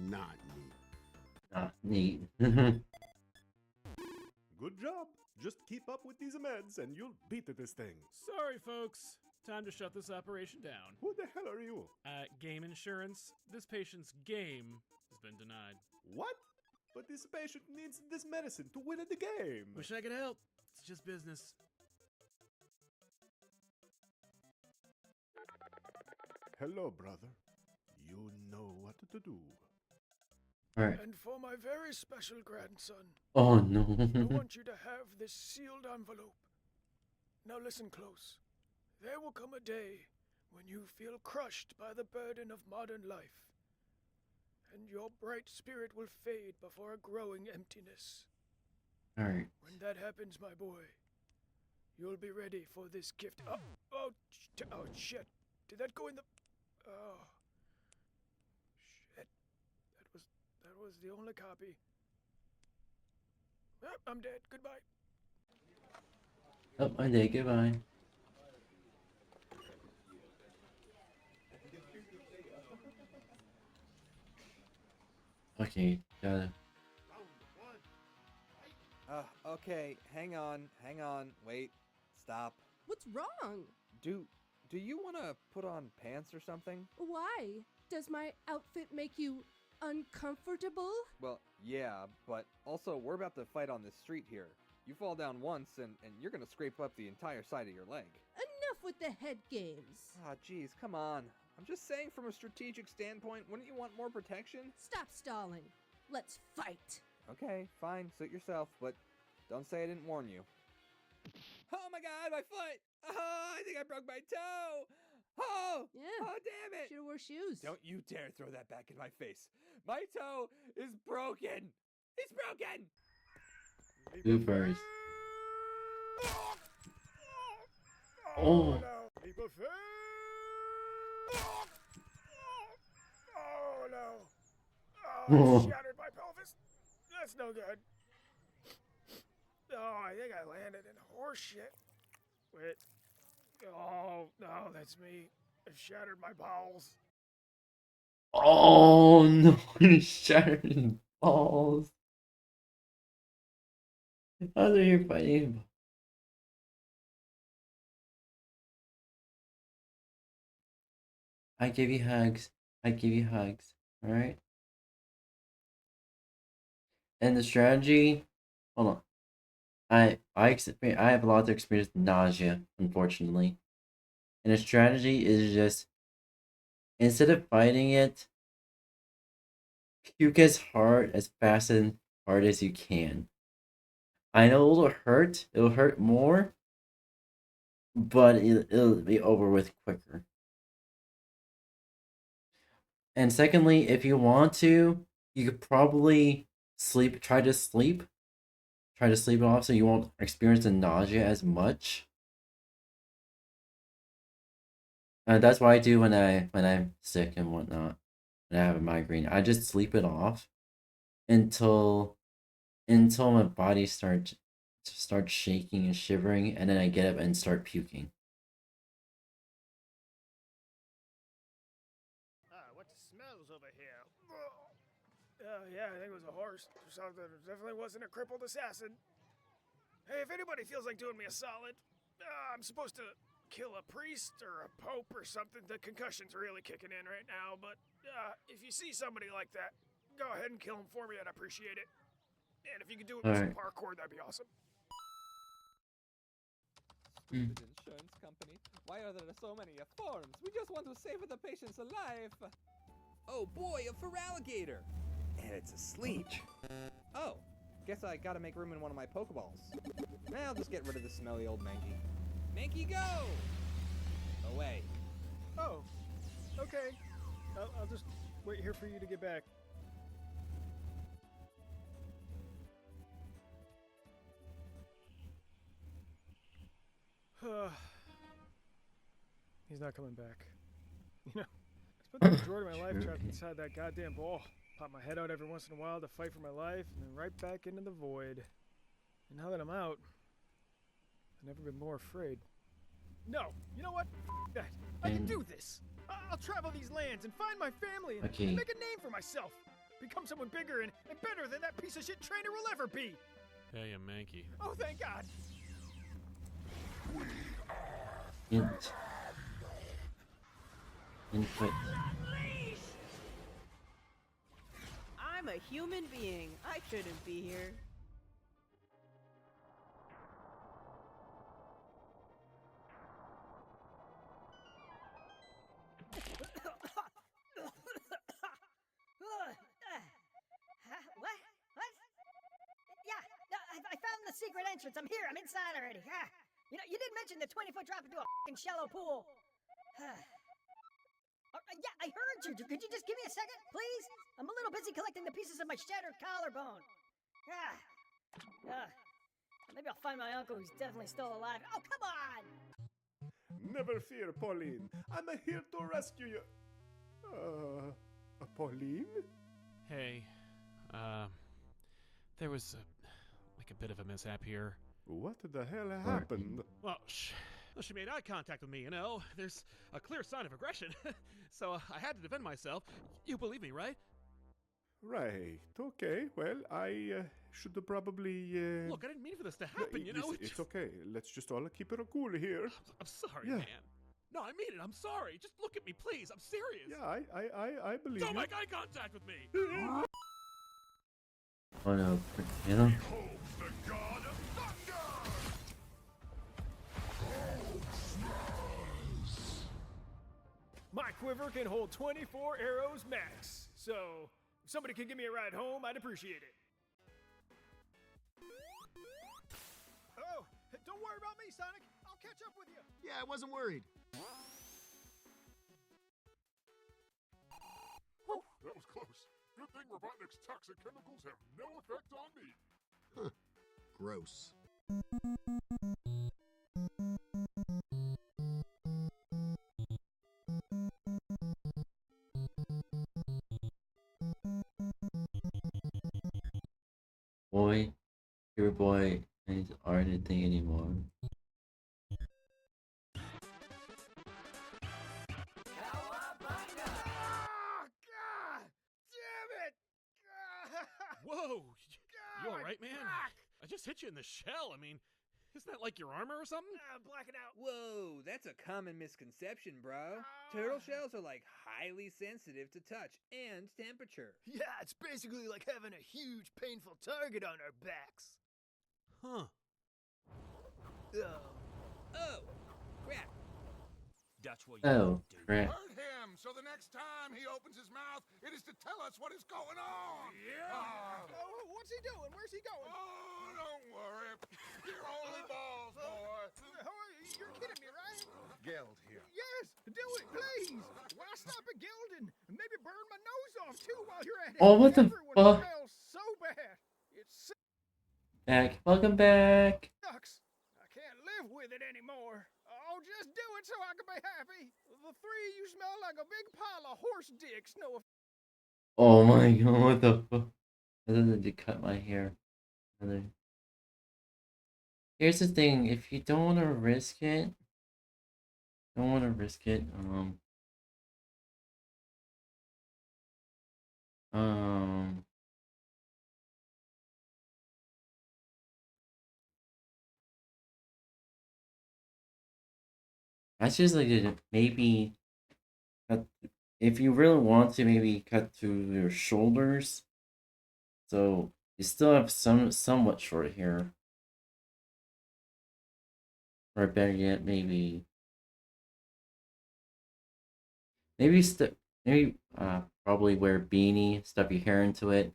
Not neat. Not neat. Good job. Just keep up with these meds and you'll beat this thing. Sorry, folks. Time to shut this operation down. Who the hell are you? Game insurance. This patient's game has been denied. What? But this patient needs this medicine to win at the game. Wish I could help. It's just business. Hello, brother. You know what to do. Alright. And for my very special grandson, Oh no. I want you to have this sealed envelope. Now listen close. There will come a day when you feel crushed by the burden of modern life, and your bright spirit will fade before a growing emptiness. Alright. When that happens, my boy, you'll be ready for this gift. Oh shit. Did that go in the... Oh. Shit. That was the only copy. I'm dead. Goodbye. Oh, my day. Goodbye. Okay, gotta. Okay, hang on, wait, stop. What's wrong? Do you want to put on pants or something? Why? Does my outfit make you uncomfortable? Well, yeah, but also we're about to fight on this street here. You fall down once and you're gonna scrape up the entire side of your leg. Enough with the head games. Ah, geez, come on. I'm just saying from a strategic standpoint, wouldn't you want more protection? Stop stalling. Let's fight. Okay, fine, suit yourself, but don't say I didn't warn you. Oh my god, my foot! Oh, I think I broke my toe! Oh! Yeah. Oh, damn it! Should've wore shoes. Don't you dare throw that back in my face. My toe is broken! It's broken! Oofers. Oh no! Leap of faith! Oh no! Oh, I shattered my pelvis! That's no good. Oh, I think I landed in horse shit. Wait. Oh, no, that's me. I've shattered my bowels. Oh no, he shattered his balls. How are you fighting? I give you hugs. I give you hugs. Alright? And the strategy, hold on. I have a lot of experience with nausea, unfortunately. And the strategy is just, instead of fighting it, puke as fast and hard as you can. I know it'll hurt more, but it'll be over with quicker. And secondly, if you want to, you could probably try to sleep it off so you won't experience the nausea as much. And that's what I do when I'm sick and whatnot. When I have a migraine, I just sleep it off until my body starts shaking and shivering, and then I get up and start puking. What smells over here? Yeah, I think it was a horse or something. It definitely wasn't a crippled assassin. Hey, if anybody feels like doing me a solid, I'm supposed to kill a priest or a pope or something. The concussion's really kicking in right now, but if you see somebody like that, go ahead and kill him for me. I'd appreciate it. And if you could do it with some parkour, that'd be awesome. Stupid insurance company. Why are there so many forms? We just want to save the patient's life. Oh boy, a alligator. And it's asleep. Oh, guess I gotta make room in one of my Pokeballs. Now I'll just get rid of the smelly old Mankey. Mankey, go! Away. Oh, okay. I'll just wait here for you to get back. He's not coming back. You know, I spent the majority of my life trapped inside that goddamn ball. Pop my head out every once in a while to fight for my life, and then right back into the void. And now that I'm out, I've never been more afraid. No, you know what? F that. I can do this. I'll travel these lands and find my family and make a name for myself. Become someone bigger and better than that piece of shit trainer will ever be. Hey, you Mankey. Oh, thank God. Input. I'm a human being. I shouldn't be here. What? Yeah, I found the secret entrance. I'm here. I'm inside already. You know, you did mention the 20-foot drop into a fucking shallow pool. Yeah, I heard you. Could you just give me a second, please? I'm a little busy collecting the pieces of my shattered collarbone. Maybe I'll find my uncle who's definitely still alive. Oh, come on! Never fear, Pauline. I'm here to rescue you. Pauline? Hey, there was a bit of a mishap here. What the hell happened? Well, she made eye contact with me, you know. There's a clear sign of aggression. So I had to defend myself. You believe me, right? Right. Okay. Well, I should probably... Look, I didn't mean for this to happen, you know? It's okay. Let's just all keep it cool here. I'm sorry, man. No, I mean it. I'm sorry. Just look at me, please. I'm serious. Yeah, I believe you. Don't make eye contact with me. Oh no, you know? My quiver can hold 24 arrows max, so if somebody could give me a ride home, I'd appreciate it. Oh, don't worry about me, Sonic. I'll catch up with you. Yeah, I wasn't worried. Whew, that was close. Good thing Robotnik's toxic chemicals have no effect on me. Huh. Gross. Boy, your boy aren't a thing anymore. Whoa! You alright, man? I just hit you in the shell. I mean, isn't that like your armor or something? Black it out. Whoa, that's a common misconception, bro. Turtle shells are like highly sensitive to touch and temperature. Yeah, it's basically like having a huge, painful target on our backs. Huh. Oh, crap. That's what Oh, crap. Hurt him, so the next time he opens his mouth, it is to tell us what is going on. Yeah. Oh, what's he doing? Where's he going? Oh, don't worry. You're only balls, boy. You're kidding me, right? Geld here. Yes, do it, please. Why stop at Gildan? Maybe burn my nose off too while you're at it. Oh, what the Everyone fuck? smells so bad. It Back. Welcome back. sucks. I can't live with it anymore. Oh, just do it so I can be happy. The three of you smell like a big pile of horse dicks. No. Oh my god, what the fuck? I didn't need to cut my hair. Here's the thing, if you don't want to risk it, I just like to maybe cut, if you really want to, maybe cut to your shoulders, so you still have somewhat short hair, or better yet, maybe probably wear a beanie, stuff your hair into it.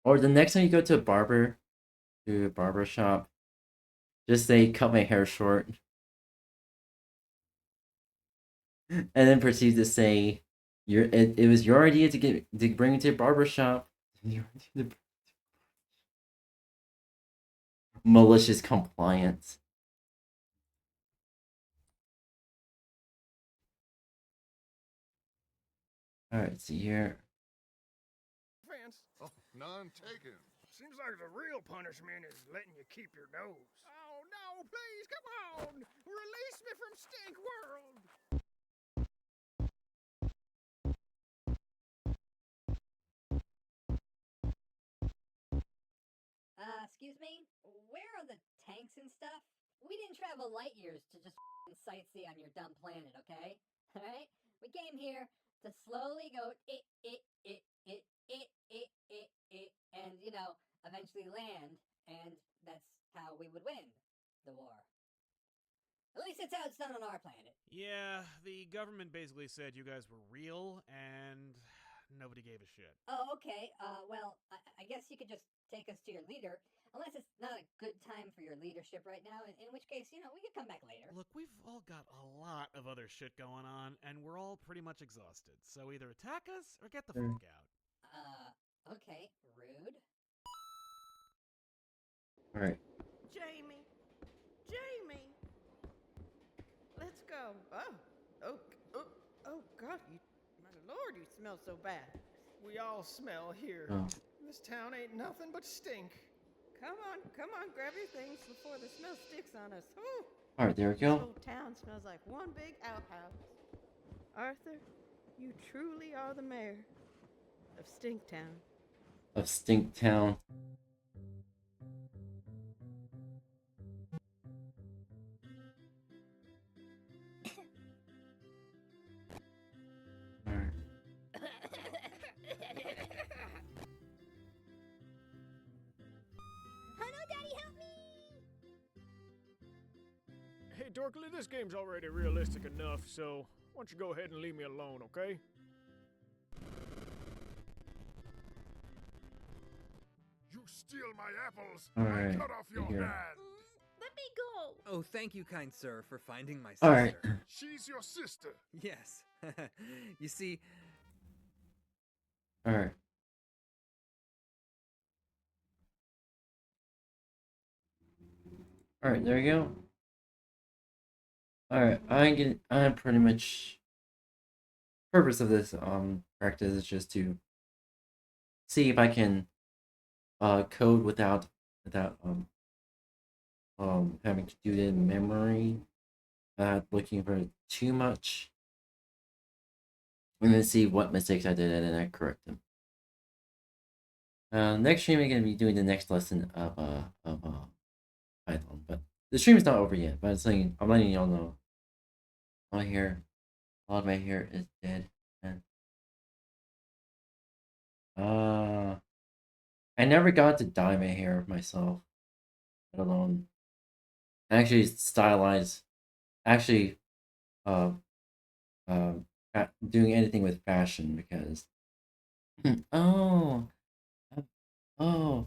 Or the next time you go to a barber shop, just say, cut my hair short. And then proceed to say, it was your idea to bring it to a barber shop. Malicious compliance. Alright, see here. Fence. Oh, none taken. Seems like the real punishment is letting you keep your nose. Oh, no, please, come on. Release me from Stink World. Excuse me? Where are the tanks and stuff? We didn't travel light years to just sightsee on your dumb planet, okay? Alright? We came here to slowly go and, you know, eventually land, and that's how we would win the war. At least that's how it's done on our planet. Yeah, the government basically said you guys were real, and nobody gave a shit. Oh, okay. Well, I guess you could just take us to your leader, unless it's not a good time for your leadership right now, in which case, you know, we could come back later. Look, we've all got a lot of other shit going on, and we're all pretty much exhausted. So either attack us or get the fuck out. Okay, rude. Alright. Jamie! Jamie! Let's go. Oh, God, my Lord, you smell so bad. We all smell here. Oh. This town ain't nothing but stink. Come on, grab your things before the smell sticks on us. Whew. Alright, there we go. This whole town smells like one big outhouse. Arthur, you truly are the mayor of Stinktown. Of Stinktown. Hey, Dorkly, this game's already realistic enough, so why don't you go ahead and leave me alone, okay? You steal my apples. Alright, I cut off your here. hand. Let me go! Oh, thank you, kind sir, for finding my sister. Alright. She's your sister. Yes. You see... Alright. Alright, there we go. Alright, I'm pretty much purpose of this practice is just to see if I can code without having to do it in memory, looking for too much, and then see what mistakes I did and then I correct them. Next stream, I'm gonna be doing the next lesson of Python, but the stream is not over yet. But I'm letting y'all know. My hair, a lot of my hair is dead, and I never got to dye my hair myself, let alone actually stylize, actually, doing anything with fashion because, oh, oh,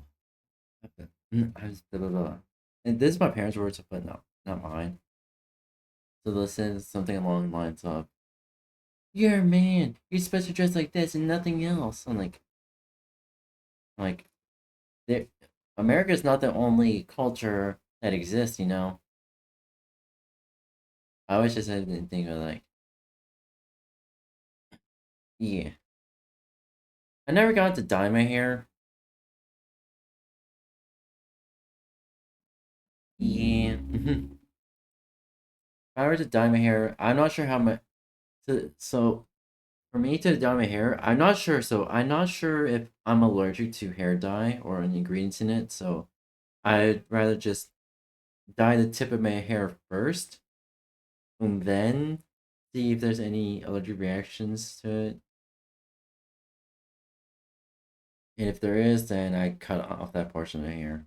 I was blah, blah, blah. And this is my parents' words, but not mine. So listen, something along the lines of, "You're a man. You're supposed to dress like this and nothing else." I'm like, America's not the only culture that exists, you know. I always just had to think of like, yeah. I never got to dye my hair. Yeah. If I were to dye my hair, I'm not sure how much. So for me to dye my hair, I'm not sure. So I'm not sure if I'm allergic to hair dye or any ingredients in it. So I'd rather just dye the tip of my hair first, and then see if there's any allergic reactions to it. And if there is, then I cut off that portion of the hair.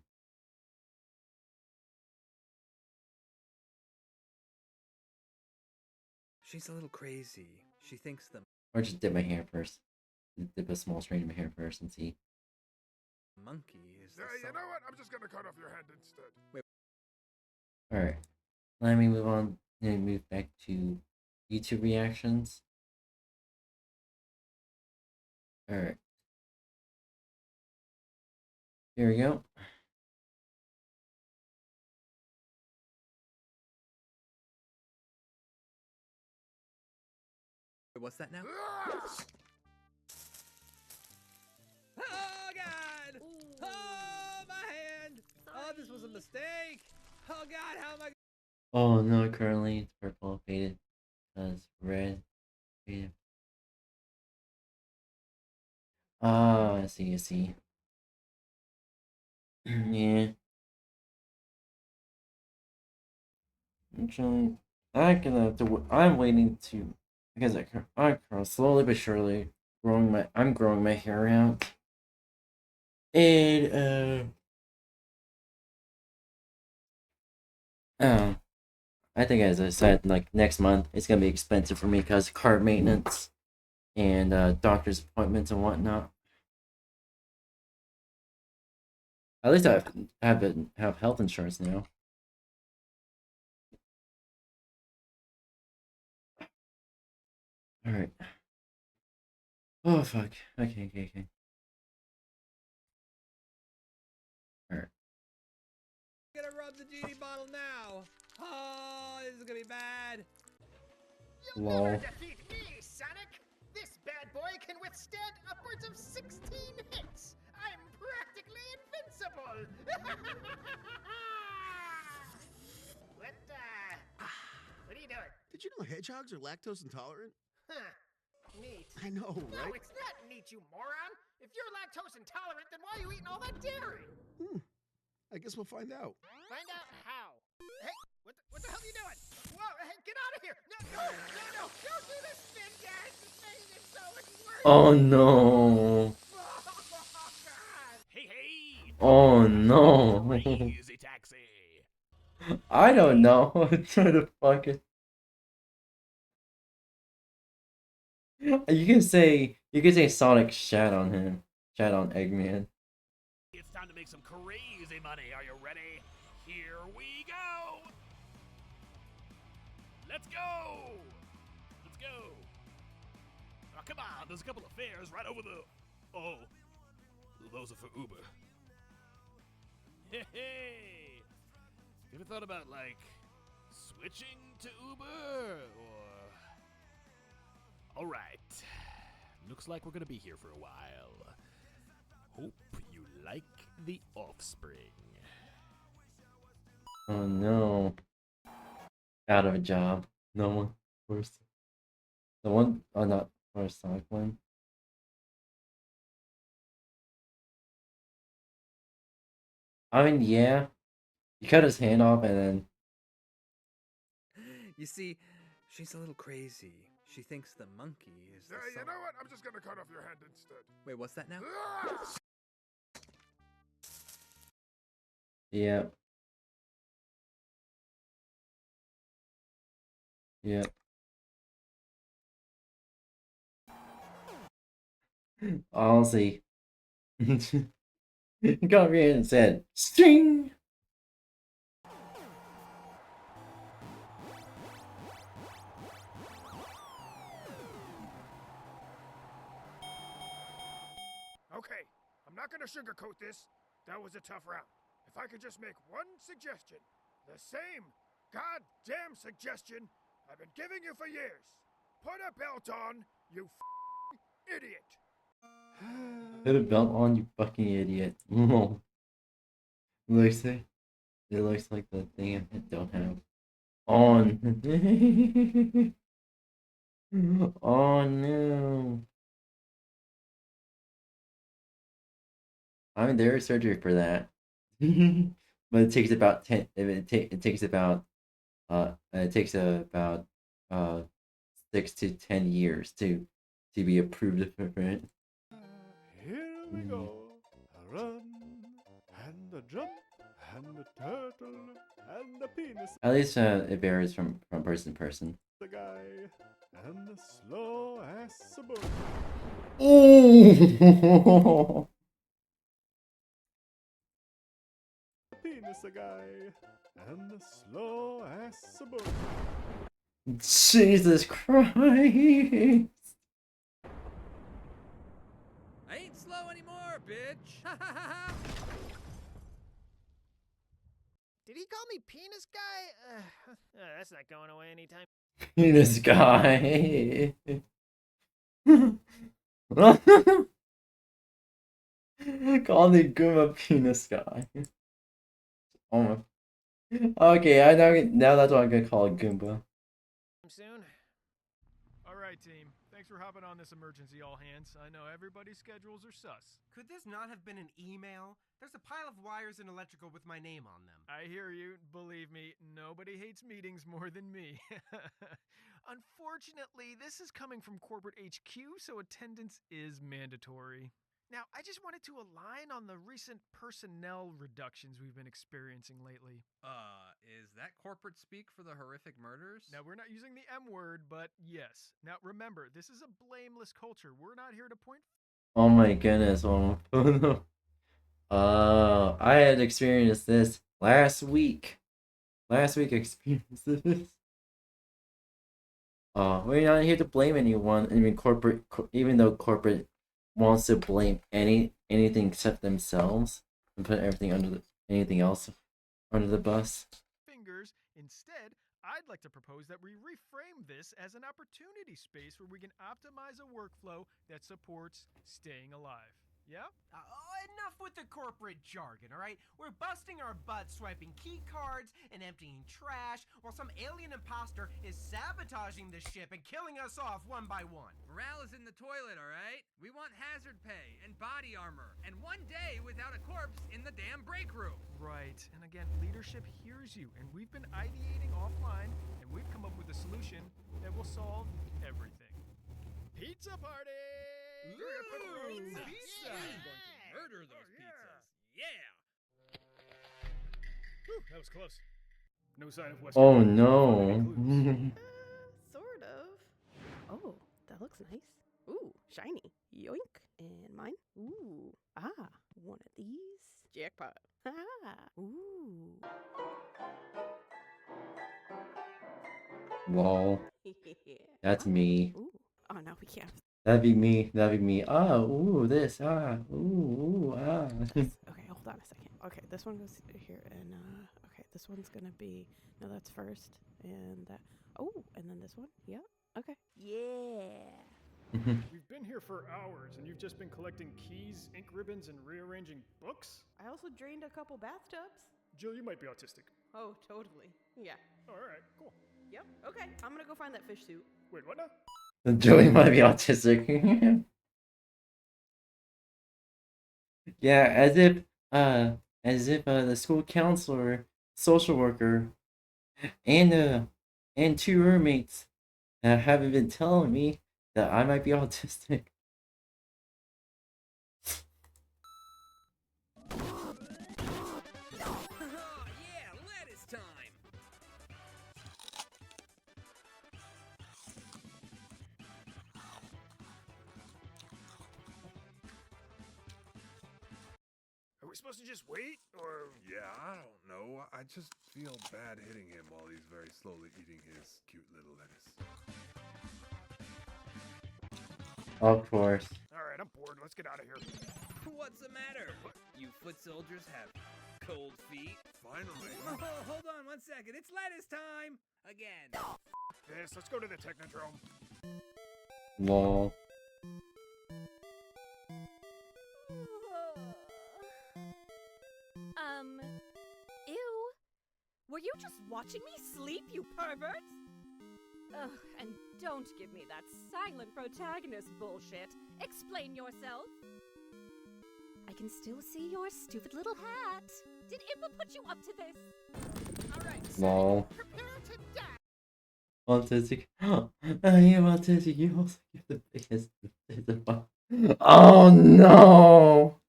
She's a little crazy. She thinks the Or just dip my hair first. Dip a small strand of my hair first and see. monkey is the You know what? I'm just gonna cut off your head instead. Wait. Alright. Let me move on. Let me move back to YouTube reactions. Alright. Here we go. What's that now? Oh God! Oh my hand! Oh, this was a mistake! Oh God, how am I? Oh no, currently it's purple faded because red faded. Ah, I see. Yeah. Actually, I'm waiting to, because I'm slowly but surely I'm growing my hair out. And, I think as I said, like next month, it's gonna be expensive for me because car maintenance and doctor's appointments and whatnot. At least I have health insurance now. All right. Oh fuck. Okay. All right. Gonna rub the genie bottle now. Oh, this is gonna be bad. You'll never defeat me, Sonic! This bad boy can withstand upwards of 16 hits! I'm practically invincible! What are you doing? Did you know hedgehogs are lactose intolerant? Huh. Neat. I know, No, right? it's not neat, you moron! If you're lactose intolerant, then why are you eating all that dairy? I guess we'll find out. Find out how. Hey, what the hell are you doing? Whoa, hey, get out of here! No, don't do this spin dance! It's making it so much worse! Oh no. Hey! Oh no. Crazy taxi. I don't know. I'm trying to fucking. You can say Sonic shat on him. Shat on Eggman. It's time to make some crazy money. Are you ready? Here we go. Let's go. Oh, come on. There's a couple of fares right over the. Oh, those are for Uber. Hey. You ever thought about like switching to Uber or? All right. Looks like we're gonna be here for a while. Hope you like the offspring. Oh no. Out of a job. No one. First. The one. Oh, not first Sonic one. I mean, yeah. He cut his hand off and then. You see, she's a little crazy. She thinks the monkey is the You know what? I'm just gonna cut off your hand instead. Wait, what's that now? Yeah. Yeah. Honestly. He got me and said, "Sting!" Okay, I'm not gonna sugarcoat this. That was a tough round. If I could just make one suggestion, the same goddamn suggestion I've been giving you for years. Put a belt on, you idiot. Put a belt on, you fucking idiot. Looks like, it looks like the thing I don't have on. Oh no. I mean, there is surgery for that. But it takes about 10, it takes about, it takes about, 6 to 10 years to be approved for it. Here we go. A run, and a jump, and a turtle, and a penis. At least it varies from person to person. The guy, and a slow ass boat. Oh! Penis a guy, and a slow ass boat. Jesus Christ! I ain't slow anymore, bitch! Did he call me penis guy? That's not going away anytime. This guy. Call the Goomba penis guy. Oh my. Okay, I know. Now that's what I'm gonna call it, Goomba. Soon. All right, team. Thanks for hopping on this emergency all hands. I know everybody's schedules are sus. Could this not have been an email? There's a pile of wires and electrical with my name on them. I hear you. Believe me, nobody hates meetings more than me. Unfortunately, this is coming from corporate HQ, so attendance is mandatory. Now, I just wanted to align on the recent personnel reductions we've been experiencing lately. Is that corporate speak for the horrific murders? Now, we're not using the M word, but yes. Now, remember, this is a blameless culture. We're not here to point. Oh my goodness. Oh no. I had experienced this last week. Last week I experienced this. We're not here to blame anyone. I mean, even though corporate wants to blame anything except themselves and put anything else under the bus. Fingers. Instead, I'd like to propose that we reframe this as an opportunity space where we can optimize a workflow that supports staying alive. Yeah? Enough with the corporate jargon, all right? We're busting our butts swiping key cards and emptying trash while some alien imposter is sabotaging the ship and killing us off one by one. Morale is in the toilet, all right? We want hazard pay and body armor and one day without a corpse in the damn break room. Right. And again, leadership hears you, and we've been ideating offline, and we've come up with a solution that will solve everything. Pizza party! Ooh, pizza! I'm going to murder those pizzas. Yeah! Whew, that was close. No sign of West. Oh no. Sort of. Oh, that looks nice. Ooh, shiny. Yoink. And mine. Ooh. One of these. Jackpot. Ooh. Lol. That's me. Ooh. Oh, no, we can't. That'd be me. That'd be me. Ooh, this. Ooh, Okay, hold on a second. Okay, this one goes here, and okay, this one's gonna be. No, that's first, and that. Oh, and then this one. Yeah. Okay. Yeah. We've been here for hours, and you've just been collecting keys, ink ribbons, and rearranging books? I also drained a couple bathtubs. Jill, you might be autistic. Oh, totally. Yeah. Alright, cool. Yep. Okay, I'm gonna go find that fish suit. Wait, what now? Joey might be autistic. Yeah, as if the school counselor, social worker, and two roommates haven't been telling me that I might be autistic. Yeah, lettuce time! Are we supposed to just wait, or...? Yeah, I don't know. I just feel bad hitting him while he's very slowly eating his cute little lettuce. Of course. Alright, I'm bored. Let's get out of here. What's the matter? You foot soldiers have cold feet? Finally. Oh, hold on 1 second. It's lettuce time! Again. Yes, let's go to the Technodrome. Lol. Ew. Were you just watching me sleep, you pervert? Ugh, and don't give me that silent protagonist bullshit. Explain yourself. I can still see your stupid little hat. Did Impa put you up to this? Alright, Lol. prepare to die! Autistic. I am autistic. You also get the biggest. Oh no!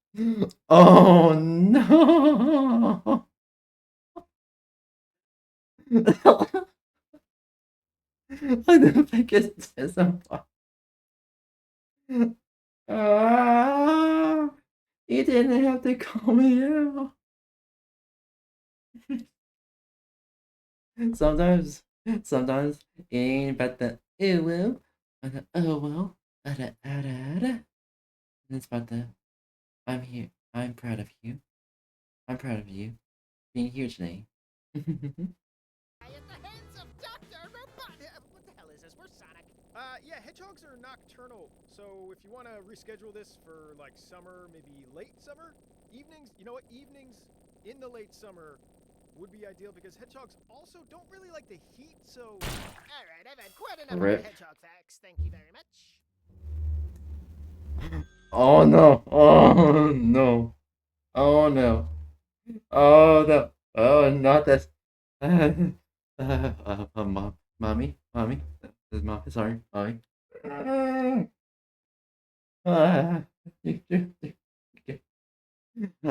Oh no! I'm the biggest disappointment. You didn't have to call me out. Sometimes it ain't about the ew woo, or the oh well, or the and it's about the I'm here. I'm proud of you. I'm proud of you being here today. At the hands of Dr. Robot. What the hell is this? Where's Sonic? Yeah, hedgehogs are nocturnal, so if you want to reschedule this for, like, summer, maybe late summer? Evenings, you know what, evenings in the late summer would be ideal because hedgehogs also don't really like the heat, so... Alright, I've had quite enough Rip. of the hedgehog facts. Thank you very much. Oh no! Oh no! Oh no! Oh no! Oh, not this! Mommy, sorry, mommy.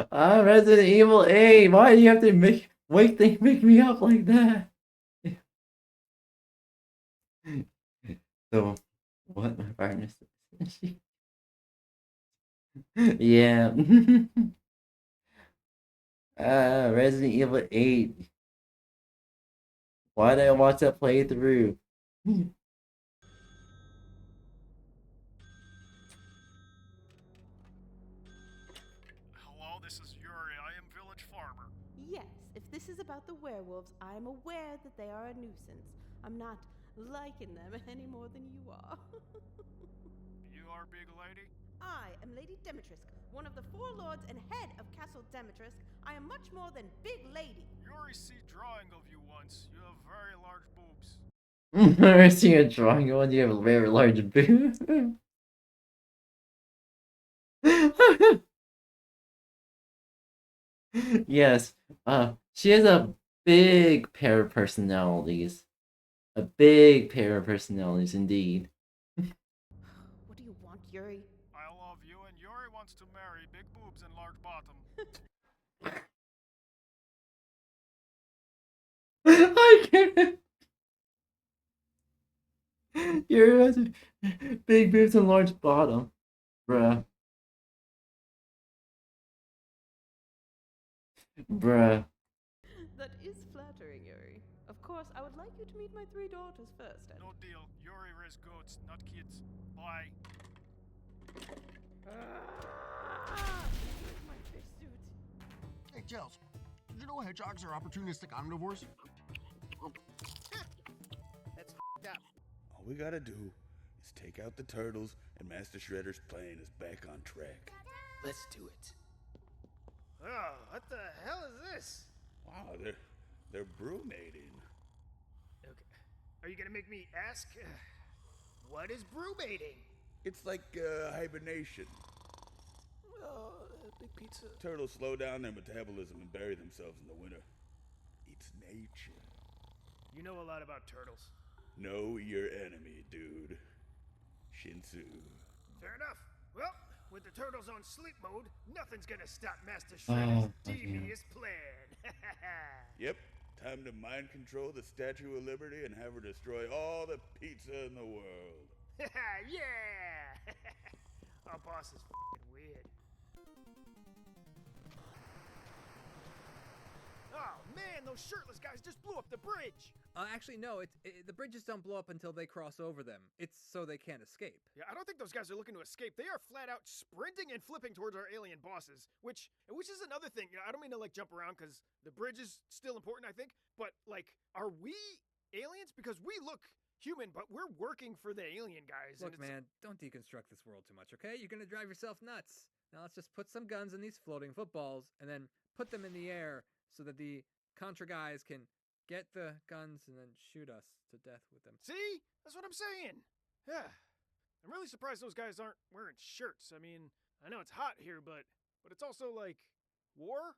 Resident Evil 8. Why do you have to make me up like that? So, what my partner says? Yeah. Resident Evil 8. Why did I watch that playthrough? Hello, this is Yuri. I am village farmer. Yes, if this is about the werewolves, I am aware that they are a nuisance. I'm not liking them any more than you are. You are big lady? I am Lady Demetrisk, one of the four lords and head of Castle Demetrisk. I am much more than big lady. Yuri see drawing of you once. You have very large boobs. I see a drawing of you have a very large boob. Yes, she has a big pair of personalities. A big pair of personalities indeed. What do you want, Yuri? I love you, and Yuri wants to marry big boobs and large bottom. I can't. Yuri has big boobs and large bottom. Bruh. Bruh. That is flattering, Yuri. Of course, I would like you to meet my three daughters first. No deal. Yuri raised goats, not kids. Bye. My fish suit. Hey, Tails, did you know hedgehogs are opportunistic omnivores? That's f***ed up. All we gotta do is take out the turtles, and Master Shredder's plan is back on track. Let's do it. Oh, what the hell is this? Why they're brewmating. Okay. Are you gonna make me ask? What is brewmating? It's like hibernation. Big pizza. Turtles slow down their metabolism and bury themselves in the winter. It's nature. You know a lot about turtles. Know your enemy, dude. Shinsu. Fair enough. Well, with the turtles on sleep mode, nothing's gonna stop Master Shredder's devious plan. Yep. Time to mind control the Statue of Liberty and have her destroy all the pizza in the world. Yeah! Our boss is f***ing weird. Oh man, those shirtless guys just blew up the bridge! Actually, no, the bridges don't blow up until they cross over them. It's so they can't escape. Yeah, I don't think those guys are looking to escape. They are flat out sprinting and flipping towards our alien bosses, which is another thing. You know, I don't mean to like jump around because the bridge is still important, I think, but like, are we aliens? Because we look human, but we're working for the alien guys. Look, man, don't deconstruct this world too much, okay? You're gonna drive yourself nuts. Now let's just put some guns in these floating footballs and then put them in the air so that the Contra guys can get the guns and then shoot us to death with them. See? That's what I'm saying. Yeah. I'm really surprised those guys aren't wearing shirts. I mean, I know it's hot here, but it's also like war.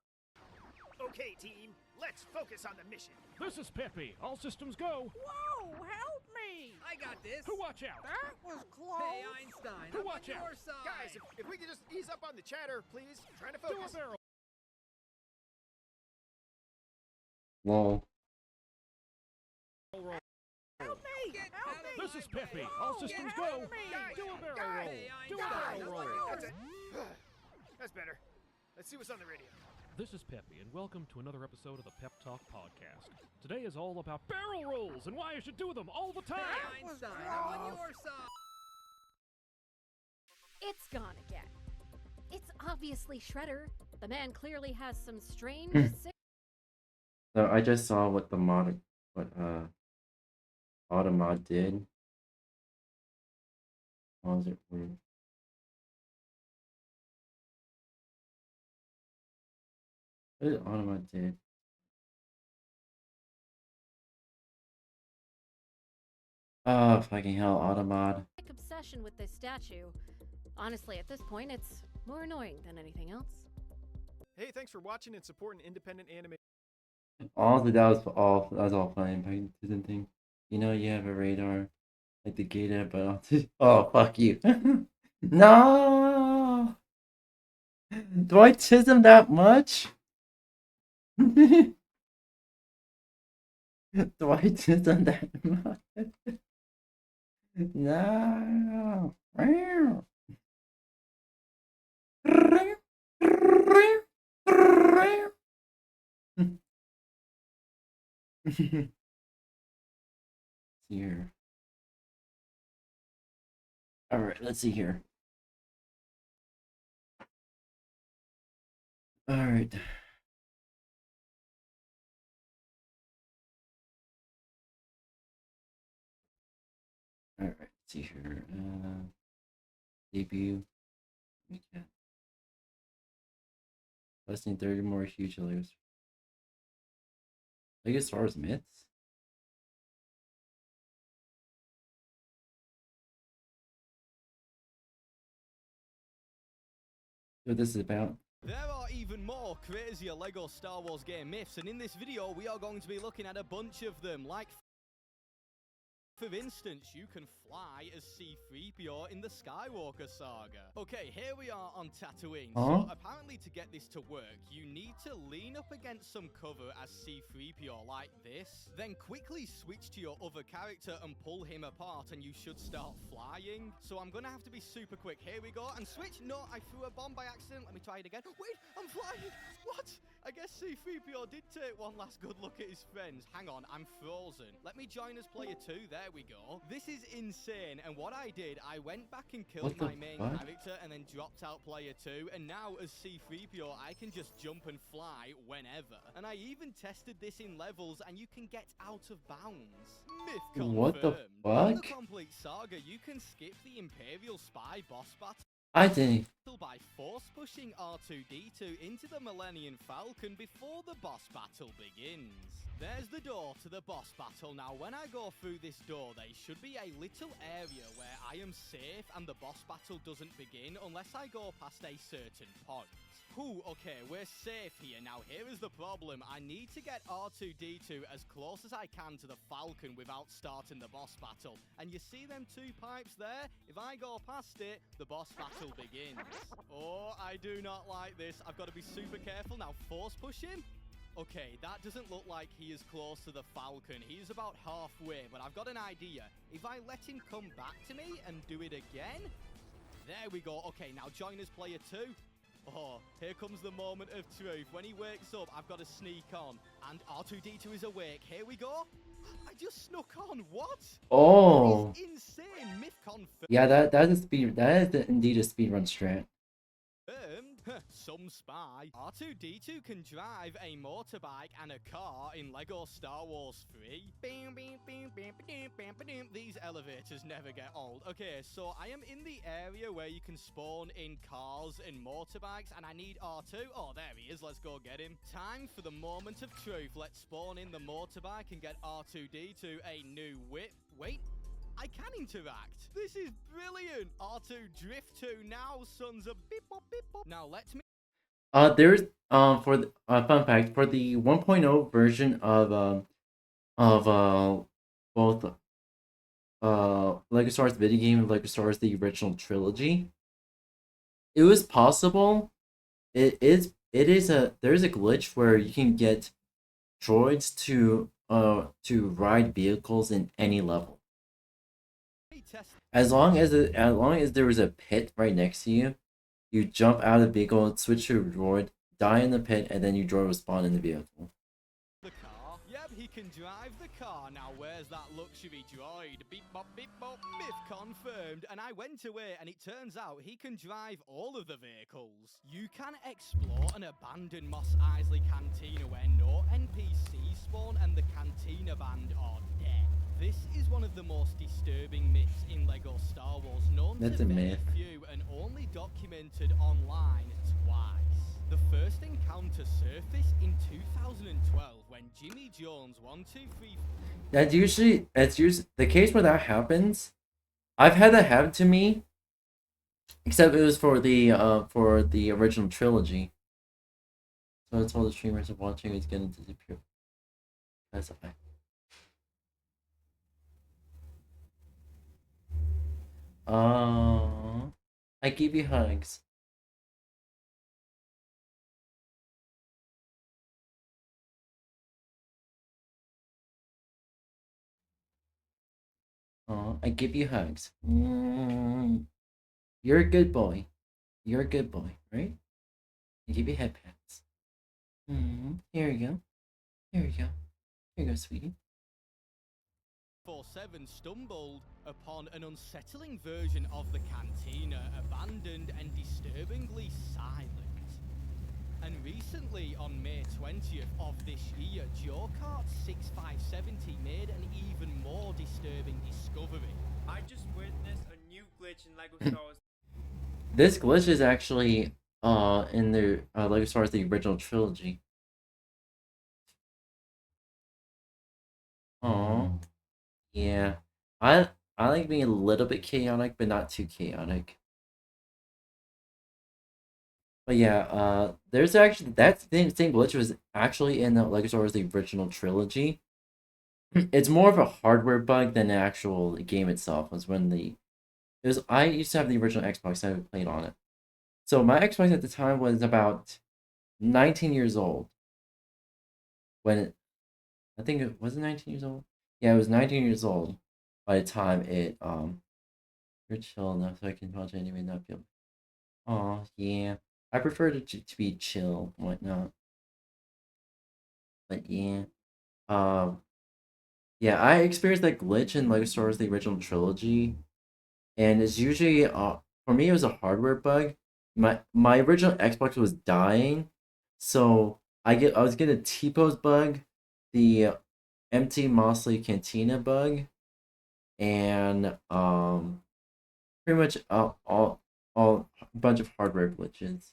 Okay, team, let's focus on the mission. This is Peppy. All systems go. Whoa, help me! I got this. Who watch out? That was close. Hey, Einstein, Who I'm watch on out? your side. Guys, if we could just ease up on the chatter, please. I'm trying to focus. Do a barrel. Lol. Roll. Help me! Help me! This is Peppy. All systems go. Do a barrel roll. Do a barrel roll. That's it. That's better. Let's see what's on the radio. This is Peppy, and welcome to another episode of the Pep Talk Podcast. Today is all about barrel rolls and why you should do them all the time. Hey, Einstein, I'm on your side. It's gone again. It's obviously Shredder. The man clearly has some strange sick. So I just saw what Automod did. What was it? What did Automod did? Oh, fucking hell, Automod. Obsession with this statue. Honestly, at this point, it's more annoying than anything else. Hey, thanks for watching and supporting independent anime. Honestly, that was all fine. Autism thing. You know you have a radar, like the gator, but autism. Oh, fuck you. No! Do I autism that much? Do I autism that much? No. See here. All right, let's see here. All right. All right, let's see here. Debut. Okay. Less than 30 more huge layers. I guess Star Wars myths. What this is about. There are even more crazier LEGO Star Wars game myths, and in this video we are going to be looking at a bunch of them, like for instance, you can fly as C-3PO in the Skywalker saga. Okay, here we are on Tatooine. So apparently to get this to work, you need to lean up against some cover as C-3PO like this, then quickly switch to your other character and pull him apart and you should start flying. So I'm gonna have to be super quick. Here we go, and switch. No, I threw a bomb by accident. Let me try it again. Wait, I'm flying. What? I guess C-3PO did take one last good look at his friends. Hang on, I'm frozen. Let me join as player 2. There we go. This is insane, and what I did, I went back and killed my main character and then dropped out player 2, and now as C-3PO, I can just jump and fly whenever. And I even tested this in levels, and you can get out of bounds. Myth confirmed. What the fuck? In the complete saga, you can skip the Imperial spy boss battle. I didn't. By force pushing R2-D2 into the Millennium Falcon before the boss battle begins. There's the door to the boss battle. Now, when I go through this door, there should be a little area where I am safe and the boss battle doesn't begin unless I go past a certain point. Ooh, okay, we're safe here. Now, here is the problem. I need to get R2-D2 as close as I can to the Falcon without starting the boss battle. And you see them two pipes there? If I go past it, the boss battle begins. Oh, I do not like this. I've got to be super careful. Now, force push him? Okay, that doesn't look like he is close to the Falcon. He's about halfway, but I've got an idea. If I let him come back to me and do it again... There we go. Okay, now join as player 2. Oh, here comes the moment of truth. When he wakes up, I've got to sneak on. And R2-D2 is awake. Here we go. I just snuck on. What? Oh. That is insane. Myth confirmed. Yeah, that is indeed a speedrun strat. Some spy. R2-D2 can drive a motorbike and a car in LEGO Star Wars 3. These elevators never get old. Okay, so I am in the area where you can spawn in cars and motorbikes, and I need R2. Oh, there he is. Let's go get him. Time for the moment of truth. Let's spawn in the motorbike and get R2-D2 a new whip. Wait. I can interact. This is brilliant. R2 drift to now, sons of beep bop beep bop. Now let me. There's for the fun fact for the 1.0 version of both LEGO Star Wars video game and LEGO Star Wars the original trilogy. It was possible. There's a glitch where you can get droids to ride vehicles in any level. As long as there was a pit right next to you, you jump out of the vehicle, switch to a droid, die in the pit, and then your droid will spawn in the vehicle. The car. Yep, he can drive the car. Now where's that luxury droid? Beep bop beep bop. Myth confirmed. And I went away, and it turns out he can drive all of the vehicles. You can explore an abandoned Mos Eisley cantina where no NPCs spawn and the cantina band are dead. This is one of the most disturbing myths in LEGO Star Wars, known That's to a very myth. few and only documented online twice. The first encounter surfaced in 2012 when Jimmy Jones 123. That's usually the case where that happens. I've had that happen to me, except it was for the original trilogy. So that's all the streamers are watching is gonna disappear. That's okay. I give you hugs. I give you hugs. You're a good boy. You're a good boy, right? I give you head pats. Here you go. Here you go. Here you go, sweetie. 4-7 stumbled upon an unsettling version of the cantina, abandoned and disturbingly silent. And recently, on May 20th of this year, JoeKart 6570 made an even more disturbing discovery. I just witnessed a new glitch in LEGO Star Wars. This glitch is actually in the LEGO Star Wars the original trilogy. Oh, yeah. I like being a little bit chaotic, but not too chaotic. But yeah, there's actually that same glitch was actually in the LEGO Star Wars the original trilogy. It's more of a hardware bug than the actual game itself. I used to have the original Xbox. I played on it. So my Xbox at the time was about 19 years old. I think it was 19 years old. Yeah, it was 19 years old by the time it you're chill enough so I can watch anime and not feel. Oh yeah, I prefer to be chill and whatnot. But yeah, yeah, I experienced that glitch in LEGO Star Wars the original trilogy, and it's usually for me it was a hardware bug. My original Xbox was dying, so I was getting a T-pose bug, the empty Mosley Cantina bug, and pretty much all a bunch of hardware glitches.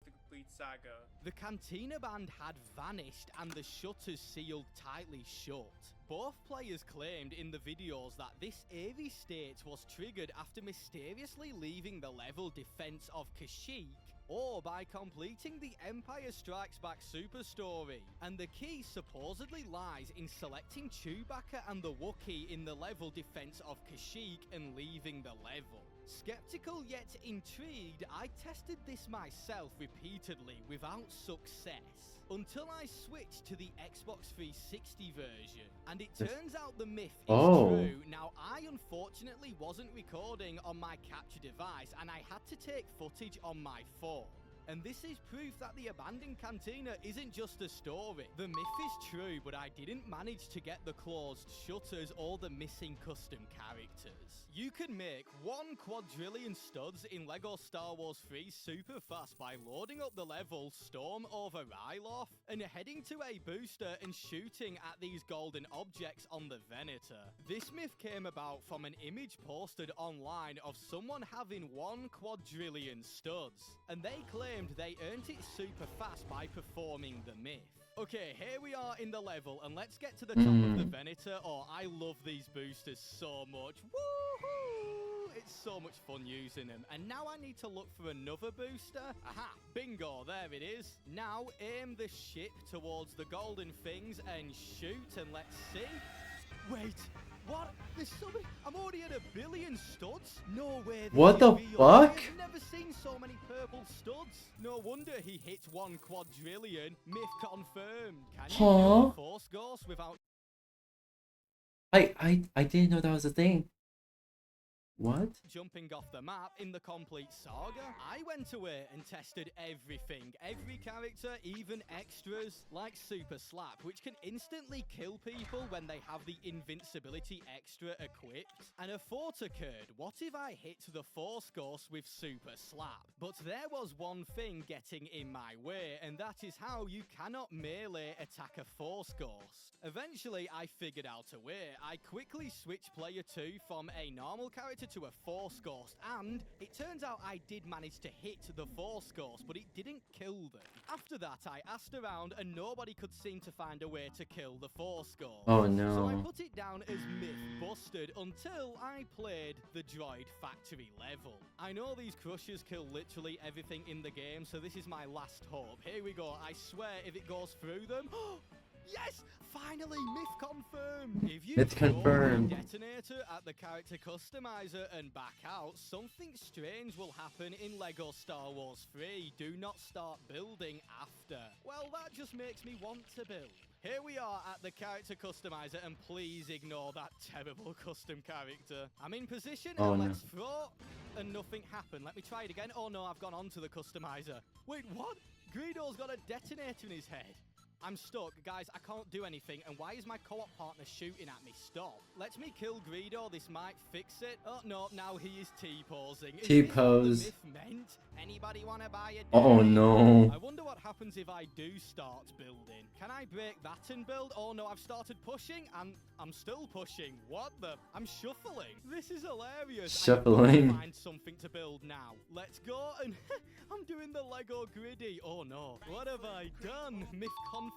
The complete saga. The cantina band had vanished and the shutters sealed tightly shut. Both players claimed in the videos that this eerie state was triggered after mysteriously leaving the level Defense of Kashyyyk, or by completing the Empire Strikes Back super story. And the key supposedly lies in selecting Chewbacca and the Wookiee in the level Defense of Kashyyyk and leaving the level. Skeptical yet intrigued, I tested this myself repeatedly without success, until I switched to the Xbox 360 version. And it turns out the myth is true. Now, I unfortunately wasn't recording on my capture device, and I had to take footage on my phone. And this is proof that the abandoned cantina isn't just a story. The myth is true, but I didn't manage to get the closed shutters or the missing custom characters. You can make 1 quadrillion studs in LEGO Star Wars 3 super fast by loading up the level Storm over Ryloth and heading to a booster and shooting at these golden objects on the Venator. This myth came about from an image posted online of someone having 1 quadrillion studs, and they claimed they earned it super fast by performing the myth. Okay, here we are in the level, and let's get to the top of the Venator. Oh, I love these boosters so much. Woohoo! It's so much fun using them. And now I need to look for another booster. Aha! Bingo, there it is. Now aim the ship towards the golden things and shoot, and let's see. Wait, what? There's so many. I'm already at 1 billion studs? No way. What the fuck? I've never seen so many purple studs. No wonder he hit 1 quadrillion. Myth confirmed. Can you do a Force Ghost without... I didn't know that was a thing. What? Jumping off the map in the complete saga? I went away and tested everything. Every character, even extras, like Super Slap, which can instantly kill people when they have the invincibility extra equipped. And a thought occurred, what if I hit the Force Ghost with Super Slap? But there was one thing getting in my way, and that is how you cannot melee attack a Force Ghost. Eventually, I figured out a way. I quickly switched player 2 from a normal character to a Force Ghost, and it turns out I did manage to hit the Force Ghost, but it didn't kill them. After that, I asked around and nobody could seem to find a way to kill the Force Ghost. Oh no. So I put it down as myth busted until I played the Droid Factory level. I know these crushers kill literally everything in the game, so this is my last hope. Here we go. I swear if it goes through them... Yes! Finally, myth confirmed! If you it's confirmed. throw a detonator at the character customizer and back out, something strange will happen in LEGO Star Wars 3. Do not start building after. Well, that just makes me want to build. Here we are at the character customizer, and please ignore that terrible custom character. I'm in position, and let's throw, and nothing happened. Let me try it again. Oh no, I've gone on to the customizer. Wait, what? Greedo's got a detonator in his head. I'm stuck. Guys, I can't do anything. And why is my co-op partner shooting at me? Stop. Let me kill Greedo. This might fix it. Oh, no. Now he is T-posing. T-pose. Is this what the myth meant? Anybody want to buy a Oh, no. I wonder what happens if I do start building. Can I break that and build? Oh, no. I've started pushing, and I'm still pushing. What the? I'm shuffling. This is hilarious. Shuffling. I find something to build now. Let's go. And I'm doing the Lego Griddy. Oh, no. What have I done? Myth confirmed.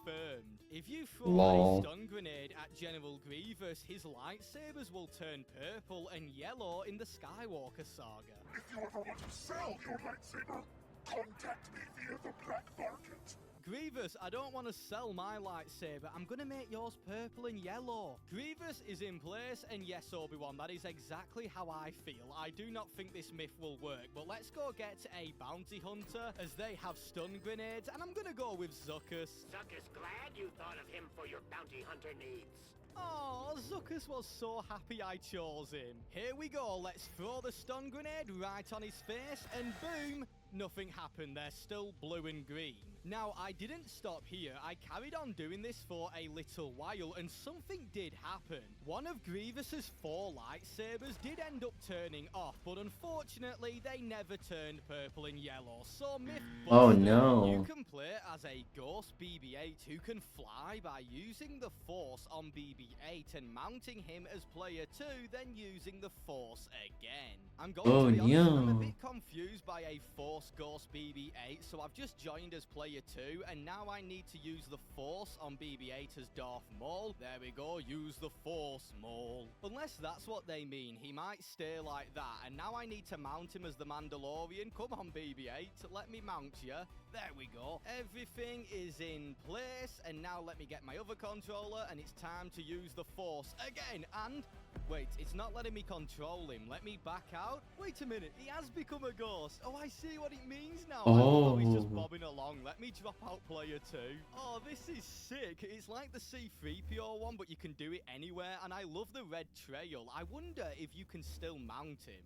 If you throw a stun grenade at General Grievous, his lightsabers will turn purple and yellow in the Skywalker saga. If you ever want to sell your lightsaber, contact me via the black market. Grievous, I don't want to sell my lightsaber. I'm going to make yours purple and yellow. Grievous is in place, and yes, Obi-Wan, that is exactly how I feel. I do not think this myth will work, but let's go get a bounty hunter, as they have stun grenades, and I'm going to go with Zuckuss. Zuckuss glad you thought of him for your bounty hunter needs. Oh, Zuckuss was so happy I chose him. Here we go, let's throw the stun grenade right on his face, and boom, nothing happened. They're still blue and green. Now, I didn't stop here. I carried on doing this for a little while, and something did happen. One of Grievous's 4 lightsabers did end up turning off, but unfortunately, they never turned purple and yellow. So, Mythbuster, Oh no. you can play as a Ghost BB-8 who can fly by using the Force on BB-8 and mounting him as player 2, then using the Force again. I'm going to be honest, I'm a bit confused by a Force Ghost BB-8, so I've just joined as player 2, and now I need to use the Force on BB-8 as Darth Maul. There we go, use the Force, Maul. Unless that's what they mean, he might stay like that, and now I need to mount him as the Mandalorian. Come on, BB-8, let me mount you. There we go. Everything is in place, and now let me get my other controller, and it's time to use the Force again, and... Wait, it's not letting me control him. Let me back out. Wait a minute, he has become a ghost. Oh, I see what it means now. Oh, he's just bobbing along. Let me drop out player 2. Oh, this is sick. It's like the C-3PO one, but you can do it anywhere, and I love the red trail. I wonder if you can still mount him.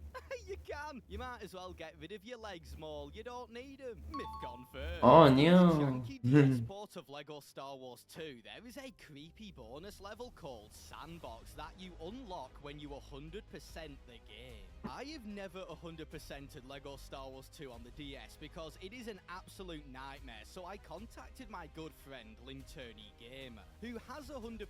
You can. You might as well get rid of your legs, Maul. You don't need them. Myth confirmed. Oh no. Janky DS port of LEGO Star Wars 2, there is a creepy bonus level called Sandbox that you unlock when you 100% the game. I have never 100%ed LEGO Star Wars 2 on the DS because it is an absolute nightmare, so I contacted my good friend Linturny Gamer, who has 100%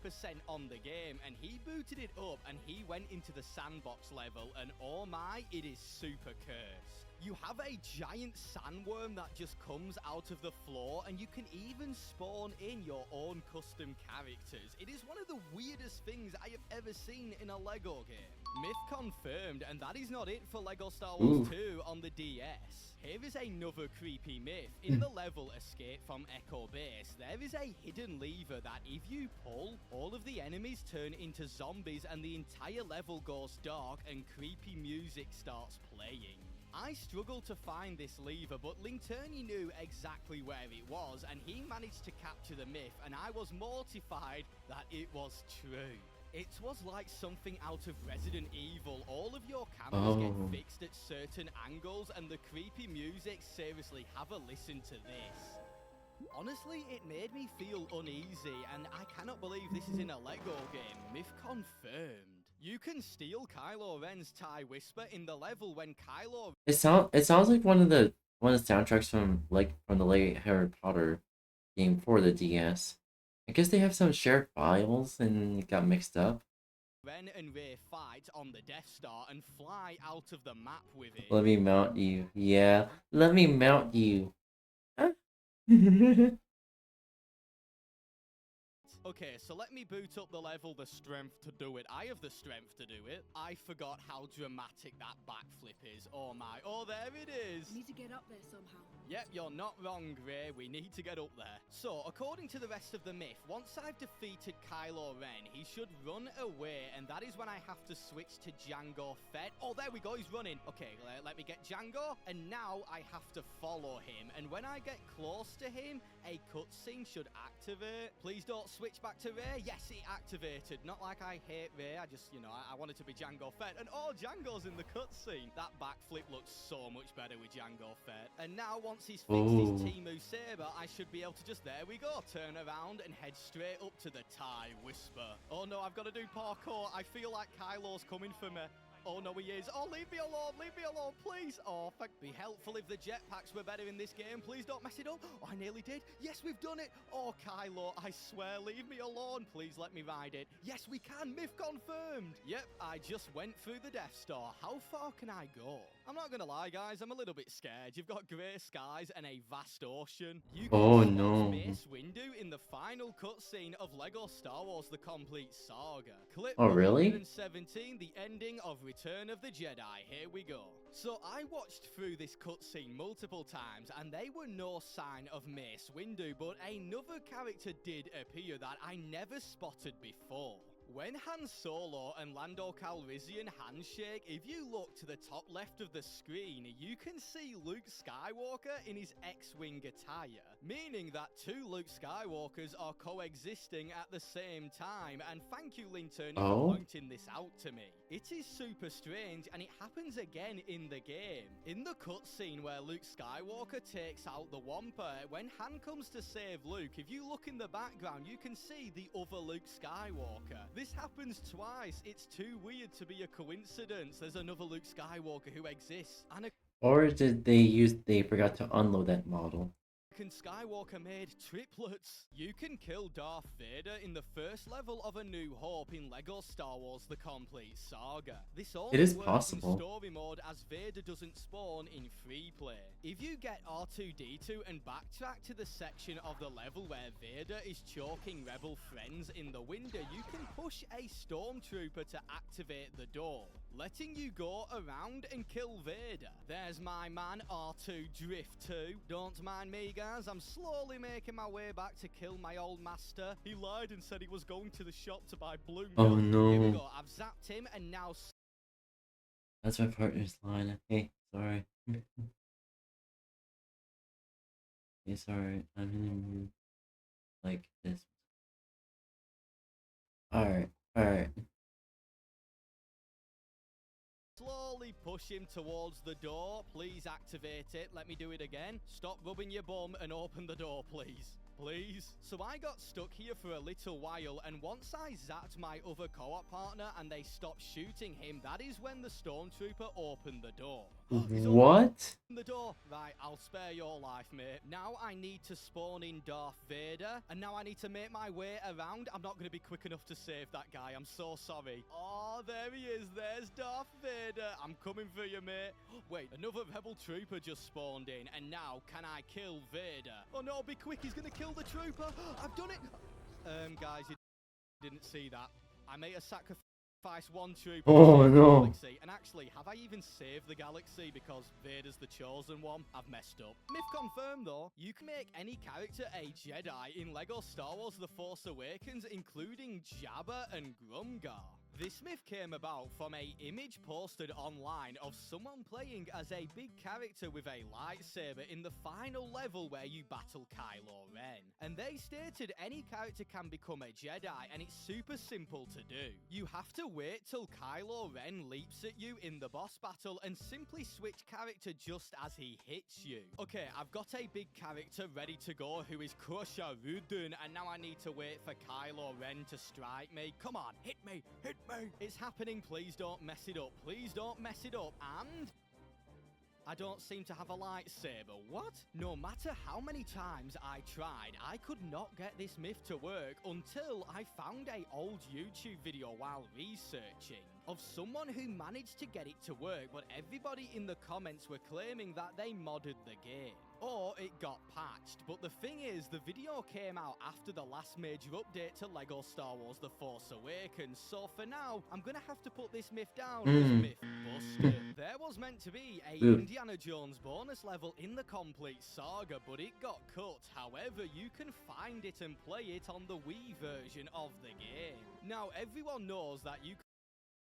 on the game, and he booted it up and he went into the sandbox level, and oh my, it is super cursed. You have a giant sandworm that just comes out of the floor, and you can even spawn in your own custom characters. It is one of the weirdest things I have ever seen in a LEGO game. Myth confirmed, and that is not it for LEGO Star Wars 2 on the DS. Here is another creepy myth. In the level Escape from Echo Base, there is a hidden lever that if you pull, all of the enemies turn into zombies and the entire level goes dark and creepy music starts playing. I struggled to find this lever, but Linturny knew exactly where it was, and he managed to capture the myth, and I was mortified that it was true. It was like something out of Resident Evil. All of your cameras get fixed at certain angles, and the creepy music, seriously, have a listen to this. Honestly, it made me feel uneasy, and I cannot believe this is in a LEGO game. Myth confirmed. You can steal Kylo Ren's TIE Whisper in the level when Kylo... It sounds like one of the soundtracks from the late Harry Potter game for the DS. I guess they have some shared files and it got mixed up. Ren and Rey fight on the Death Star and fly out of the map with it. Let me mount you. Yeah, let me mount you. Huh? Okay, so let me boot up the level, the strength to do it. I have the strength to do it. I forgot how dramatic that backflip is. Oh my, oh there it is. Need to get up there somehow. Yep, you're not wrong, Ray. We need to get up there. So, according to the rest of the myth, once I've defeated Kylo Ren, he should run away, and that is when I have to switch to Jango Fett. Oh, there we go, he's running. Okay, let me get Jango, and now I have to follow him. And when I get close to him, a cutscene should activate. Please don't switch back to Ray. Yes, it activated. Not like I hate Ray. I just, I wanted to be Jango Fett. And oh, Jango's in the cutscene. That backflip looks so much better with Jango Fett. And now, once he's fixed his Temu Saber, I should be able to just, there we go, turn around and head straight up to the TIE Whisper. Oh no, I've got to do parkour. I feel like Kylo's coming for me. Oh no, he is. Oh, leave me alone, please. Oh, be helpful if the jetpacks were better in this game. Please don't mess it up. Oh, I nearly did. Yes, we've done it. Oh, Kylo, I swear, leave me alone. Please let me ride it. Yes, we can. Myth confirmed. Yep, I just went through the Death Star. How far can I go? I'm not gonna lie, guys. I'm a little bit scared. You've got grey skies and a vast ocean. You can spot Mace Windu in the final cutscene of LEGO Star Wars: The Complete Saga. Clip 117, the ending of Return of the Jedi. Here we go. So I watched through this cutscene multiple times, and there were no sign of Mace Windu, but another character did appear that I never spotted before. When Han Solo and Lando Calrissian handshake, if you look to the top left of the screen, you can see Luke Skywalker in his X-Wing attire, meaning that two Luke Skywalkers are coexisting at the same time, and thank you, Linterney, for pointing this out to me. It is super strange, and it happens again in the game. In the cutscene where Luke Skywalker takes out the Wampa, when Han comes to save Luke, if you look in the background, you can see the other Luke Skywalker. This happens twice. It's too weird to be a coincidence. There's another Luke Skywalker who exists, and Or did they forgot to unload that model? Skywalker made triplets. You can kill Darth Vader in the first level of A New Hope in LEGO Star Wars The Complete Saga. This only is works possible. in story mode as Vader doesn't spawn in free play. If you get R2-D2 and backtrack to the section of the level where Vader is choking rebel friends in the window, you can push a stormtrooper to activate the door, letting you go around and kill Vader. There's my man R2 Drift 2. Don't mind me, guys. I'm slowly making my way back to kill my old master. He lied and said he was going to the shop to buy blue milk. Oh no. Here we go. I've zapped him and now... That's my partner's line. Hey, sorry. Hey, sorry. I'm in a mood like this. Alright. Slowly push him towards the door. Please activate it. Let me do it again. Stop rubbing your bum and open the door, please. Please. So I got stuck here for a little while, and once I zapped my other co-op partner and they stopped shooting him, that is when the stormtrooper opened the door. What? The door. Right, I'll spare your life, mate. Now I need to spawn in Darth Vader, and now I need to make my way around. I'm not going to be quick enough to save that guy. I'm so sorry. Oh, there he is. There's Darth Vader. I'm coming for you, mate. Wait, another rebel trooper just spawned in, and now can I kill Vader? Oh no, be quick. He's going to kill the trooper. I've done it. Guys, you didn't see that. I made a sacrifice. One trooper Oh no. galaxy. And actually, have I even saved the galaxy because Vader's the chosen one? I've messed up. Myth confirmed though, you can make any character a Jedi in LEGO Star Wars The Force Awakens, including Jabba and Grumgar. This myth came about from a image posted online of someone playing as a big character with a lightsaber in the final level where you battle Kylo Ren. And they stated any character can become a Jedi, and it's super simple to do. You have to wait till Kylo Ren leaps at you in the boss battle and simply switch character just as he hits you. Okay, I've got a big character ready to go who is Crusher Rudun, and now I need to wait for Kylo Ren to strike me. Come on, hit me, hit me. It's happening. Please don't mess it up. Please don't mess it up. And I don't seem to have a lightsaber. What? No matter how many times I tried, I could not get this myth to work until I found an old YouTube video while researching of someone who managed to get it to work, but everybody in the comments were claiming that they modded the game, or it got patched. But the thing is, the video came out after the last major update to LEGO Star Wars The Force Awakens, so for now, I'm gonna have to put this myth down as myth busted. There was meant to be a Indiana Jones bonus level in the Complete Saga, but it got cut. However, you can find it and play it on the Wii version of the game. Now, everyone knows that you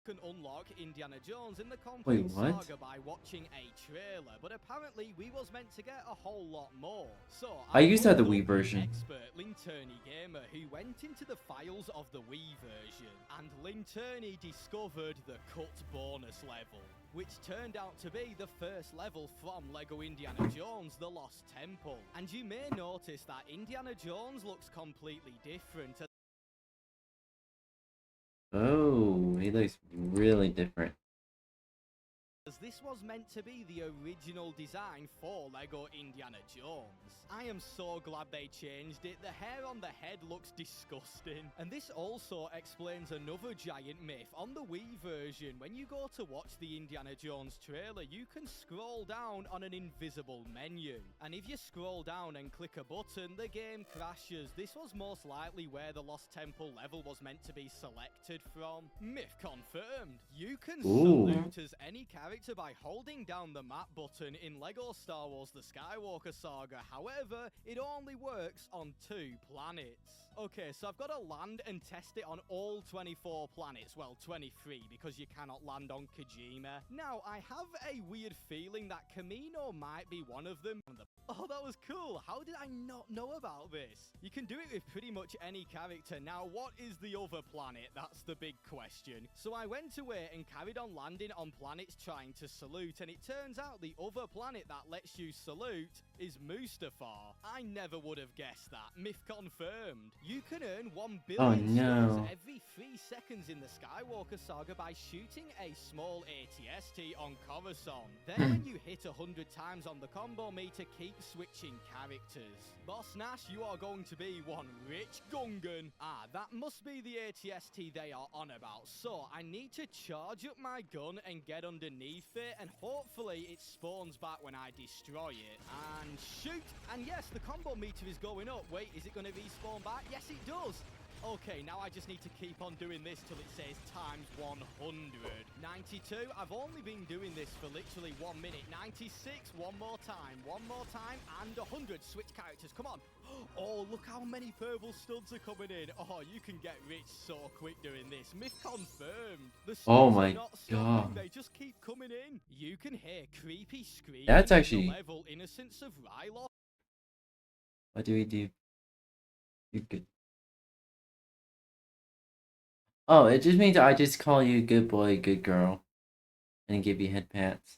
can unlock Indiana Jones in the Complete Saga by watching a trailer, but apparently we was meant to get a whole lot more. So I used to have the Wii version. Expert Linterney Gamer who went into the files of the Wii version, and Linterney discovered the cut bonus level, which turned out to be the first level from LEGO Indiana Jones The Lost Temple. And you may notice that Indiana Jones looks completely different. Oh, he looks really different. As this was meant to be the original design for LEGO Indiana Jones. I am so glad they changed it. The hair on the head looks disgusting. And this also explains another giant myth. On the Wii version, when you go to watch the Indiana Jones trailer, you can scroll down on an invisible menu. And if you scroll down and click a button, the game crashes. This was most likely where the Lost Temple level was meant to be selected from. Myth confirmed. You can salute as any character by holding down the map button in LEGO Star Wars The Skywalker Saga. However, it only works on 2 planets. Okay, so I've got to land and test it on all 24 planets. Well, 23, because you cannot land on Kojima. Now, I have a weird feeling that Camino might be one of them. Oh, that was cool. How did I not know about this? You can do it with pretty much any character. Now, what is the other planet? That's the big question. So I went away and carried on landing on planets trying to salute, and it turns out the other planet that lets you salute is Mustafar. I never would have guessed that. Myth confirmed. You can earn 1 billion souls every 3 seconds in the Skywalker saga by shooting a small ATST on Coruscant. Then when you hit 100 times on the combo meter, keep switching characters. Boss Nash, you are going to be one rich Gungan. Ah, that must be the ATST they are on about. So I need to charge up my gun and get underneath it, and hopefully it spawns back when I destroy it. And shoot! And yes, the combo meter is going up. Wait, is it going to respawn back? Yes, it does! Okay, now I just need to keep on doing this till it says times 100. 92, I've only been doing this for literally 1 minute. 96, one more time, and 100. Switch characters, come on. Oh, look how many purple studs are coming in. Oh, you can get rich so quick doing this. Myth confirmed. The studs are not stopping, they just keep coming in. You can hear creepy screaming. That's actually... level Innocence of Ryloth. What do we do? You're good. Oh, it just means I just call you good boy, good girl, and give you head pats.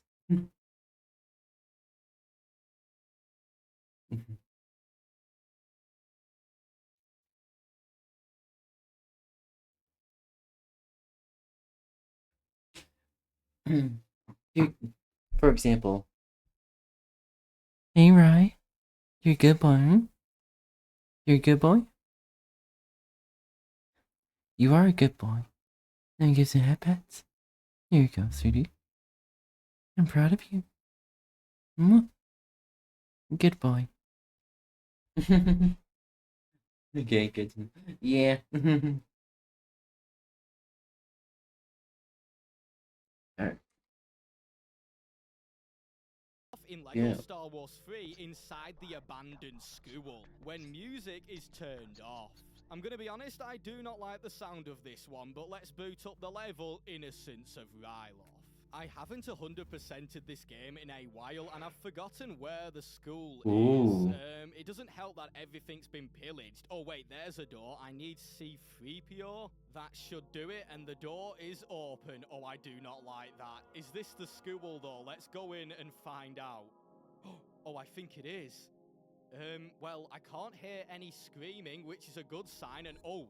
For example, hey Rye, you're a good boy. You're a good boy. You are a good boy. Now give some head pats. Here you go, sweetie. I'm proud of you. Good boy. Okay, good. Yeah. Alright. In Lego Star Wars 3 inside the abandoned school when music is turned off. I'm gonna be honest, I do not like the sound of this one, but let's boot up the level Innocence of Ryloth. I haven't 100%ed this game in a while, and I've forgotten where the school is. It doesn't help that everything's been pillaged. Oh wait, there's a door. I need C-3PO. That should do it, and the door is open. Oh, I do not like that. Is this the school though? Let's go in and find out. Oh, I think it is. Well, I can't hear any screaming, which is a good sign, and okay.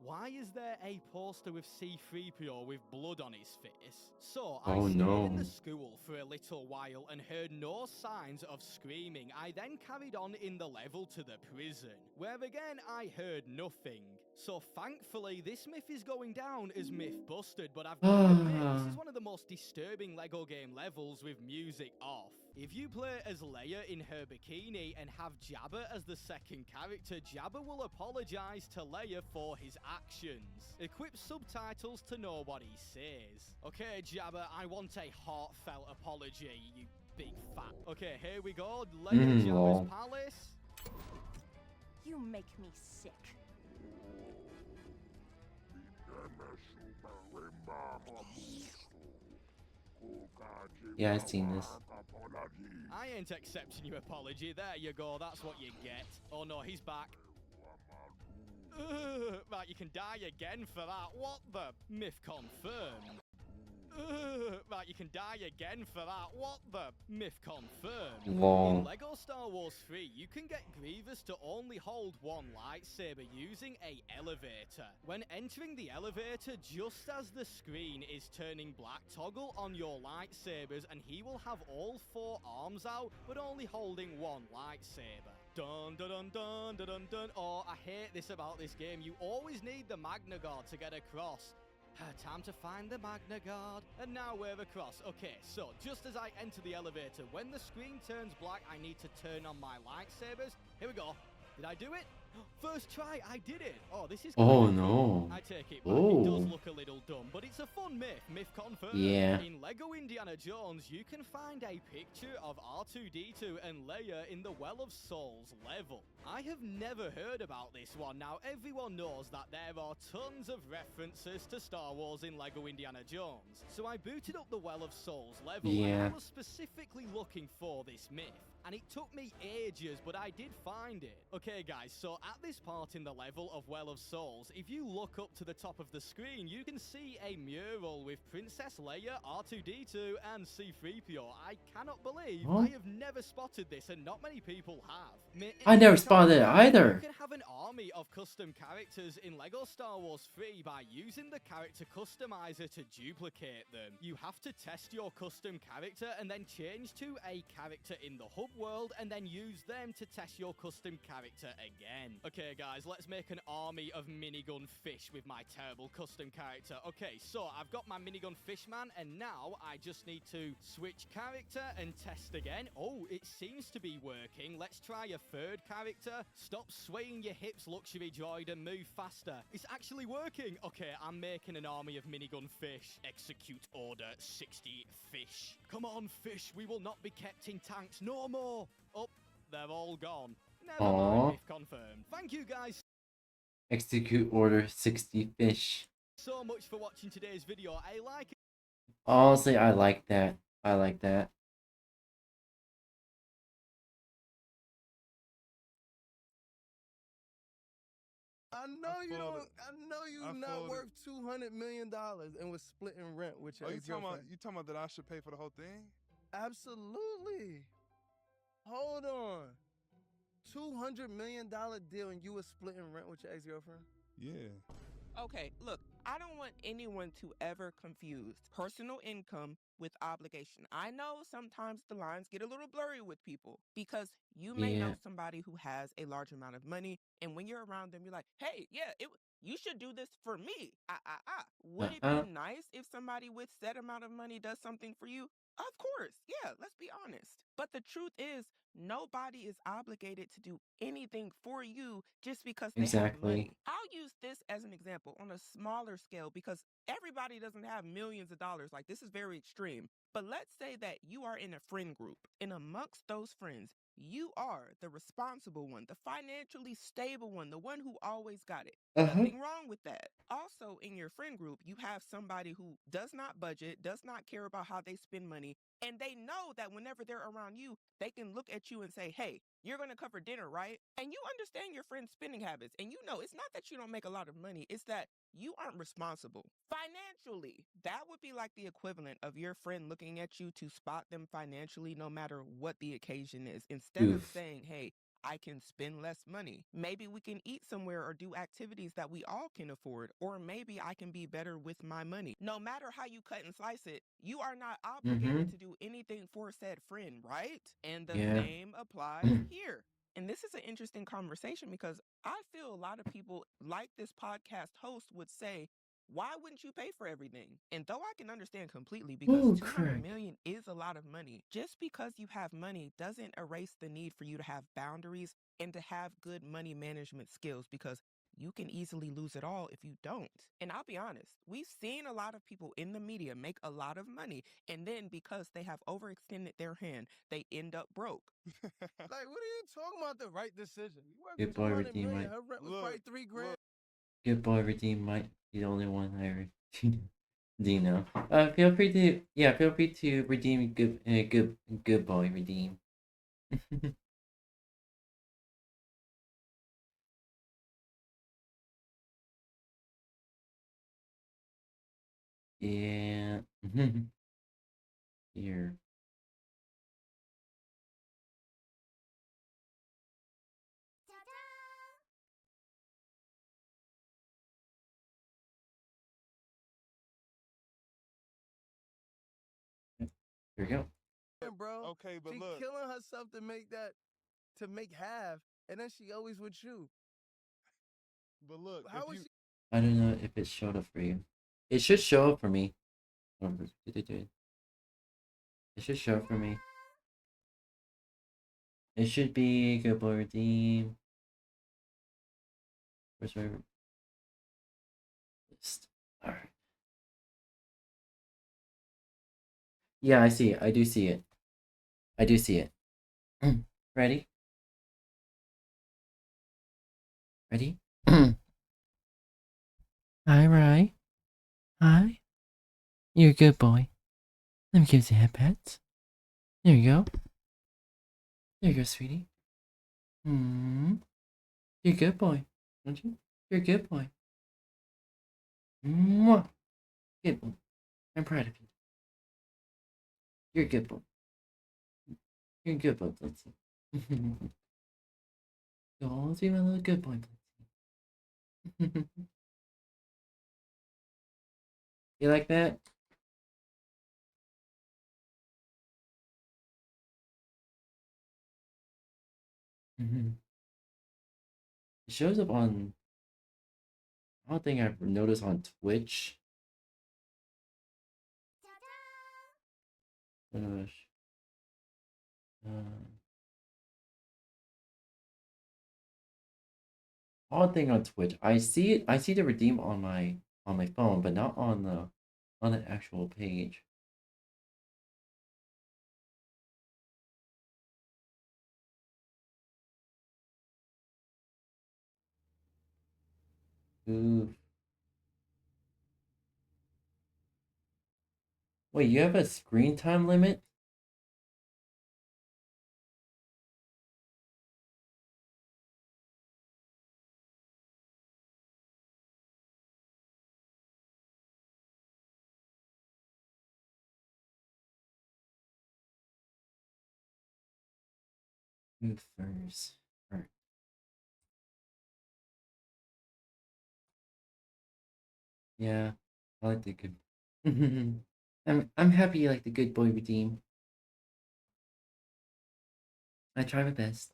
Why is there a poster with C-3PO with blood on his face? So, I stayed in the school for a little while and heard no signs of screaming. I then carried on in the level to the prison, where again I heard nothing. So thankfully, this myth is going down as myth busted, but I've got to admit, this is one of the most disturbing LEGO game levels with music off. If you play as Leia in her bikini and have Jabba as the second character, Jabba will apologize to Leia for his actions. Equip subtitles to know what he says. Okay, Jabba, I want a heartfelt apology, you big fat. Okay, here we go. Leia Jabba's palace. You make me sick. Yeah, I've seen this. I ain't accepting your apology. There you go. That's what you get. Oh no, he's back. Right, you can die again for that. What the? Myth confirmed. Right, you can die again for that. What the? Myth confirmed. In LEGO Star Wars 3, you can get Grievous to only hold one lightsaber using a elevator. When entering the elevator, just as the screen is turning black, toggle on your lightsabers and he will have all 4 arms out, but only holding one lightsaber. Dun dun dun dun dun dun dun. Oh, I hate this about this game. You always need the Magna Guard to get across. Time to find the Magna Guard. And now we're across. Okay, so just as I enter the elevator, when the screen turns black, I need to turn on my lightsabers. Here we go. Did I do it? First try, I did it. Oh, this is no. I take it back. It does look a little dumb, but it's a fun myth. Myth confirmed. Yeah. In LEGO Indiana Jones, you can find a picture of R2-D2 and Leia in the Well of Souls level. I have never heard about this one. Now, everyone knows that there are tons of references to Star Wars in LEGO Indiana Jones. So I booted up the Well of Souls level, and Yeah. I was specifically looking for this myth. And it took me ages, but I did find it. Okay, guys, so at this part in the level of Well of Souls, if you look up to the top of the screen, you can see a mural with Princess Leia, R2-D2, and C-3PO. I cannot believe Huh? I have never spotted this, and not many people have. I never spotted it either. You can have an army of custom characters in LEGO Star Wars 3 by using the character customizer to duplicate them. You have to test your custom character and then change to a character in the hub world and then use them to test your custom character again. Okay, guys, let's make an army of minigun fish with my terrible custom character. Okay, so I've got my minigun fishman, and now I just need to switch character and test again. Oh, it seems to be working. Let's try a third character. Stop swaying your hips, luxury droid, and move faster. It's actually working. Okay, I'm making an army of minigun fish. Execute order 60 fish. Come on, fish. We will not be kept in tanks no more. Oh, they're all gone. Never Aww. mind, myth confirmed. Thank you guys Execute order 60 fish. so much for watching today's video. I like it. Honestly, I like that. I like that. I know you don't. I know you're not worth $200 million and was splitting rent with your ex-girlfriend. You talking about that I should pay for the whole thing? Absolutely. Hold on. $200 million deal and you was splitting rent with your ex-girlfriend? Yeah. Okay, look, I don't want anyone to ever confuse personal income with obligation. I know sometimes the lines get a little blurry with people because you may know Yeah. somebody who has a large amount of money, and when you're around them, you're like, hey, yeah, you should do this for me. Would it Uh-uh. be nice if somebody with said amount of money does something for you? Of course, yeah, let's be honest. But the truth is, nobody is obligated to do anything for you just because they have Exactly. money. I'll use this as an example on a smaller scale because everybody doesn't have millions of dollars. Like, this is very extreme. But let's say that you are in a friend group, and amongst those friends, you are the responsible one, the financially stable one, the one who always got it. Nothing wrong with that. Also, in your friend group, you have somebody who does not budget, does not care about how they spend money, and they know that whenever they're around you, they can look at you and say, hey, you're going to cover dinner, right? And you understand your friend's spending habits, and you know it's not that you don't make a lot of money, it's that you aren't responsible financially. That would be like the equivalent of your friend looking at you to spot them financially no matter what the occasion is. Instead of Oof. saying, hey, I can spend less money. Maybe we can eat somewhere or do activities that we all can afford, or maybe I can be better with my money. No matter how you cut and slice it, you are not obligated to do anything for said friend, right? And the Yeah. same applies here. And this is an interesting conversation because I feel a lot of people, like this podcast host, would say, why wouldn't you pay for everything? And though I can understand completely because Ooh, 200 Craig. million is a lot of money, just because you have money doesn't erase the need for you to have boundaries and to have good money management skills because you can easily lose it all if you don't. And I'll be honest, we've seen a lot of people in the media make a lot of money, and then because they have overextended their hand, they end up broke. Like, what are you talking about? The right decision. You worth Good boy, 200 Redeem million. might. Her rent was probably $3,000. Good boy, Redeem might be the only one I redeem now. Feel free to redeem good boy, Redeem. Yeah. Here. There we go. Bro. Okay, but she look. killing herself to make half, and then she always with you. But look, How was she? I don't know if it showed up for you. It should show up for me. It should show up for me. It should be good boy, Redeem. Where's my list? Alright. Yeah, I see it. I do see it. I do see it. Ready? Ready? Hi, Rye. Hi. You're a good boy. Let me give you a head pet. There you go. There you go, sweetie. You're a good boy, aren't you? You're a good boy. Mwah. Good boy. I'm proud of you. You're a good boy. You're a good boy, Blitzy. You'll always be my little good boy, Blitzy. You like that? It shows up on... I don't think I've noticed on Twitch. Gosh. Odd thing on Twitch. I see it. I see the redeem on my phone, but not on the actual page. Ooh. Wait, you have a screen time limit? First. Alright. Yeah, I like the good. I'm happy you like the good boy redeem. I try my best.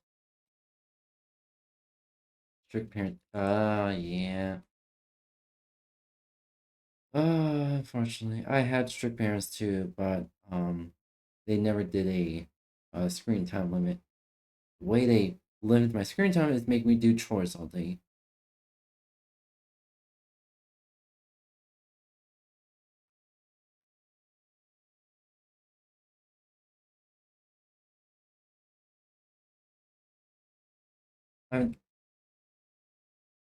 Strict parent. Yeah. Unfortunately, I had strict parents too, but they never did a screen time limit. The way they limit my screen time is make me do chores all day.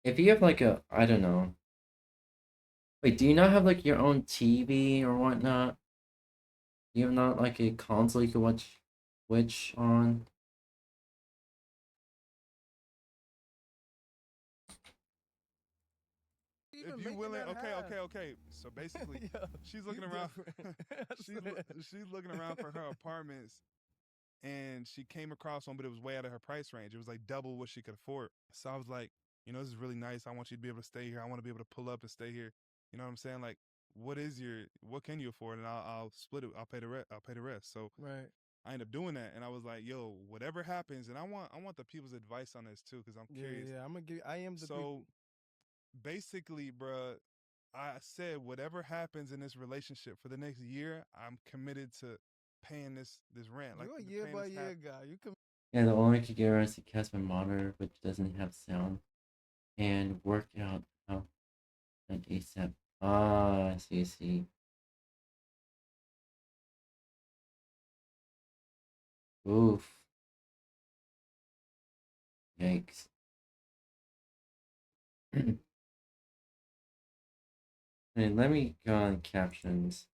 If you have like a, I don't know. Wait, do you not have like your own TV or whatnot? Do you have not like a console you can watch Twitch on? If you willing, okay. So basically, she's looking around. She's looking around for her apartments, and she came across one, but it was way out of her price range. It was like double what she could afford. So I was like, you know, this is really nice. I want you to be able to stay here. I want to be able to pull up and stay here. You know what I'm saying? Like, what can you afford? And I'll split it. I'll pay the rest. I'll pay the rest. So right. I ended up doing that, and I was like, yo, whatever happens, and I want the people's advice on this too, because I'm curious. Yeah, I'm gonna give. I am the people. Basically, bruh, I said whatever happens in this relationship for the next year, I'm committed to paying this rent. You're a year by year guy. You can. Yeah, the only way to get around is to cast my monitor, which doesn't have sound, and work out how an ASAP. I see. Oof. Yikes. Hey, let me go on captions.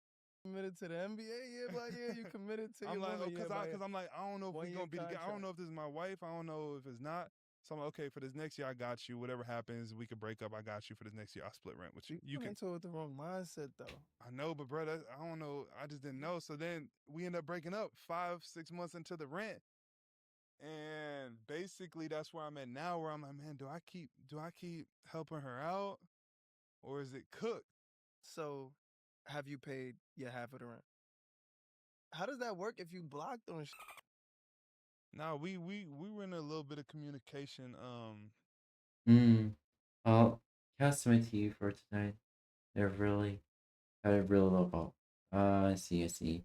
Committed to the NBA year by year. You committed to your woman year by year. Because I'm like, I don't know if we're gonna be together. I don't know if this is my wife. I don't know if it's not. So I'm like, okay, for this next year, I got you. Whatever happens, we could break up. I got you for this next year. I'll split rent with you. You can into it with the wrong mindset though. I know, but bro, I don't know. I just didn't know. So then we end up breaking up 5-6 months into the rent. And basically that's where I'm at now, where I'm like, man, do I keep helping her out, or is it cooked? So have you paid your half of the rent? How does that work if you blocked on Nah, we were in a little bit of communication. I'll cast my TV for tonight. They're really had a real low ball. I see.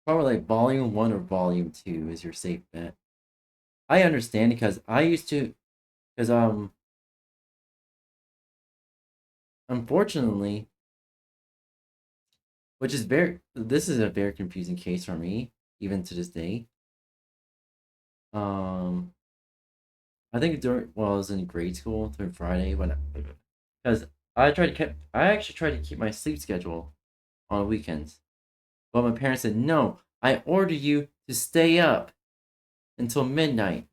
Probably like volume 1 or volume 2 is your safe bet. I understand because I used to, unfortunately, this is a very confusing case for me, even to this day. I think during while I was in grade school through Friday because I actually tried to keep my sleep schedule on weekends, but my parents said no. I order you to stay up until midnight.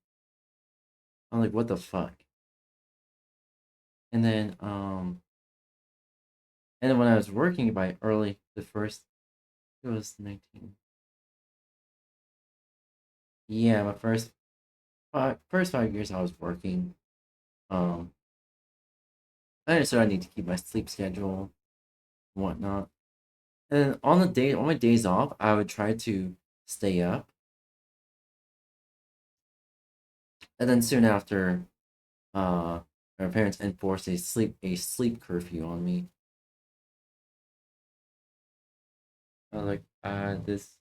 I'm like, what the fuck? And then when I was working by early, it was 19. Yeah, my first 5 years I was working. Um, I understood I need to keep my sleep schedule and whatnot. And on my days off, I would try to stay up. And then soon after, my parents enforced a sleep curfew on me. I was like, this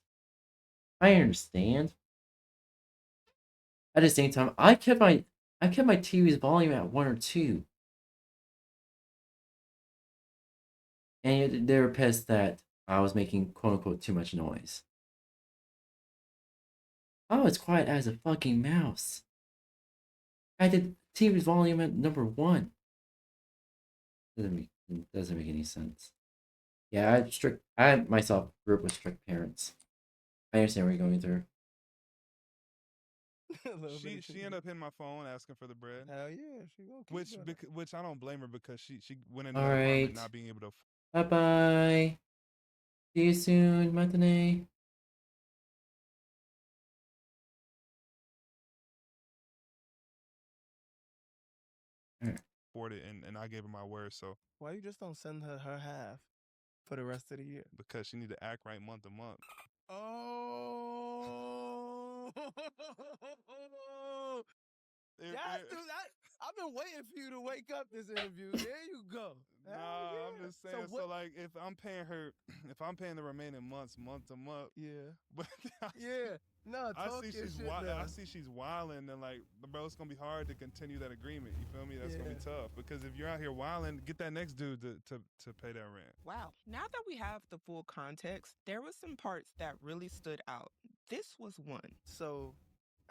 I understand. At the same time, I kept my TV's volume at 1 or 2. And they were pissed that I was making quote unquote too much noise. Oh, it's quiet as a fucking mouse. I did TV's volume at number 1. Doesn't make any sense. Yeah, I myself grew up with strict parents. I understand what you're going through. She ended up hitting my phone asking for the bread. Hell yeah, she gonna keep which I don't blame her because she went into All that apartment right. not being able to. Bye bye. See you soon, matinee. afford it, and I gave her my word. So why you just don't send her half for the rest of the year? Because she need to act right month to month. Oh. I've been waiting for you to wake up this interview. There you go. Nah, I'm just saying. So like, if I'm paying her, if I'm paying the remaining months, month to month, yeah, but yeah, no, I see she's wilding, and like, bro, it's gonna be hard to continue that agreement. You feel me? That's gonna be tough because if you're out here wilding, get that next dude to pay that rent. Wow. Now that we have the full context, there was some parts that really stood out. This was one. So,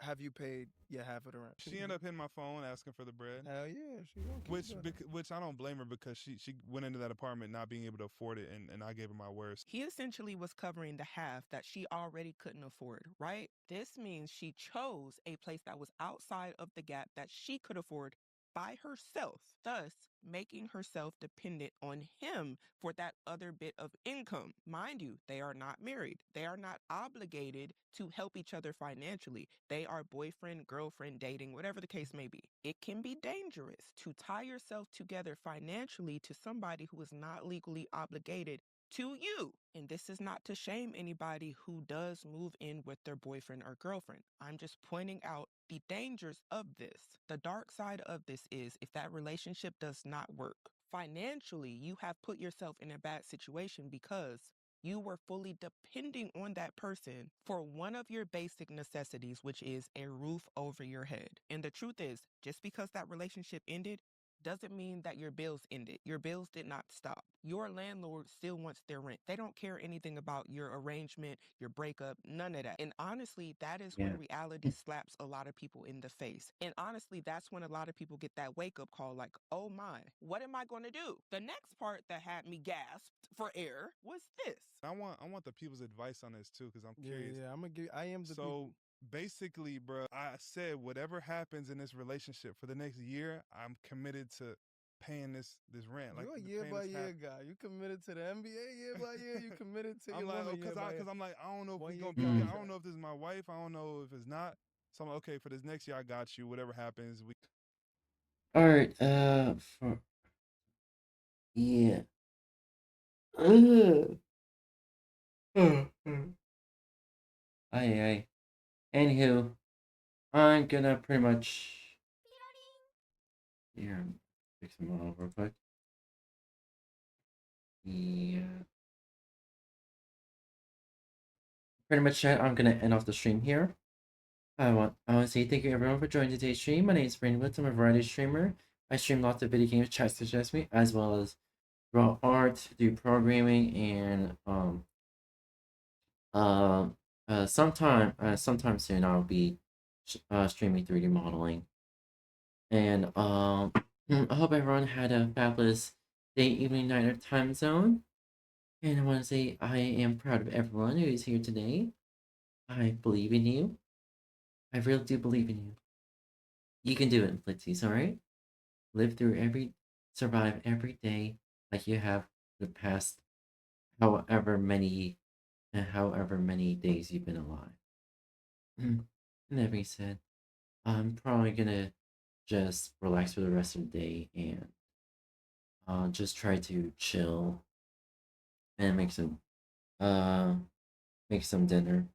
have you paid your half of the rent? She ended up hitting my phone asking for the bread. Hell yeah, she gonna keep which I don't blame her because she went into that apartment not being able to afford it, and I gave her my word. He essentially was covering the half that she already couldn't afford, right? This means she chose a place that was outside of the gap that she could afford by herself, thus making herself dependent on him for that other bit of income. Mind you, they are not married. They are not obligated to help each other financially. They are boyfriend, girlfriend, dating, whatever the case may be. It can be dangerous to tie yourself together financially to somebody who is not legally obligated to you. And this is not to shame anybody who does move in with their boyfriend or girlfriend. I'm just pointing out the dangers of this. The dark side of this is if that relationship does not work, financially, you have put yourself in a bad situation because you were fully depending on that person for one of your basic necessities, which is a roof over your head. And the truth is, just because that relationship ended, doesn't mean that your bills ended. Your bills did not stop. Your landlord still wants their rent. They don't care anything about your arrangement, your breakup, none of that. And honestly, that is when reality slaps a lot of people in the face. And honestly, that's when a lot of people get that wake-up call like, oh my, what am I going to do? The next part that had me gasped for air was this. I want the people's advice on this too, because I'm curious. Yeah, I am the people. Basically, bro, I said whatever happens in this relationship for the next year, I'm committed to paying this rent. You're a year by year guy. You committed to the NBA year by year. You committed to your woman year by year. Because I'm like, I don't know if we're gonna be. I don't know if this is my wife. I don't know if it's not. So I'm like, okay, for this next year, I got you. Whatever happens, we. All right. Yeah. Aye. Anywho, I'm gonna pretty much. Here, fix them all real quick. Yeah. Pretty much that. I'm gonna end off the stream here. I want to say thank you everyone for joining today's stream. My name is Brandon Woods. I'm a variety streamer. I stream lots of video games, chat suggest me, as well as draw art, do programming, and sometime soon I'll be streaming 3D modeling. And I hope everyone had a fabulous day, evening, night, or time zone. And I want to say I am proud of everyone who is here today. I believe in you. I really do believe in you. You can do it, Flitzies, alright? Survive every day like you have the past however many days you've been alive. And that being said, I'm probably gonna just relax for the rest of the day and just try to chill and make some dinner.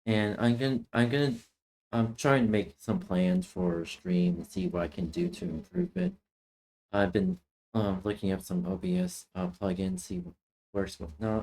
And I'm trying to make some plans for stream and see what I can do to improve it. I've been looking up some OBS plugins, see what works, what not.